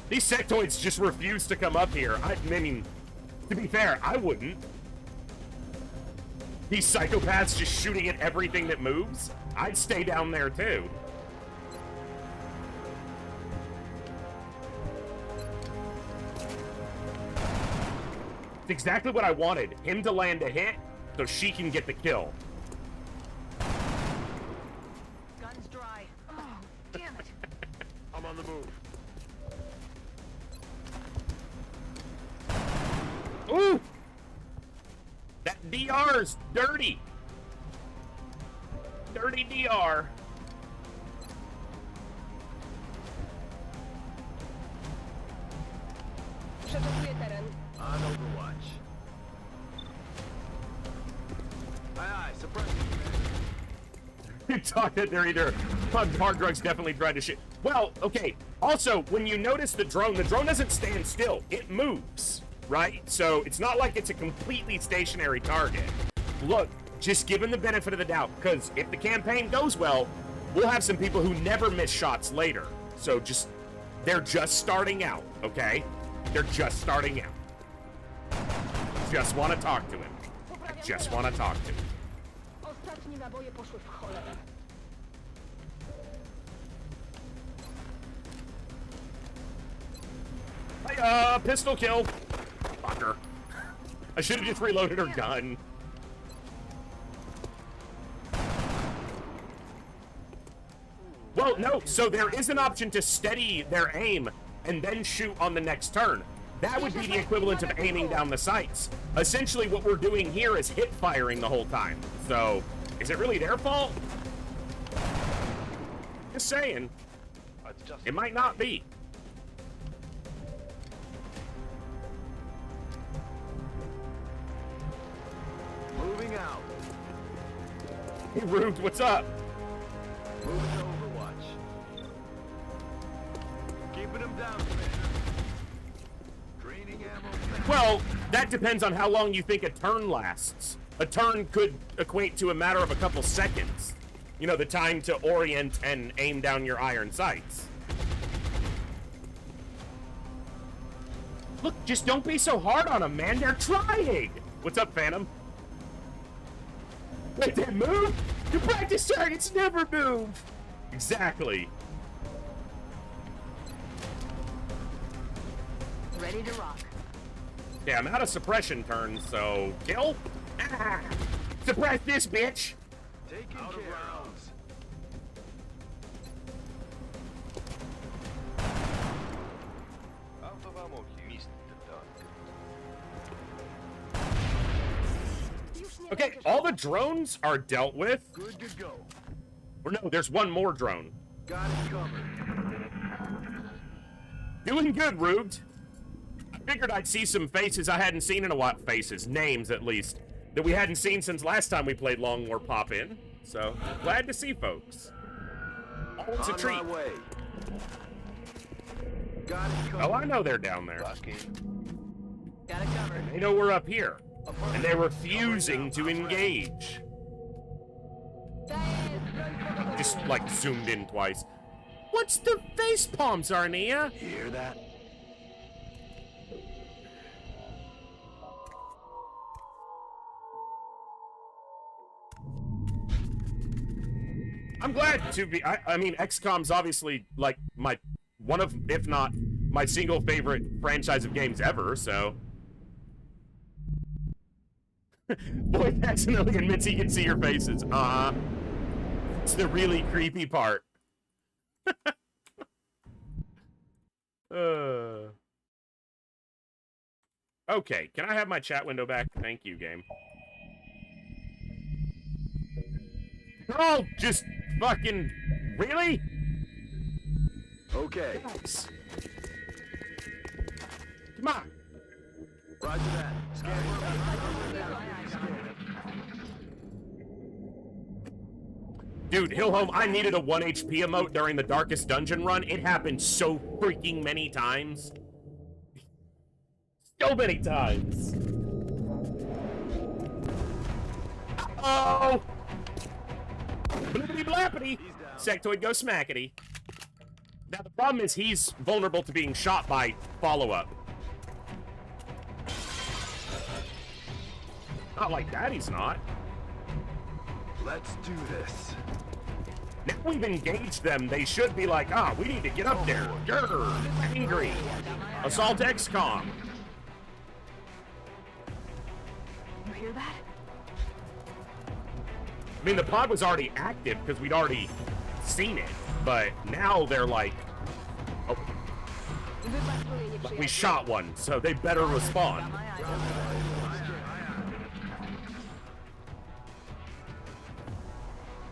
These sectoids just refuse to come up here. I mean, to be fair, I wouldn't. These psychopaths just shooting at everything that moves? I'd stay down there too. It's exactly what I wanted. Him to land a hit so she can get the kill. Guns dry. Oh, damn it. I'm on the move. Ooh! That DR's dirty. Dirty DR. Przeczekuję teren. On Overwatch. Aye, aye, suppress. You talk that they're either on hard drugs, definitely tried to shit. Well, okay. Also, when you notice the drone doesn't stand still. It moves, right? So it's not like it's a completely stationary target. Look, just give them the benefit of the doubt, because if the campaign goes well, we'll have some people who never miss shots later. So they're just starting out, okay? They're just starting out. Just want to talk to him. I just want to talk to him. Ostatnie naboje poszły w cholerę. Hey, pistol kill. Fucker. I should have just reloaded her gun. Well, no, so there is an option to steady their aim and then shoot on the next turn. That would be the equivalent of aiming down the sights. Essentially, what we're doing here is hip firing the whole time. So, is it really their fault? Just saying. It might not be. Moving out. Hey, Rube, what's up? Moving to Overwatch. Keeping them down, Commander. Draining ammo. Well, that depends on how long you think a turn lasts. A turn could equate to a matter of a couple seconds. You know, the time to orient and aim down your iron sights. Look, just don't be so hard on them, man. They're trying. What's up, Phantom? Wait, they move? Your practice targets never move. Exactly. Ready to rock. Yeah, I'm out of suppression turns, so kill. Ah, suppress this bitch. Taking out of rounds. Out of ammo here. Missed the target. Okay, all the drones are dealt with. Good to go. Or no, there's one more drone. Got it covered. Doing good, Rubed. I figured I'd see some faces I hadn't seen in a while. Faces, names at least, that we hadn't seen since last time we played Long War pop in. So, glad to see folks. Always a treat. On my way. Got it covered. Oh, I know they're down there. Got it covered. They know we're up here. And they're refusing to engage. Just, like, zoomed in twice. What's the face palms, Arnia? Hear that? I'm glad to be. I mean, XCOM's obviously like one of, if not my single favorite franchise of games ever. So, boy accidentally admits he can see your faces. It's the really creepy part. Okay, can I have my chat window back? Thank you, game. They're all just fucking... Really? Okay. Nice. Come on. Roger that. Dude, Hillhome, I needed a 1 HP emote during the darkest dungeon run. It happened so freaking many times. So many times. Uh-oh! Blippity blappity! Sectoid go smackety. Now the problem is he's vulnerable to being shot by follow-up. Not like that, he's not. Let's do this. Now we've engaged them, they should be like, we need to get up there. Grr, angry. Assault XCOM. You hear that? I mean, the pod was already active because we'd already seen it, but now they're like, oh, we shot one, so they better respond.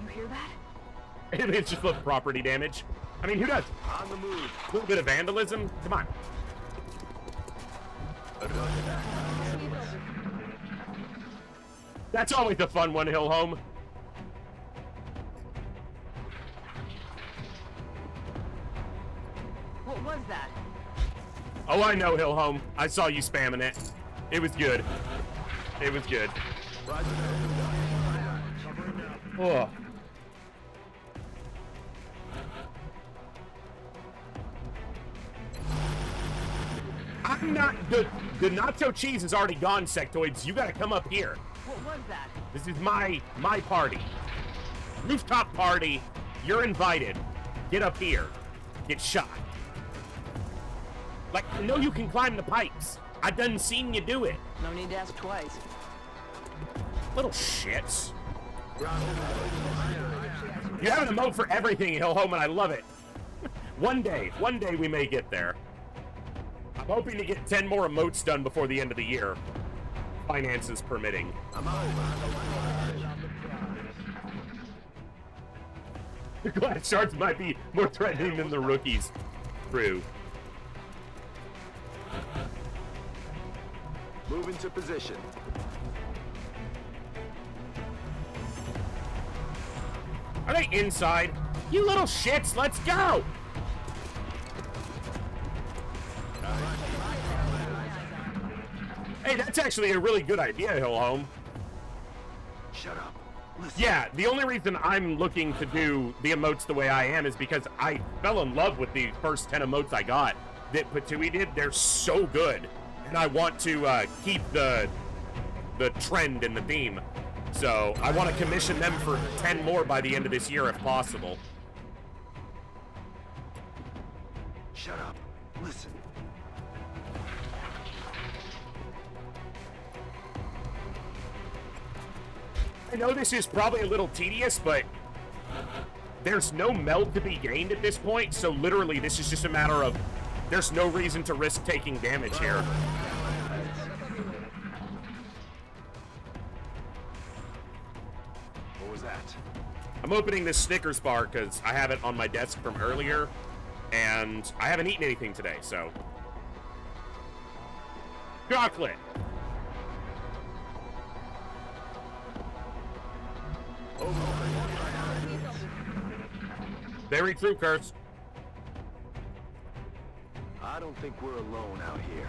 You hear that? It's just little property damage. I mean, who does? On the move. A little bit of vandalism? Come on. That's always the fun one, Hillhome. What was that? Oh, I know, Hillhome. I saw you spamming it. It was good. It was good. Oh. I'm not... The nacho cheese is already gone, Sectoids. You gotta come up here. What was that? This is my party. Rooftop party. You're invited. Get up here. Get shot. Like, I know you can climb the pipes. I done seen you do it. No need to ask twice. Little shits. You have an emote for everything, Hillhome, and I love it. One day we may get there. I'm hoping to get 10 more emotes done before the end of the year. Finances permitting. The glass shards might be more threatening than the rookies. True. Move into position. Are they inside? You little shits, let's go! Hey, that's actually a really good idea, Hillhome. Shut up. Listen. Yeah, the only reason I'm looking to do the emotes the way I am is because I fell in love with the first 10 emotes I got that Patui did. They're so good. And I want to keep the trend and the theme. So I want to commission them for 10 more by the end of this year if possible. Shut up. Listen. I know this is probably a little tedious, but there's no meld to be gained at this point, so literally this is just a matter of there's no reason to risk taking damage here. What was that? I'm opening this Snickers bar because I have it on my desk from earlier, and I haven't eaten anything today, so. Chocolate! Very true, Curse. I don't think we're alone out here.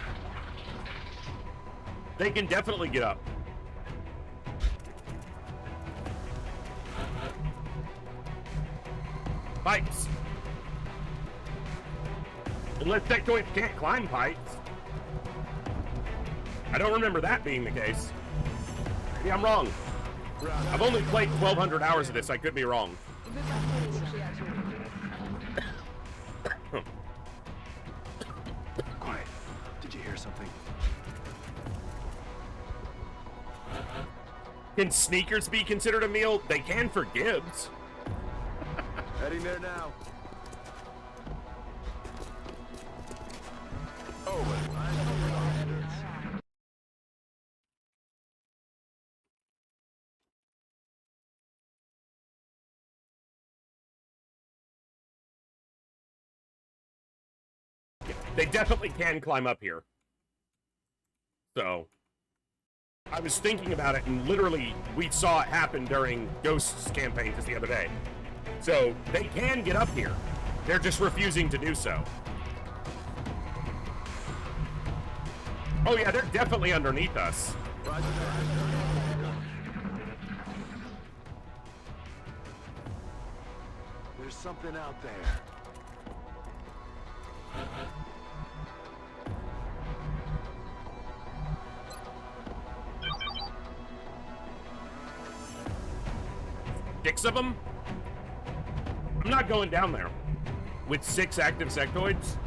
They can definitely get up. Pipes. Unless sectoids can't climb pipes. I don't remember that being the case. Maybe I'm wrong. I've only played 1,200 hours of this. I could be wrong. Quiet. Did you hear something? Can sneakers be considered a meal? They can for Gibbs. Heading there now. Over. They definitely can climb up here. So, I was thinking about it, and literally, we saw it happen during Ghost's campaign just the other day. So, they can get up here. They're just refusing to do so. Oh yeah, they're definitely underneath us. There's something out there. Six of them? I'm not going down there. With 6 active sectoids?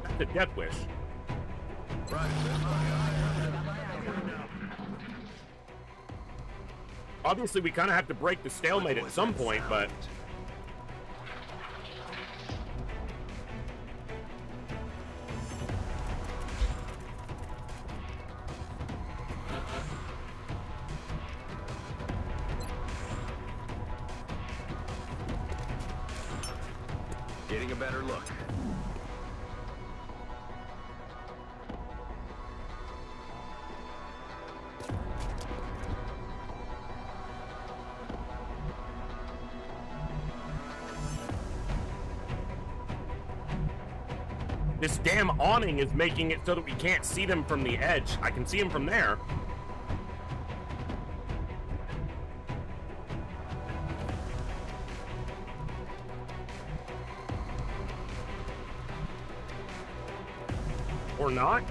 That's a death wish. Obviously, we kind of have to break the stalemate at some point, but... Getting a better look. This damn awning is making it so that we can't see them from the edge. I can see them from there. Or not?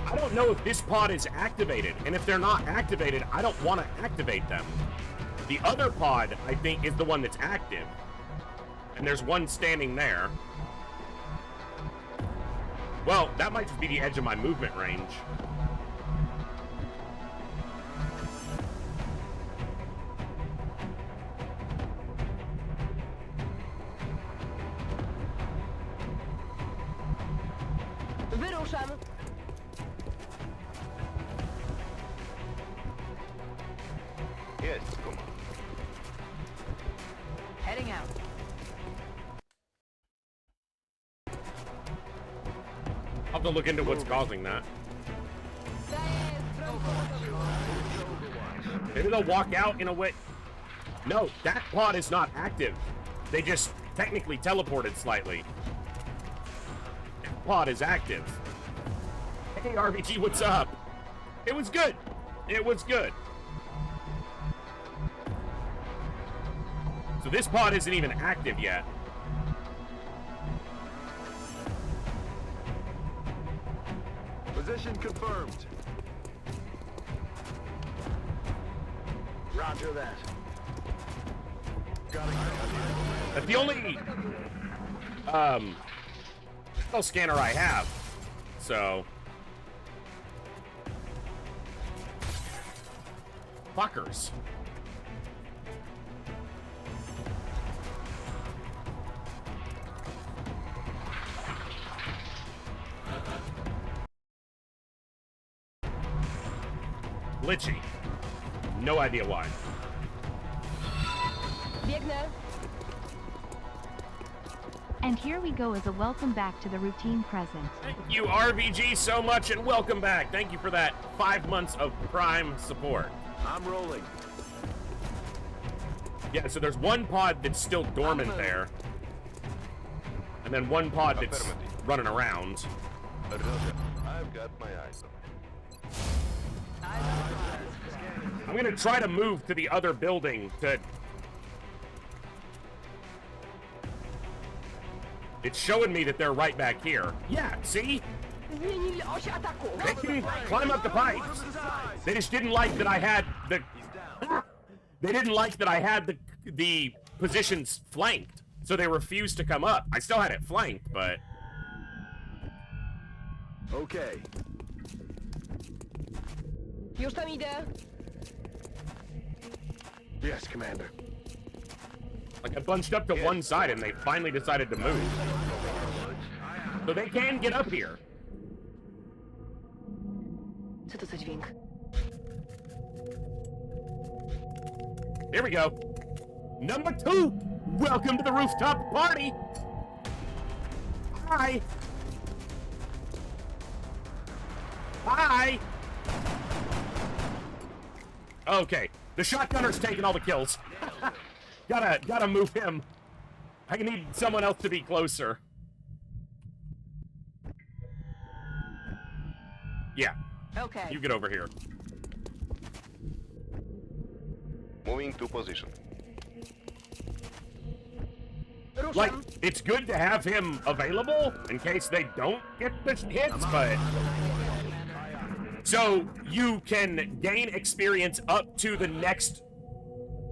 I don't know if this pod is activated, and if they're not activated, I don't want to activate them. The other pod, I think, is the one that's active. And there's one standing there. Well, that might just be the edge of my movement range. Wyruszam. Yes, come on. Heading out. I'll have to look into what's causing that. Maybe they'll walk out in a way. No, that pod is not active. They just technically teleported slightly. That pod is active. Hey, RBG, what's up? It was good. It was good. So this pod isn't even active yet. Position confirmed. Roger that. Got it. That's the only scanner I have. So fuckers. Glitchy. No idea why. Biegnę. And here we go as a welcome back to the routine present. Thank you, RVG, so much, and welcome back. Thank you for that 5 months of Prime support. I'm rolling. Yeah, so there's one pod that's still dormant there. And then one pod that's running around. I've got my eyes on. I'm gonna try to move to the other building to... It's showing me that they're right back here. Yeah, see? They can climb up the pipes. They just didn't like that I had the... They didn't like that I had the positions flanked, so they refused to come up. I still had it flanked, but... Okay. Już tam idę. Yes, Commander. Like, I bunched up to one side, and they finally decided to move. So they can get up here. Co to za dźwięk? Here we go. Number 2. Welcome to the rooftop party. Hi. Hi. Okay, the shotgunner's taking all the kills. Gotta move him. I need someone else to be closer. Yeah. Okay. You get over here. Moving to position. Like, it's good to have him available in case they don't get the hits, but... So, you can gain experience up to the next...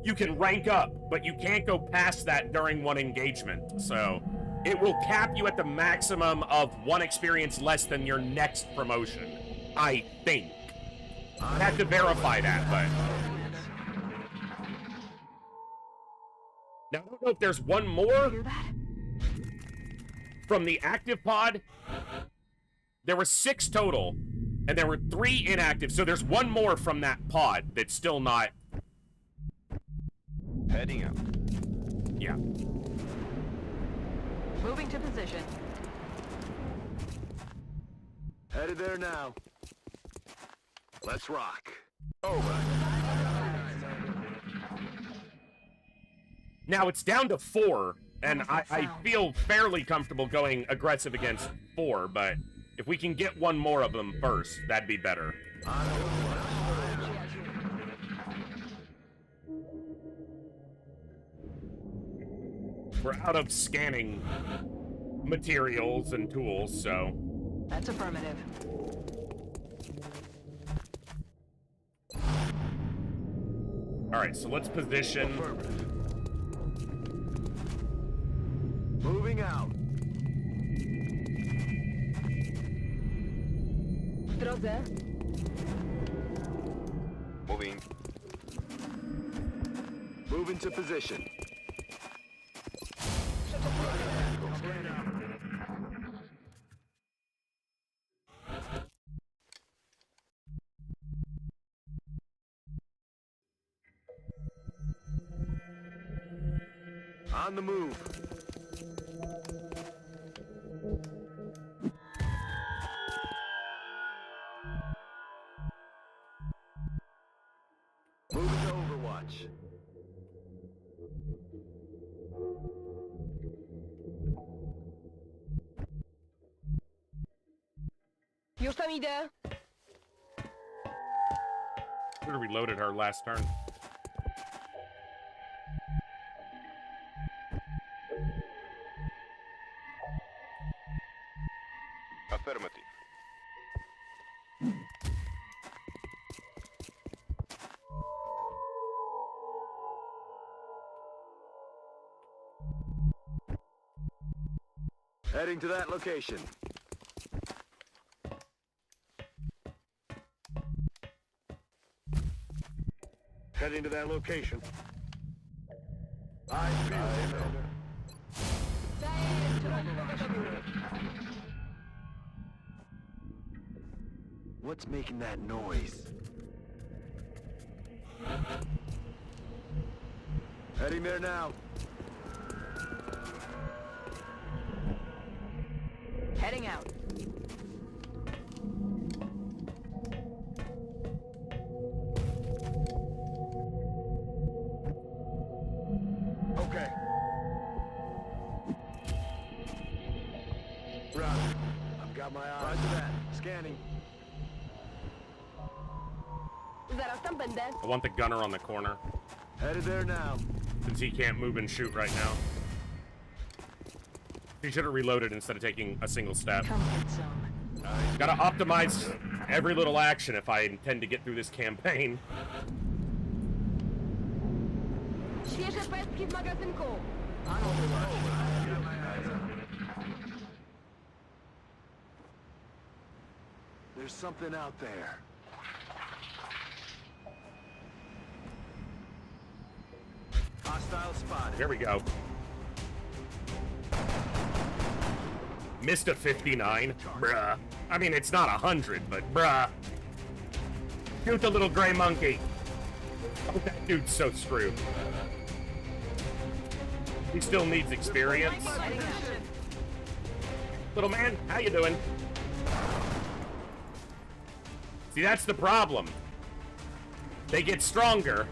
You can rank up, but you can't go past that during one engagement. So, it will cap you at the maximum of 1 experience less than your next promotion. I think. I have to verify that, but... Now, I don't know if there's one more from the active pod. There were 6 total, and there were 3 inactive, so there's one more from that pod that's still not... Heading up. Yeah. Moving to position. Headed there now. Let's rock. Over. Now, it's down to 4, and I feel fairly comfortable going aggressive against 4, but if we can get one more of them first, that'd be better. We're out of scanning materials and tools, so... That's affirmative. Alright, so let's position... Moving out. W drodze. Moving. Move into position. On the move. Moving to Overwatch. Już tam idę. Should have reloaded her last turn. Affirmative. Heading to that location. Heading to that location. I feel What's making that noise? Heading there now. Heading out. Okay. Roger. I've got my eyes. Roger that. Scanning. Zaraz tam będę. I want the gunner on the corner, Headed there now. since he can't move and shoot right now. She should have reloaded instead of taking a single step. Comfort zone. Gotta optimize every little action if I intend to get through this campaign. Świeże pestki w magazynku. There's something out there. Hostile spotted. Here we go. Missed a 59. Bruh. I mean, it's not 100, but bruh. Shoot the little gray monkey. Oh, that dude's so screwed. He still needs experience. Little man, how you doing? See, that's the problem. They get stronger.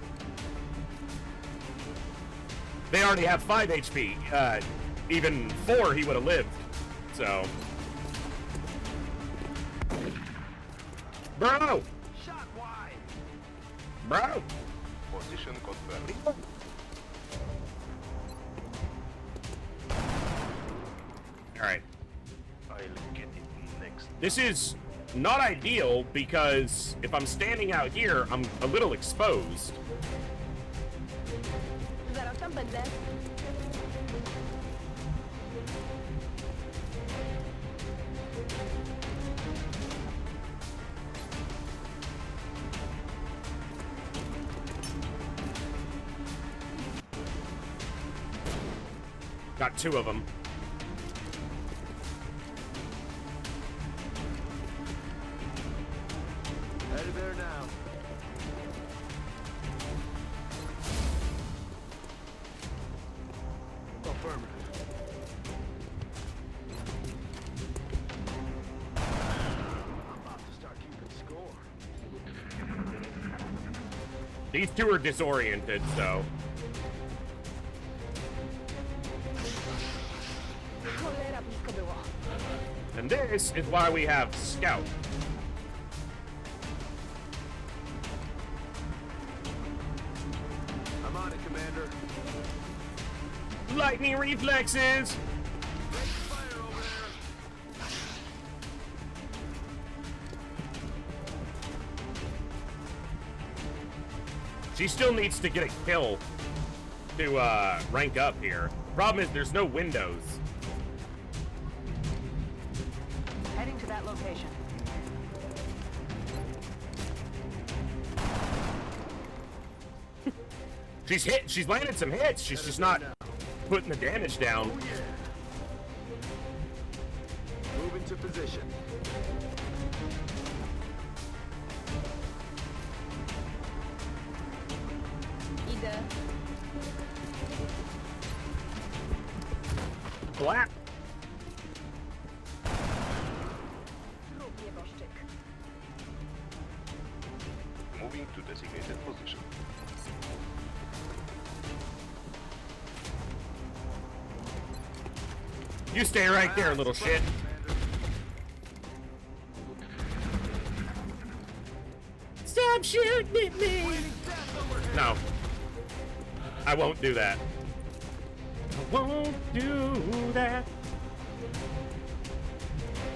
They already have 5 HP. Even 4, he would have lived. So. Bro! Shot wide. Bro! Position confirmed. Alright. I'll get it next. This is not ideal because if I'm standing out here, I'm a little exposed. Zaraz tam będę. Got 2 of them. Headed there now. Affirmative. I'm about to start keeping score. These 2 are disoriented, so. Cholera blisko było. And this is why we have Scout. I'm on it, Commander. Lightning reflexes! Fire over there. She still needs to get a kill to rank up here. Problem is there's no windows. Heading to that location. She's landed some hits. She's just not putting the damage down. Oh, yeah. Move into position. Idę. Clap. Zrób nieboszczyk. Moving to designated position. You stay right there, little shit. Stop shooting at me! No. I won't do that. I won't do that.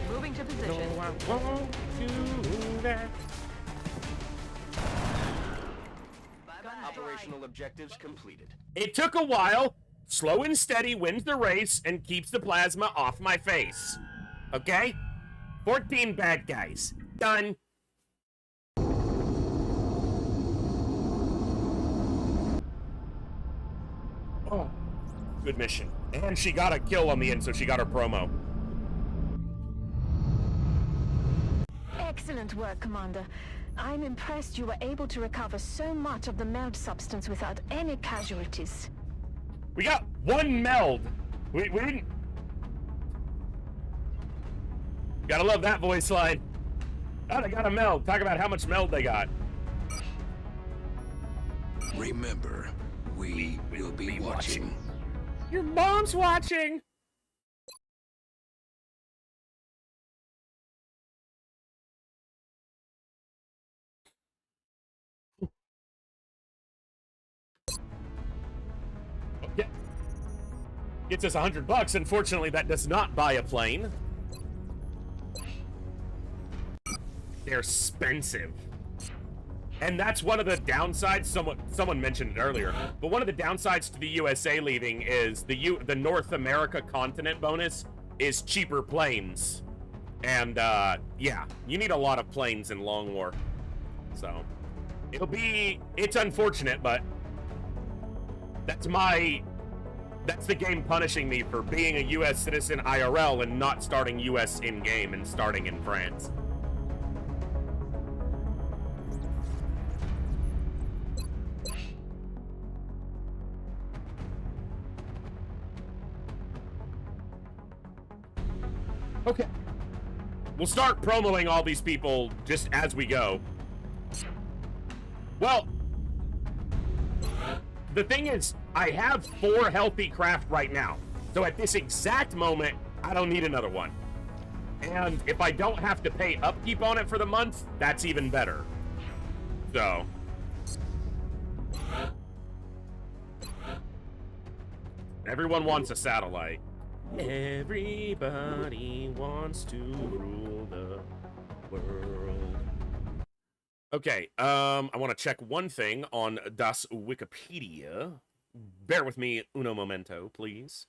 Moving to No, position. I won't do that. Operational objectives completed. It took a while. Slow and steady wins the race and keeps the plasma off my face. Okay? 14 bad guys. Done. Oh, good mission. And she got a kill on the end, so she got her promo. Excellent work, Commander. I'm impressed you were able to recover so much of the meld substance without any casualties. We got 1 meld. We didn't... Gotta love that voice line. Oh, they got a meld. Talk about how much meld they got. Remember, we will be watching. Your mom's watching. Okay. Gets us $100. Unfortunately, that does not buy a plane. They're expensive. And that's one of the downsides. Someone mentioned it earlier, but one of the downsides to the USA leaving is the North America continent bonus is cheaper planes. And yeah, you need a lot of planes in Long War. So it's unfortunate, but that's the game punishing me for being a US citizen IRL and not starting US in-game and starting in France. Okay. We'll start promoting all these people just as we go. Well, the thing is, I have 4 healthy craft right now. So at this exact moment, I don't need another one. And if I don't have to pay upkeep on it for the month, that's even better. So. Everyone wants a satellite. Everybody wants to rule the world. Okay, I want to check one thing on Das Wikipedia. Bear with me uno momento, please.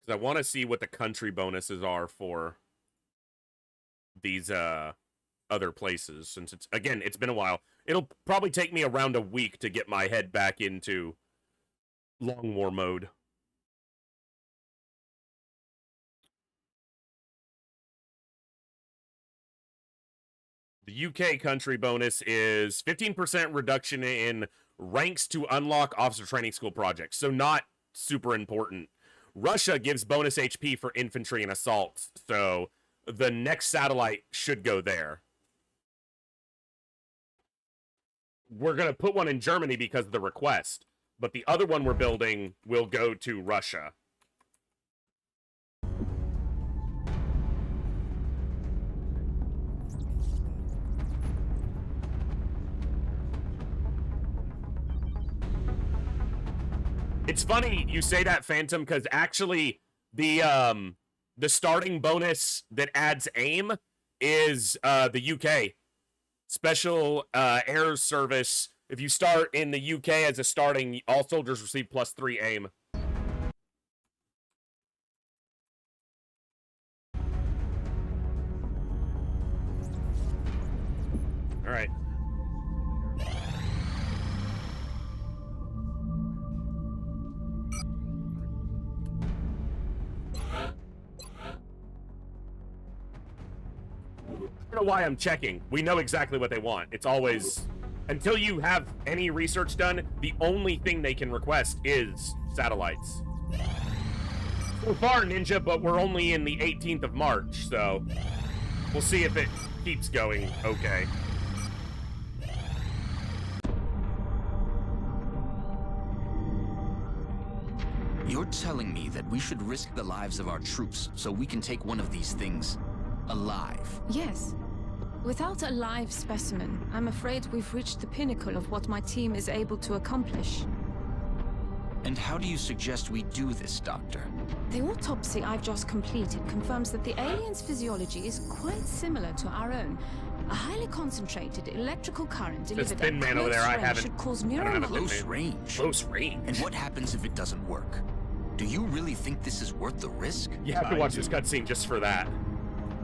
Because I want to see what the country bonuses are for these other places. Since it's been a while. It'll probably take me around a week to get my head back into Long War mode. The UK country bonus is 15% reduction in ranks to unlock officer training school projects, so not super important. Russia gives bonus HP for infantry and assault, so the next satellite should go there. We're going to put one in Germany because of the request, but the other one we're building will go to Russia. It's funny you say that, Phantom, because actually the starting bonus that adds aim is the UK. Special Air Service. If you start in the UK as a starting, all soldiers receive +3 aim. All right. I don't know why I'm checking. We know exactly what they want. It's always, until you have any research done, the only thing they can request is satellites. So far, Ninja, but we're only in the 18th of March, so we'll see if it keeps going okay. You're telling me that we should risk the lives of our troops so we can take one of these things alive? Yes. Without a live specimen, I'm afraid we've reached the pinnacle of what my team is able to accomplish. And how do you suggest we do this, Doctor? The autopsy I've just completed confirms that the alien's physiology is quite similar to our own. A highly concentrated electrical current delivered at close range should cause neural... Close range? Close range? And what happens if it doesn't work? Do you really think this is worth the risk? You have to watch this cutscene just for that.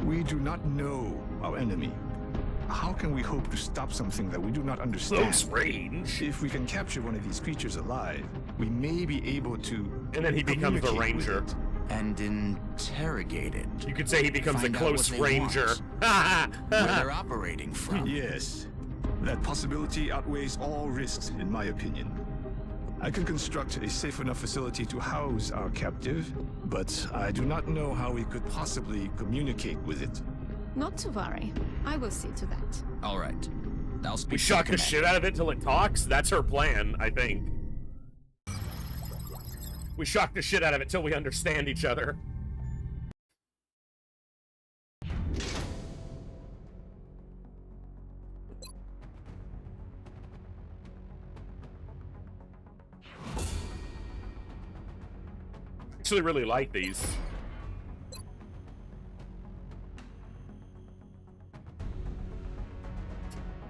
We do not know our enemy. How can we hope to stop something that we do not understand? Close range? If we can capture one of these creatures alive, we may be able to... And then he becomes the ranger. And interrogate it. You could say he becomes a close ranger. Where they're operating from. Yes. That possibility outweighs all risks, in my opinion. I can construct a safe enough facility to house our captive, but I do not know how we could possibly communicate with it. Not to worry. I will see to that. All right. I'll speak. We shock the shit out of it till it talks? That's her plan, I think. We shock the shit out of it till we understand each other. Actually really like these.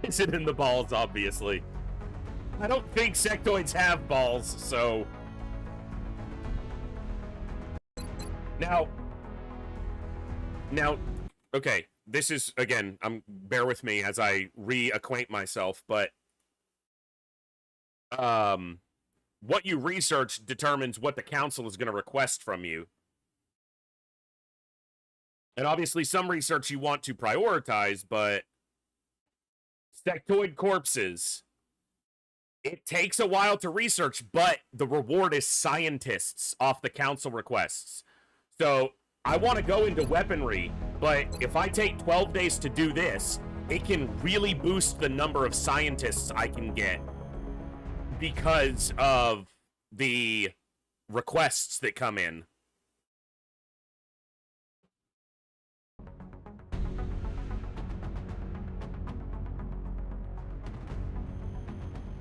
Is it in the balls, obviously? I don't think sectoids have balls, so... Now, okay, this is, again, bear with me as I reacquaint myself, but what you research determines what the council is going to request from you. And obviously some research you want to prioritize, but sectoid corpses, it takes a while to research, but the reward is scientists off the council requests. So I want to go into weaponry, but if I take 12 days to do this, it can really boost the number of scientists I can get because of the requests that come in.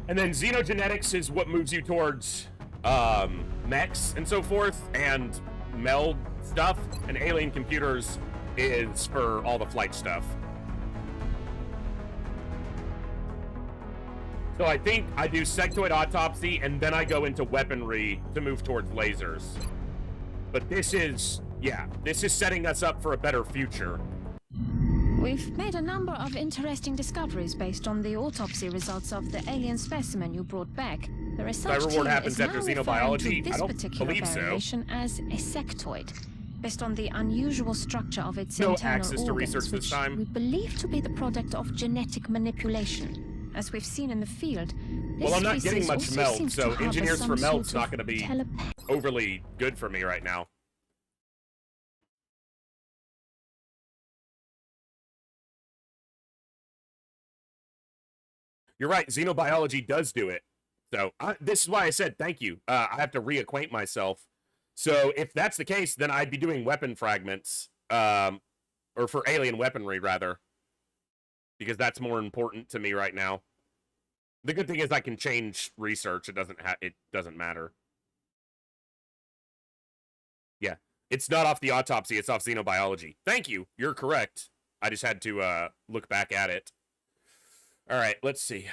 And then xenogenetics is what moves you towards mechs and so forth, and meld stuff, and alien computers is for all the flight stuff. So I think I do sectoid autopsy, and then I go into weaponry to move towards lasers. But this is, yeah, this is setting us up for a better future. We've made a number of interesting discoveries based on the autopsy results of the alien specimen you brought back. The research team is now referring to this particular variation as a sectoid, based on the unusual structure of its internal organs, which we believe to be the product of genetic manipulation. As we've seen in the field, well, I'm not getting much meld, so engineers for meld's not going to be overly good for me right now. You're right, xenobiology does do it. So this is why I said thank you. I have to reacquaint myself. So if that's the case, then I'd be doing weapon fragments, or for alien weaponry, rather. Because that's more important to me right now. The good thing is I can change research. It doesn't matter. Yeah, it's not off the autopsy. It's off xenobiology. Thank you. You're correct. I just had to look back at it. All right, let's see.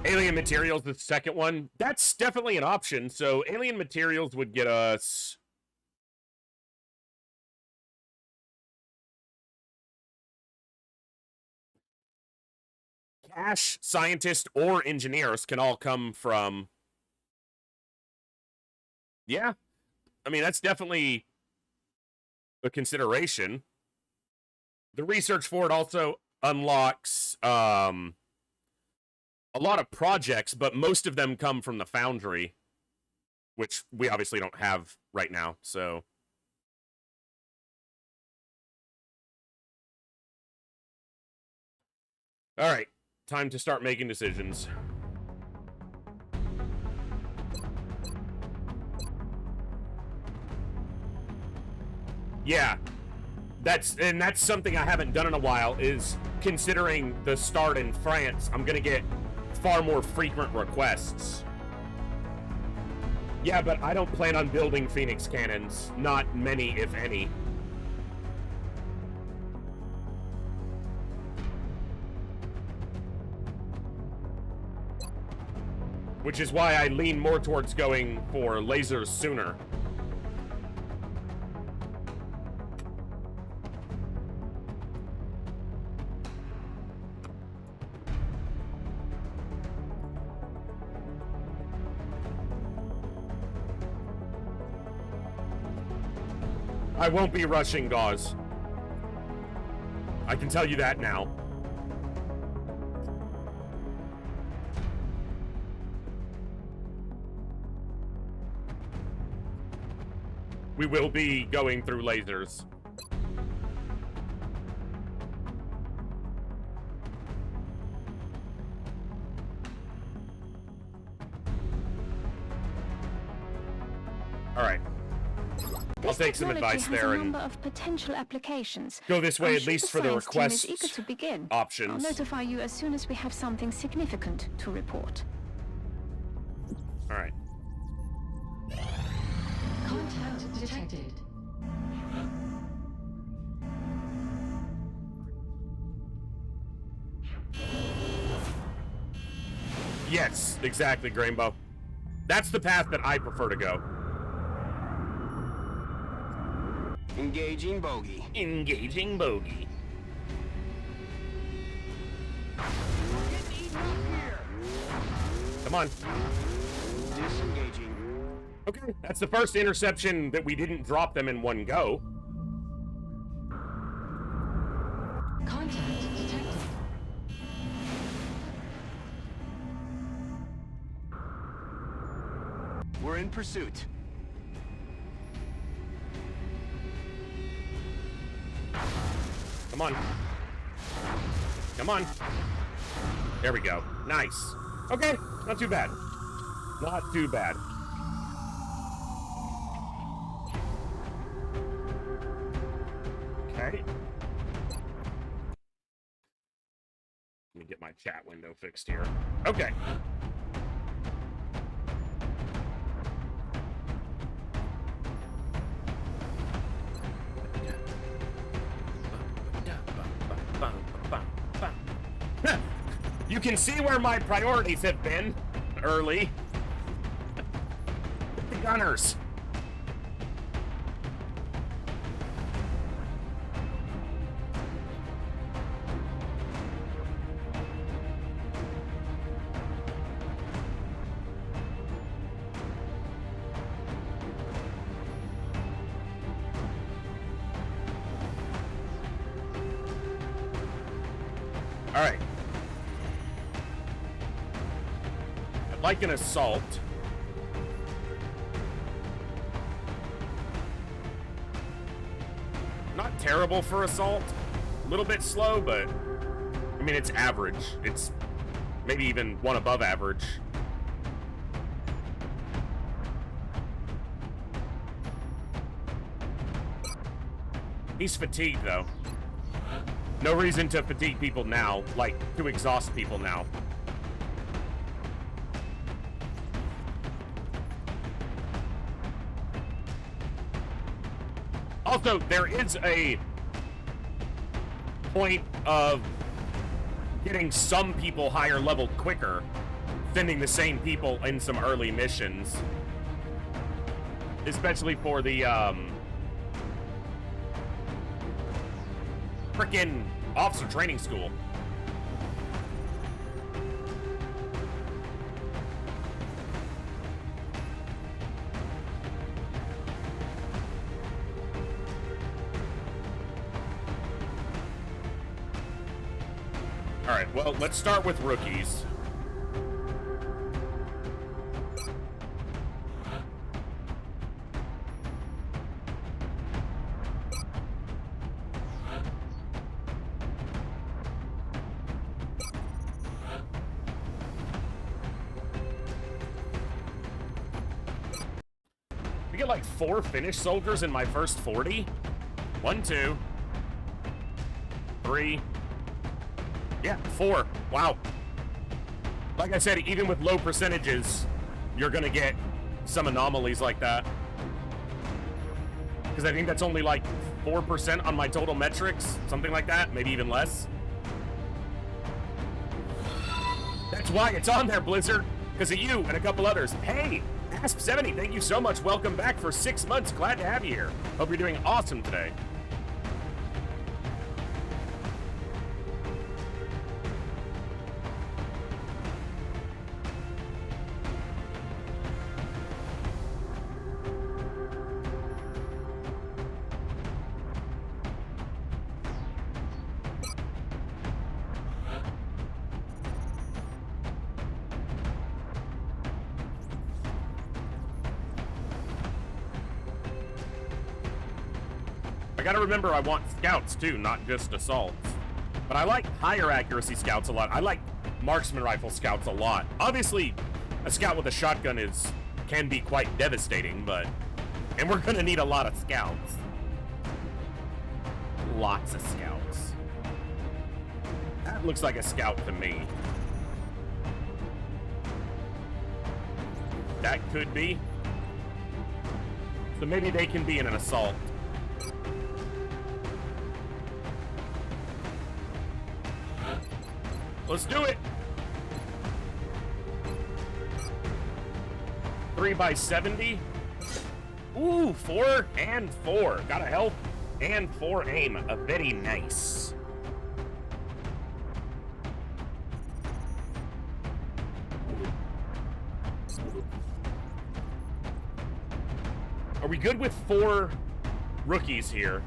Alien materials, the second one. That's definitely an option. So alien materials would get us... Cash, scientist, or engineers can all come from... Yeah. I mean, that's definitely a consideration. The research for it also unlocks a lot of projects, but most of them come from the Foundry, which we obviously don't have right now, so... All right. Time to start making decisions. Yeah. That's something I haven't done in a while, is considering the start in France, I'm gonna get far more frequent requests. Yeah, but I don't plan on building Phoenix cannons. Not many, if any. Which is why I lean more towards going for lasers sooner. I won't be rushing Gauze. I can tell you that now. We will be going through lasers. All right. I'll take some advice there and of potential applications. go this way, at least for the request options. I'll notify you as soon as we have something significant to report. All right. Contact detected. Yes, exactly, Grainbow. That's the path that I prefer to go. Engaging bogey. Engaging bogey. Come on. Disengaging. Okay, that's the first interception that we didn't drop them in one go. Contact detected. We're in pursuit. Come on. Come on. There we go. Nice. Okay, not too bad. Not too bad. Okay. Let me get my chat window fixed here. Okay. You can see where my priorities have been early. The gunners. All right. I'd like an assault. Not terrible for assault. A little bit slow, but I mean, it's average. It's maybe even one above average. He's fatigued, though. No reason to fatigue people now, like, to exhaust people now. Also, there is a point of getting some people higher level quicker, sending the same people in some early missions. Especially for the, frickin' officer training school. All right, well, let's start with rookies. We get like 4 Finnish soldiers in my first 40. 1, 2, 3. Yeah, 4. Wow. Like I said, even with low percentages, you're gonna get some anomalies like that. Because I think that's only like 4% on my total metrics, something like that, maybe even less. That's why it's on there, Blizzard, because of you and a couple others. Hey, Asp70, thank you so much. Welcome back for 6 months. Glad to have you here. Hope you're doing awesome today. I gotta remember I want scouts too, not just assaults. But I like higher accuracy scouts a lot. I like marksman rifle scouts a lot. Obviously, a scout with a shotgun can be quite devastating, but And we're gonna need a lot of scouts. Lots of scouts. That looks like a scout to me. That could be. So maybe they can be in an assault. Let's do it. 3x70. Ooh, 4 and 4. Got a health and 4 aim. A very nice. Are we good with 4 rookies here?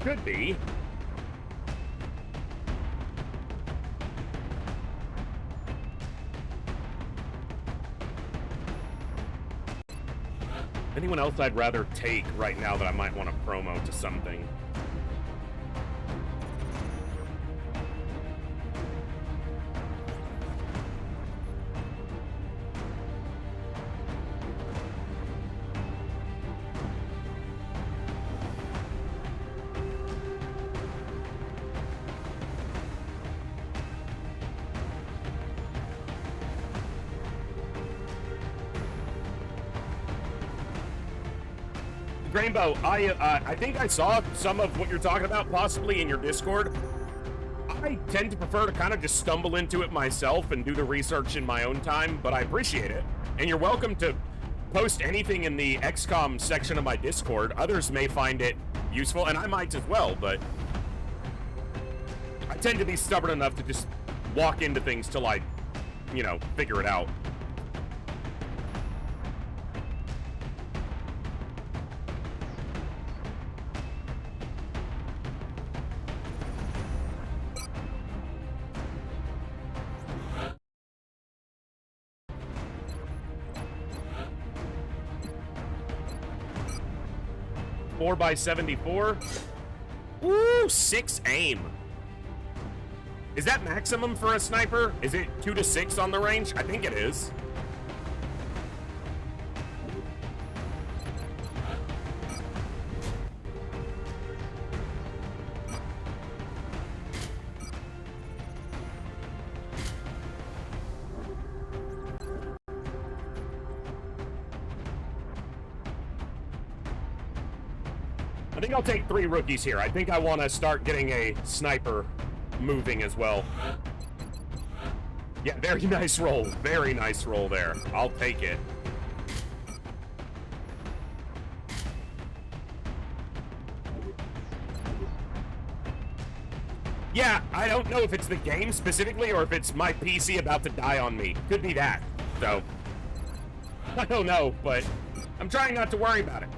Should be. Anyone else I'd rather take right now that I might want to promo to something? Rainbow, I think I saw some of what you're talking about possibly in your Discord. I tend to prefer to kind of just stumble into it myself and do the research in my own time, but I appreciate it. And you're welcome to post anything in the XCOM section of my Discord. Others may find it useful, and I might as well, but I tend to be stubborn enough to just walk into things till I, you know, figure it out. Four by 74. Ooh, 6 aim. Is that maximum for a sniper? Is it 2 to 6 on the range? I think it is. I think I'll take 3 rookies here. I think I want to start getting a sniper moving as well. Yeah, very nice roll. Very nice roll there. I'll take it. Yeah, I don't know if it's the game specifically or if it's my PC about to die on me. Could be that. So, I don't know, but I'm trying not to worry about it.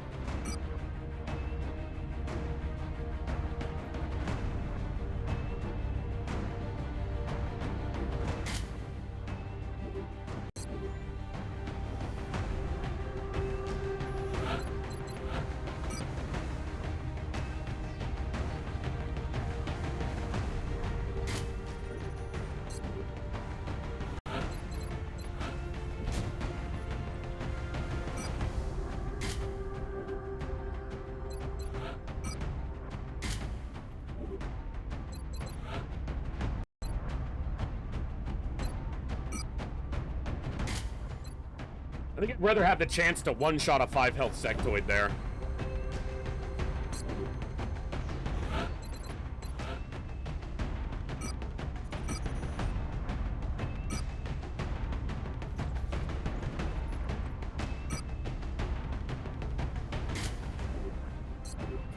I think I'd rather have the chance to one-shot a 5 health sectoid there.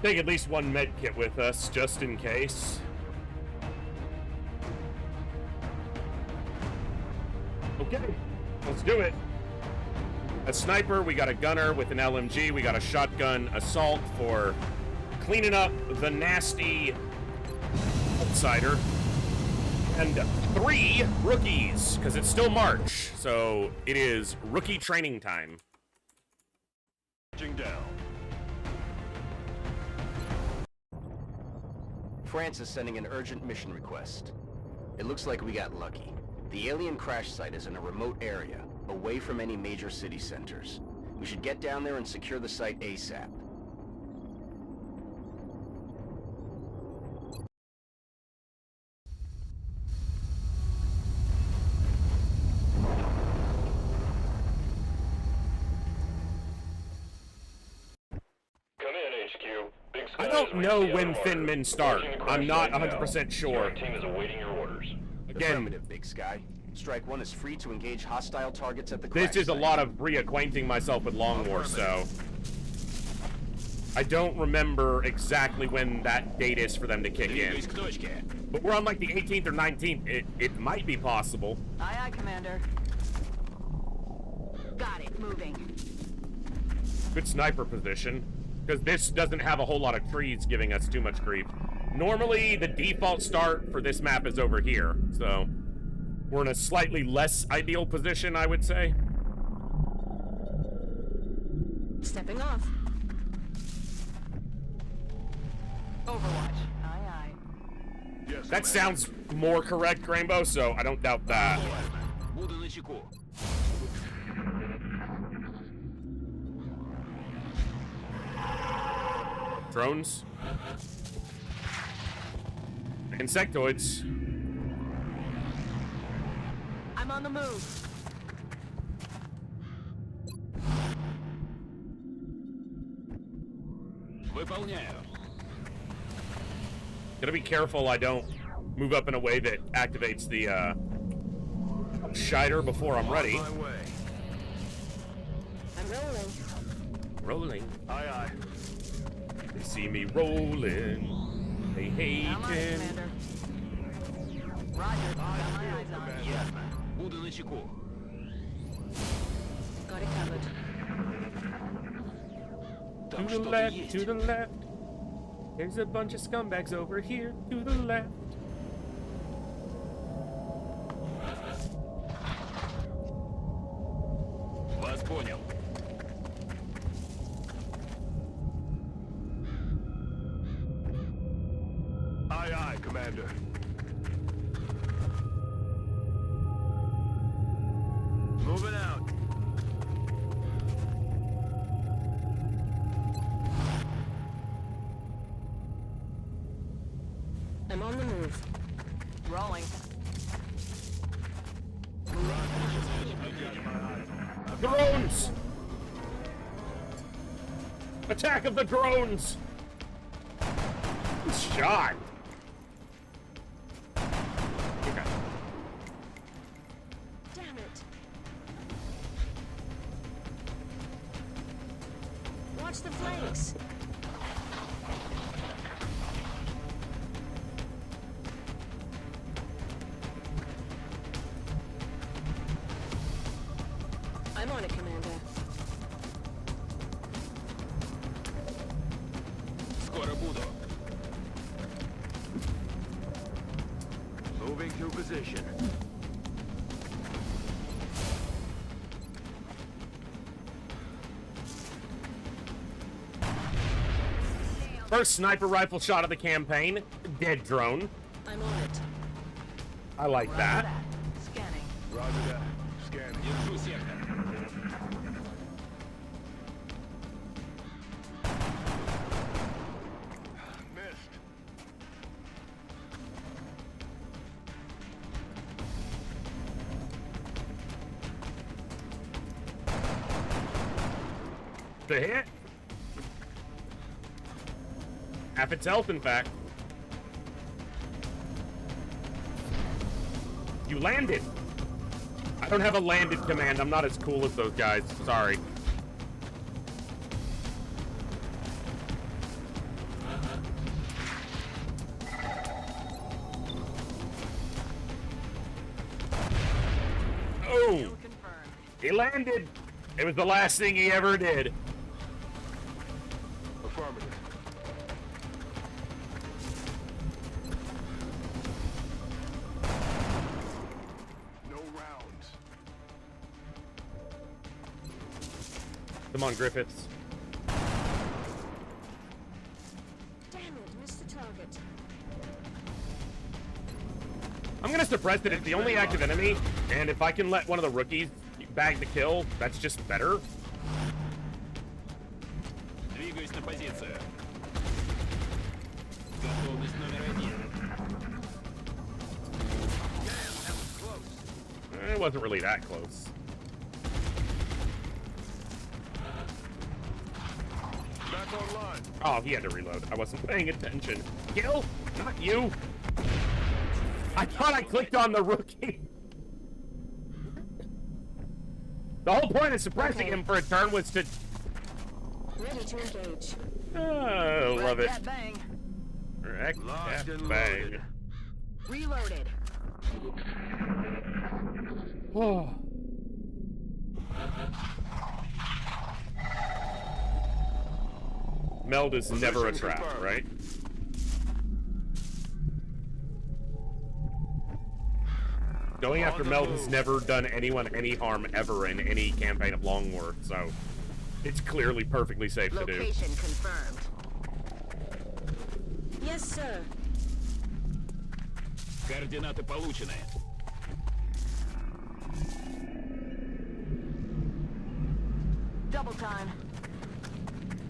Take at least 1 med kit with us, just in case. Okay, let's do it. A sniper, we got a gunner with an LMG, we got a shotgun assault for cleaning up the nasty outsider, and 3 rookies, because it's still March, so it is rookie training time. Down. France is sending an urgent mission request. It looks like we got lucky. The alien crash site is in a remote area, away from any major city centers. We should get down there and secure the site ASAP. Come in, HQ. Big Sky I don't know when Thin Thin Men start. I'm not 100% sure. Your team is awaiting your orders. Again, Affirmative, Big Sky. Strike 1 is free to engage hostile targets at the crash this is a site. lot of reacquainting myself with Long War, so I don't remember exactly when that date is for them to kick in. But we're on like the 18th or 19th. It might be possible. Aye, aye, Commander. Got it. Moving. Good sniper position, because this doesn't have a whole lot of trees giving us too much grief. Normally, the default start for this map is over here, so we're in a slightly less ideal position, I would say. Stepping off. Overwatch. Aye, aye. Yes, That sounds more correct, Rainbow, so I don't doubt that. Drones. Insectoids. I'm on the move. Gotta be careful I don't move up in a way that activates the Shider before I'm ready. my way. I'm rolling. Rolling. Aye, aye. They see me rolling. They hate I'm on it, it. Commander. Roger. Got my eyes on it. Yes, man. Got it covered. To the left, to the left. There's a bunch of scumbags over here. To the left. Вас понял. Aye, aye, Commander. Moving out. I'm on the move. Rolling. Drones! Attack of the drones! Shot! Okay. Damn it. Watch the flanks. I'm on it, Commander. Скоро буду. Moving to position. First sniper rifle shot of the campaign. Dead drone. I'm on it. I like that. Scanning. Roger that. Scanning. Missed. The hit. Half its health, in fact. You landed. I don't have a landed command. I'm not as cool as those guys. Sorry. Oh! Confirmed. He landed. It was the last thing he ever did. Affirmative. No rounds. Come on, Griffiths. Damn it, missed the target. I'm gonna suppress it. It's the only active enemy, and if I can let one of the rookies bag the kill, that's just better. Двигаюсь на позицию. Готовность номер 1. It wasn't really that close. Back online. Oh, he had to reload. I wasn't paying attention. Kill? Not you. I thought I clicked on the rookie. The whole point of suppressing him for a turn was to... Ready to engage. Oh, love it. That bang. Wreck Locked that and bang. loaded. Reloaded. Oh. Meld is never a trap, right? Going after Meld has never done anyone any harm ever in any campaign of Long War, so it's clearly perfectly safe to do. Location confirmed. Yes, sir. Координаты получены. Double time.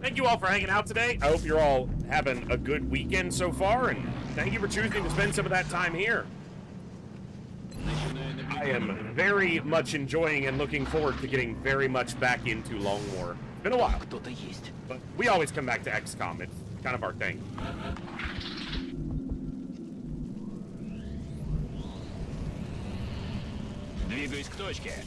Thank you all for hanging out today. I hope you're all having a good weekend so far, and thank you for choosing to spend some of that time here. I am very much enjoying and looking forward to getting very much back into Long War. It's been a while, but we always come back to XCOM. It's kind of our thing. Двигаюсь к точке.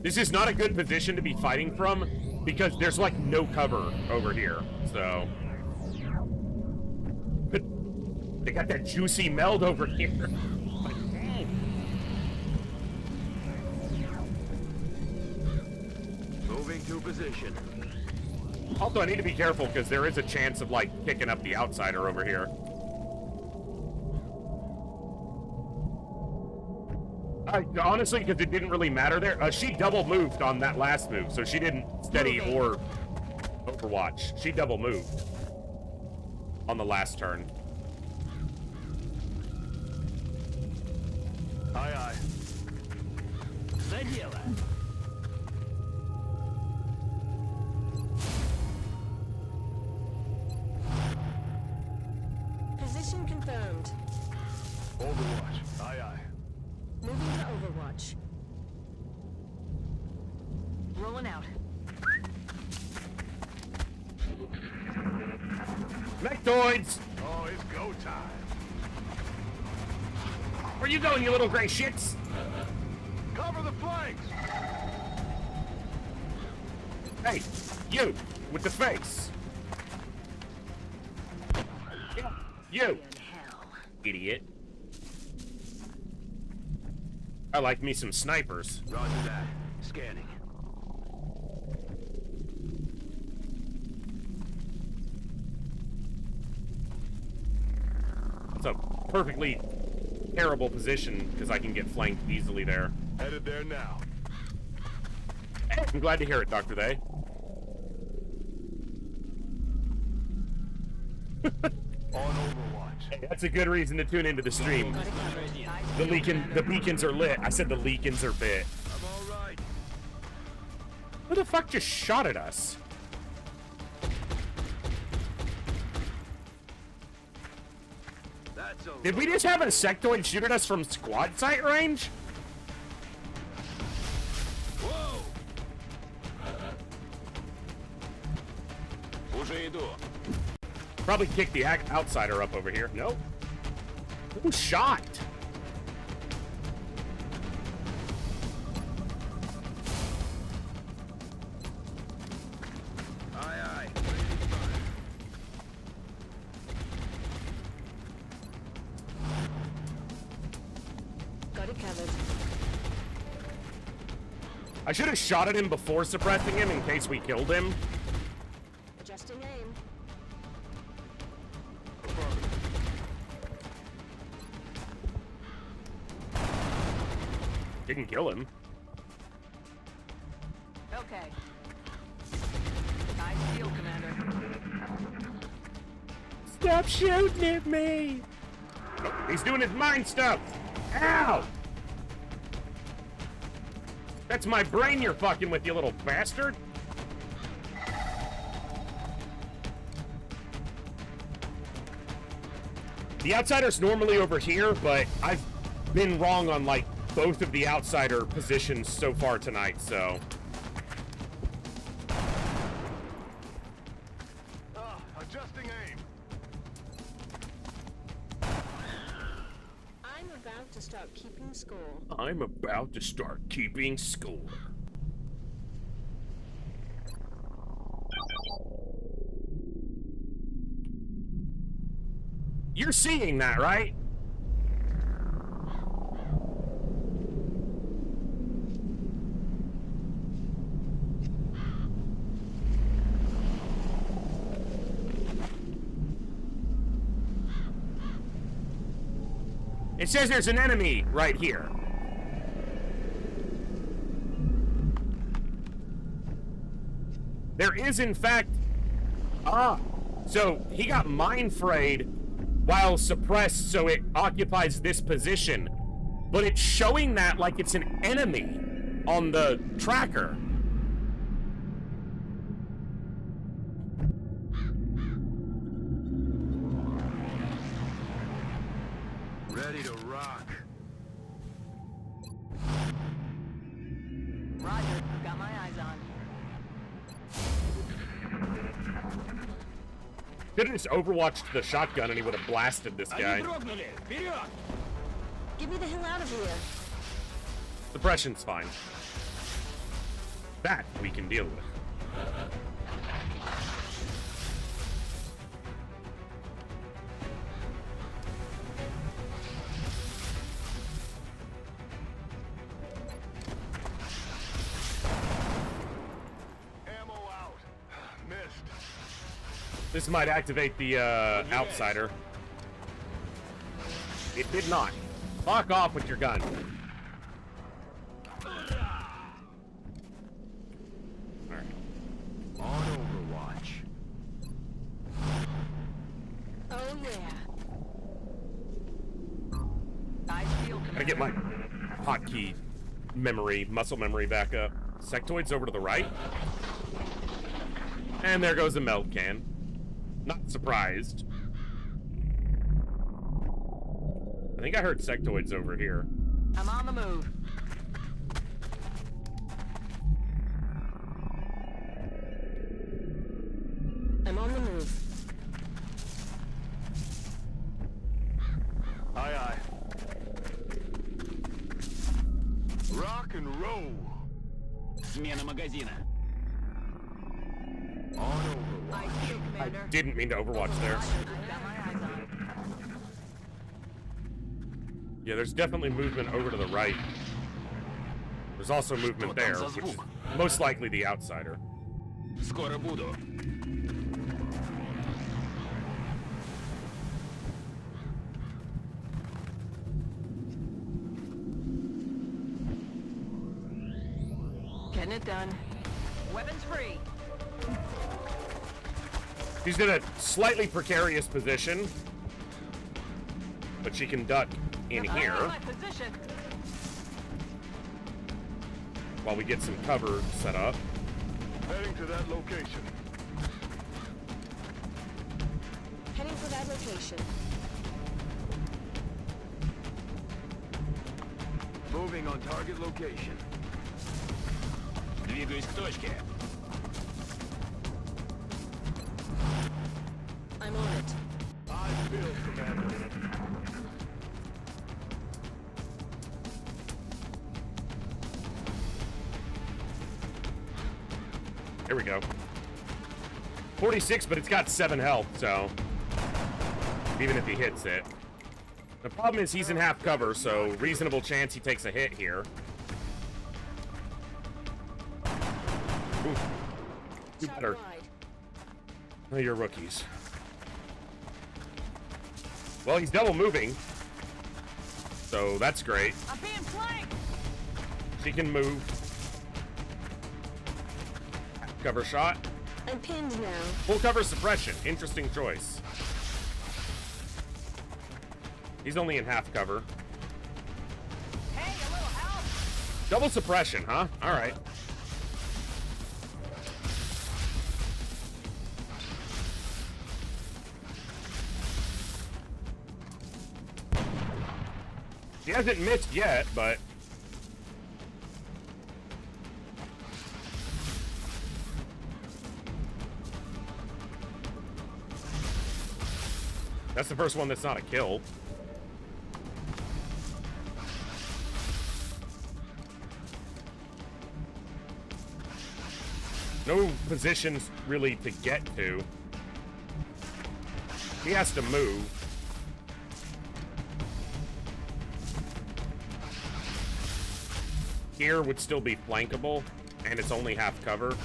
This is not a good position to be fighting from because there's like no cover over here. So they got that juicy Meld over here. Like, dang. Moving to position. Also, I need to be careful because there is a chance of like kicking up the outsider over here. Honestly, because it didn't really matter there. She double moved on that last move, so she didn't steady or overwatch. She double moved on the last turn. Aye, aye. За дело. Position confirmed. Overwatch. Aye, aye. Moving to Overwatch. Rolling out. Mechtoids! Oh, it's go time. Where you going, you little gray shits? Cover the flanks. Hey, you with the face. You, idiot. I like me some snipers. Roger that. Scanning. It's a perfectly terrible position because I can get flanked easily there. Headed there now. I'm glad to hear it, Dr. Day. On Overwatch. Hey, that's a good reason to tune into the stream. The beacons are lit. I said the leakins are bit. I'm all right. Who the fuck just shot at us? That's over. Did we just have a sectoid shoot at us from squad sight range? Whoa! Уже иду. Probably kicked the outsider up over here. Nope. Who shot? Aye, aye. Got it covered. I should have shot at him before suppressing him in case we killed him. Adjusting aim. Didn't kill him. Okay. Nice deal, Commander. Stop shooting at me! Oh, he's doing his mind stuff. Ow! That's my brain you're fucking with, you little bastard. The outsider's normally over here, but I've been wrong on, like, both of the outsider positions so far tonight, so... Adjusting aim. I'm about to start keeping score. I'm about to start keeping score. You're seeing that, right? It says there's an enemy right here. There is, in fact... so he got mind frayed while suppressed, so it occupies this position. But it's showing that like it's an enemy on the tracker. Ready to rock. Roger. Got my eyes on. Could have just overwatched the shotgun and he would have blasted this guy. Get me the hell out of here. Suppression's fine. That we can deal with. Ammo out. Missed. This might activate the outsider. It did not. Fuck off with your gun. Alright. On Overwatch. Oh yeah. Eyes peeled. Gotta get my hotkey memory, muscle memory back up. Sectoid's over to the right. And there goes the melt can. Not surprised. I think I heard sectoids over here. I'm on the move. I'm on the move. Aye, aye. Rock and roll. Смена магазина. On Overwatch. Eyes peeled, Commander. Didn't mean to overwatch there. Roger. Got my eyes on. Yeah, there's definitely movement over to the right. There's also movement there, which is most likely the outsider. Скоро буду. Getting it done. Weapons free. She's in a slightly precarious position, but she can duck in I here know my position. while we get some cover set up. Heading to that location. Heading for that location. Moving on target location. Двигаюсь к точке. I'm on it. Eyes peeled, Commander. There we go. 46, but it's got 7 health, so even if he hits it. The problem is he's in half cover, so reasonable chance he takes a hit here. Ooh. Do Shot better. wide. Oh, you're rookies. Well, he's double moving, so that's great. I'm being flanked. She can move. Cover shot. I'm pinned now. Full cover suppression. Interesting choice. He's only in half cover. Hey, a little help! Double suppression, huh? Alright. He hasn't missed yet, but... That's the first one that's not a kill. No positions really to get to. He has to move. Here would still be flankable, and it's only half cover.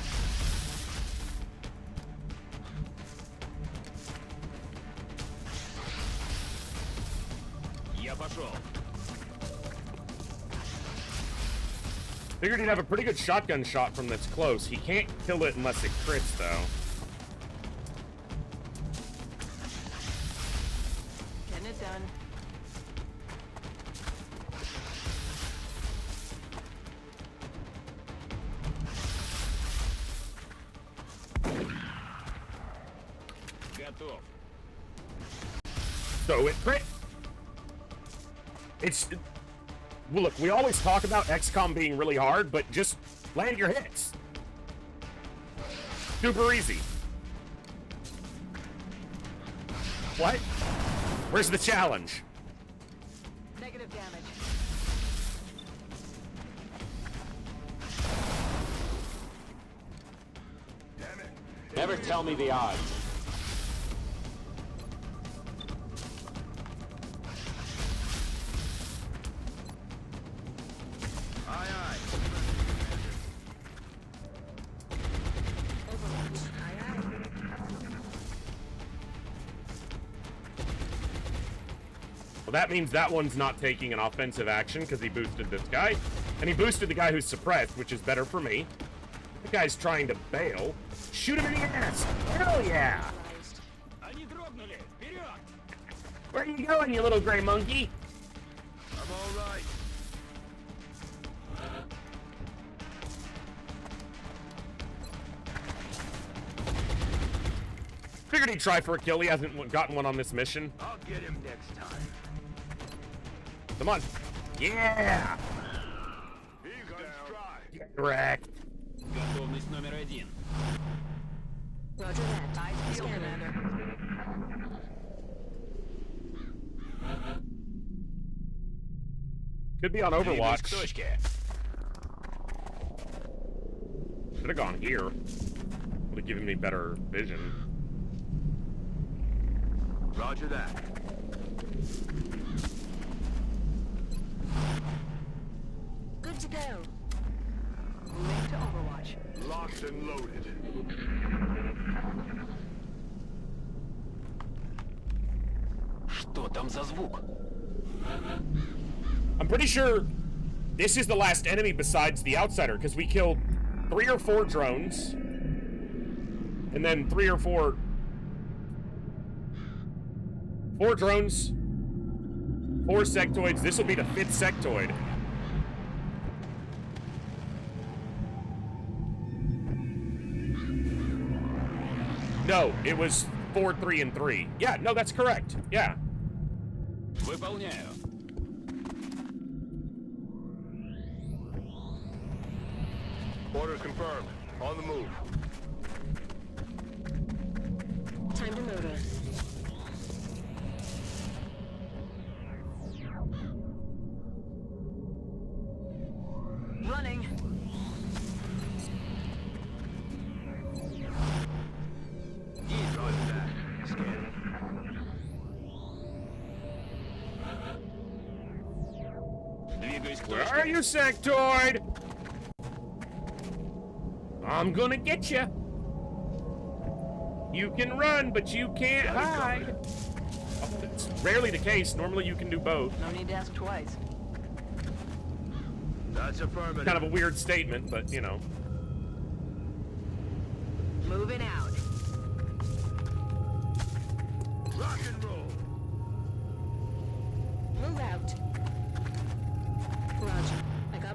Figured he'd have a pretty good shotgun shot from this close. He can't kill it unless it crits, though. Getting it done. So it crit. It's... Well, look, we always talk about XCOM being really hard, but just land your hits. Super easy. What? Where's the challenge? Negative damage. Damn it. Never tell me the odds. Well, that means that one's not taking an offensive action because he boosted this guy. And he boosted the guy who's suppressed, which is better for me. The guy's trying to bail. Shoot him in the ass! Hell yeah! Where are you going, you little gray monkey? I'm all right. Figured he'd try for a kill. He hasn't gotten one on this mission. I'll get him next time. Come on. Yeah! He's down. Get wrecked. Roger that. I feel Commander. Could be on Overwatch. Should have gone here. Would have given me better vision. Roger that. Good to go. Moving to Overwatch. Locked and loaded. Что там за звук? I'm pretty sure this is the last enemy besides the Outsider, because we killed 3 or 4 drones, and then 3 or 4 drones, 4 sectoids. This will be the 5th sectoid. No, it was 4, 3, and 3. Yeah, no, that's correct. Yeah. Выполняю. Orders confirmed. On the move. Time to move it. Running. Roger that. Scanning. Where are you, sectoid? I'm gonna get you. You can run, but you can't hide. Oh, it's rarely the case. Normally you can do both. No need to ask twice. That's affirmative. Kind of a weird statement, but you know. Moving out. Rock and roll.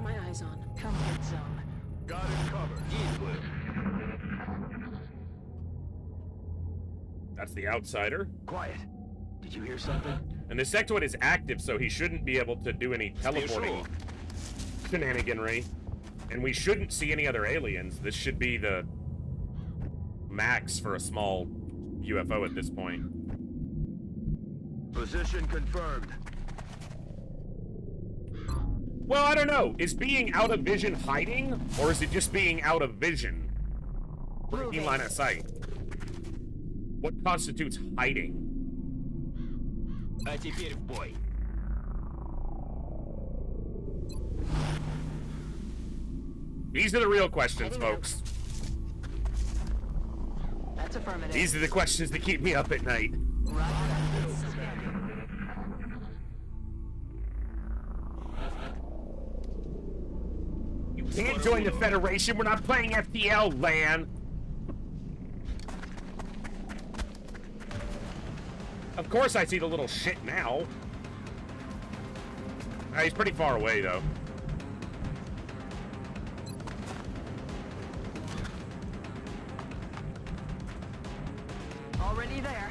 got my eyes on. Comfort zone. Got it covered. That's the outsider. Quiet. Did you hear something? And the sectoid is active, so he shouldn't be able to do any teleporting shenaniganry. And we shouldn't see any other aliens. This should be the max for a small UFO at this point. Position confirmed. Well, I don't know. Is being out of vision hiding, or is it just being out of vision? In line of sight. What constitutes hiding? А теперь в бой. These are the real questions, folks. That's affirmative. These are the questions that keep me up at night. Roger that. You can't join the Federation. We're not playing FTL, Lan. Of course I see the little shit now. He's pretty far away, though. Already there.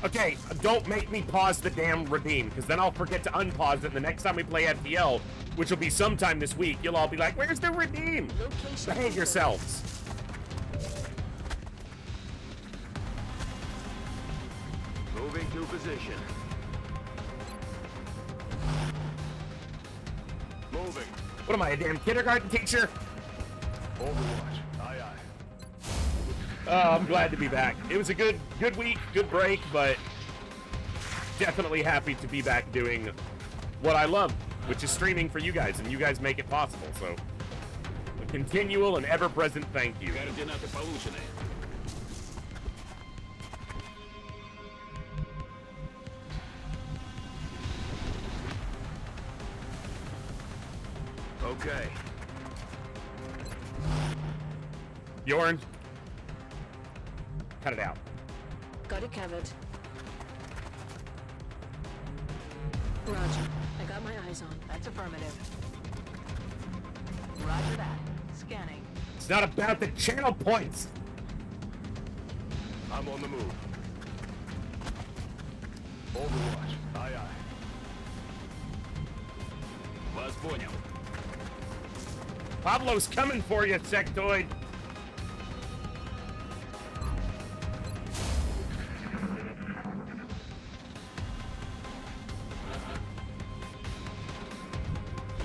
Okay, don't make me pause the damn redeem, because then I'll forget to unpause it, and the next time we play FTL, which will be sometime this week, you'll all be like, where's the redeem? Behave yourselves. Moving to position. Moving. What am I, a damn kindergarten teacher? Overwatch. Aye, aye. Oh, I'm glad to be back. It was a good week, good break, but definitely happy to be back doing what I love, which is streaming for you guys, and you guys make it possible, so a continual and ever-present thank you. Координаты получены. Okay. Bjorn, cut it out. Got it covered. Roger. I got my eyes on. That's affirmative. Roger that. Scanning. It's not about the channel points. I'm on the move. Overwatch. Aye, aye. Вас понял. Pablo's coming for you, sectoid.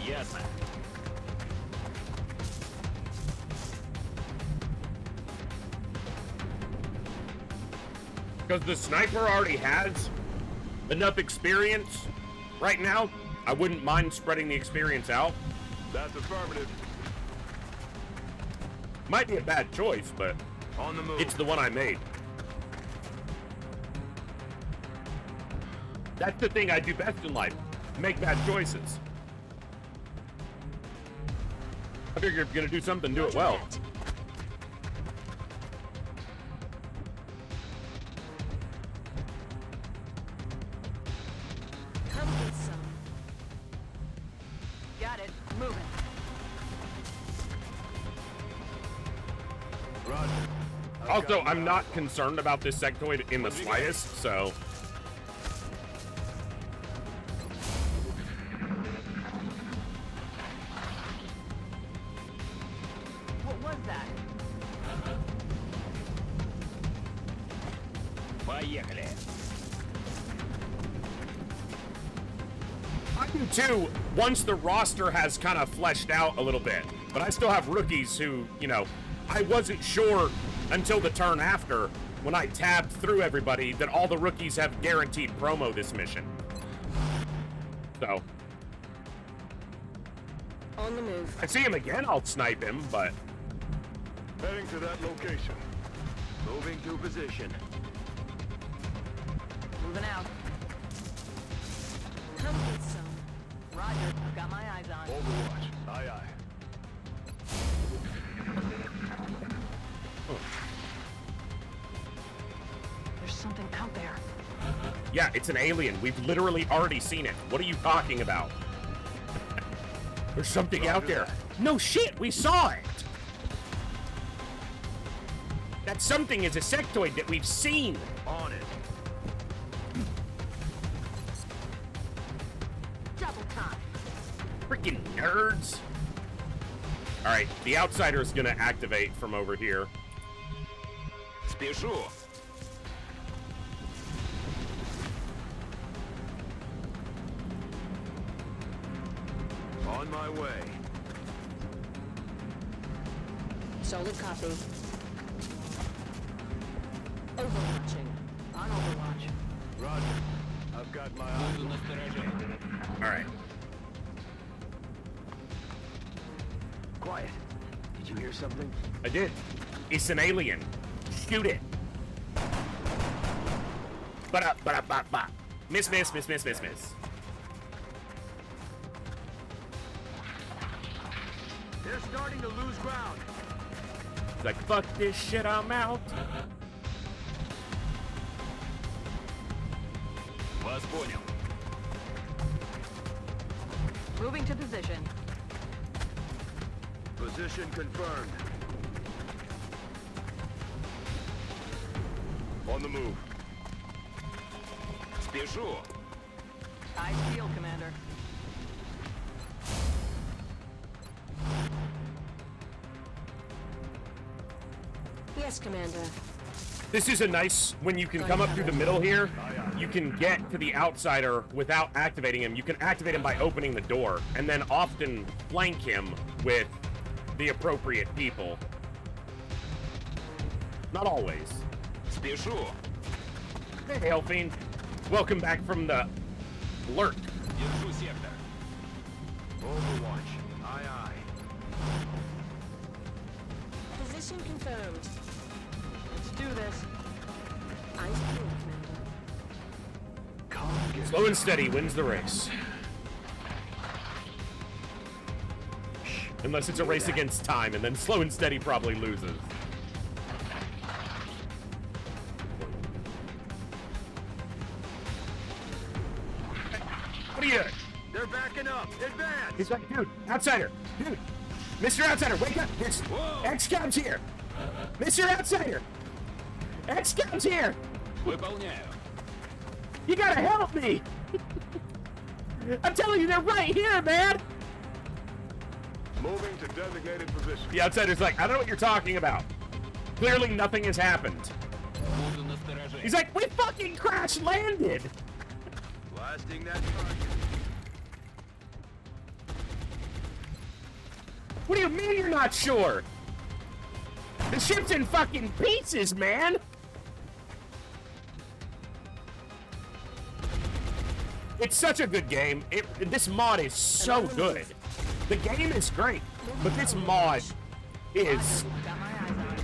Ясно. Because the sniper already has enough experience right now, I wouldn't mind spreading the experience out. That's affirmative. Might be a bad choice, but On the move. it's the one I made. That's the thing I do best in life. Make bad choices. I figure if you're gonna do something, do it well. That. Come get some. Got it. Moving. Roger. Also, I'm not concerned about this sectoid in the slightest, so What was that? Поехали. I do too, once the roster has kind of fleshed out a little bit. But I still have rookies who, you know, I wasn't sure until the turn after, when I tabbed through everybody, that all the rookies have guaranteed promo this mission. So, On the move. I see him again, I'll snipe him, but Heading to that location. Moving to position. Moving out. Come get some. Roger. I've got my eyes on. Overwatch. Aye, aye. There's something out there. yeah, it's an alien. We've literally already seen it. What are you talking about? There's something out there. No shit, we saw it. That something is a sectoid that we've seen. On it. Double time. Freaking nerds. All right, the outsider is gonna activate from over here. Спешу. On my way. Solid copy. Overwatching. On Overwatch. Roger. I've got my eyes on the All right. Quiet. Did you hear something? I did. It's an alien. Shoot it. Ba-da. Miss. They're starting to lose ground. It's like, fuck this shit, I'm out. Вас понял. Moving to position. Position confirmed. On the move. Спешу. Eyes peeled, Commander. Yes, Commander. This is a nice, when you can come up through the middle here, you can get to the outsider without activating him. You can activate him by opening the door, and then often flank him with the appropriate people. Not always. Спешу. Hey, Hellfiend. Welcome back from the lurk. Держу сектор. Overwatch. Aye. Position confirmed. Let's do this. Eyes peeled, Commander. Slow and steady wins the race. Unless it's a race against time, and then slow and steady probably loses. What are you doing? They're backing up. Advance. He's like, dude, outsider. Dude, Mr. Outsider, wake up. There's XCom's here. Mr. Outsider. XCom's here. Выполняю. You gotta help me. I'm telling you, they're right here, man. Moving to designated position. The outsider's like, I don't know what you're talking about. Clearly nothing has happened. He's like, we fucking crash landed. Blasting that target. What do you mean you're not sure? The ship's in fucking pieces, man. It's such a good game. This mod is so good. The game is great, but this mod is Got my eyes on it.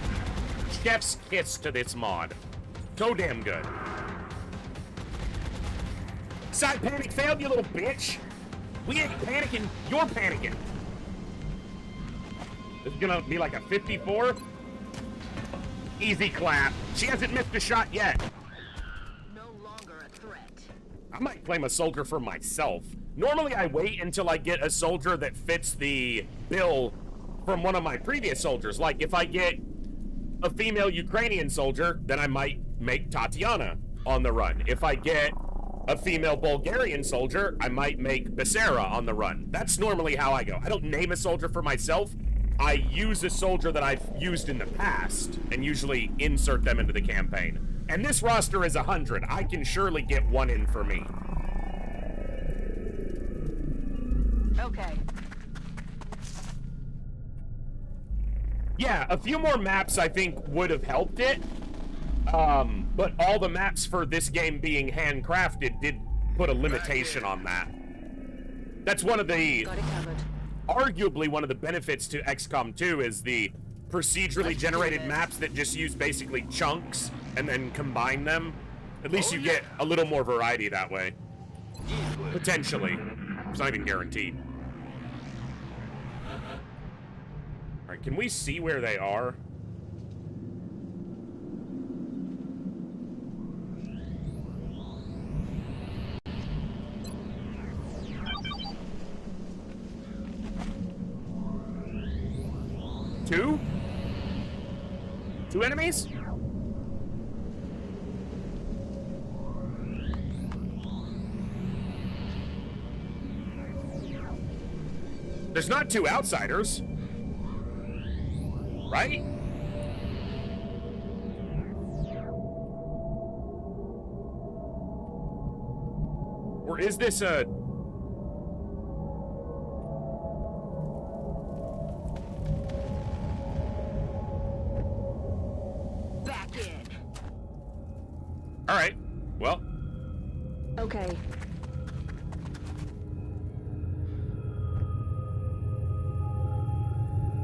chef's kiss to this mod. So damn good. Side panic failed, you little bitch. We ain't panicking, you're panicking. This is gonna be like a 54. Easy clap. She hasn't missed a shot yet. No longer a threat. I might claim a soldier for myself. Normally I wait until I get a soldier that fits the bill from one of my previous soldiers. Like if I get a female Ukrainian soldier, then I might make Tatiana on the run. If I get a female Bulgarian soldier, I might make Becerra on the run. That's normally how I go. I don't name a soldier for myself. I use a soldier that I've used in the past and usually insert them into the campaign. And this roster is 100. I can surely get one in for me. Okay. Yeah, a few more maps I think would have helped it. But all the maps for this game being handcrafted did put a limitation on that. That's one of the... Got it covered. Arguably one of the benefits to XCOM 2 is the procedurally generated maps that just use basically chunks and then combine them. At least you get a little more variety that way. Potentially. It's not even guaranteed. Alright, can we see where they are? Two? Two enemies? There's not two outsiders. Right? Or is this a... Back in. All right. Well. Okay.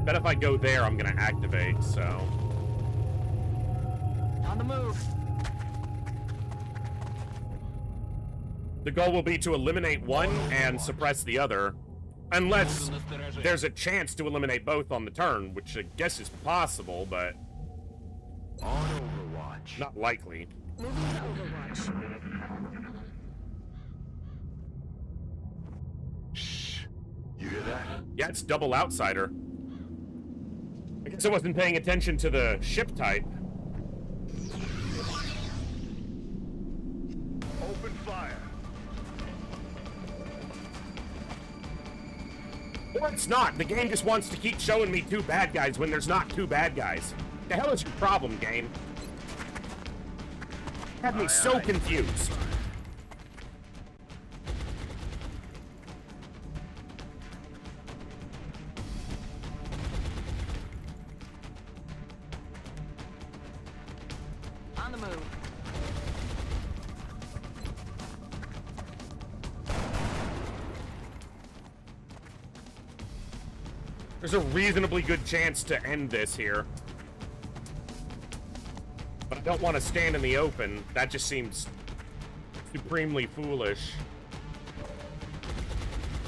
Bet if I go there, I'm gonna activate, so... On the move. The goal will be to eliminate one and suppress the other. Unless there's a chance to eliminate both on the turn, which I guess is possible, but... On Overwatch. Not likely. Moving to Overwatch. Shh. You hear that? Yeah, it's double outsider. I guess I wasn't paying attention to the ship type. Open fire. Or it's not. The game just wants to keep showing me two bad guys when there's not two bad guys. The hell is your problem, game? Had me so confused. On the move. There's a reasonably good chance to end this here. But I don't want to stand in the open. That just seems supremely foolish.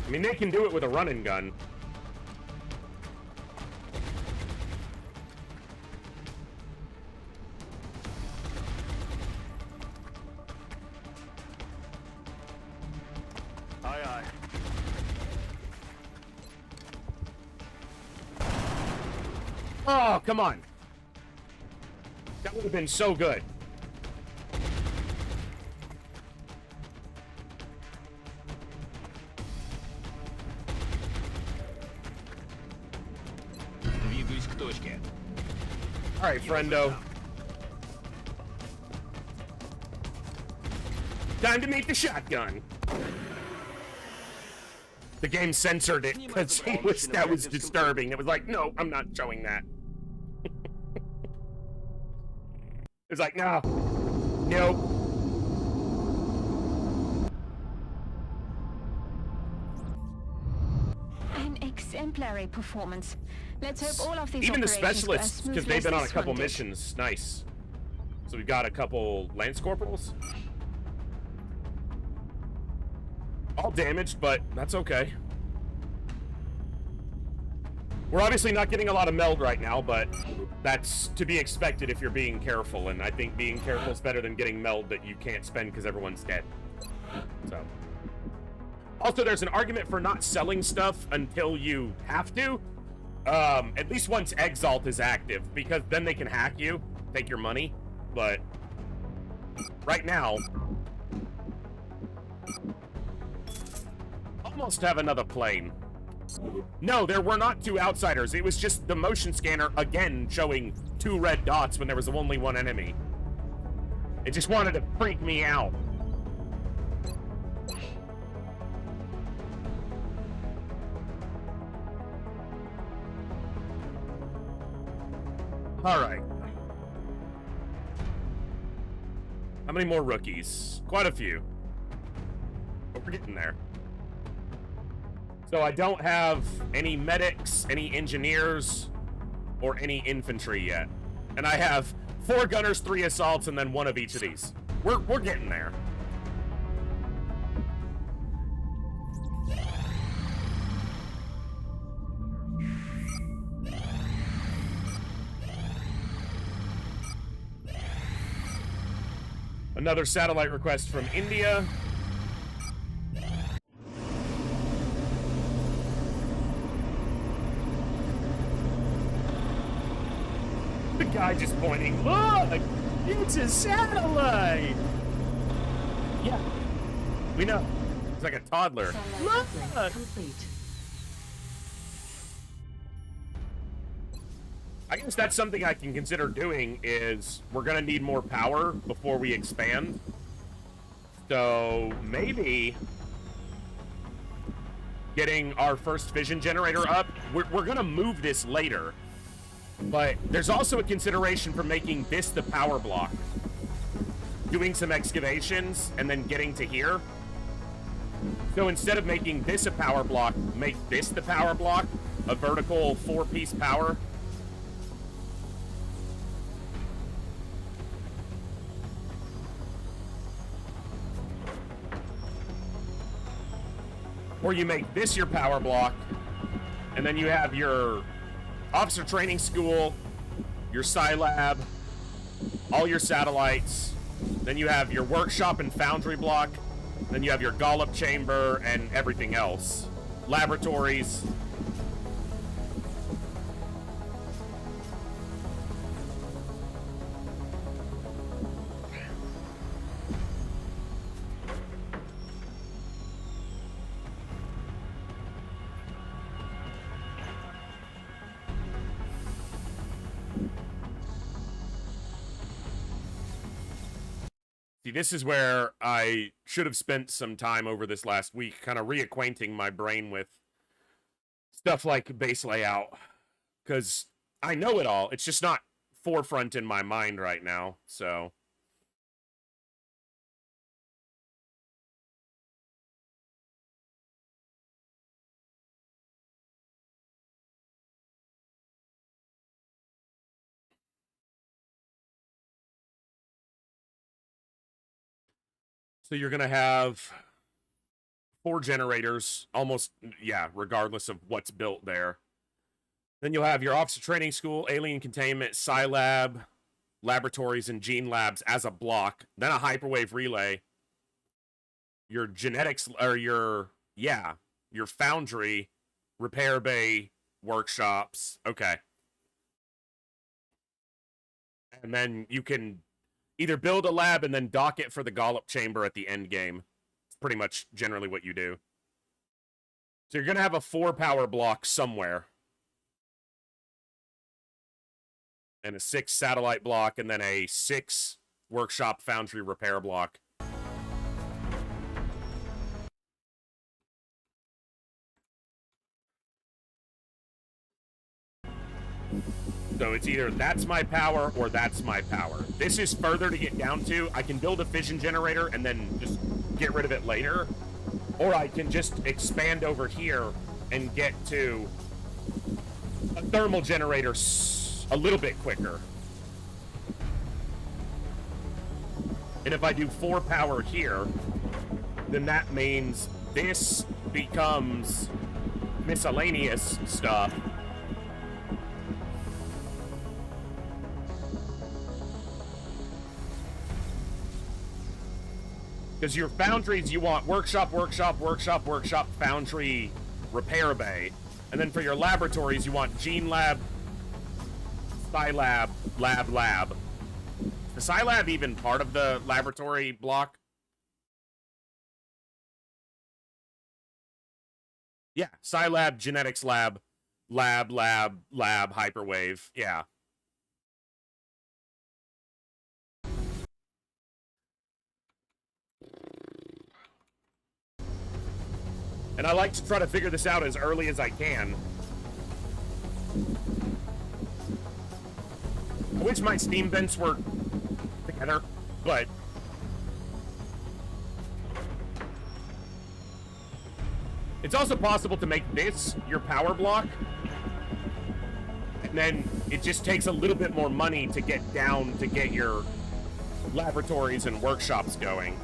I mean, they can do it with a run and gun. Aye, aye. Oh, come on. That would have been so good. All right, friendo. Time to meet the shotgun. The game censored it because that was disturbing. It was like, no, I'm not showing that. It was like, no. Nope. An exemplary performance. Let's hope all of these even the operations specialists, go as because smoothly they've been as on a this couple one did. missions. Nice. So we've got a couple Lance Corporals. All damaged, but that's okay. We're obviously not getting a lot of meld right now, but that's to be expected if you're being careful, and I think being careful is better than getting meld that you can't spend because everyone's dead. So. Also, there's an argument for not selling stuff until you have to. At least once Exalt is active, because then they can hack you, take your money, but right now, almost have another plane. No, there were not two outsiders. It was just the motion scanner, again, showing two red dots when there was only one enemy. It just wanted to freak me out. All right. How many more rookies? Quite a few. But we're getting there. So I don't have any medics, any engineers, or any infantry yet. And I have 4 gunners, 3 assaults, and then 1 of each of these. We're getting there. Another satellite request from India. The guy just pointing, look! It's a satellite! Yeah, we know. He's like a toddler. Look! Complete. I guess that's something I can consider doing, is we're gonna need more power before we expand. So maybe getting our first fission generator up, we're gonna move this later. But there's also a consideration for making this the power block. Doing some excavations and then getting to here. So instead of making this a power block, make this the power block, a vertical 4-piece power. Or you make this your power block, and then you have your officer training school, your Scilab, all your satellites, then you have your workshop and foundry block, then you have your Gollop chamber and everything else. Laboratories. See, this is where I should have spent some time over this last week kind of reacquainting my brain with stuff like base layout. Because I know it all. It's just not forefront in my mind right now, so... So you're going to have 4 generators, almost, yeah, regardless of what's built there. Then you'll have your officer training school, alien containment, Scilab, laboratories, and gene labs as a block. Then a hyperwave relay. Your genetics, or your foundry, repair bay, workshops. Okay. And then you can either build a lab and then dock it for the Gollop chamber at the end game. It's pretty much generally what you do. So you're going to have a 4-power block somewhere. And a 6 satellite block, and then a 6 workshop foundry repair block. So it's either that's my power or that's my power. This is further to get down to. I can build a fission generator and then just get rid of it later. Or I can just expand over here and get to a thermal generator a little bit quicker. And if I do 4 power here, then that means this becomes miscellaneous stuff. Because your foundries, you want workshop, workshop, workshop, workshop, foundry, repair bay. And then for your laboratories, you want gene lab, Scilab, lab. The Scilab even part of the laboratory block? Yeah, Scilab, genetics lab, hyperwave. Yeah. And I like to try to figure this out as early as I can. I wish my steam vents were together, but... It's also possible to make this your power block. And then it just takes a little bit more money to get down to get your laboratories and workshops going.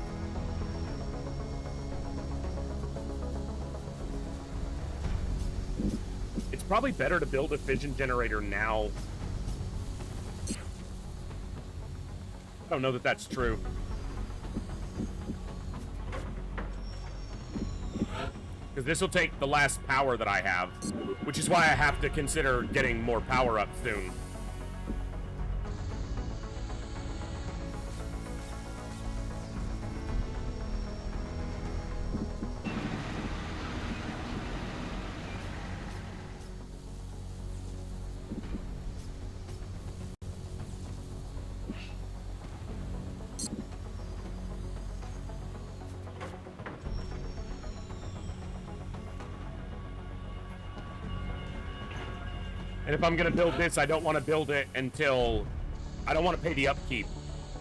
It's probably better to build a fission generator now. I don't know that that's true. Because this will take the last power that I have, which is why I have to consider getting more power up soon. And if I'm gonna build this, I don't want to build it until... I don't want to pay the upkeep.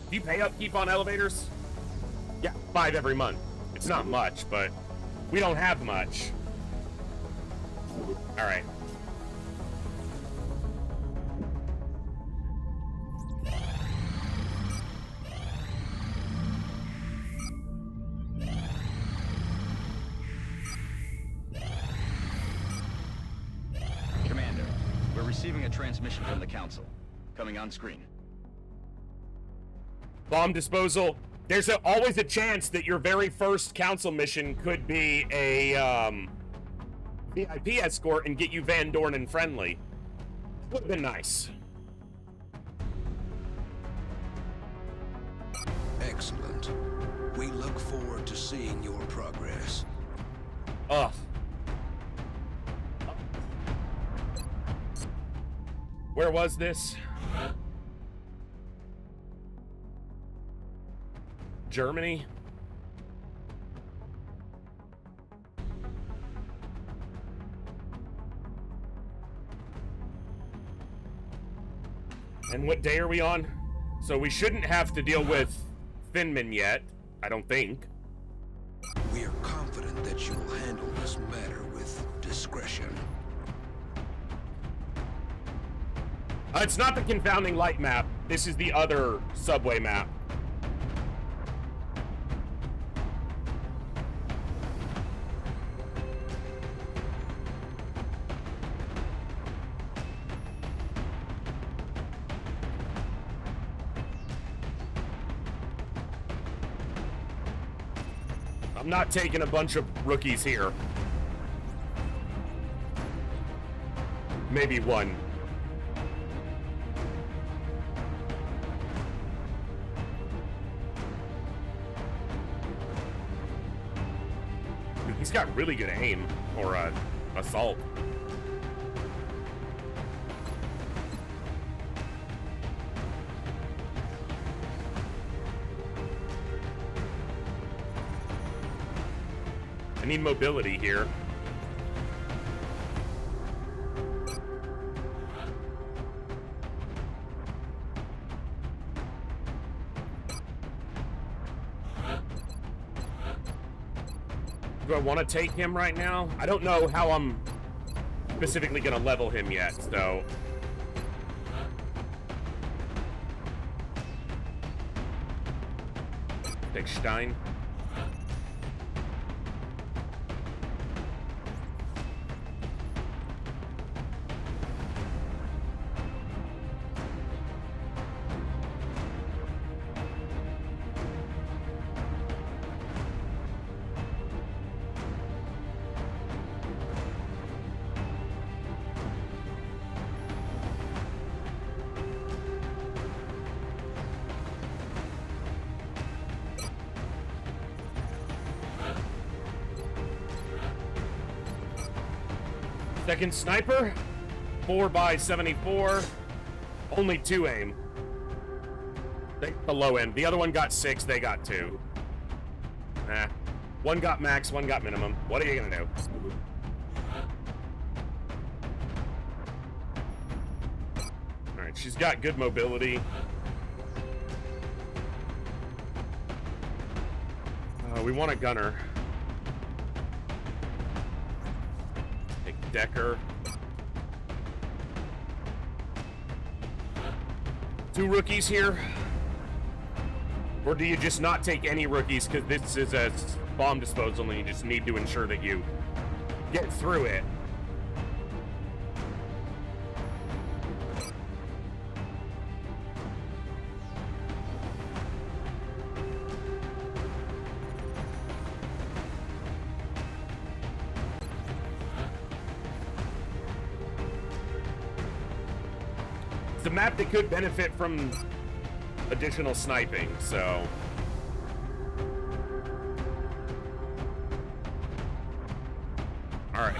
Do you pay upkeep on elevators? Yeah, 5 every month. It's not much, but we don't have much. All right. Commander, we're receiving a transmission from the Council. Coming on screen. Bomb disposal. There's always a chance that your very first Council mission could be a VIP escort and get you Van Dorn and friendly. Would have been nice. Excellent. We look forward to seeing your progress. Ugh. Where was this? Germany? And what day are we on? So we shouldn't have to deal with Finman yet, I don't think. We are confident that you will handle this matter with discretion. It's not the confounding light map. This is the other subway map. I'm not taking a bunch of rookies here. Maybe one. Dude, he's got really good aim, or assault. I need mobility here. Do I want to take him right now? I don't know how I'm specifically going to level him yet, so... Take Stein. Second sniper, 4x74, only 2 aim. The low end. The other one got 6, they got 2. One got max, one got minimum. What are you gonna do? Alright, she's got good mobility. We want a gunner. Decker. 2 rookies here? Or do you just not take any rookies because this is a bomb disposal and you just need to ensure that you get through it? It's a map that could benefit from additional sniping, so... Alright.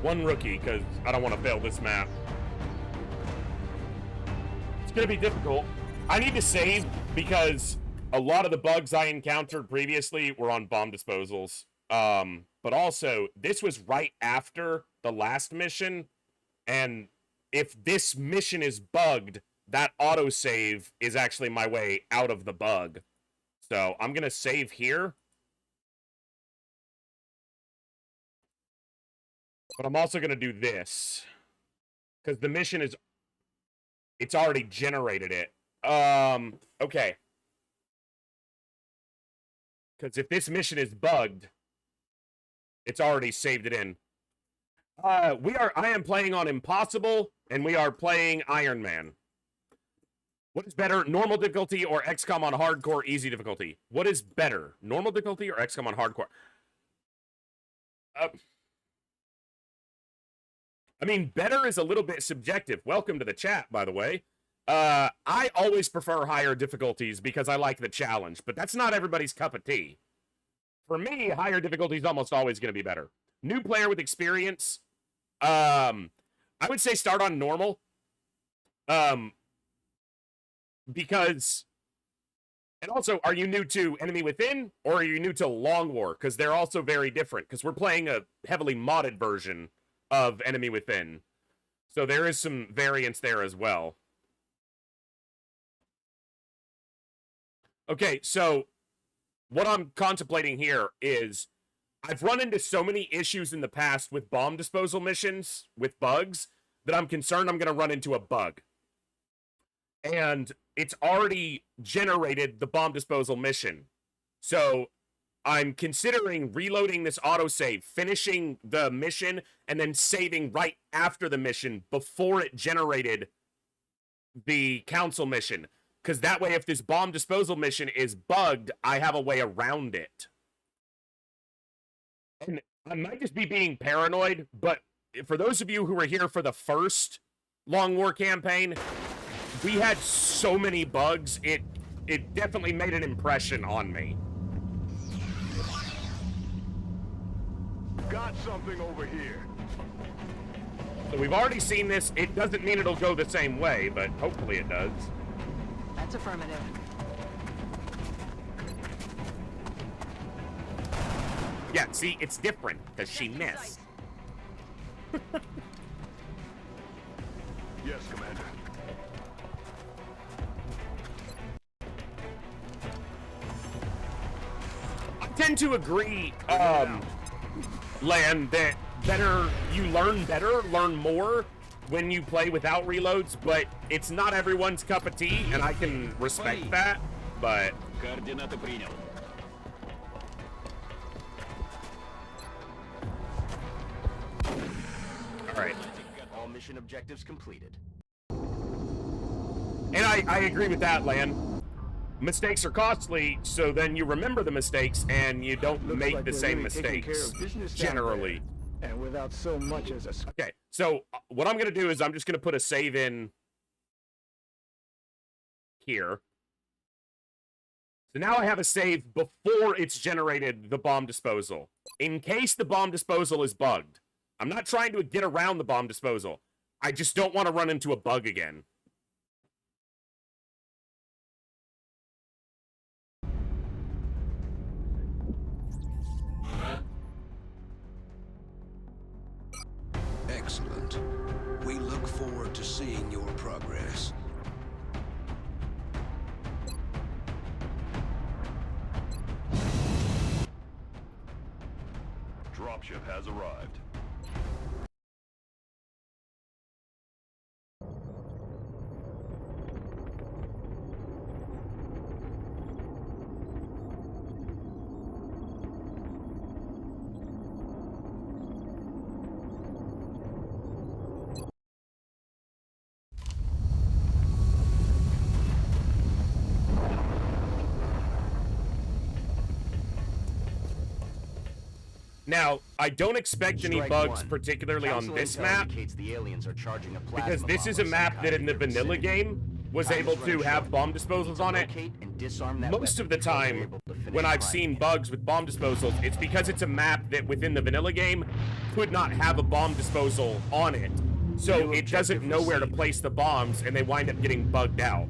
One rookie, because I don't want to fail this map. It's going to be difficult. I need to save because a lot of the bugs I encountered previously were on bomb disposals. But also, this was right after the last mission, and if this mission is bugged, that autosave is actually my way out of the bug. So I'm going to save here. But I'm also going to do this. Because the mission is... It's already generated it. Okay. Because if this mission is bugged, it's already saved it in. I am playing on Impossible, and we are playing Ironman. What is better, normal difficulty or XCOM on hardcore easy difficulty? What is better, normal difficulty or XCOM on hardcore? I mean, better is a little bit subjective. Welcome to the chat, by the way. I always prefer higher difficulties because I like the challenge, but that's not everybody's cup of tea. For me, higher difficulty is almost always going to be better. New player with experience, I would say start on normal. Because, and also, are you new to Enemy Within, or are you new to Long War? Because they're also very different, because we're playing a heavily modded version of Enemy Within. So there is some variance there as well. Okay, so what I'm contemplating here is I've run into so many issues in the past with bomb disposal missions, with bugs, that I'm concerned I'm going to run into a bug. And it's already generated the bomb disposal mission. So I'm considering reloading this autosave, finishing the mission, and then saving right after the mission before it generated the council mission. Because that way, if this bomb disposal mission is bugged, I have a way around it. And I might just be being paranoid, but for those of you who were here for the first Long War campaign, we had so many bugs, it definitely made an impression on me. Got something over here. So we've already seen this. It doesn't mean it'll go the same way, but hopefully it does. That's affirmative. Yeah, see, it's different, because she missed. Yes, Commander. I tend to agree, Lan, that you learn more when you play without reloads, but it's not everyone's cup of tea, and I can respect that, but... Alright. All mission objectives completed. And I agree with that, Lan. Mistakes are costly, so then you remember the mistakes and you don't make the same mistakes, generally. And without so much as a... Okay, so what I'm going to do is I'm just going to put a save in here. So now I have a save before it's generated the bomb disposal. In case the bomb disposal is bugged. I'm not trying to get around the bomb disposal. I just don't want to run into a bug again. Excellent. We look forward to seeing your progress. Dropship has arrived. Now, I don't expect any bugs, particularly on this map, the aliens are charging a because this is a map that in the vanilla game was able to have bomb disposals on it. Most of the time, when I've seen bugs with bomb disposals, it's because it's a map that within the vanilla game could not have a bomb disposal on it. So it doesn't know where to place the bombs, and they wind up getting bugged out.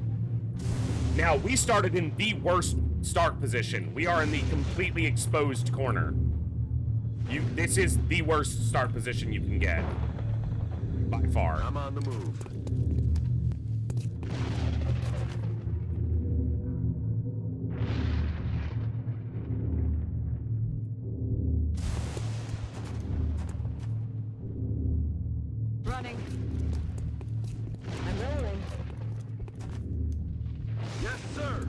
Now, we started in the worst start position. We are in the completely exposed corner. This is the worst start position you can get. By far. I'm on the move. Running. I'm rolling. Yes, sir.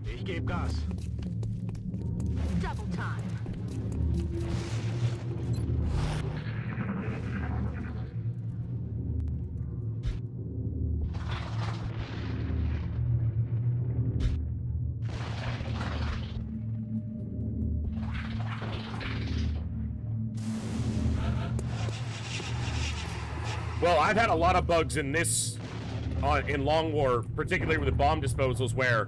He gave gas. Double time. Well, I've had a lot of bugs in this, in Long War, particularly with the bomb disposals, where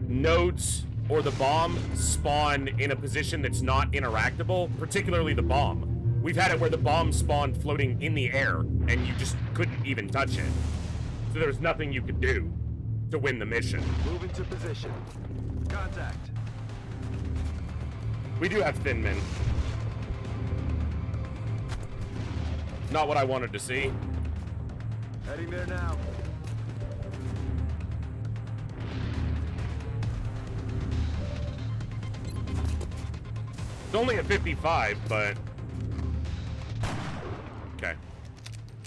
nodes or the bomb spawn in a position that's not interactable, particularly the bomb. We've had it where the bomb spawned floating in the air, and you just couldn't even touch it. So there's nothing you could do to win the mission. Move into position. Contact. We do have thin men. Not what I wanted to see. Heading there now. It's only a 55, but... Okay.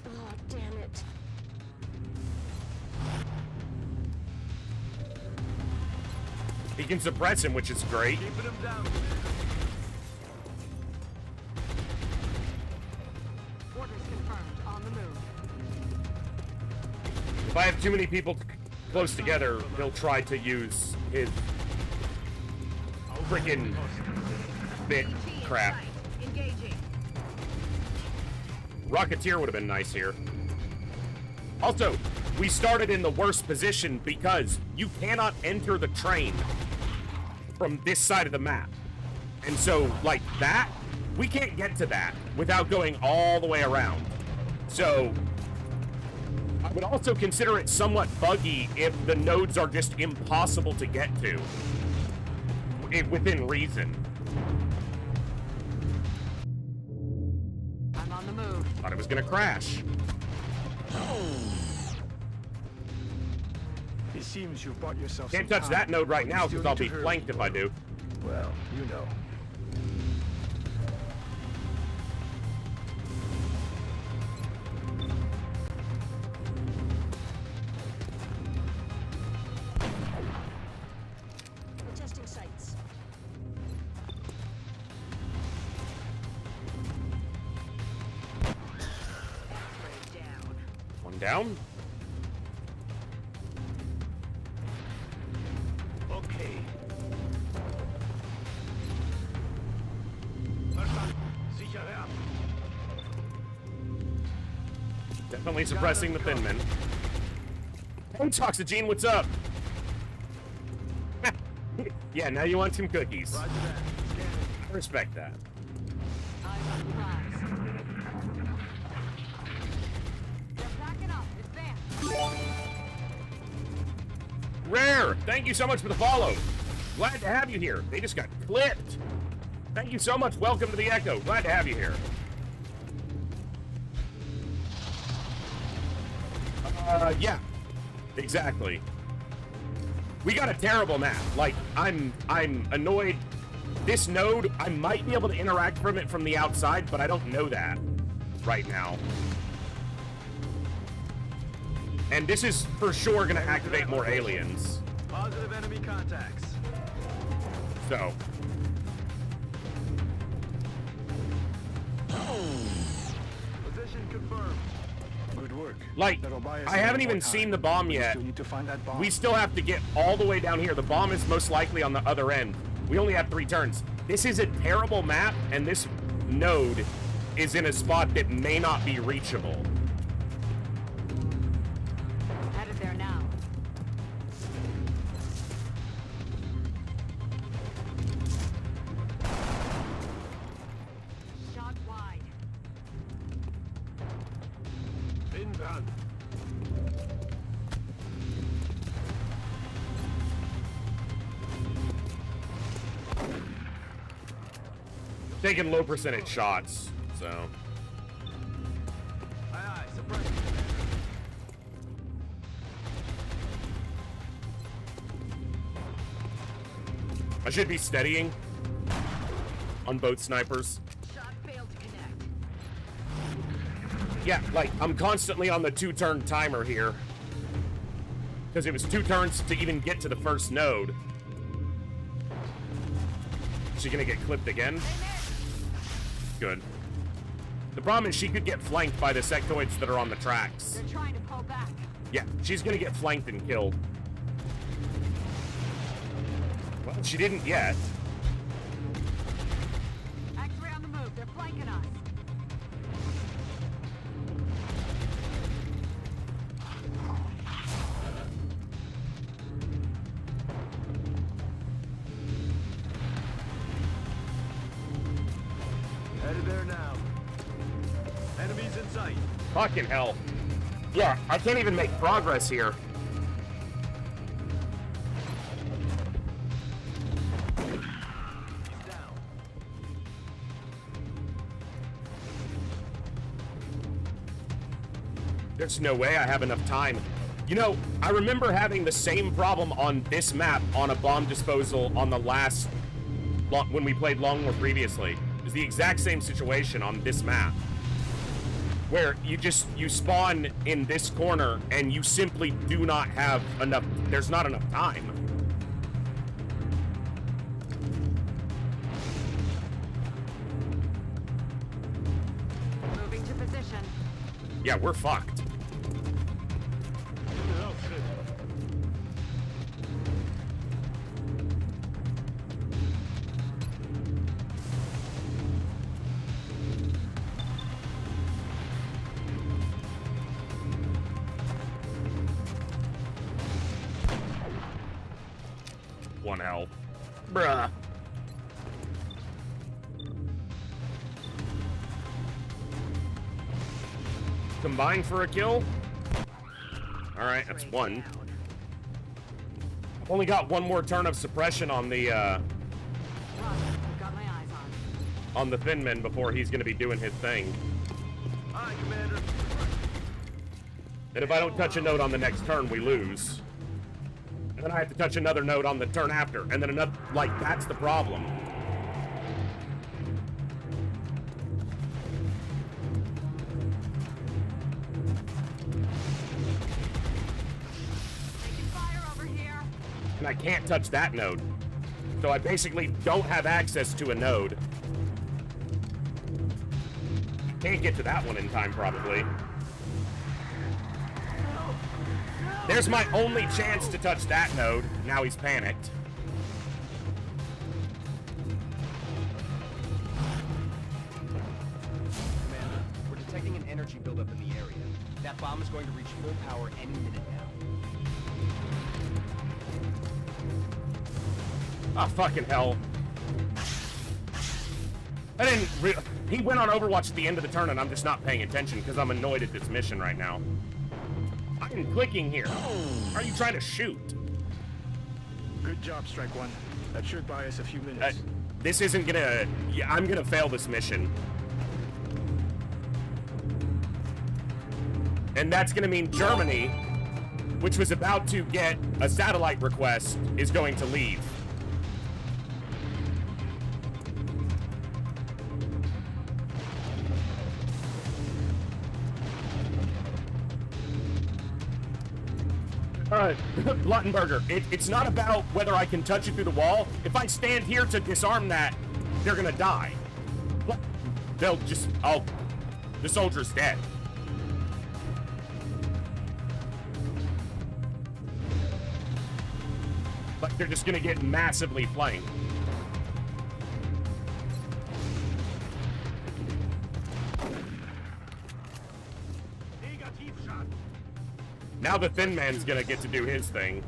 Oh, damn it. He can suppress him, which is great. Keeping him down. Orders confirmed. On the move. If I have too many people close together, he'll try to use his freaking bit crap. Engaging. Rocketeer would have been nice here. Also, we started in the worst position because you cannot enter the train from this side of the map. And so, like that, we can't get to that without going all the way around. So, I would also consider it somewhat buggy if the nodes are just impossible to get to, within reason. I'm on the move. Thought it was gonna crash. It seems you've bought yourself Can't some touch time. that node right now Still because I'll need be to hurry. flanked if I do. Well, you know. Testing sights. Down. One down. Okay. Definitely suppressing the thin men. Hey, Toxigene, what's up? Yeah, now you want some cookies. Roger that. Scanning. I respect that. Eyes on the prize. They're backing up. Advance. Rare, thank you so much for the follow. Glad to have you here. They just got clipped. Thank you so much. Welcome to the Echo. Glad to have you here. Yeah, exactly. We got a terrible map. Like, I'm annoyed. This node, I might be able to interact from it from the outside, but I don't know that right now. And this is for sure gonna activate more aliens. Positive enemy contacts. So. Position confirmed. Good work. Like, That'll buy us I haven't more even time. seen the bomb We yet. still need to find that bomb. We still have to get all the way down here. The bomb is most likely on the other end. We only have 3 turns. This is a terrible map, and this node is in a spot that may not be reachable. Taking low percentage shots, so. I should be steadying on both snipers. Shot failed to connect. Yeah, like, I'm constantly on the 2-turn timer here. Because it was 2 turns to even get to the first node. Is she gonna get clipped again? Good. The problem is she could get flanked by the sectoids that are on the tracks. They're trying to pull back. Yeah, she's gonna get flanked and killed. Well, she didn't yet. X-ray on the move. They're flanking us. Headed there now. Enemies in sight. Fucking hell. Yeah, I can't even make progress here. There's no way I have enough time. You know, I remember having the same problem on this map on a bomb disposal on the last... when we played Long War previously. It's the exact same situation on this map. Where you spawn in this corner and you simply do not have enough... There's not enough time. Moving to position. Yeah, we're fucked. One health. Bruh. Combine for a kill? Alright, that's one. I've only got one more turn of suppression on the, Got my eyes on the Thin Men before he's gonna be doing his thing. Aye, Commander. And if I don't touch a node on the next turn, we lose. And then I have to touch another node on the turn after, and then another, like, that's the problem. Taking fire over here. And I can't touch that node. So I basically don't have access to a node. Can't get to that one in time, probably. There's my only chance to touch that node. Now he's panicked. Commander, we're detecting an energy buildup in the area. That bomb is going to reach full power any minute now. Oh, fucking hell. I didn't he went on Overwatch at the end of the turn and I'm just not paying attention because I'm annoyed at this mission right now. I'm clicking here. Are you trying to shoot? Good job, Strike One. That should buy us a few minutes. This isn't gonna... Yeah, I'm gonna fail this mission. And that's gonna mean Germany, which was about to get a satellite request, is going to leave. Alright, Luttenberger, it's not about whether I can touch it through the wall. If I stand here to disarm that, they're gonna die. They'll just... the soldier's dead. Like, they're just gonna get massively flanked. Now the Thin Man's gonna get to do his thing.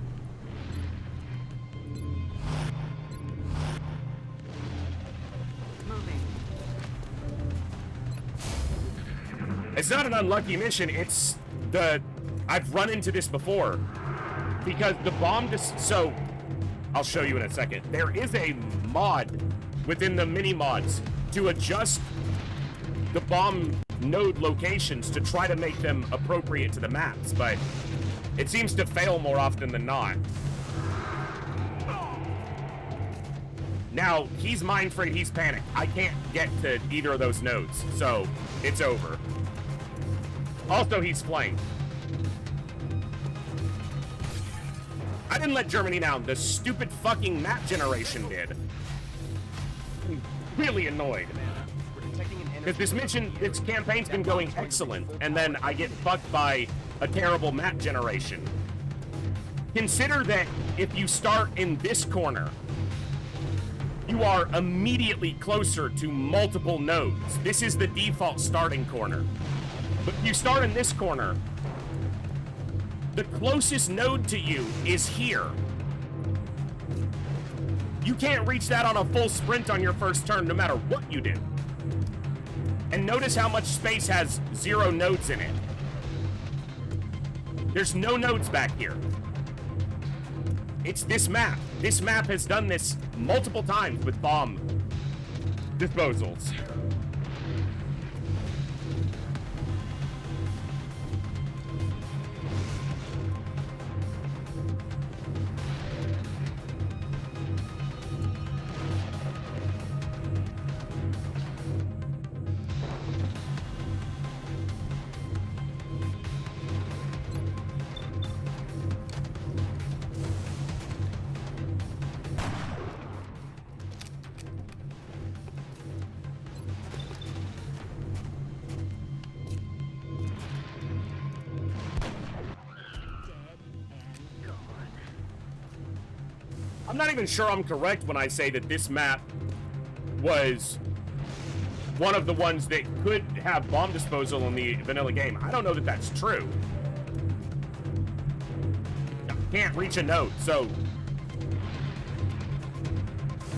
Moving. It's not an unlucky mission, it's I've run into this before because the bomb so I'll show you in a second. There is a mod within the mini mods to adjust the bomb node locations to try to make them appropriate to the maps, but it seems to fail more often than not. Now, he's mind frayed, he's panicked. I can't get to either of those nodes, so it's over. Also, he's flanked. I didn't let Germany down. The stupid fucking map generation did. I'm really annoyed. Because this campaign's been going excellent, and then I get fucked by a terrible map generation. Consider that if you start in this corner, you are immediately closer to multiple nodes. This is the default starting corner. But if you start in this corner, the closest node to you is here. You can't reach that on a full sprint on your first turn, no matter what you do. And notice how much space has 0 nodes in it. There's no nodes back here. It's this map. This map has done this multiple times with bomb disposals. I'm not even sure I'm correct when I say that this map was one of the ones that could have bomb disposal in the vanilla game. I don't know that that's true. I can't reach a node, so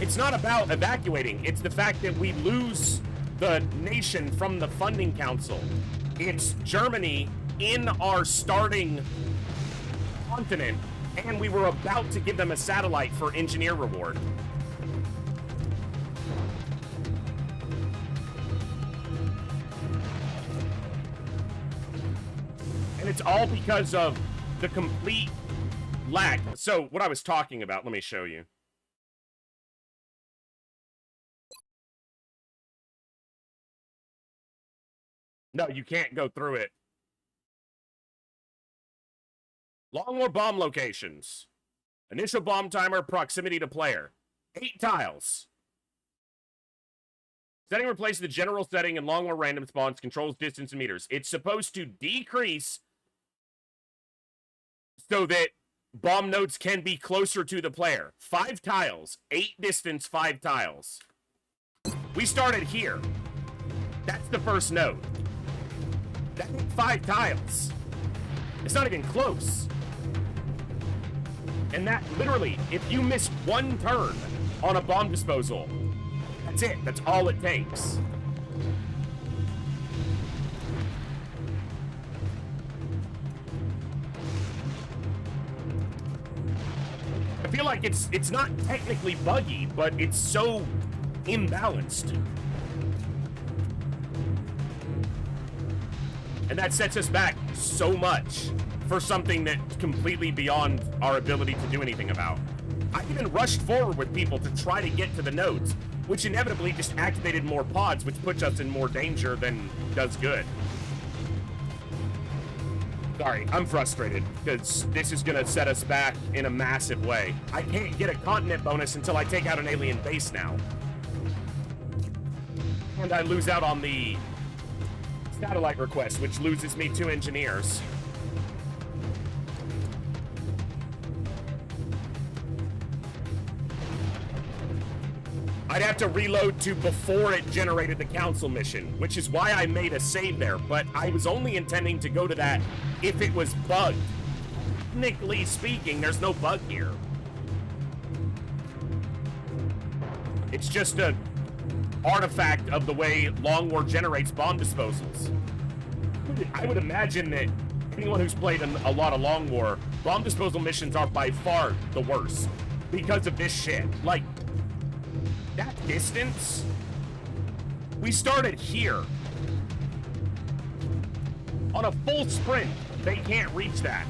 it's not about evacuating. It's the fact that we lose the nation from the funding council. It's Germany in our starting continent, and we were about to give them a satellite for engineer reward. And it's all because of the complete lack. So what I was talking about, let me show you. No, you can't go through it. Long War bomb locations. Initial bomb timer, proximity to player. 8 tiles. Setting replaces the general setting in Long War random spawns, controls distance in meters. It's supposed to decrease so that bomb nodes can be closer to the player. 5 tiles. 8 distance, 5 tiles. We started here. That's the first node. That's 5 tiles. It's not even close. And that, literally, if you miss one turn on a bomb disposal, that's it. That's all it takes. I feel like it's not technically buggy, but it's so imbalanced. And that sets us back so much for something that's completely beyond our ability to do anything about. I even rushed forward with people to try to get to the nodes, which inevitably just activated more pods, which puts us in more danger than does good. Sorry, I'm frustrated, because this is gonna set us back in a massive way. I can't get a continent bonus until I take out an alien base now. And I lose out on the satellite request, which loses me 2 engineers. I'd have to reload to before it generated the council mission, which is why I made a save there, but I was only intending to go to that if it was bugged. Technically speaking, there's no bug here. It's just an artifact of the way Long War generates bomb disposals. I would imagine that anyone who's played a lot of Long War, bomb disposal missions are by far the worst because of this shit. Like, that distance, we started here. On a full sprint, they can't reach that.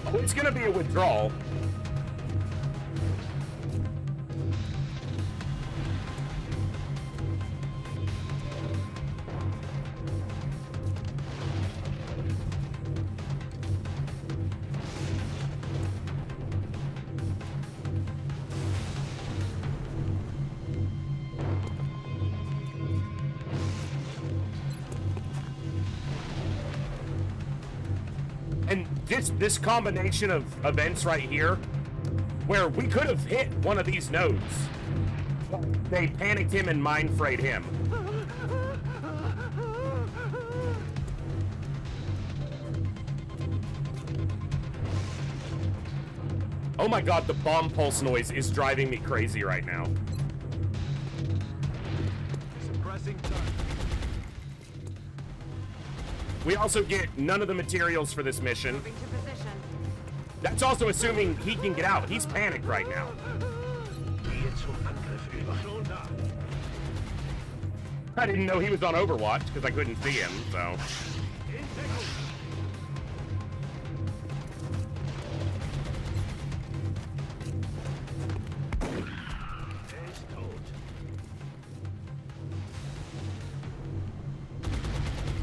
Oh, it's gonna be a withdrawal. And this combination of events right here, where we could have hit one of these nodes, they panicked him and mind frayed him. Oh my god, the bomb pulse noise is driving me crazy right now. Suppressing target. We also get none of the materials for this mission. Moving to position. That's also assuming he can get out. He's panicked right now. I didn't know he was on Overwatch because I couldn't see him, so.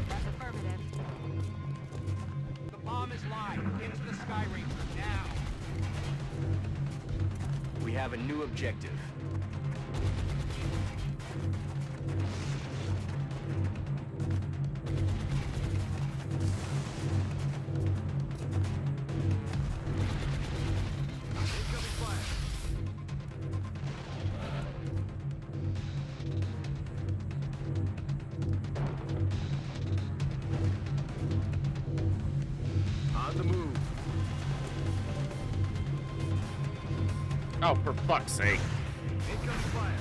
That's affirmative. The bomb is live. Into the Sky Ranger now. We have a new objective. On the move. Oh, for fuck's sake. Incoming fire.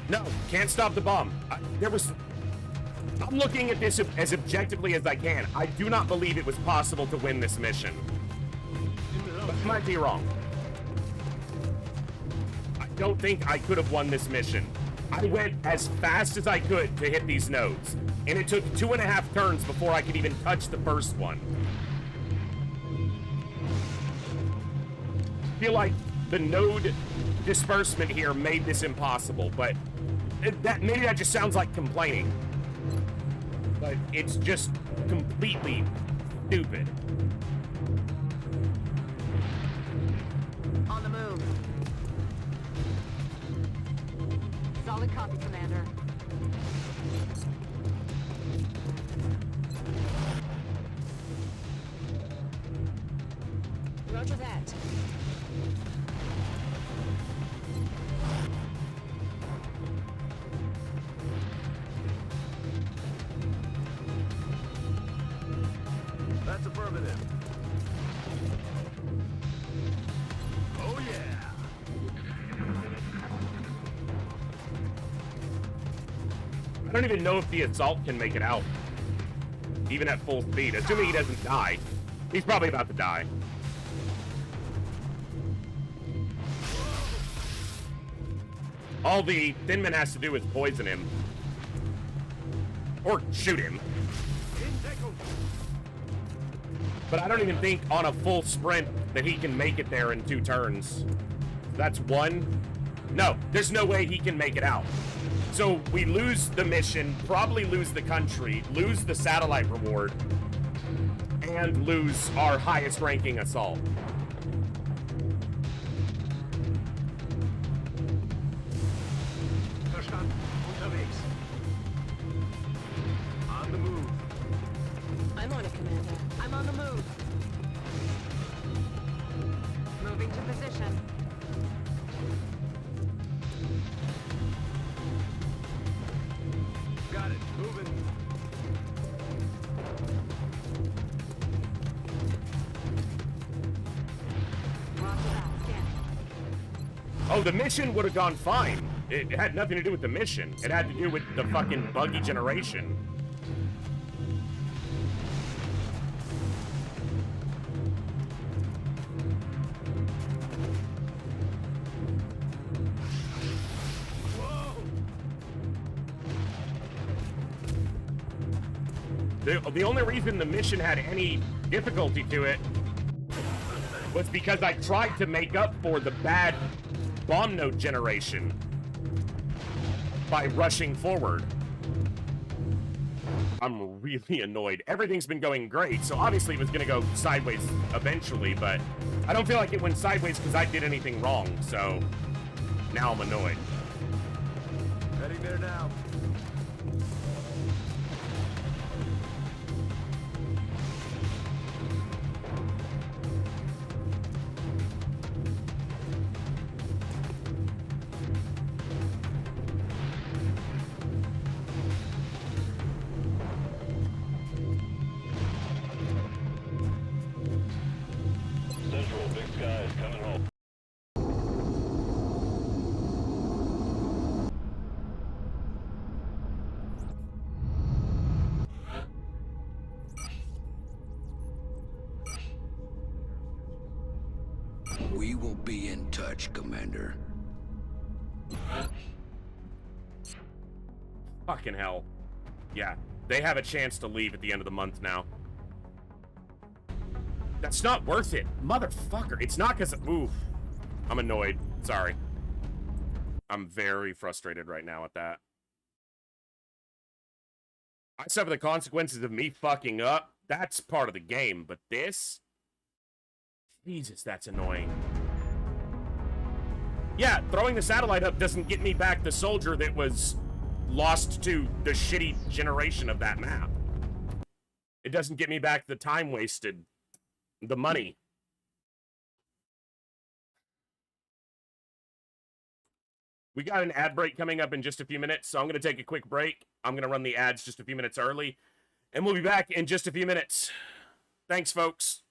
No, can't stop the bomb. I'm looking at this as objectively as I can. I do not believe it was possible to win this mission. But I might be wrong. I don't think I could have won this mission. I went as fast as I could to hit these nodes, and it took 2.5 turns before I could even touch the first one. I feel like the node disbursement here made this impossible, but maybe that just sounds like complaining. But it's just completely stupid. On the move. Solid copy, Commander. Roger that. That's affirmative. Oh yeah. I don't even know if the assault can make it out, even at full speed, assuming he doesn't die. He's probably about to die. All the Thin Man has to do is poison him. Or shoot him. But I don't even think on a full sprint that he can make it there in 2 turns. That's 1. No, there's no way he can make it out. So we lose the mission, probably lose the country, lose the satellite reward, and lose our highest ranking assault. Unterwegs. On the move. I'm on it, Commander. I'm on the move. Moving to position. Got it. Moving. Roger that. Scanning. Oh, the mission would have gone fine. It had nothing to do with the mission. It had to do with the fucking buggy generation. The only reason the mission had any difficulty to it was because I tried to make up for the bad bomb node generation by rushing forward. I'm really annoyed. Everything's been going great, so obviously it was gonna go sideways eventually, but I don't feel like it went sideways because I did anything wrong, so now I'm annoyed. Heading there now. Central, Big Sky is coming home. We will be in touch, Commander. Fucking hell. Yeah, they have a chance to leave at the end of the month now. That's not worth it. Motherfucker. It's not because... Oof. I'm annoyed. Sorry. I'm very frustrated right now at that. I suffer the consequences of me fucking up. That's part of the game. But this... Jesus, that's annoying. Yeah, throwing the satellite up doesn't get me back the soldier that was lost to the shitty generation of that map. It doesn't get me back the time wasted, the money. We got an ad break coming up in just a few minutes, so I'm going to take a quick break. I'm going to run the ads just a few minutes early, and we'll be back in just a few minutes. Thanks, folks.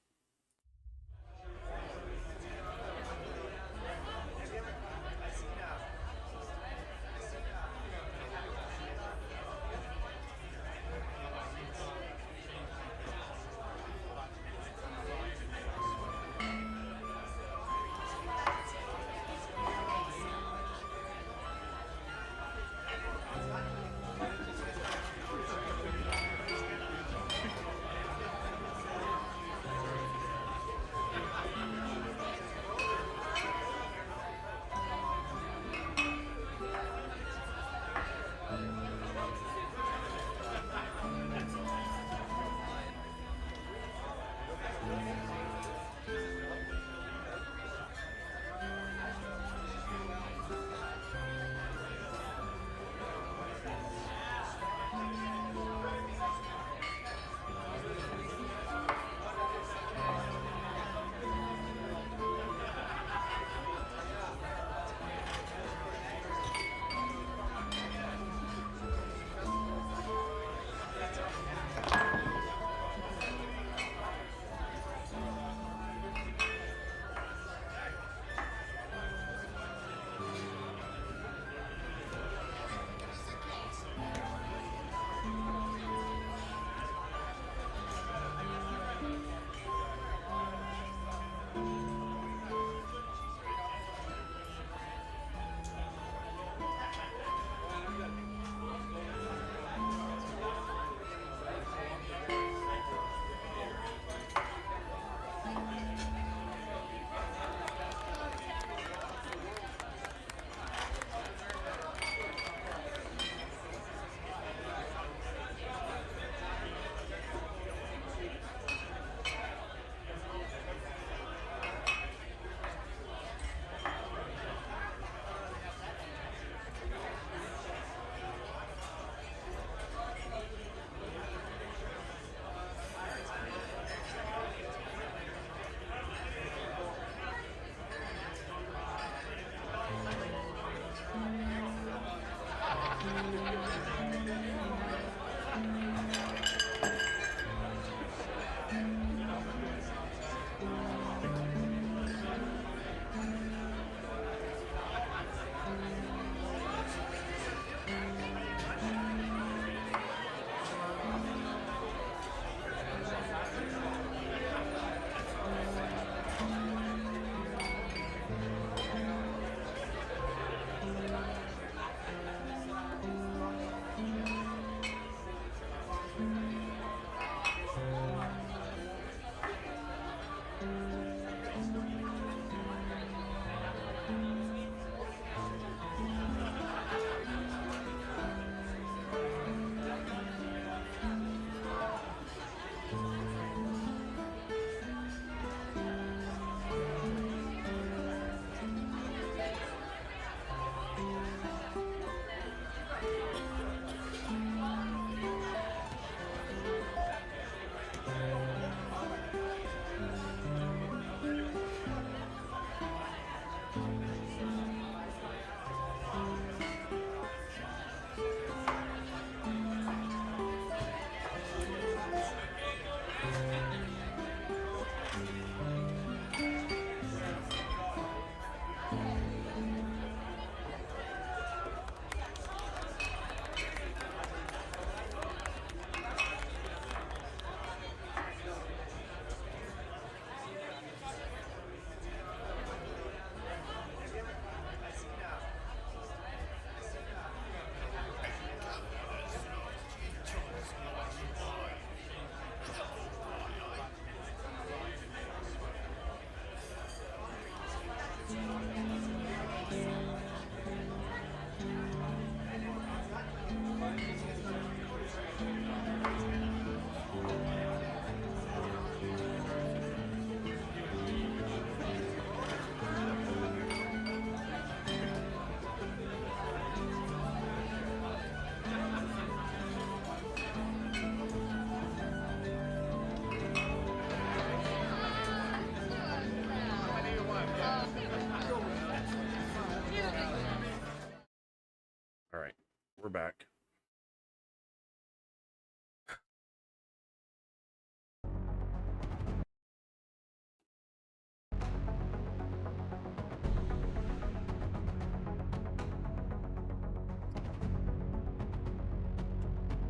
back.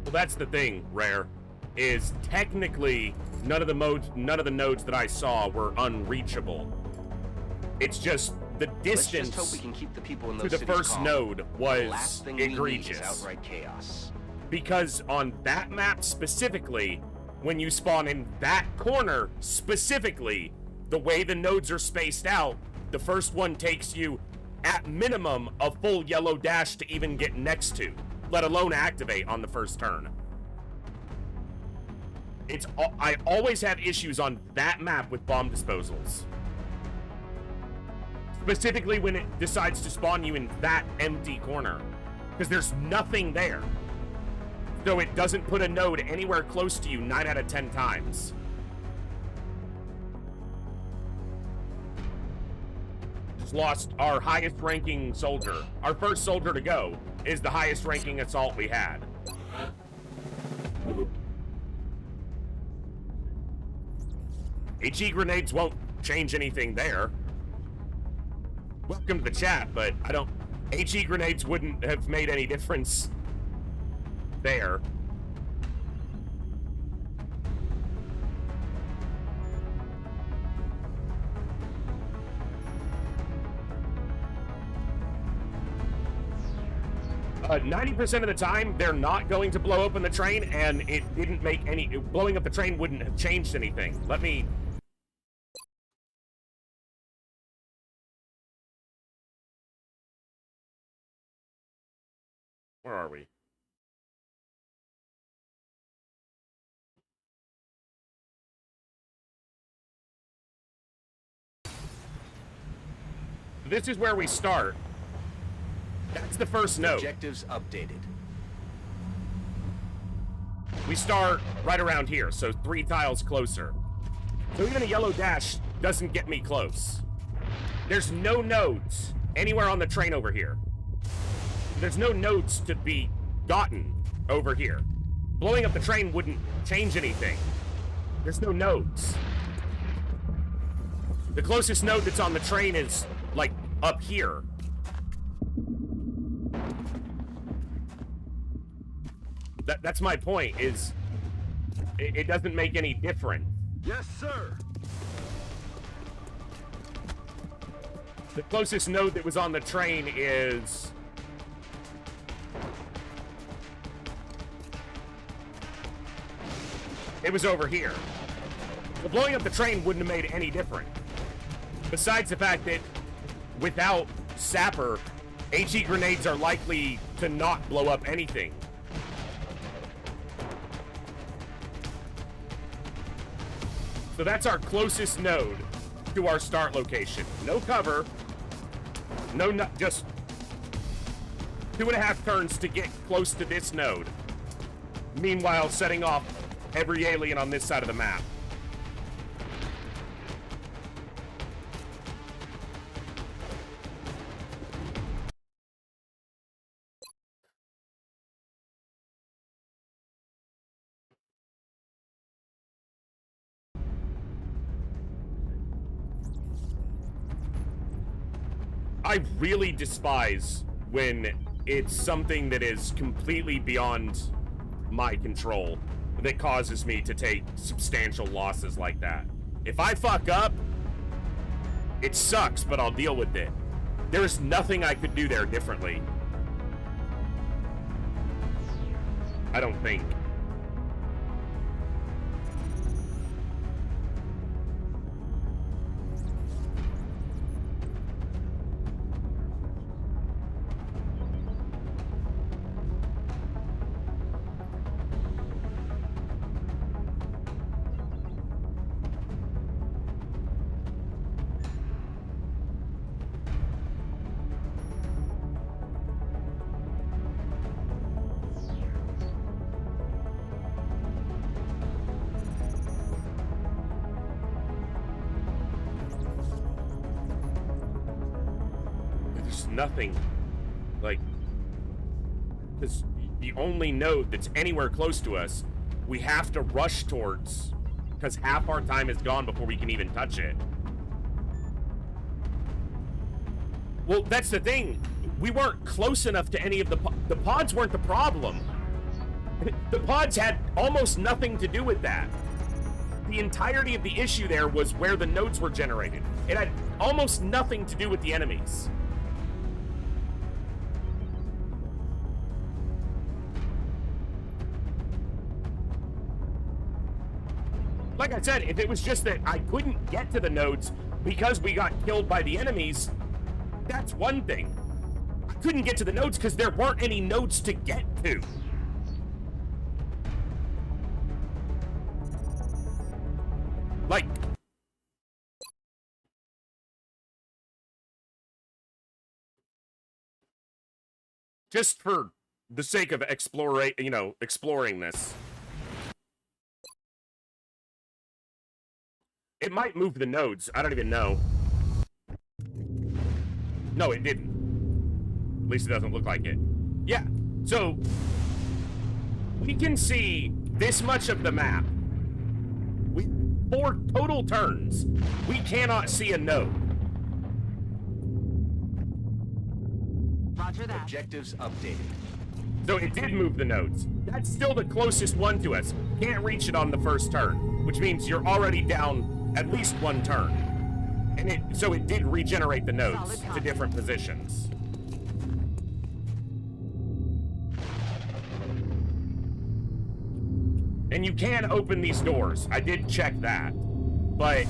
Well, that's the thing, Rare, is technically none of the nodes that I saw were unreachable. It's just the distance Let's just hope we can keep the people in those to the first calm. node was the last thing egregious. We need is outright chaos. Because on that map specifically, when you spawn in that corner specifically, the way the nodes are spaced out, the first one takes you at minimum a full yellow dash to even get next to, let alone activate on the first turn. I always have issues on that map with bomb disposals. Specifically when it decides to spawn you in that empty corner. Because there's nothing there. So it doesn't put a node anywhere close to you 9 out of 10 times. Just lost our highest ranking soldier. Our first soldier to go is the highest ranking assault we had. HE grenades won't change anything there. Welcome to the chat, but I don't... HE grenades wouldn't have made any difference there. Uh, 90% of the time, they're not going to blow open the train, and it didn't make any... Blowing up the train wouldn't have changed anything. Let me... Where are we? This is where we start. That's the first node. Objectives updated. We start right around here, so 3 tiles closer. So even a yellow dash doesn't get me close. There's no nodes anywhere on the train over here. There's no nodes to be gotten over here. Blowing up the train wouldn't change anything. There's no nodes. The closest node that's on the train is, like, up here. That's my point, is it doesn't make any difference. Yes, sir. The closest node that was on the train is... It was over here. So blowing up the train wouldn't have made any difference. Besides the fact that without Sapper, HE grenades are likely to not blow up anything. So that's our closest node to our start location. No cover. Just 2.5 turns to get close to this node. Meanwhile, setting off every alien on this side of the map. I really despise when it's something that is completely beyond my control that causes me to take substantial losses like that. If I fuck up, it sucks, but I'll deal with it. There's nothing I could do there differently. I don't think. Nothing, like, because the only node that's anywhere close to us, we have to rush towards, because half our time is gone before we can even touch it. Well, that's the thing. We weren't close enough to any of the pods weren't the problem. The pods had almost nothing to do with that. The entirety of the issue there was where the nodes were generated. It had almost nothing to do with the enemies. Like I said, if it was just that I couldn't get to the nodes because we got killed by the enemies, that's one thing. I couldn't get to the nodes because there weren't any nodes to get to. Like, just for the sake of exploring this. It might move the nodes. I don't even know. No, it didn't. At least it doesn't look like it. Yeah, so we can see this much of the map. 4 total turns. We cannot see a node. Roger that. Objectives updated. So it did move the nodes. That's still the closest one to us. Can't reach it on the first turn, which means you're already down at least 1 turn. And so it did regenerate the nodes to different positions. And you can open these doors. I did check that. But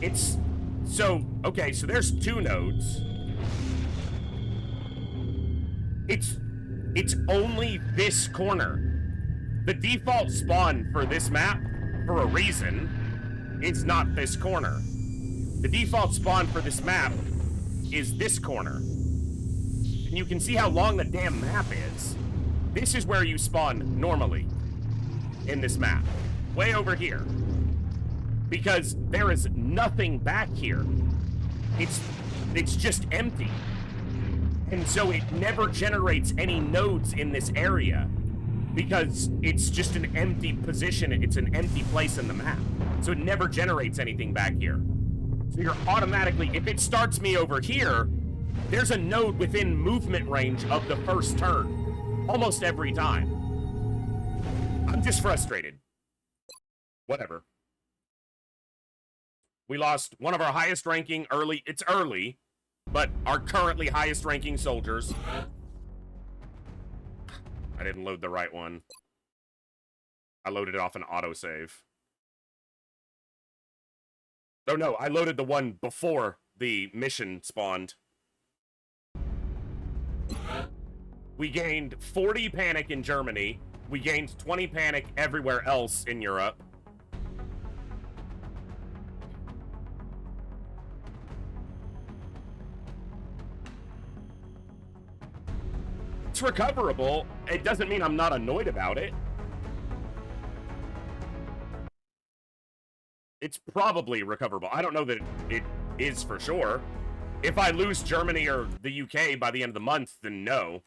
it's... So, okay, so there's 2 nodes. It's only this corner. The default spawn for this map, for a reason, is not this corner. The default spawn for this map is this corner. And you can see how long the damn map is. This is where you spawn normally in this map. Way over here. Because there is nothing back here. It's just empty. And so it never generates any nodes in this area. Because it's just an empty position. It's an empty place in the map. So it never generates anything back here. So you're automatically, if it starts me over here, there's a node within movement range of the first turn. Almost every time. I'm just frustrated. Whatever. We lost one of our highest ranking early, it's early, but our currently highest ranking soldiers. I didn't load the right one. I loaded it off an autosave. Oh no, I loaded the one before the mission spawned. We gained 40 panic in Germany. We gained 20 panic everywhere else in Europe. It's recoverable. It doesn't mean I'm not annoyed about it. It's probably recoverable. I don't know that it is for sure. If I lose Germany or the UK by the end of the month, then no.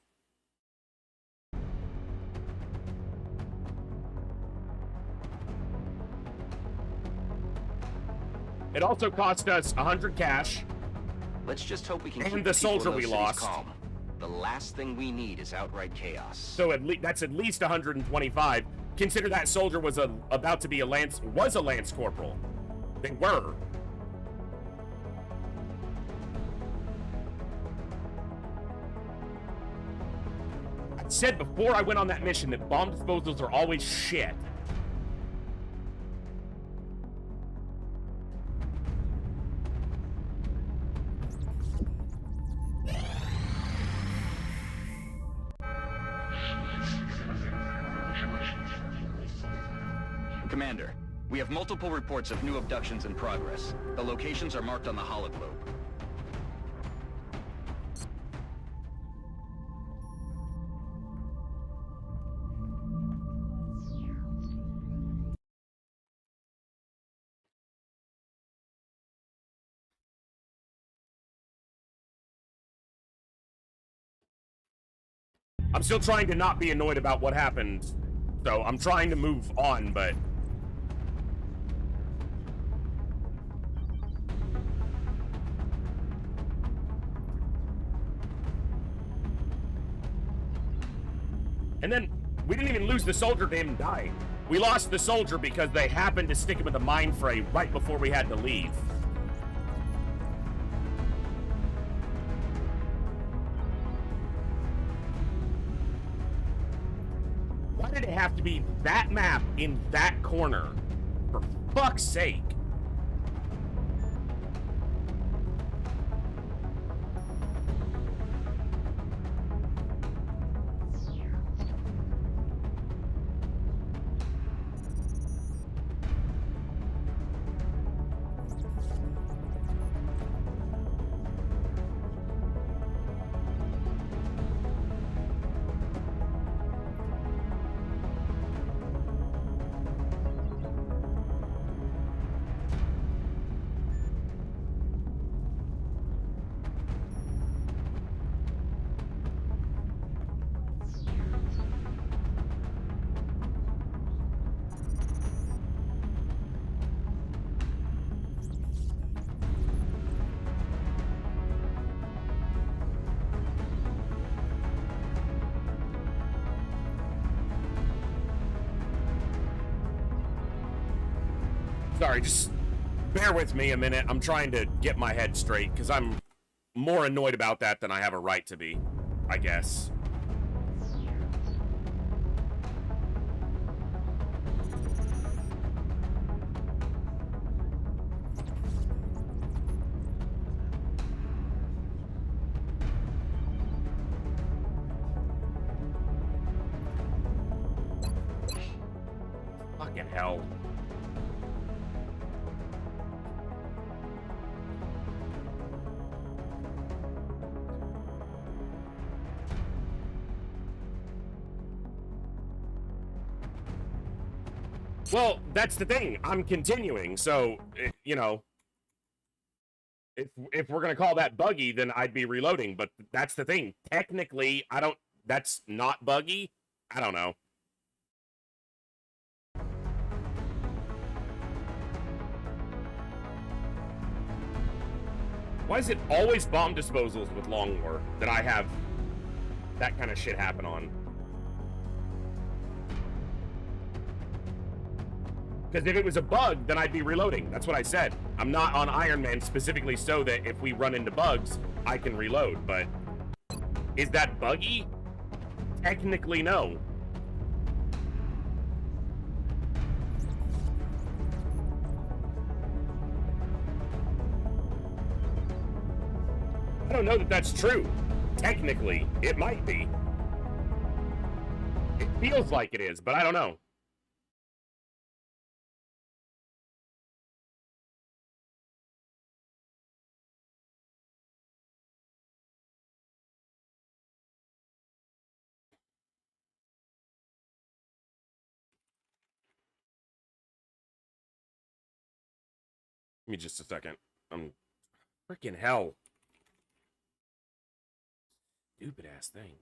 It also cost us 100 cash. Let's just hope we can keep the soldier we lost calm. The last thing we need is outright chaos. So that's at least 125. Consider that soldier was about to be a lance corporal. They were. I said before I went on that mission that bomb disposals are always shit. Commander, we have multiple reports of new abductions in progress. The locations are marked on the hologlobe. I'm still trying to not be annoyed about what happened. So I'm trying to move on, but... And then, we didn't even lose the soldier, they didn't die. We lost the soldier because they happened to stick him in the mine fray right before we had to leave. Why did it have to be that map in that corner? For fuck's sake. Sorry, just bear with me a minute. I'm trying to get my head straight, because I'm more annoyed about that than I have a right to be, I guess. Fucking hell. Well, that's the thing. I'm continuing, so, you know, if we're going to call that buggy, then I'd be reloading, but that's the thing. Technically, that's not buggy? I don't know. Why is it always bomb disposals with Long War that I have that kind of shit happen on? Because if it was a bug, then I'd be reloading. That's what I said. I'm not on Ironman specifically so that if we run into bugs, I can reload. But is that buggy? Technically, no. I don't know that that's true. Technically, it might be. It feels like it is, but I don't know. Give me just a second. I'm freaking hell. Stupid ass thing.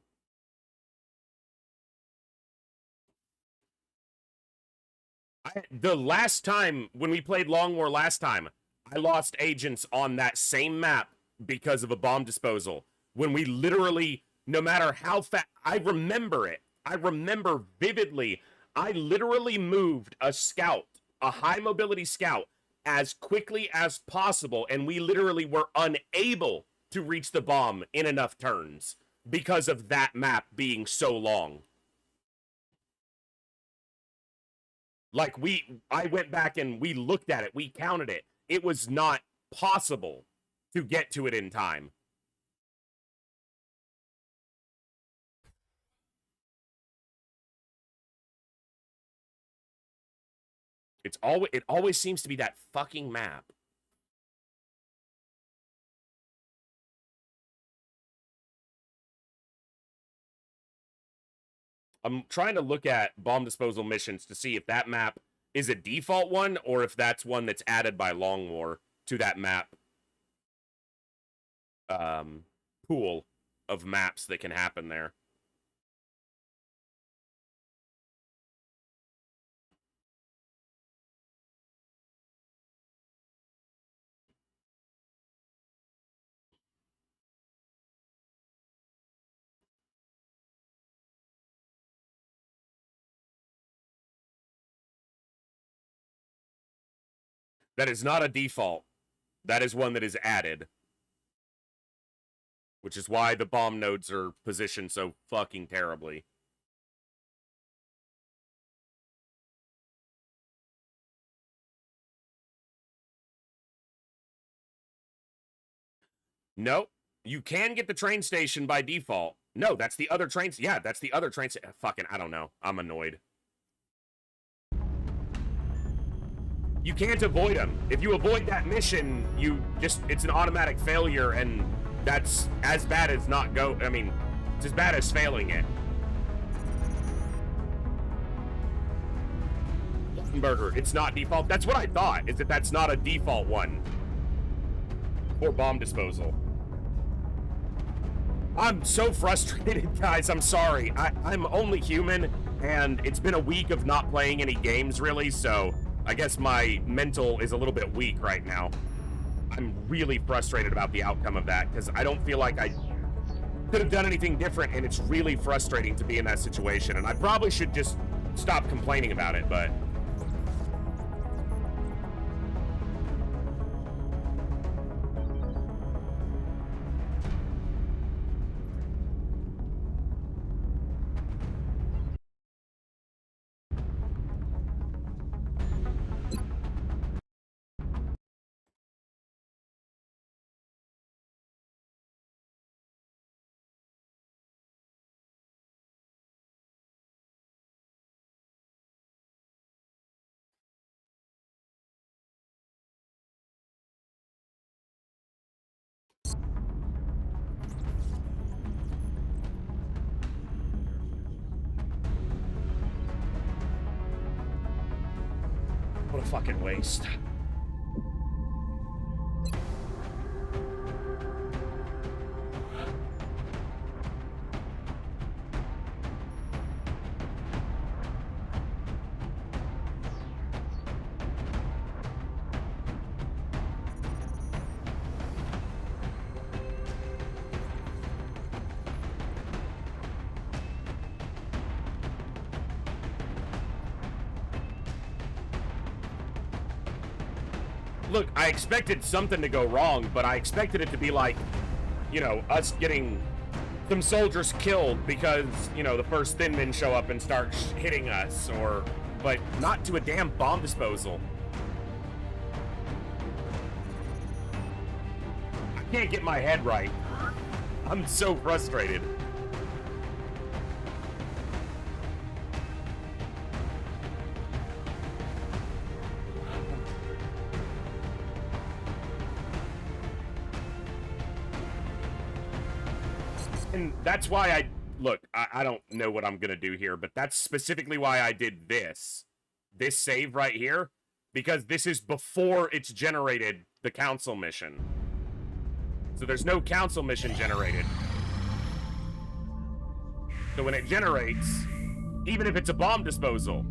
The last time, when we played Long War last time, I lost agents on that same map because of a bomb disposal. When we literally, no matter how fast, I remember it. I remember vividly. I literally moved a scout, a high mobility scout, as quickly as possible, and we literally were unable to reach the bomb in enough turns because of that map being so long. Like, I went back and we looked at it, we counted it. It was not possible to get to it in time. It always seems to be that fucking map. I'm trying to look at bomb disposal missions to see if that map is a default one or if that's one that's added by Long War to that map pool of maps that can happen there. That is not a default. That is one that is added. Which is why the bomb nodes are positioned so fucking terribly. Nope. You can get the train station by default. No, that's the other train. Yeah, that's the other train station. Fucking, I don't know. I'm annoyed. You can't avoid them. If you avoid that mission, it's an automatic failure, and that's as bad as not go. I mean, it's as bad as failing it. Burger, it's not default. That's what I thought, is that that's not a default one for bomb disposal. I'm so frustrated, guys. I'm sorry. I'm only human, and it's been a week of not playing any games, really, so I guess my mental is a little bit weak right now. I'm really frustrated about the outcome of that, because I don't feel like I could have done anything different, and it's really frustrating to be in that situation, and I probably should just stop complaining about it, but... What a fucking waste. Look, I expected something to go wrong, but I expected it to be like, you know, us getting some soldiers killed because, you know, the first thin men show up and start hitting us, but not to a damn bomb disposal. I can't get my head right. I'm so frustrated. And that's why I don't know what I'm going to do here, but that's specifically why I did this save right here, because this is before it's generated the council mission. So there's no council mission generated. So when it generates, even if it's a bomb disposal.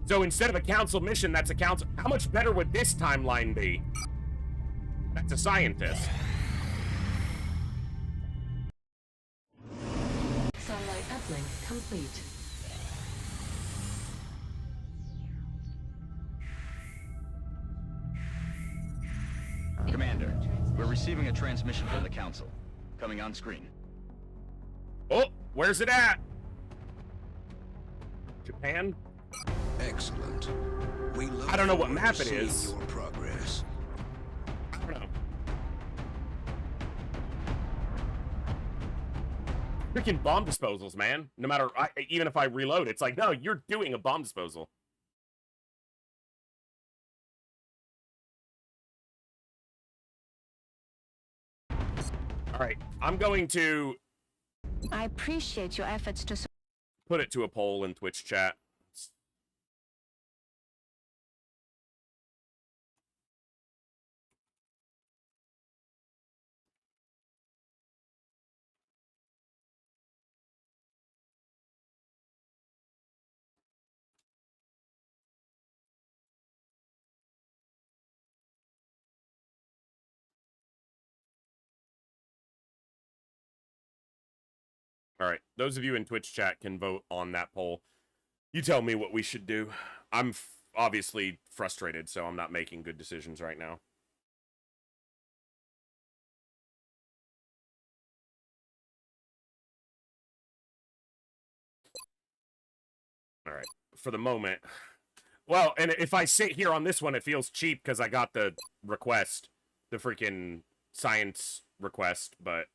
So instead of a council mission, that's a council. How much better would this timeline be? That's a scientist. Satellite uplink complete. Commander, we're receiving a transmission from the Council. Coming on screen. Oh, where's it at? Japan? Excellent. I don't know what map it is. Your progress. I don't know. Freaking bomb disposals, man. No matter, even if I reload, it's like, no, you're doing a bomb disposal. All right, I'm going to... I appreciate your efforts to... put it to a poll in Twitch chat. All right, those of you in Twitch chat can vote on that poll. You tell me what we should do. I'm obviously frustrated, so I'm not making good decisions right now. All right, for the moment. Well, and if I sit here on this one, it feels cheap because I got the request, the freaking science request, but...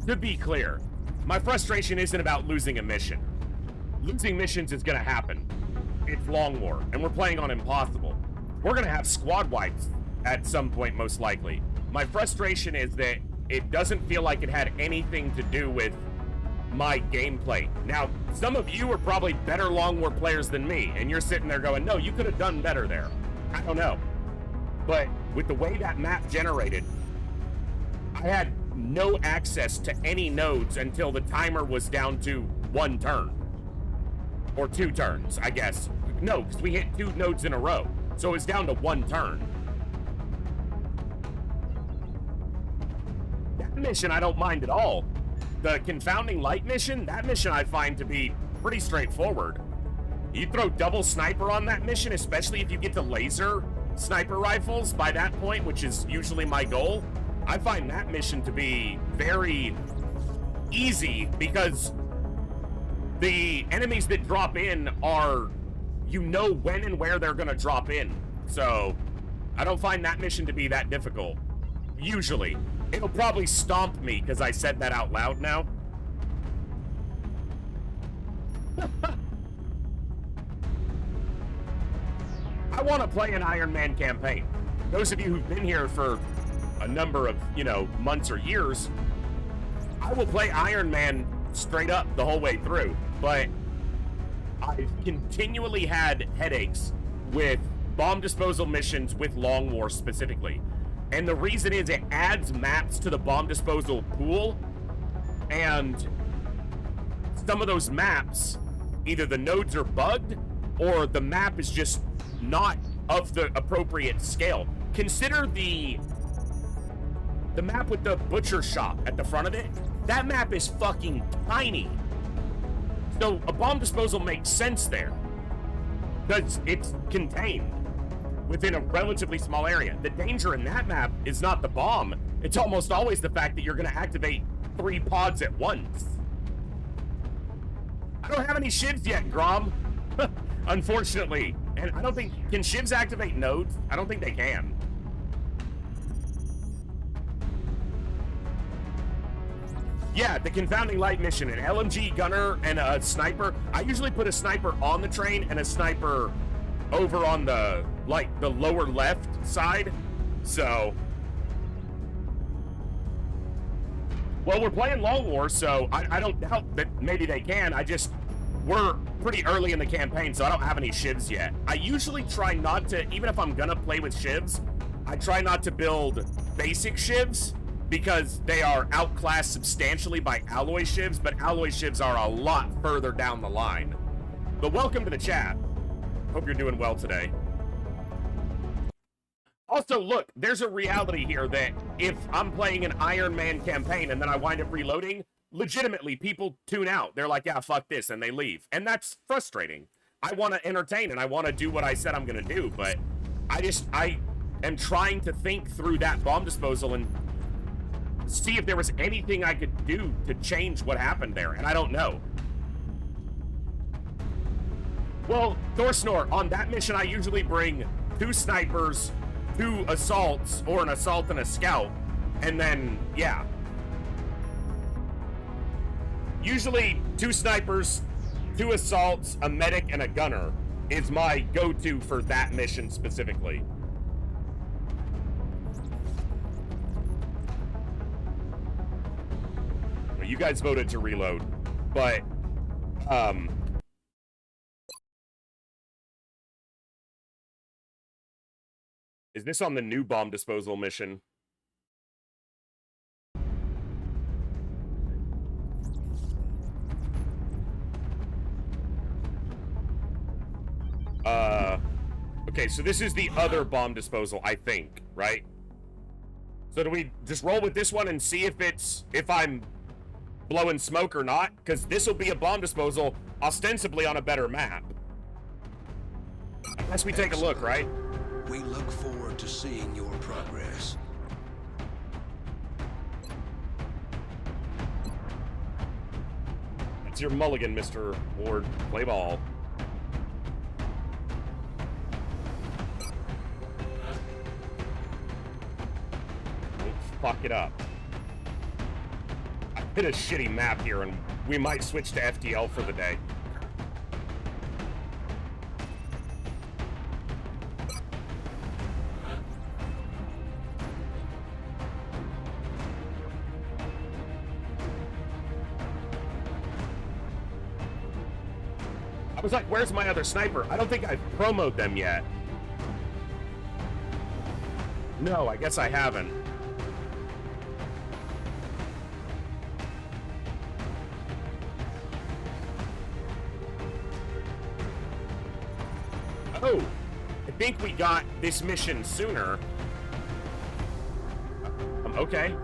To be clear, my frustration isn't about losing a mission. Losing missions is gonna happen. It's Long War, and we're playing on Impossible. We're gonna have squad wipes at some point, most likely. My frustration is that it doesn't feel like it had anything to do with my gameplay. Now, some of you are probably better Long War players than me, and you're sitting there going, no, you could have done better there. I don't know. But with the way that map generated, I had no access to any nodes until the timer was down to 1 turn. Or 2 turns, I guess. No, because we hit 2 nodes in a row. So it was down to 1 turn. That mission I don't mind at all. The Confounding Light mission, that mission I find to be pretty straightforward. You throw double sniper on that mission, especially if you get to laser sniper rifles by that point, which is usually my goal. I find that mission to be very easy because the enemies that drop in are, you know when and where they're gonna drop in. So I don't find that mission to be that difficult. Usually. It'll probably stomp me because I said that out loud now. I want to play an Iron Man campaign. Those of you who've been here for a number of, months or years, I will play Iron Man straight up the whole way through, but I've continually had headaches with bomb disposal missions with Long War specifically. And the reason is it adds maps to the bomb disposal pool, and some of those maps, either the nodes are bugged or the map is just not of the appropriate scale. Consider the map with the butcher shop at the front of it. That map is fucking tiny. So a bomb disposal makes sense there because it's contained within a relatively small area. The danger in that map is not the bomb. It's almost always the fact that you're going to activate 3 pods at once. I don't have any shivs yet, Grom. Unfortunately. And I don't think... Can shivs activate nodes? I don't think they can. Yeah, the Confounding Light mission, an LMG gunner and a sniper. I usually put a sniper on the train and a sniper over on the, the lower left side. So, well, we're playing Long War, so I don't doubt that maybe they can. We're pretty early in the campaign, so I don't have any shivs yet. I usually try not to, even if I'm gonna play with shivs, I try not to build basic shivs because they are outclassed substantially by alloy shivs, but alloy shivs are a lot further down the line. But welcome to the chat. Hope you're doing well today. Also, look, there's a reality here that if I'm playing an Iron Man campaign and then I wind up reloading, legitimately people tune out. They're like, yeah, fuck this, and they leave. And that's frustrating. I want to entertain and I want to do what I said I'm going to do, but I am trying to think through that bomb disposal and see if there was anything I could do to change what happened there, and I don't know. Well, Thorsnor, on that mission I usually bring 2 snipers, 2 assaults, or an assault and a scout, and then, yeah. Usually 2 snipers, 2 assaults, a medic, and a gunner is my go-to for that mission specifically. You guys voted to reload, but, is this on the new bomb disposal mission? Okay, so this is the other bomb disposal, I think, right? So do we just roll with this one and see if I'm blowing smoke or not? Because this will be a bomb disposal ostensibly on a better map. Unless we take a look, right? We look forward to seeing your progress. That's your mulligan, Mr. Ward. Play ball. Fuck it up. I hit a shitty map here and we might switch to FTL for the day. I was like, where's my other sniper? I don't think I've promoted them yet. No, I guess I haven't. Oh, I think we got this mission sooner. Okay.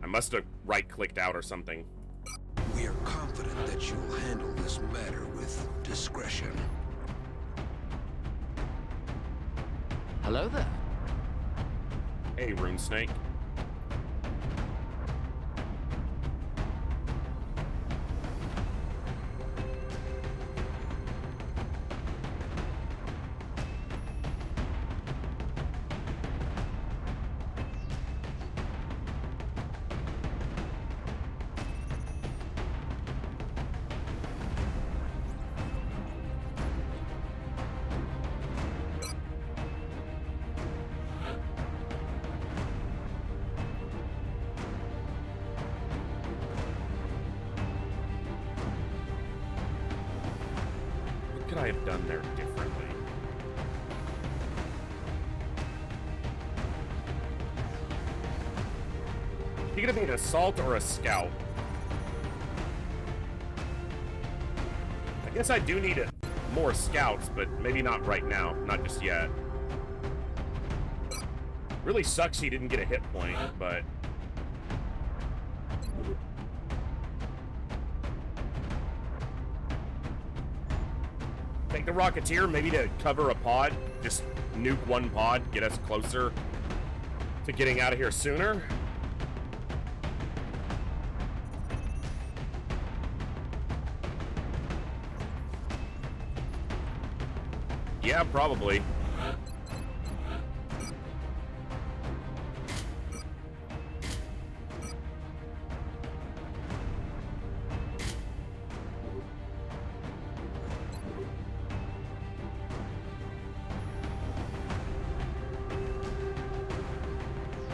I must have right-clicked out or something. We are confident that you will handle this matter with discretion. Hello there. Hey, Rune Snake. What could I have done there differently? Is he gonna be an assault or a scout? I guess I do need more scouts, but maybe not right now. Not just yet. Really sucks he didn't get a hit point, but... Take the Rocketeer, maybe to cover a pod. Just nuke one pod, get us closer to getting out of here sooner. Yeah, probably.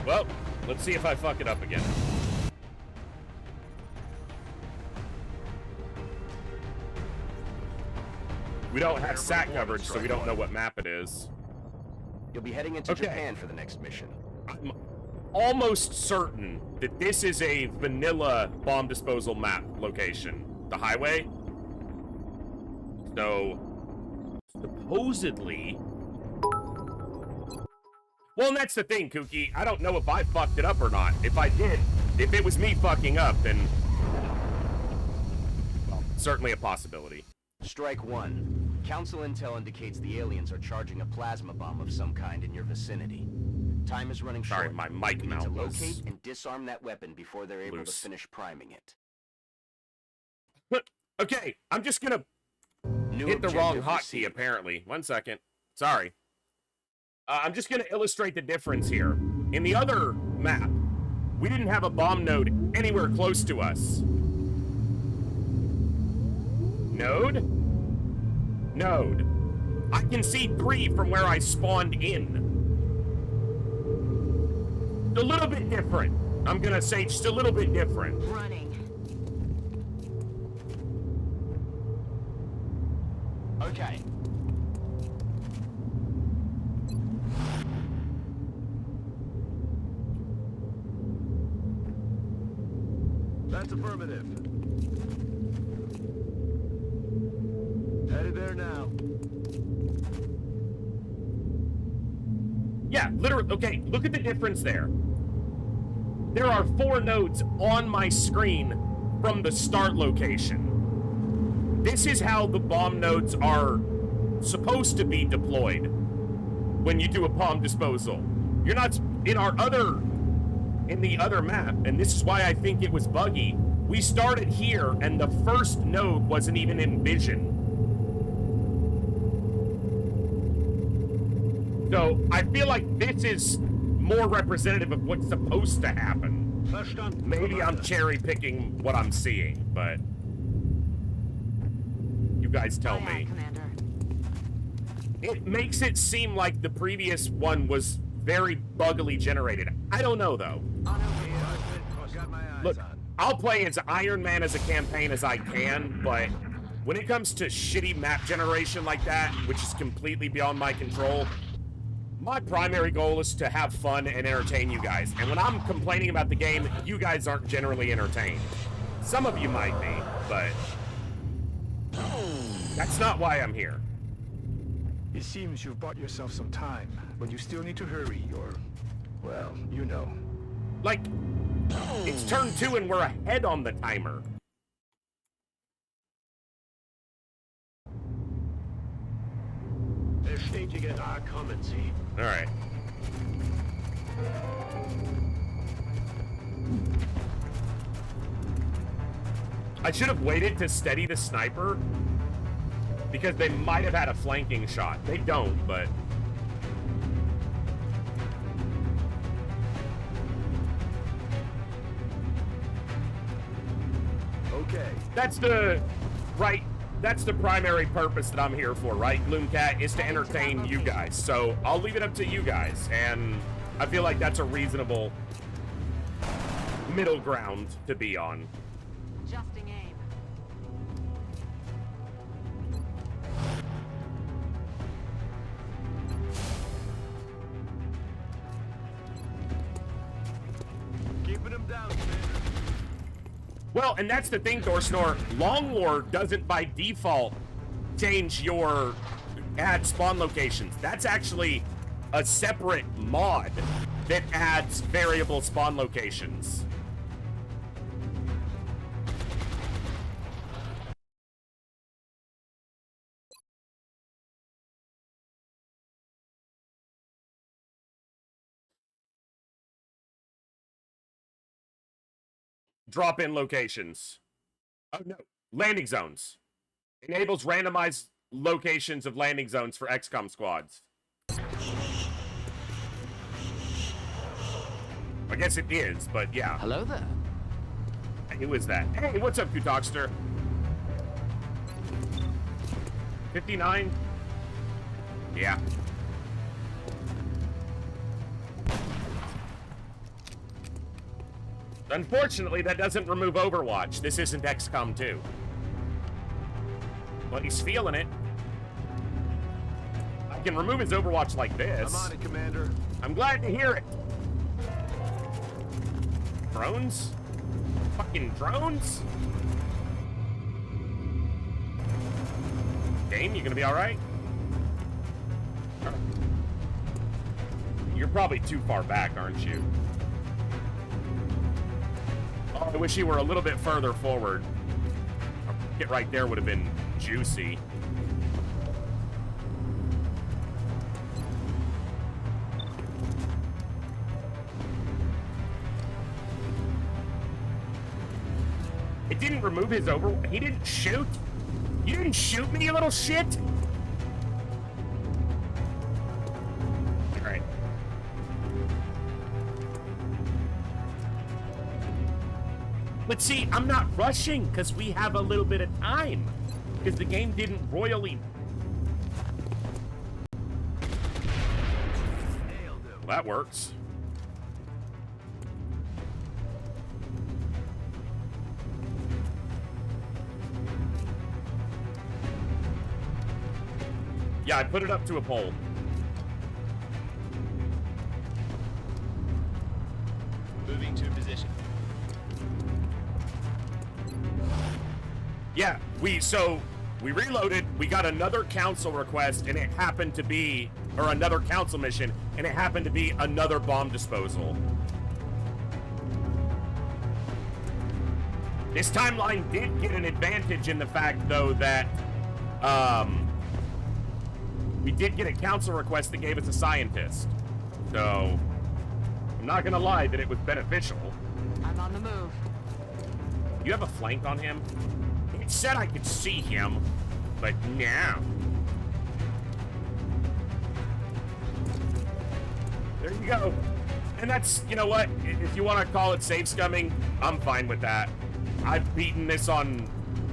Well, let's see if I fuck it up again. We don't have SAT coverage, so we don't know what map it is. You'll be heading into Japan for the next mission. I'm almost certain that this is a vanilla bomb disposal map location. The highway. So, supposedly... Well, and that's the thing, Kooky. I don't know if I fucked it up or not. If I did, if it was me fucking up, then... Well, certainly a possibility. Strike one. Council intel indicates the aliens are charging a plasma bomb of some kind in your vicinity. Time is running short. Sorry, my mic mount to was locate and disarm that weapon before they're able to finish priming it. Okay, I'm just gonna hit the wrong hotkey, apparently. 1 second. Sorry. I'm just gonna illustrate the difference here. In the other map, we didn't have a bomb node anywhere close to us. Node? Node. I can see 3 from where I spawned in. A little bit different. I'm gonna say just a little bit different. Running. Okay. That's affirmative. Headed there now. Yeah, literally. Okay, look at the difference there. There are 4 nodes on my screen from the start location. This is how the bomb nodes are supposed to be deployed when you do a bomb disposal. You're not in the other map, and this is why I think it was buggy. We started here, and the first node wasn't even in vision. So I feel like this is more representative of what's supposed to happen. Maybe I'm cherry picking what I'm seeing, but you guys tell me. Commander. It makes it seem like the previous one was very buggily generated. I don't know though. Look, I'll play as Iron Man as a campaign as I can, but when it comes to shitty map generation like that, which is completely beyond my control, my primary goal is to have fun and entertain you guys. And when I'm complaining about the game, you guys aren't generally entertained. Some of you might be, but that's not why I'm here. It seems you've bought yourself some time, but you still need to hurry, or, well, you know. Like, it's turn 2 and we're ahead on the timer. Bestätige Ankommen-Sie. All right. I should have waited to steady the sniper because they might have had a flanking shot. They don't, but... Okay. That's the primary purpose that I'm here for, right, Gloomcat, is to entertain you guys. So I'll leave it up to you guys, and I feel like that's a reasonable middle ground to be on. Adjusting aim. Keeping them down, Commander. Well, and that's the thing, Dorsnor. Long War doesn't by default change your add spawn locations. That's actually a separate mod that adds variable spawn locations. Drop-in locations. Oh, no. Landing zones. Enables randomized locations of landing zones for XCOM squads. I guess it is, but yeah. Hello there. Who is that? Hey, what's up, Kutalkster? 59? Yeah. Unfortunately, that doesn't remove Overwatch. This isn't XCOM 2. But he's feeling it. I can remove his Overwatch like this. I'm on it, Commander. I'm glad to hear it. Drones? Fucking drones? Game, you gonna be alright? You're probably too far back, aren't you? Oh, I wish you were a little bit further forward. Get right there would have been juicy. It didn't remove his He didn't shoot? You didn't shoot me, you little shit? Alright. But see, I'm not rushing because we have a little bit of time. Because the game didn't royally... Well, that works. Yeah, I put it up to a pole. Moving to position. We reloaded, we got another council request, and it happened to be, or another council mission, and it happened to be another bomb disposal. This timeline did get an advantage in the fact, though, that we did get a council request that gave us a scientist. So, I'm not gonna lie that it was beneficial. I'm on the move. You have a flank on him? It said I could see him, but no. There you go. And that's, you know what? If you want to call it safe scumming, I'm fine with that. I've beaten this on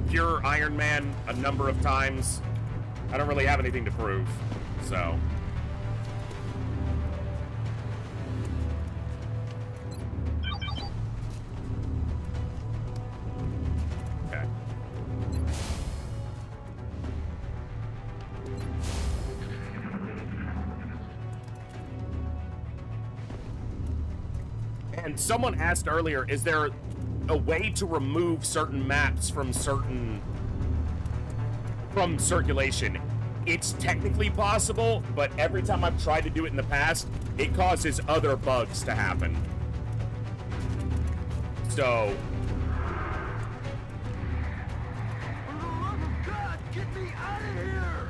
pure Iron Man a number of times. I don't really have anything to prove, so. Okay. And someone asked earlier, is there a way to remove certain maps from circulation? It's technically possible, but every time I've tried to do it in the past, it causes other bugs to happen. So,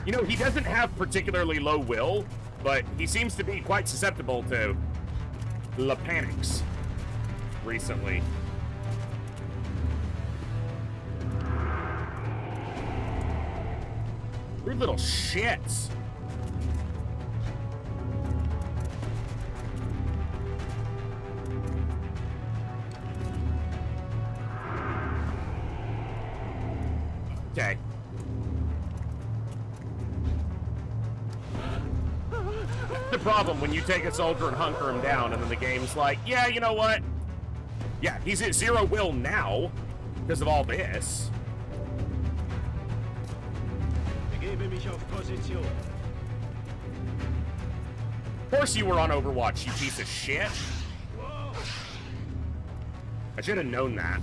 you know, he doesn't have particularly low will, but he seems to be quite susceptible to the panics recently. Weird little shits. Okay. That's the problem when you take a soldier and hunker him down, and then the game's like, yeah, you know what? Yeah, he's at 0 will now because of all this. Of course you were on Overwatch, you piece of shit. I should have known that.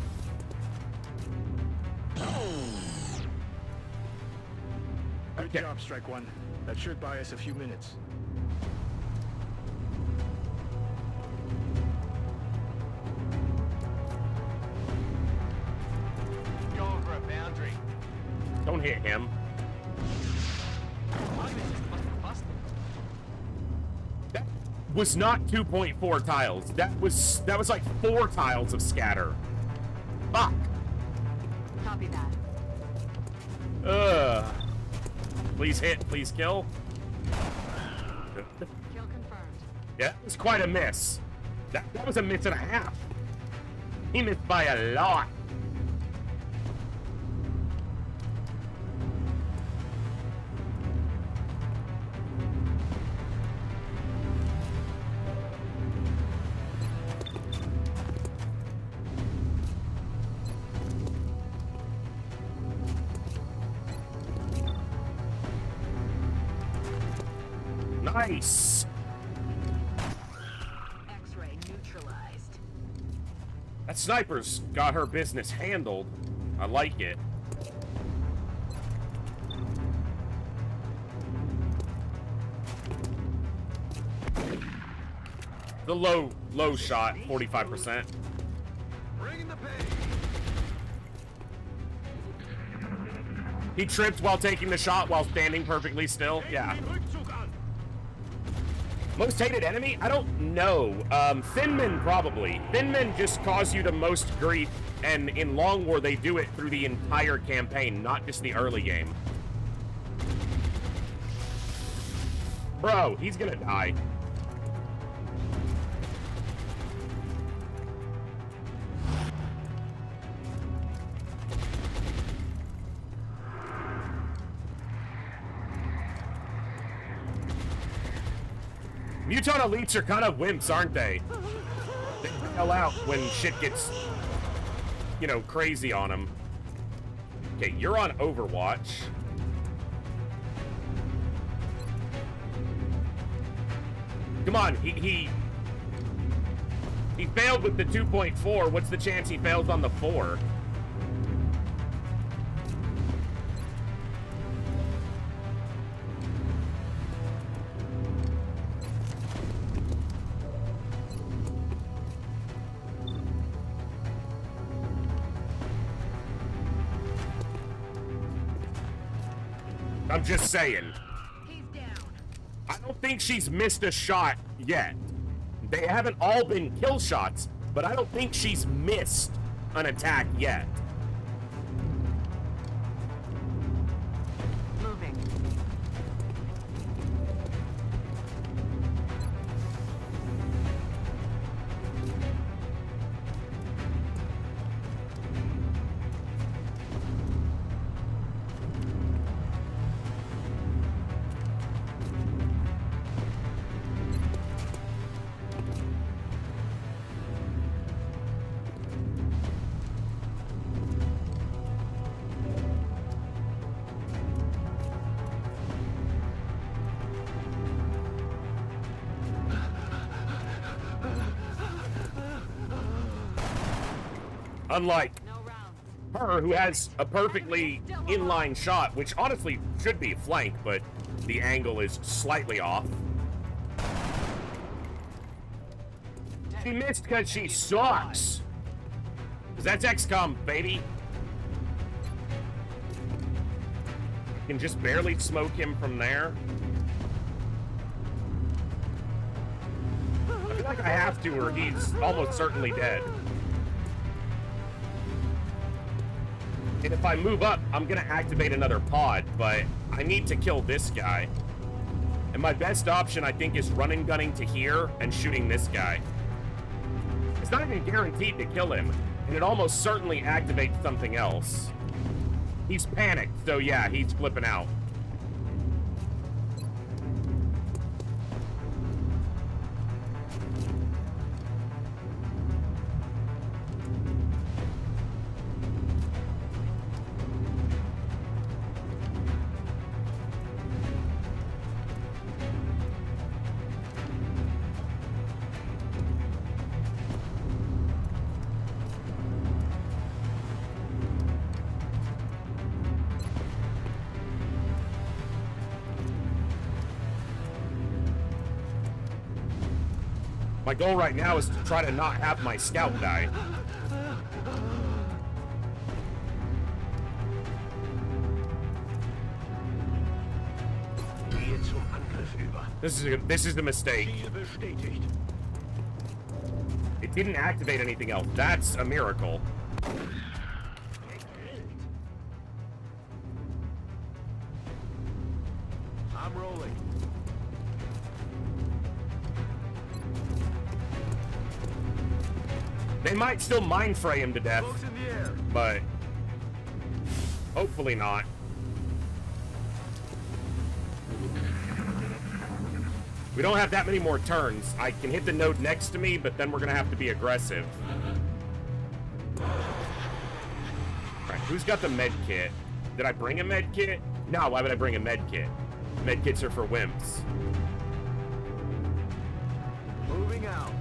Good job, Strike One. That should buy us a few minutes. Going for a boundary. Don't hit him. That was not 2.4 tiles. That was like 4 tiles of scatter. Fuck. Copy that. Please hit, please kill. Kill confirmed. Yeah, it was quite a miss. That was a miss and a half. He missed by a lot. Nice. X-ray neutralized. That sniper's got her business handled. I like it. The low shot, 45%. Bringing the pain. He tripped while taking the shot while standing perfectly still. Yeah. Most hated enemy? I don't know. Thin men, probably. Thin men just cause you the most grief, and in Long War, they do it through the entire campaign, not just the early game. Bro, he's gonna die. Muton elites are kind of wimps, aren't they? They hell out when shit gets, you know, crazy on them. Okay, you're on Overwatch. Come on, he failed with the 2.4. What's the chance he fails on the 4? I'm just saying. I don't think she's missed a shot yet. They haven't all been kill shots, but I don't think she's missed an attack yet. Moving. Unlike her, who has a perfectly inline shot, which honestly should be a flank, but the angle is slightly off. She missed because she sucks. Because that's XCOM, baby. You can just barely smoke him from there. I feel like I have to, or he's almost certainly dead. And if I move up, I'm gonna activate another pod, but I need to kill this guy. And my best option, I think, is running gunning to here and shooting this guy. It's not even guaranteed to kill him, and it almost certainly activates something else. He's panicked, so yeah, he's flipping out. My goal right now is to try to not have my scout die. This is a mistake. It didn't activate anything else. That's a miracle. I'm rolling. They might still mind fray him to death, but hopefully not. We don't have that many more turns. I can hit the node next to me, but then we're gonna have to be aggressive. Alright, who's got the med kit? Did I bring a med kit? No, why would I bring a med kit? Med kits are for wimps. Moving out.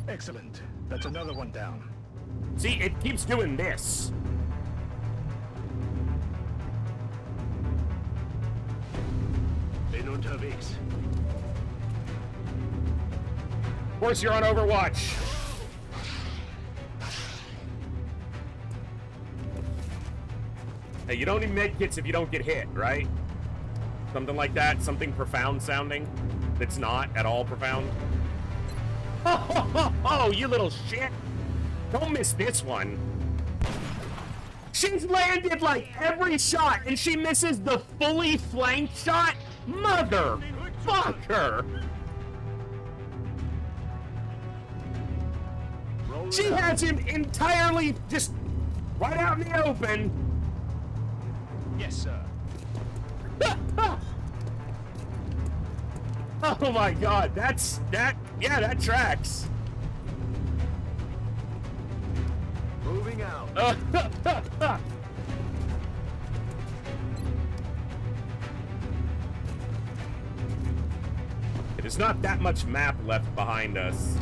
Excellent. That's another one down. See, it keeps doing this. Bin unterwegs. Of course, you're on Overwatch. Hey, you don't need medkits if you don't get hit, right? Something like that, something profound sounding that's not at all profound. Oh, you little shit. Don't miss this one. She's landed like every shot and she misses the fully flanked shot? Motherfucker. She has him entirely just right out in the open. Yes, sir. Oh my god, that tracks. Moving out. There's not that much map left behind us.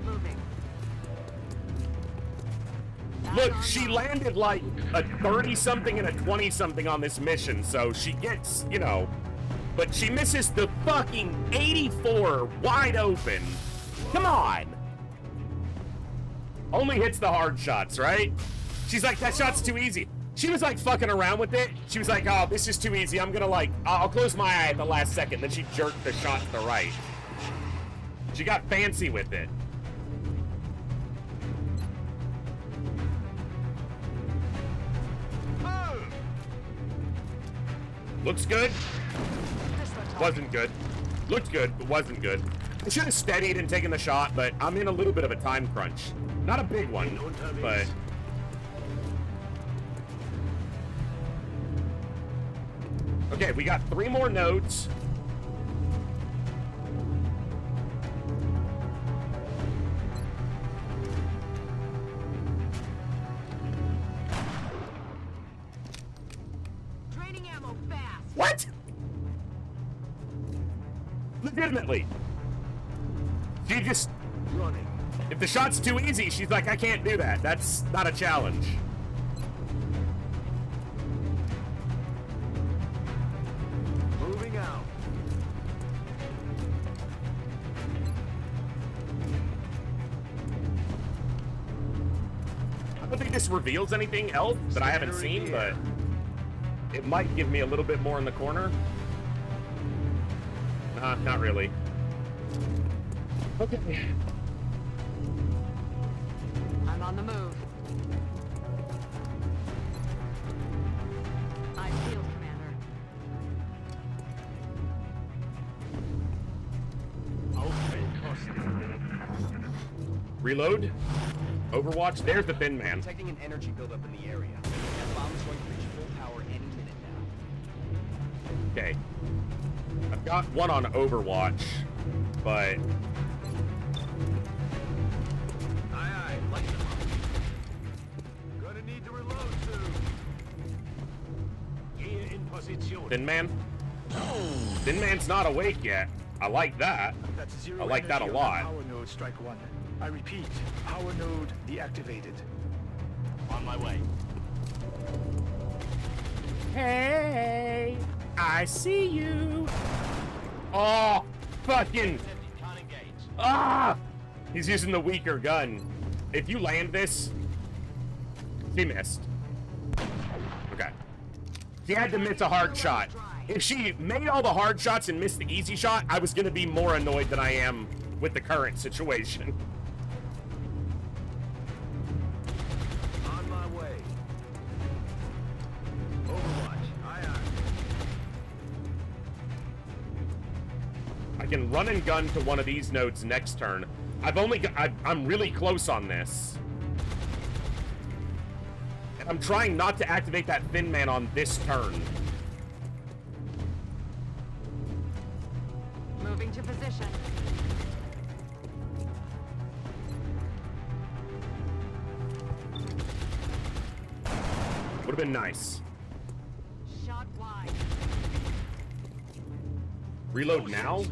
Moving. Look, she landed like a 30-something and a 20-something on this mission, so she gets, you know, but she misses the fucking 84 wide open. Come on. Only hits the hard shots, right? She's like, that shot's too easy. She was like fucking around with it. She was like, oh, this is too easy. I'm gonna like, I'll close my eye at the last second. Then she jerked the shot to the right. She got fancy with it. Looks good. Wasn't good. Looked good, but wasn't good. I should have steadied and taken the shot, but I'm in a little bit of a time crunch. Not a big one, but... Okay, we got 3 more nodes. Training ammo fast. What? Legitimately. She just... Running. If the shot's too easy, she's like, I can't do that. That's not a challenge. Moving out. I don't think this reveals anything else that I haven't seen, but it might give me a little bit more in the corner. Nah, not really. Okay. I'm on the move. I feel, Commander. Reload. Overwatch. There's the thin man. Detecting an energy buildup in the area. That bomb is going to reach full power any minute now. Okay. I've got one on Overwatch, but... Aye, light them up. Gonna need to reload soon. Gear in position. Thin man? Thin man's not awake yet. I like that. That's zero I like that a energy on lot. Power node strike 1. I repeat, power node deactivated. On my way. Hey, I see you. Oh, fucking. Ah! He's using the weaker gun. If you land this, she missed. Okay. She had to miss a hard shot. If she made all the hard shots and missed the easy shot, I was going to be more annoyed than I am with the current situation. On my way. Overwatch. Aye, aye. I can run and gun to one of these nodes next turn. I'm really close on this. And I'm trying not to activate that thin man on this turn. Moving to position. Would have been nice. Shot wide. Reload now?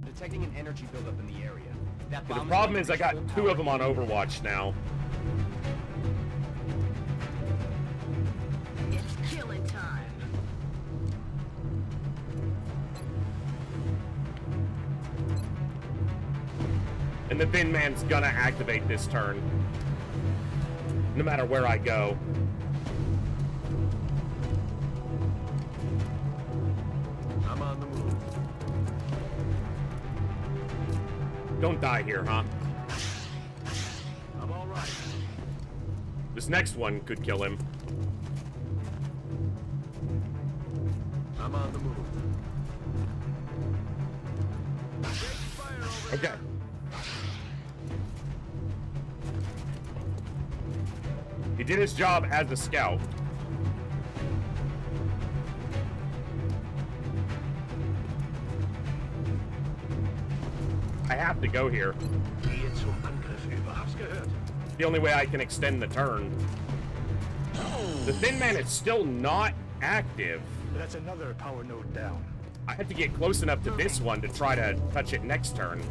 Detecting an energy buildup in the area. That The bomb problem is I got 2 of them on Overwatch now. It's killing time. And the thin man's gonna activate this turn. No matter where I go. I'm on the move. Don't die here, huh? I'm all right. This next one could kill him. I'm on the move. Okay. He did his job as a scout. I have to go here. Gehe zum Angriff über. Hab's gehört. The only way I can extend the turn. The thin man is still not active. That's another power node down. I have to get close enough to this one to try to touch it next turn.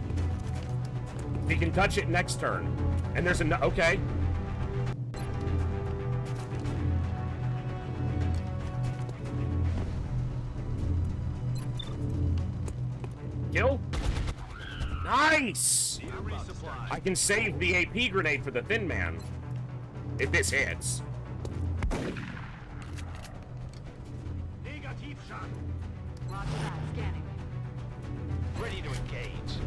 He can touch it next turn. And there's a... Okay. Kill? Nice! I can save the AP grenade for the Thin Man. If this hits. Roger that. Scanning. Ready to engage.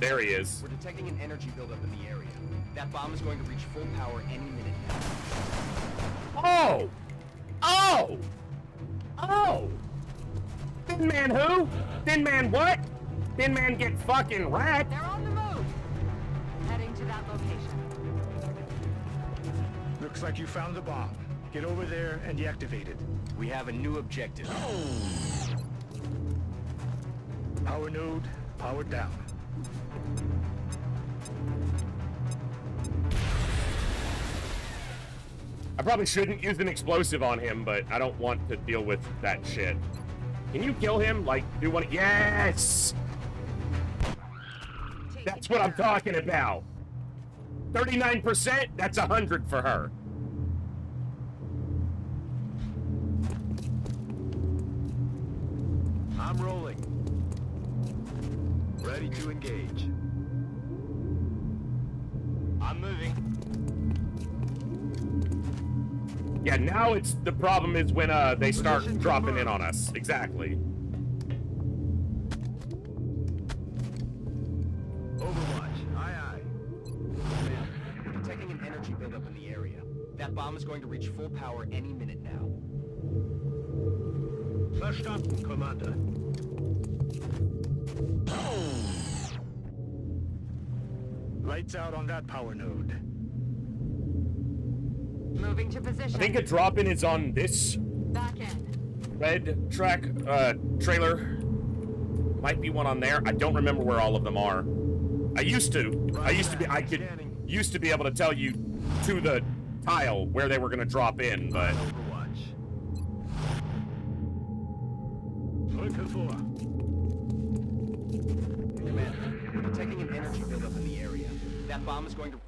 There he is. We're detecting an energy buildup in the area. That bomb is going to reach full power any minute now. Oh! Oh! Oh! Thin Man who? Thin Man what? Thin Man get fucking wrecked. They're on the move. Heading to that location. Looks like you found the bomb. Get over there and deactivate it. We have a new objective. Power node, powered down. I probably shouldn't use an explosive on him, but I don't want to deal with that shit. Can you kill him? Like, do one? Yes! That's what I'm talking about. 39%, that's 100 for her. I'm rolling. Ready to engage. I'm moving. Yeah, now it's the problem is when they start dropping in on us. Exactly. Overwatch. Aye, aye. We're detecting an energy buildup in the area. That bomb is going to reach full power any minute now. Verstanden, Commander. Lights out on that power node. Moving to position. I think a drop-in is on this Back in. red track trailer. Might be one on there. I don't remember where all of them are. I used to be able to tell you to the tile where they were going to drop in, but Overwatch. Brücke vor. Commander, we're detecting an energy buildup in the area. That bomb is going to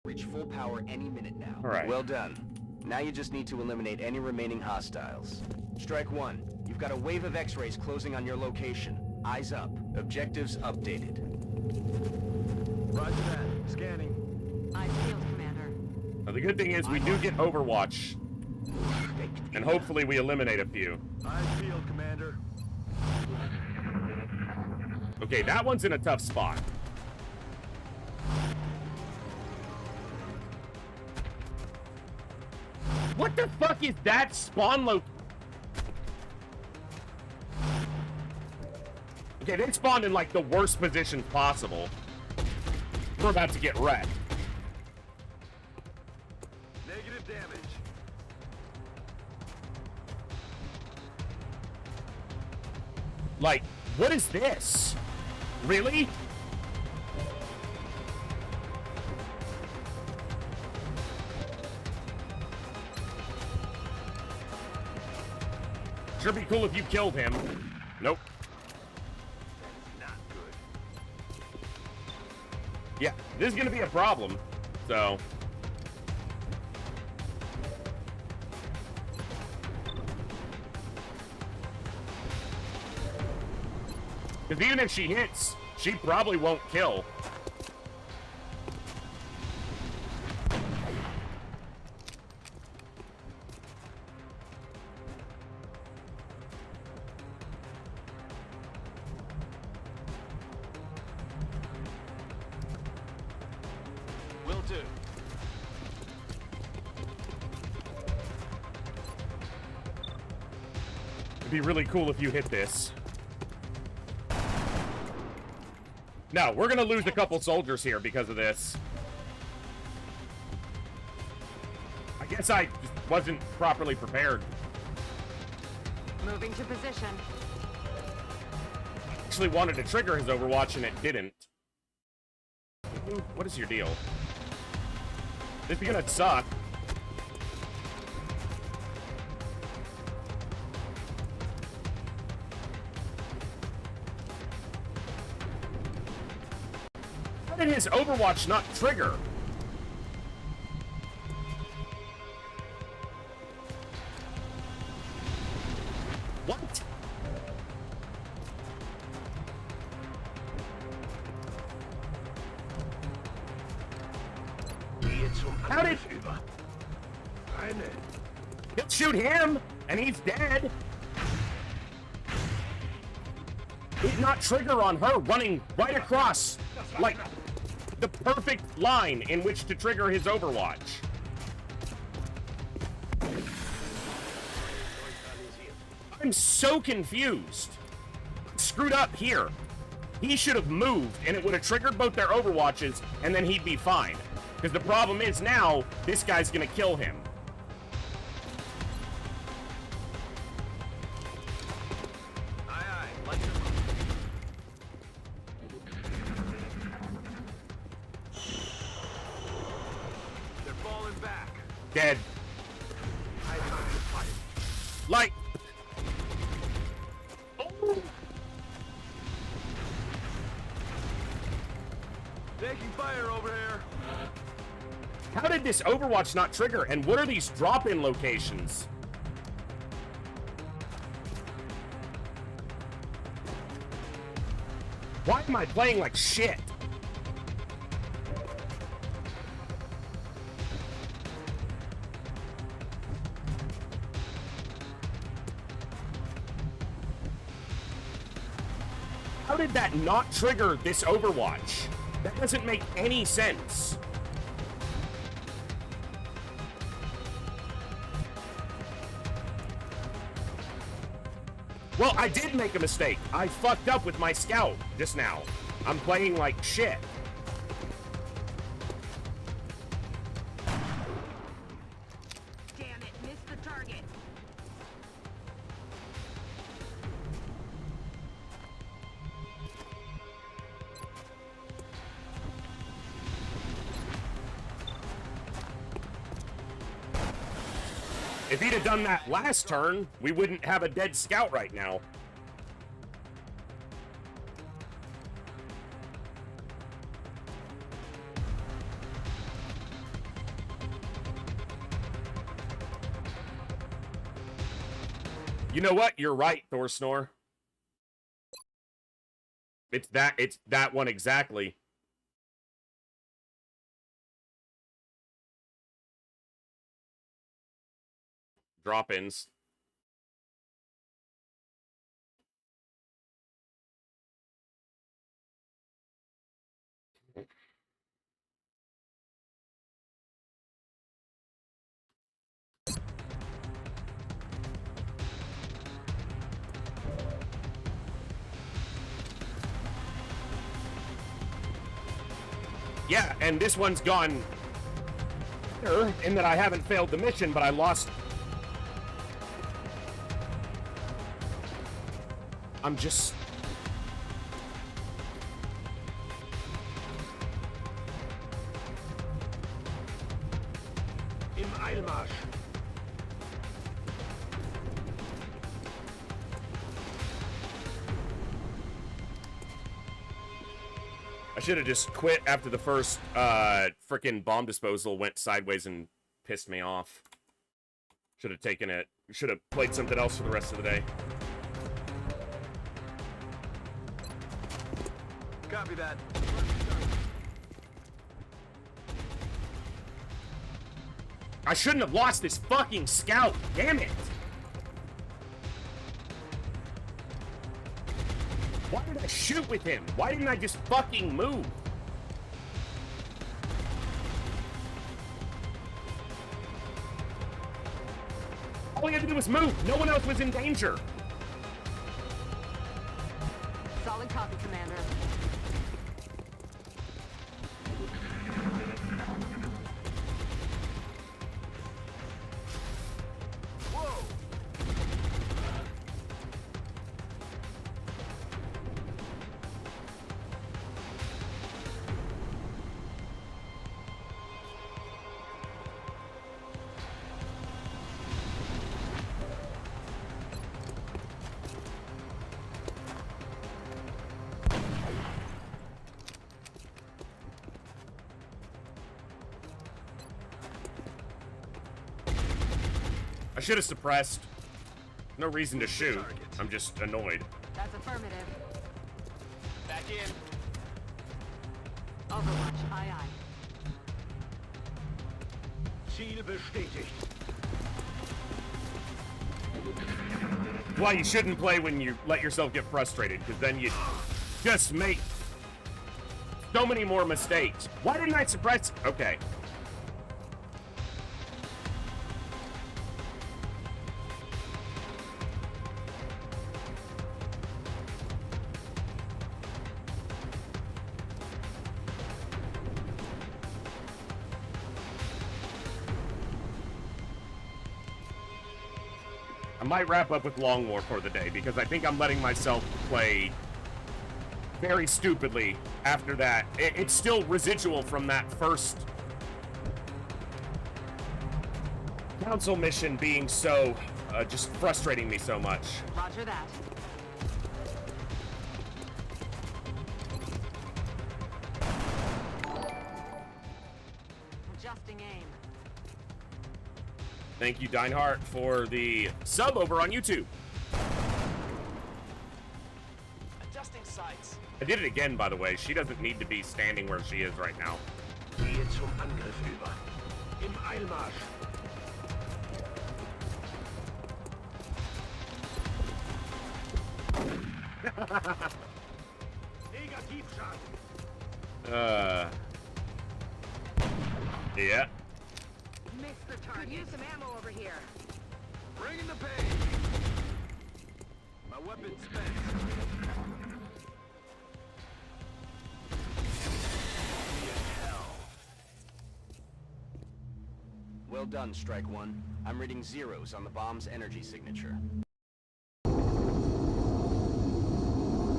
reach full power any minute now. All right. Well done. Now you just need to eliminate any remaining hostiles. Strike one. You've got a wave of X-rays closing on your location. Eyes up. Objectives updated. Roger that. Scanning. Eyes peeled, Commander. now the good thing is we do get Overwatch, and hopefully we eliminate a few. Eyes peeled, Commander. Okay, that one's in a tough spot. What the fuck is that spawn location? Okay, they spawned in like the worst position possible. We're about to get wrecked. Negative damage. Like, what is this? Really? Sure be cool if you killed him. Nope. Not good. Yeah, this is gonna be a problem. So. Because even if she hits, she probably won't kill. Will do. It'd be really cool if you hit this. No, we're gonna lose a couple soldiers here because of this. I guess I just wasn't properly prepared. Moving to position. Actually wanted to trigger his Overwatch and it didn't. What is your deal? This is gonna suck. How did his Overwatch not trigger? What? How did... He'll shoot him, and he's dead. Did not trigger on her running right across, like, the perfect line in which to trigger his Overwatch. I'm so confused. Screwed up here. He should have moved, and it would have triggered both their Overwatches, and then he'd be fine. Because the problem is now, this guy's gonna kill him. They're falling back. Dead. Light. Oh. Taking fire over here. How did this Overwatch not trigger? And what are these drop-in locations? Why am I playing like shit? How did that not trigger this Overwatch? That doesn't make any sense. Well, I did make a mistake. I fucked up with my scout just now. I'm playing like shit. Damn it, missed the target. If he'd have done that last turn, we wouldn't have a dead scout right now. You know what? You're right, Thorsnor. It's that one exactly. Drop-ins. Yeah, and this one's gone in that I haven't failed the mission, but I lost. I'm just... Im Eilmarsch. I should have just quit after the first frickin' bomb disposal went sideways and pissed me off. Should have taken it. Should have played something else for the rest of the day. Copy that. I shouldn't have lost this fucking scout. Damn it. Why did I shoot with him? Why didn't I just fucking move? All he had to do was move. No one else was in danger. Solid copy, Commander. should have suppressed. No reason to shoot. I'm just annoyed. That's affirmative. Back in. Overwatch, aye aye. Ziele bestätigt. Why you shouldn't play when you let yourself get frustrated, because then you just make so many more mistakes. Why didn't I suppress? Okay. I might wrap up with Long War for the day, because I think I'm letting myself play very stupidly after that. It's still residual from that first council mission being so, just frustrating me so much. Roger that. Adjusting aim. Thank you, Deinhardt, for the sub over on YouTube. Adjusting sights. I did it again, by the way. She doesn't need to be standing where she is right now. Gehe zum Angriff über. Im Eilmarsch. Yeah. Missed the target. Could use some ammo over here. Bringing the pain. My weapon's spent. Well done, Strike One. I'm reading zeros on the bomb's energy signature.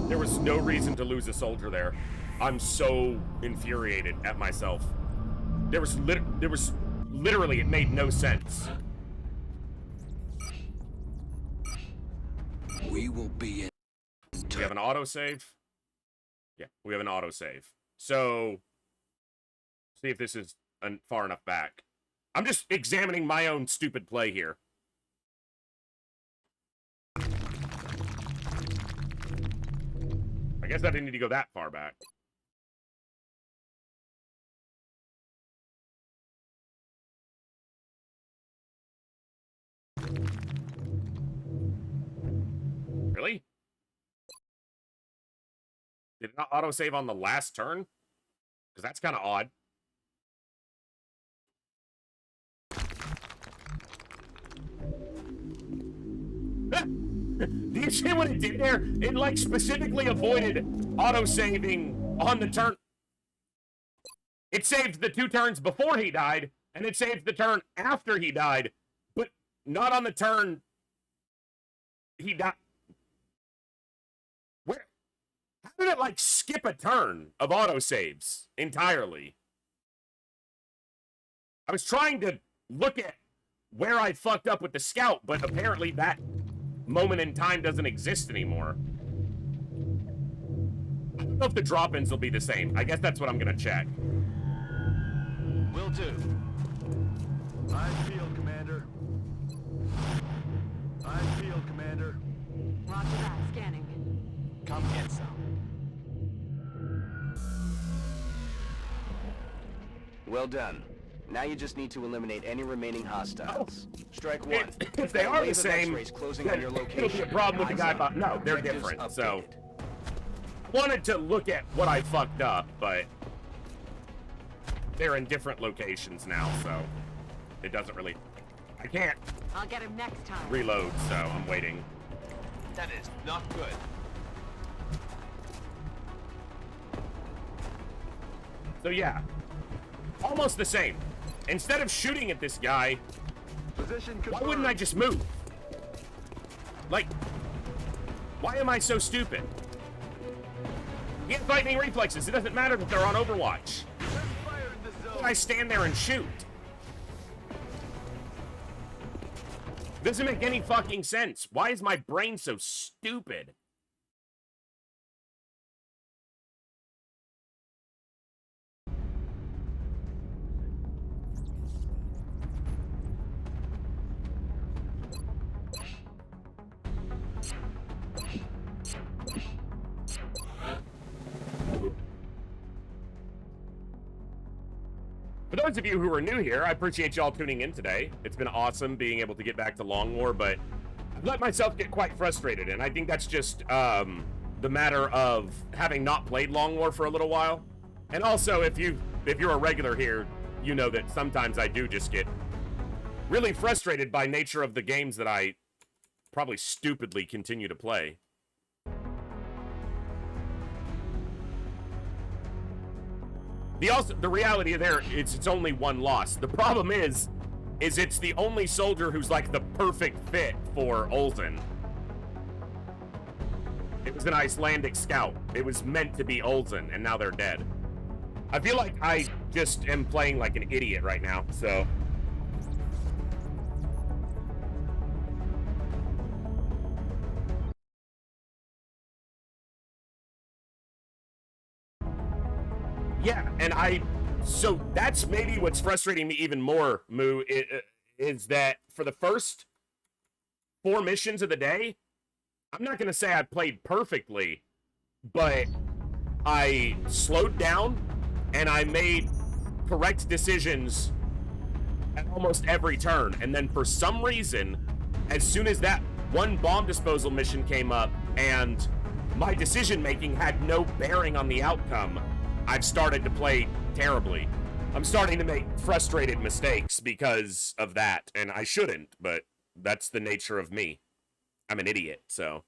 There was no reason to lose a soldier there. I'm so infuriated at myself. There was literally, it made no sense. We will be in. We have an autosave. Yeah, we have an autosave. So, see if this is far enough back. I'm just examining my own stupid play here. I guess I didn't need to go that far back. Really? Did it not autosave on the last turn? Because that's kind of odd. Do you see what it did there? It, like, specifically avoided auto-saving on the turn. It saved the 2 turns before he died, and it saved the turn after he died, but not on the turn he died. Where? How did it, like, skip a turn of auto-saves entirely? I was trying to look at where I fucked up with the scout, but apparently that moment in time doesn't exist anymore. I don't know if the drop-ins will be the same. I guess that's what I'm gonna check. Will do. I feel, Commander. I feel, Commander. Roger that. Scanning. Come get some. Well done. Now you just need to eliminate any remaining hostiles. Strike One. If they are the same, closing on your it'll location. be a problem with the guy about... No, they're different, so... I wanted to look at what I fucked up, but... they're in different locations now, so... it doesn't really... I can't... I'll get him next time. Reload, so I'm waiting. That is not good. So yeah. Almost the same. Instead of shooting at this guy, why wouldn't I just move? Like, why am I so stupid? He has lightning reflexes. It doesn't matter that they're on Overwatch. I stand there and shoot. Doesn't make any fucking sense. Why is my brain so stupid? those of you who are new here, I appreciate y'all tuning in today. It's been awesome being able to get back to Long War, but I've let myself get quite frustrated, and I think that's just the matter of having not played Long War for a little while. And also, if you're a regular here, you know that sometimes I do just get really frustrated by nature of the games that I probably stupidly continue to play. The reality there is it's only one loss. The problem is it's the only soldier who's like the perfect fit for Olsen. It was an Icelandic scout. It was meant to be Olsen, and now they're dead. I feel like I just am playing like an idiot right now, so... Yeah, and so that's maybe what's frustrating me even more, Moo, is that for the first 4 missions of the day, I'm not going to say I played perfectly, but I slowed down and I made correct decisions at almost every turn. And then for some reason, as soon as that one bomb disposal mission came up and my decision-making had no bearing on the outcome, I've started to play terribly. I'm starting to make frustrated mistakes because of that, and I shouldn't, but that's the nature of me. I'm an idiot, so...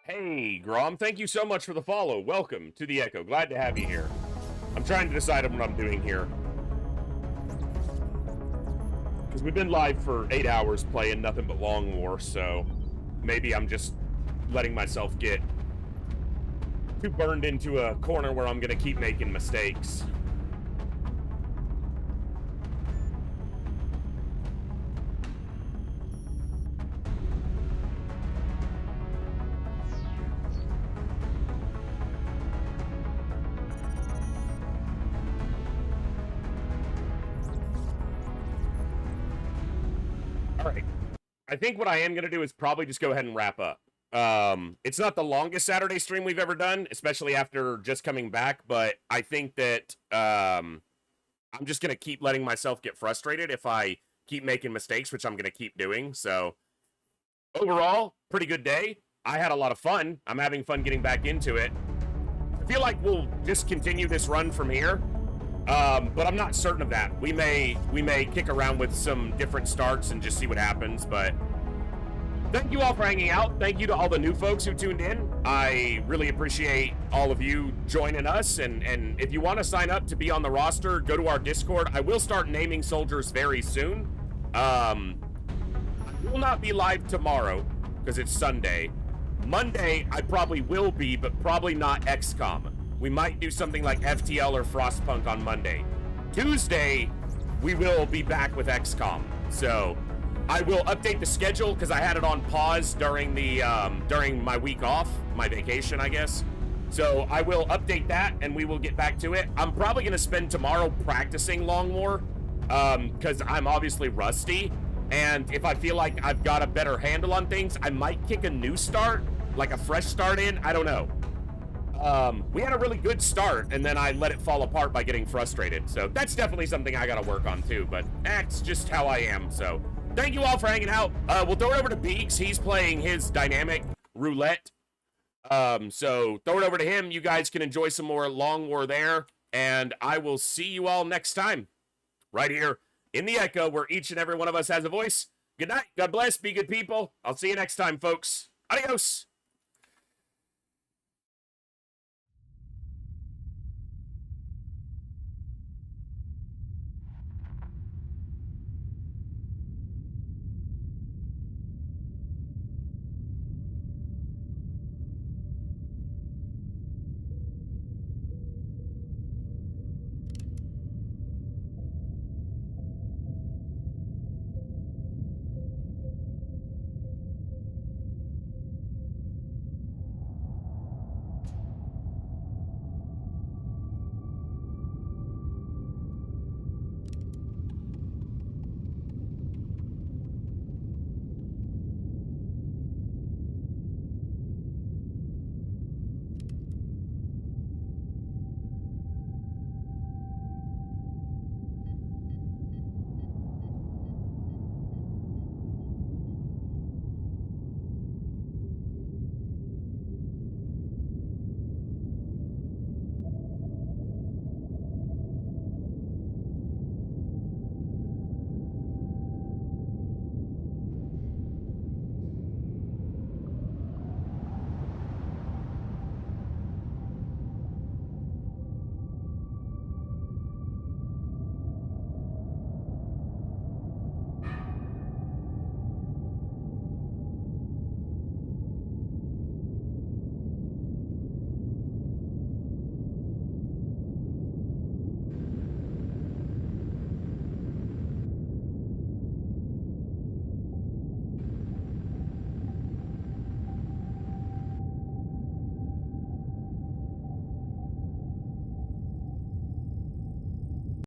Hey, Grom, thank you so much for the follow. Welcome to the Echo. Glad to have you here. I'm trying to decide on what I'm doing here. Because we've been live for 8 hours playing nothing but Long War, so maybe I'm just letting myself get too burned into a corner where I'm going to keep making mistakes. I think what I am going to do is probably just go ahead and wrap up. It's not the longest Saturday stream we've ever done, especially after just coming back, but I think that I'm just going to keep letting myself get frustrated if I keep making mistakes, which I'm going to keep doing. So overall, pretty good day. I had a lot of fun. I'm having fun getting back into it. I feel like we'll just continue this run from here. But I'm not certain of that. We may kick around with some different starts and just see what happens, but thank you all for hanging out. Thank you to all the new folks who tuned in. I really appreciate all of you joining us, and if you want to sign up to be on the roster, go to our Discord. I will start naming soldiers very soon. I will not be live tomorrow because it's Sunday. Monday, I probably will be, but probably not XCOM. We might do something like FTL or Frostpunk on Monday. Tuesday, we will be back with XCOM. So I will update the schedule because I had it on pause during the during my week off, my vacation, I guess. So I will update that and we will get back to it. I'm probably going to spend tomorrow practicing Long War because I'm obviously rusty. And if I feel like I've got a better handle on things, I might kick a new start, like a fresh start in. I don't know. We had a really good start, and then I let it fall apart by getting frustrated. So that's definitely something I gotta work on too, but that's just how I am. So thank you all for hanging out. We'll throw it over to Beaks. He's playing his dynamic roulette. So throw it over to him. You guys can enjoy some more Long War there, and I will see you all next time right here in the Echo, where each and every one of us has a voice. Good night. God bless. Be good people. I'll see you next time, folks. Adios.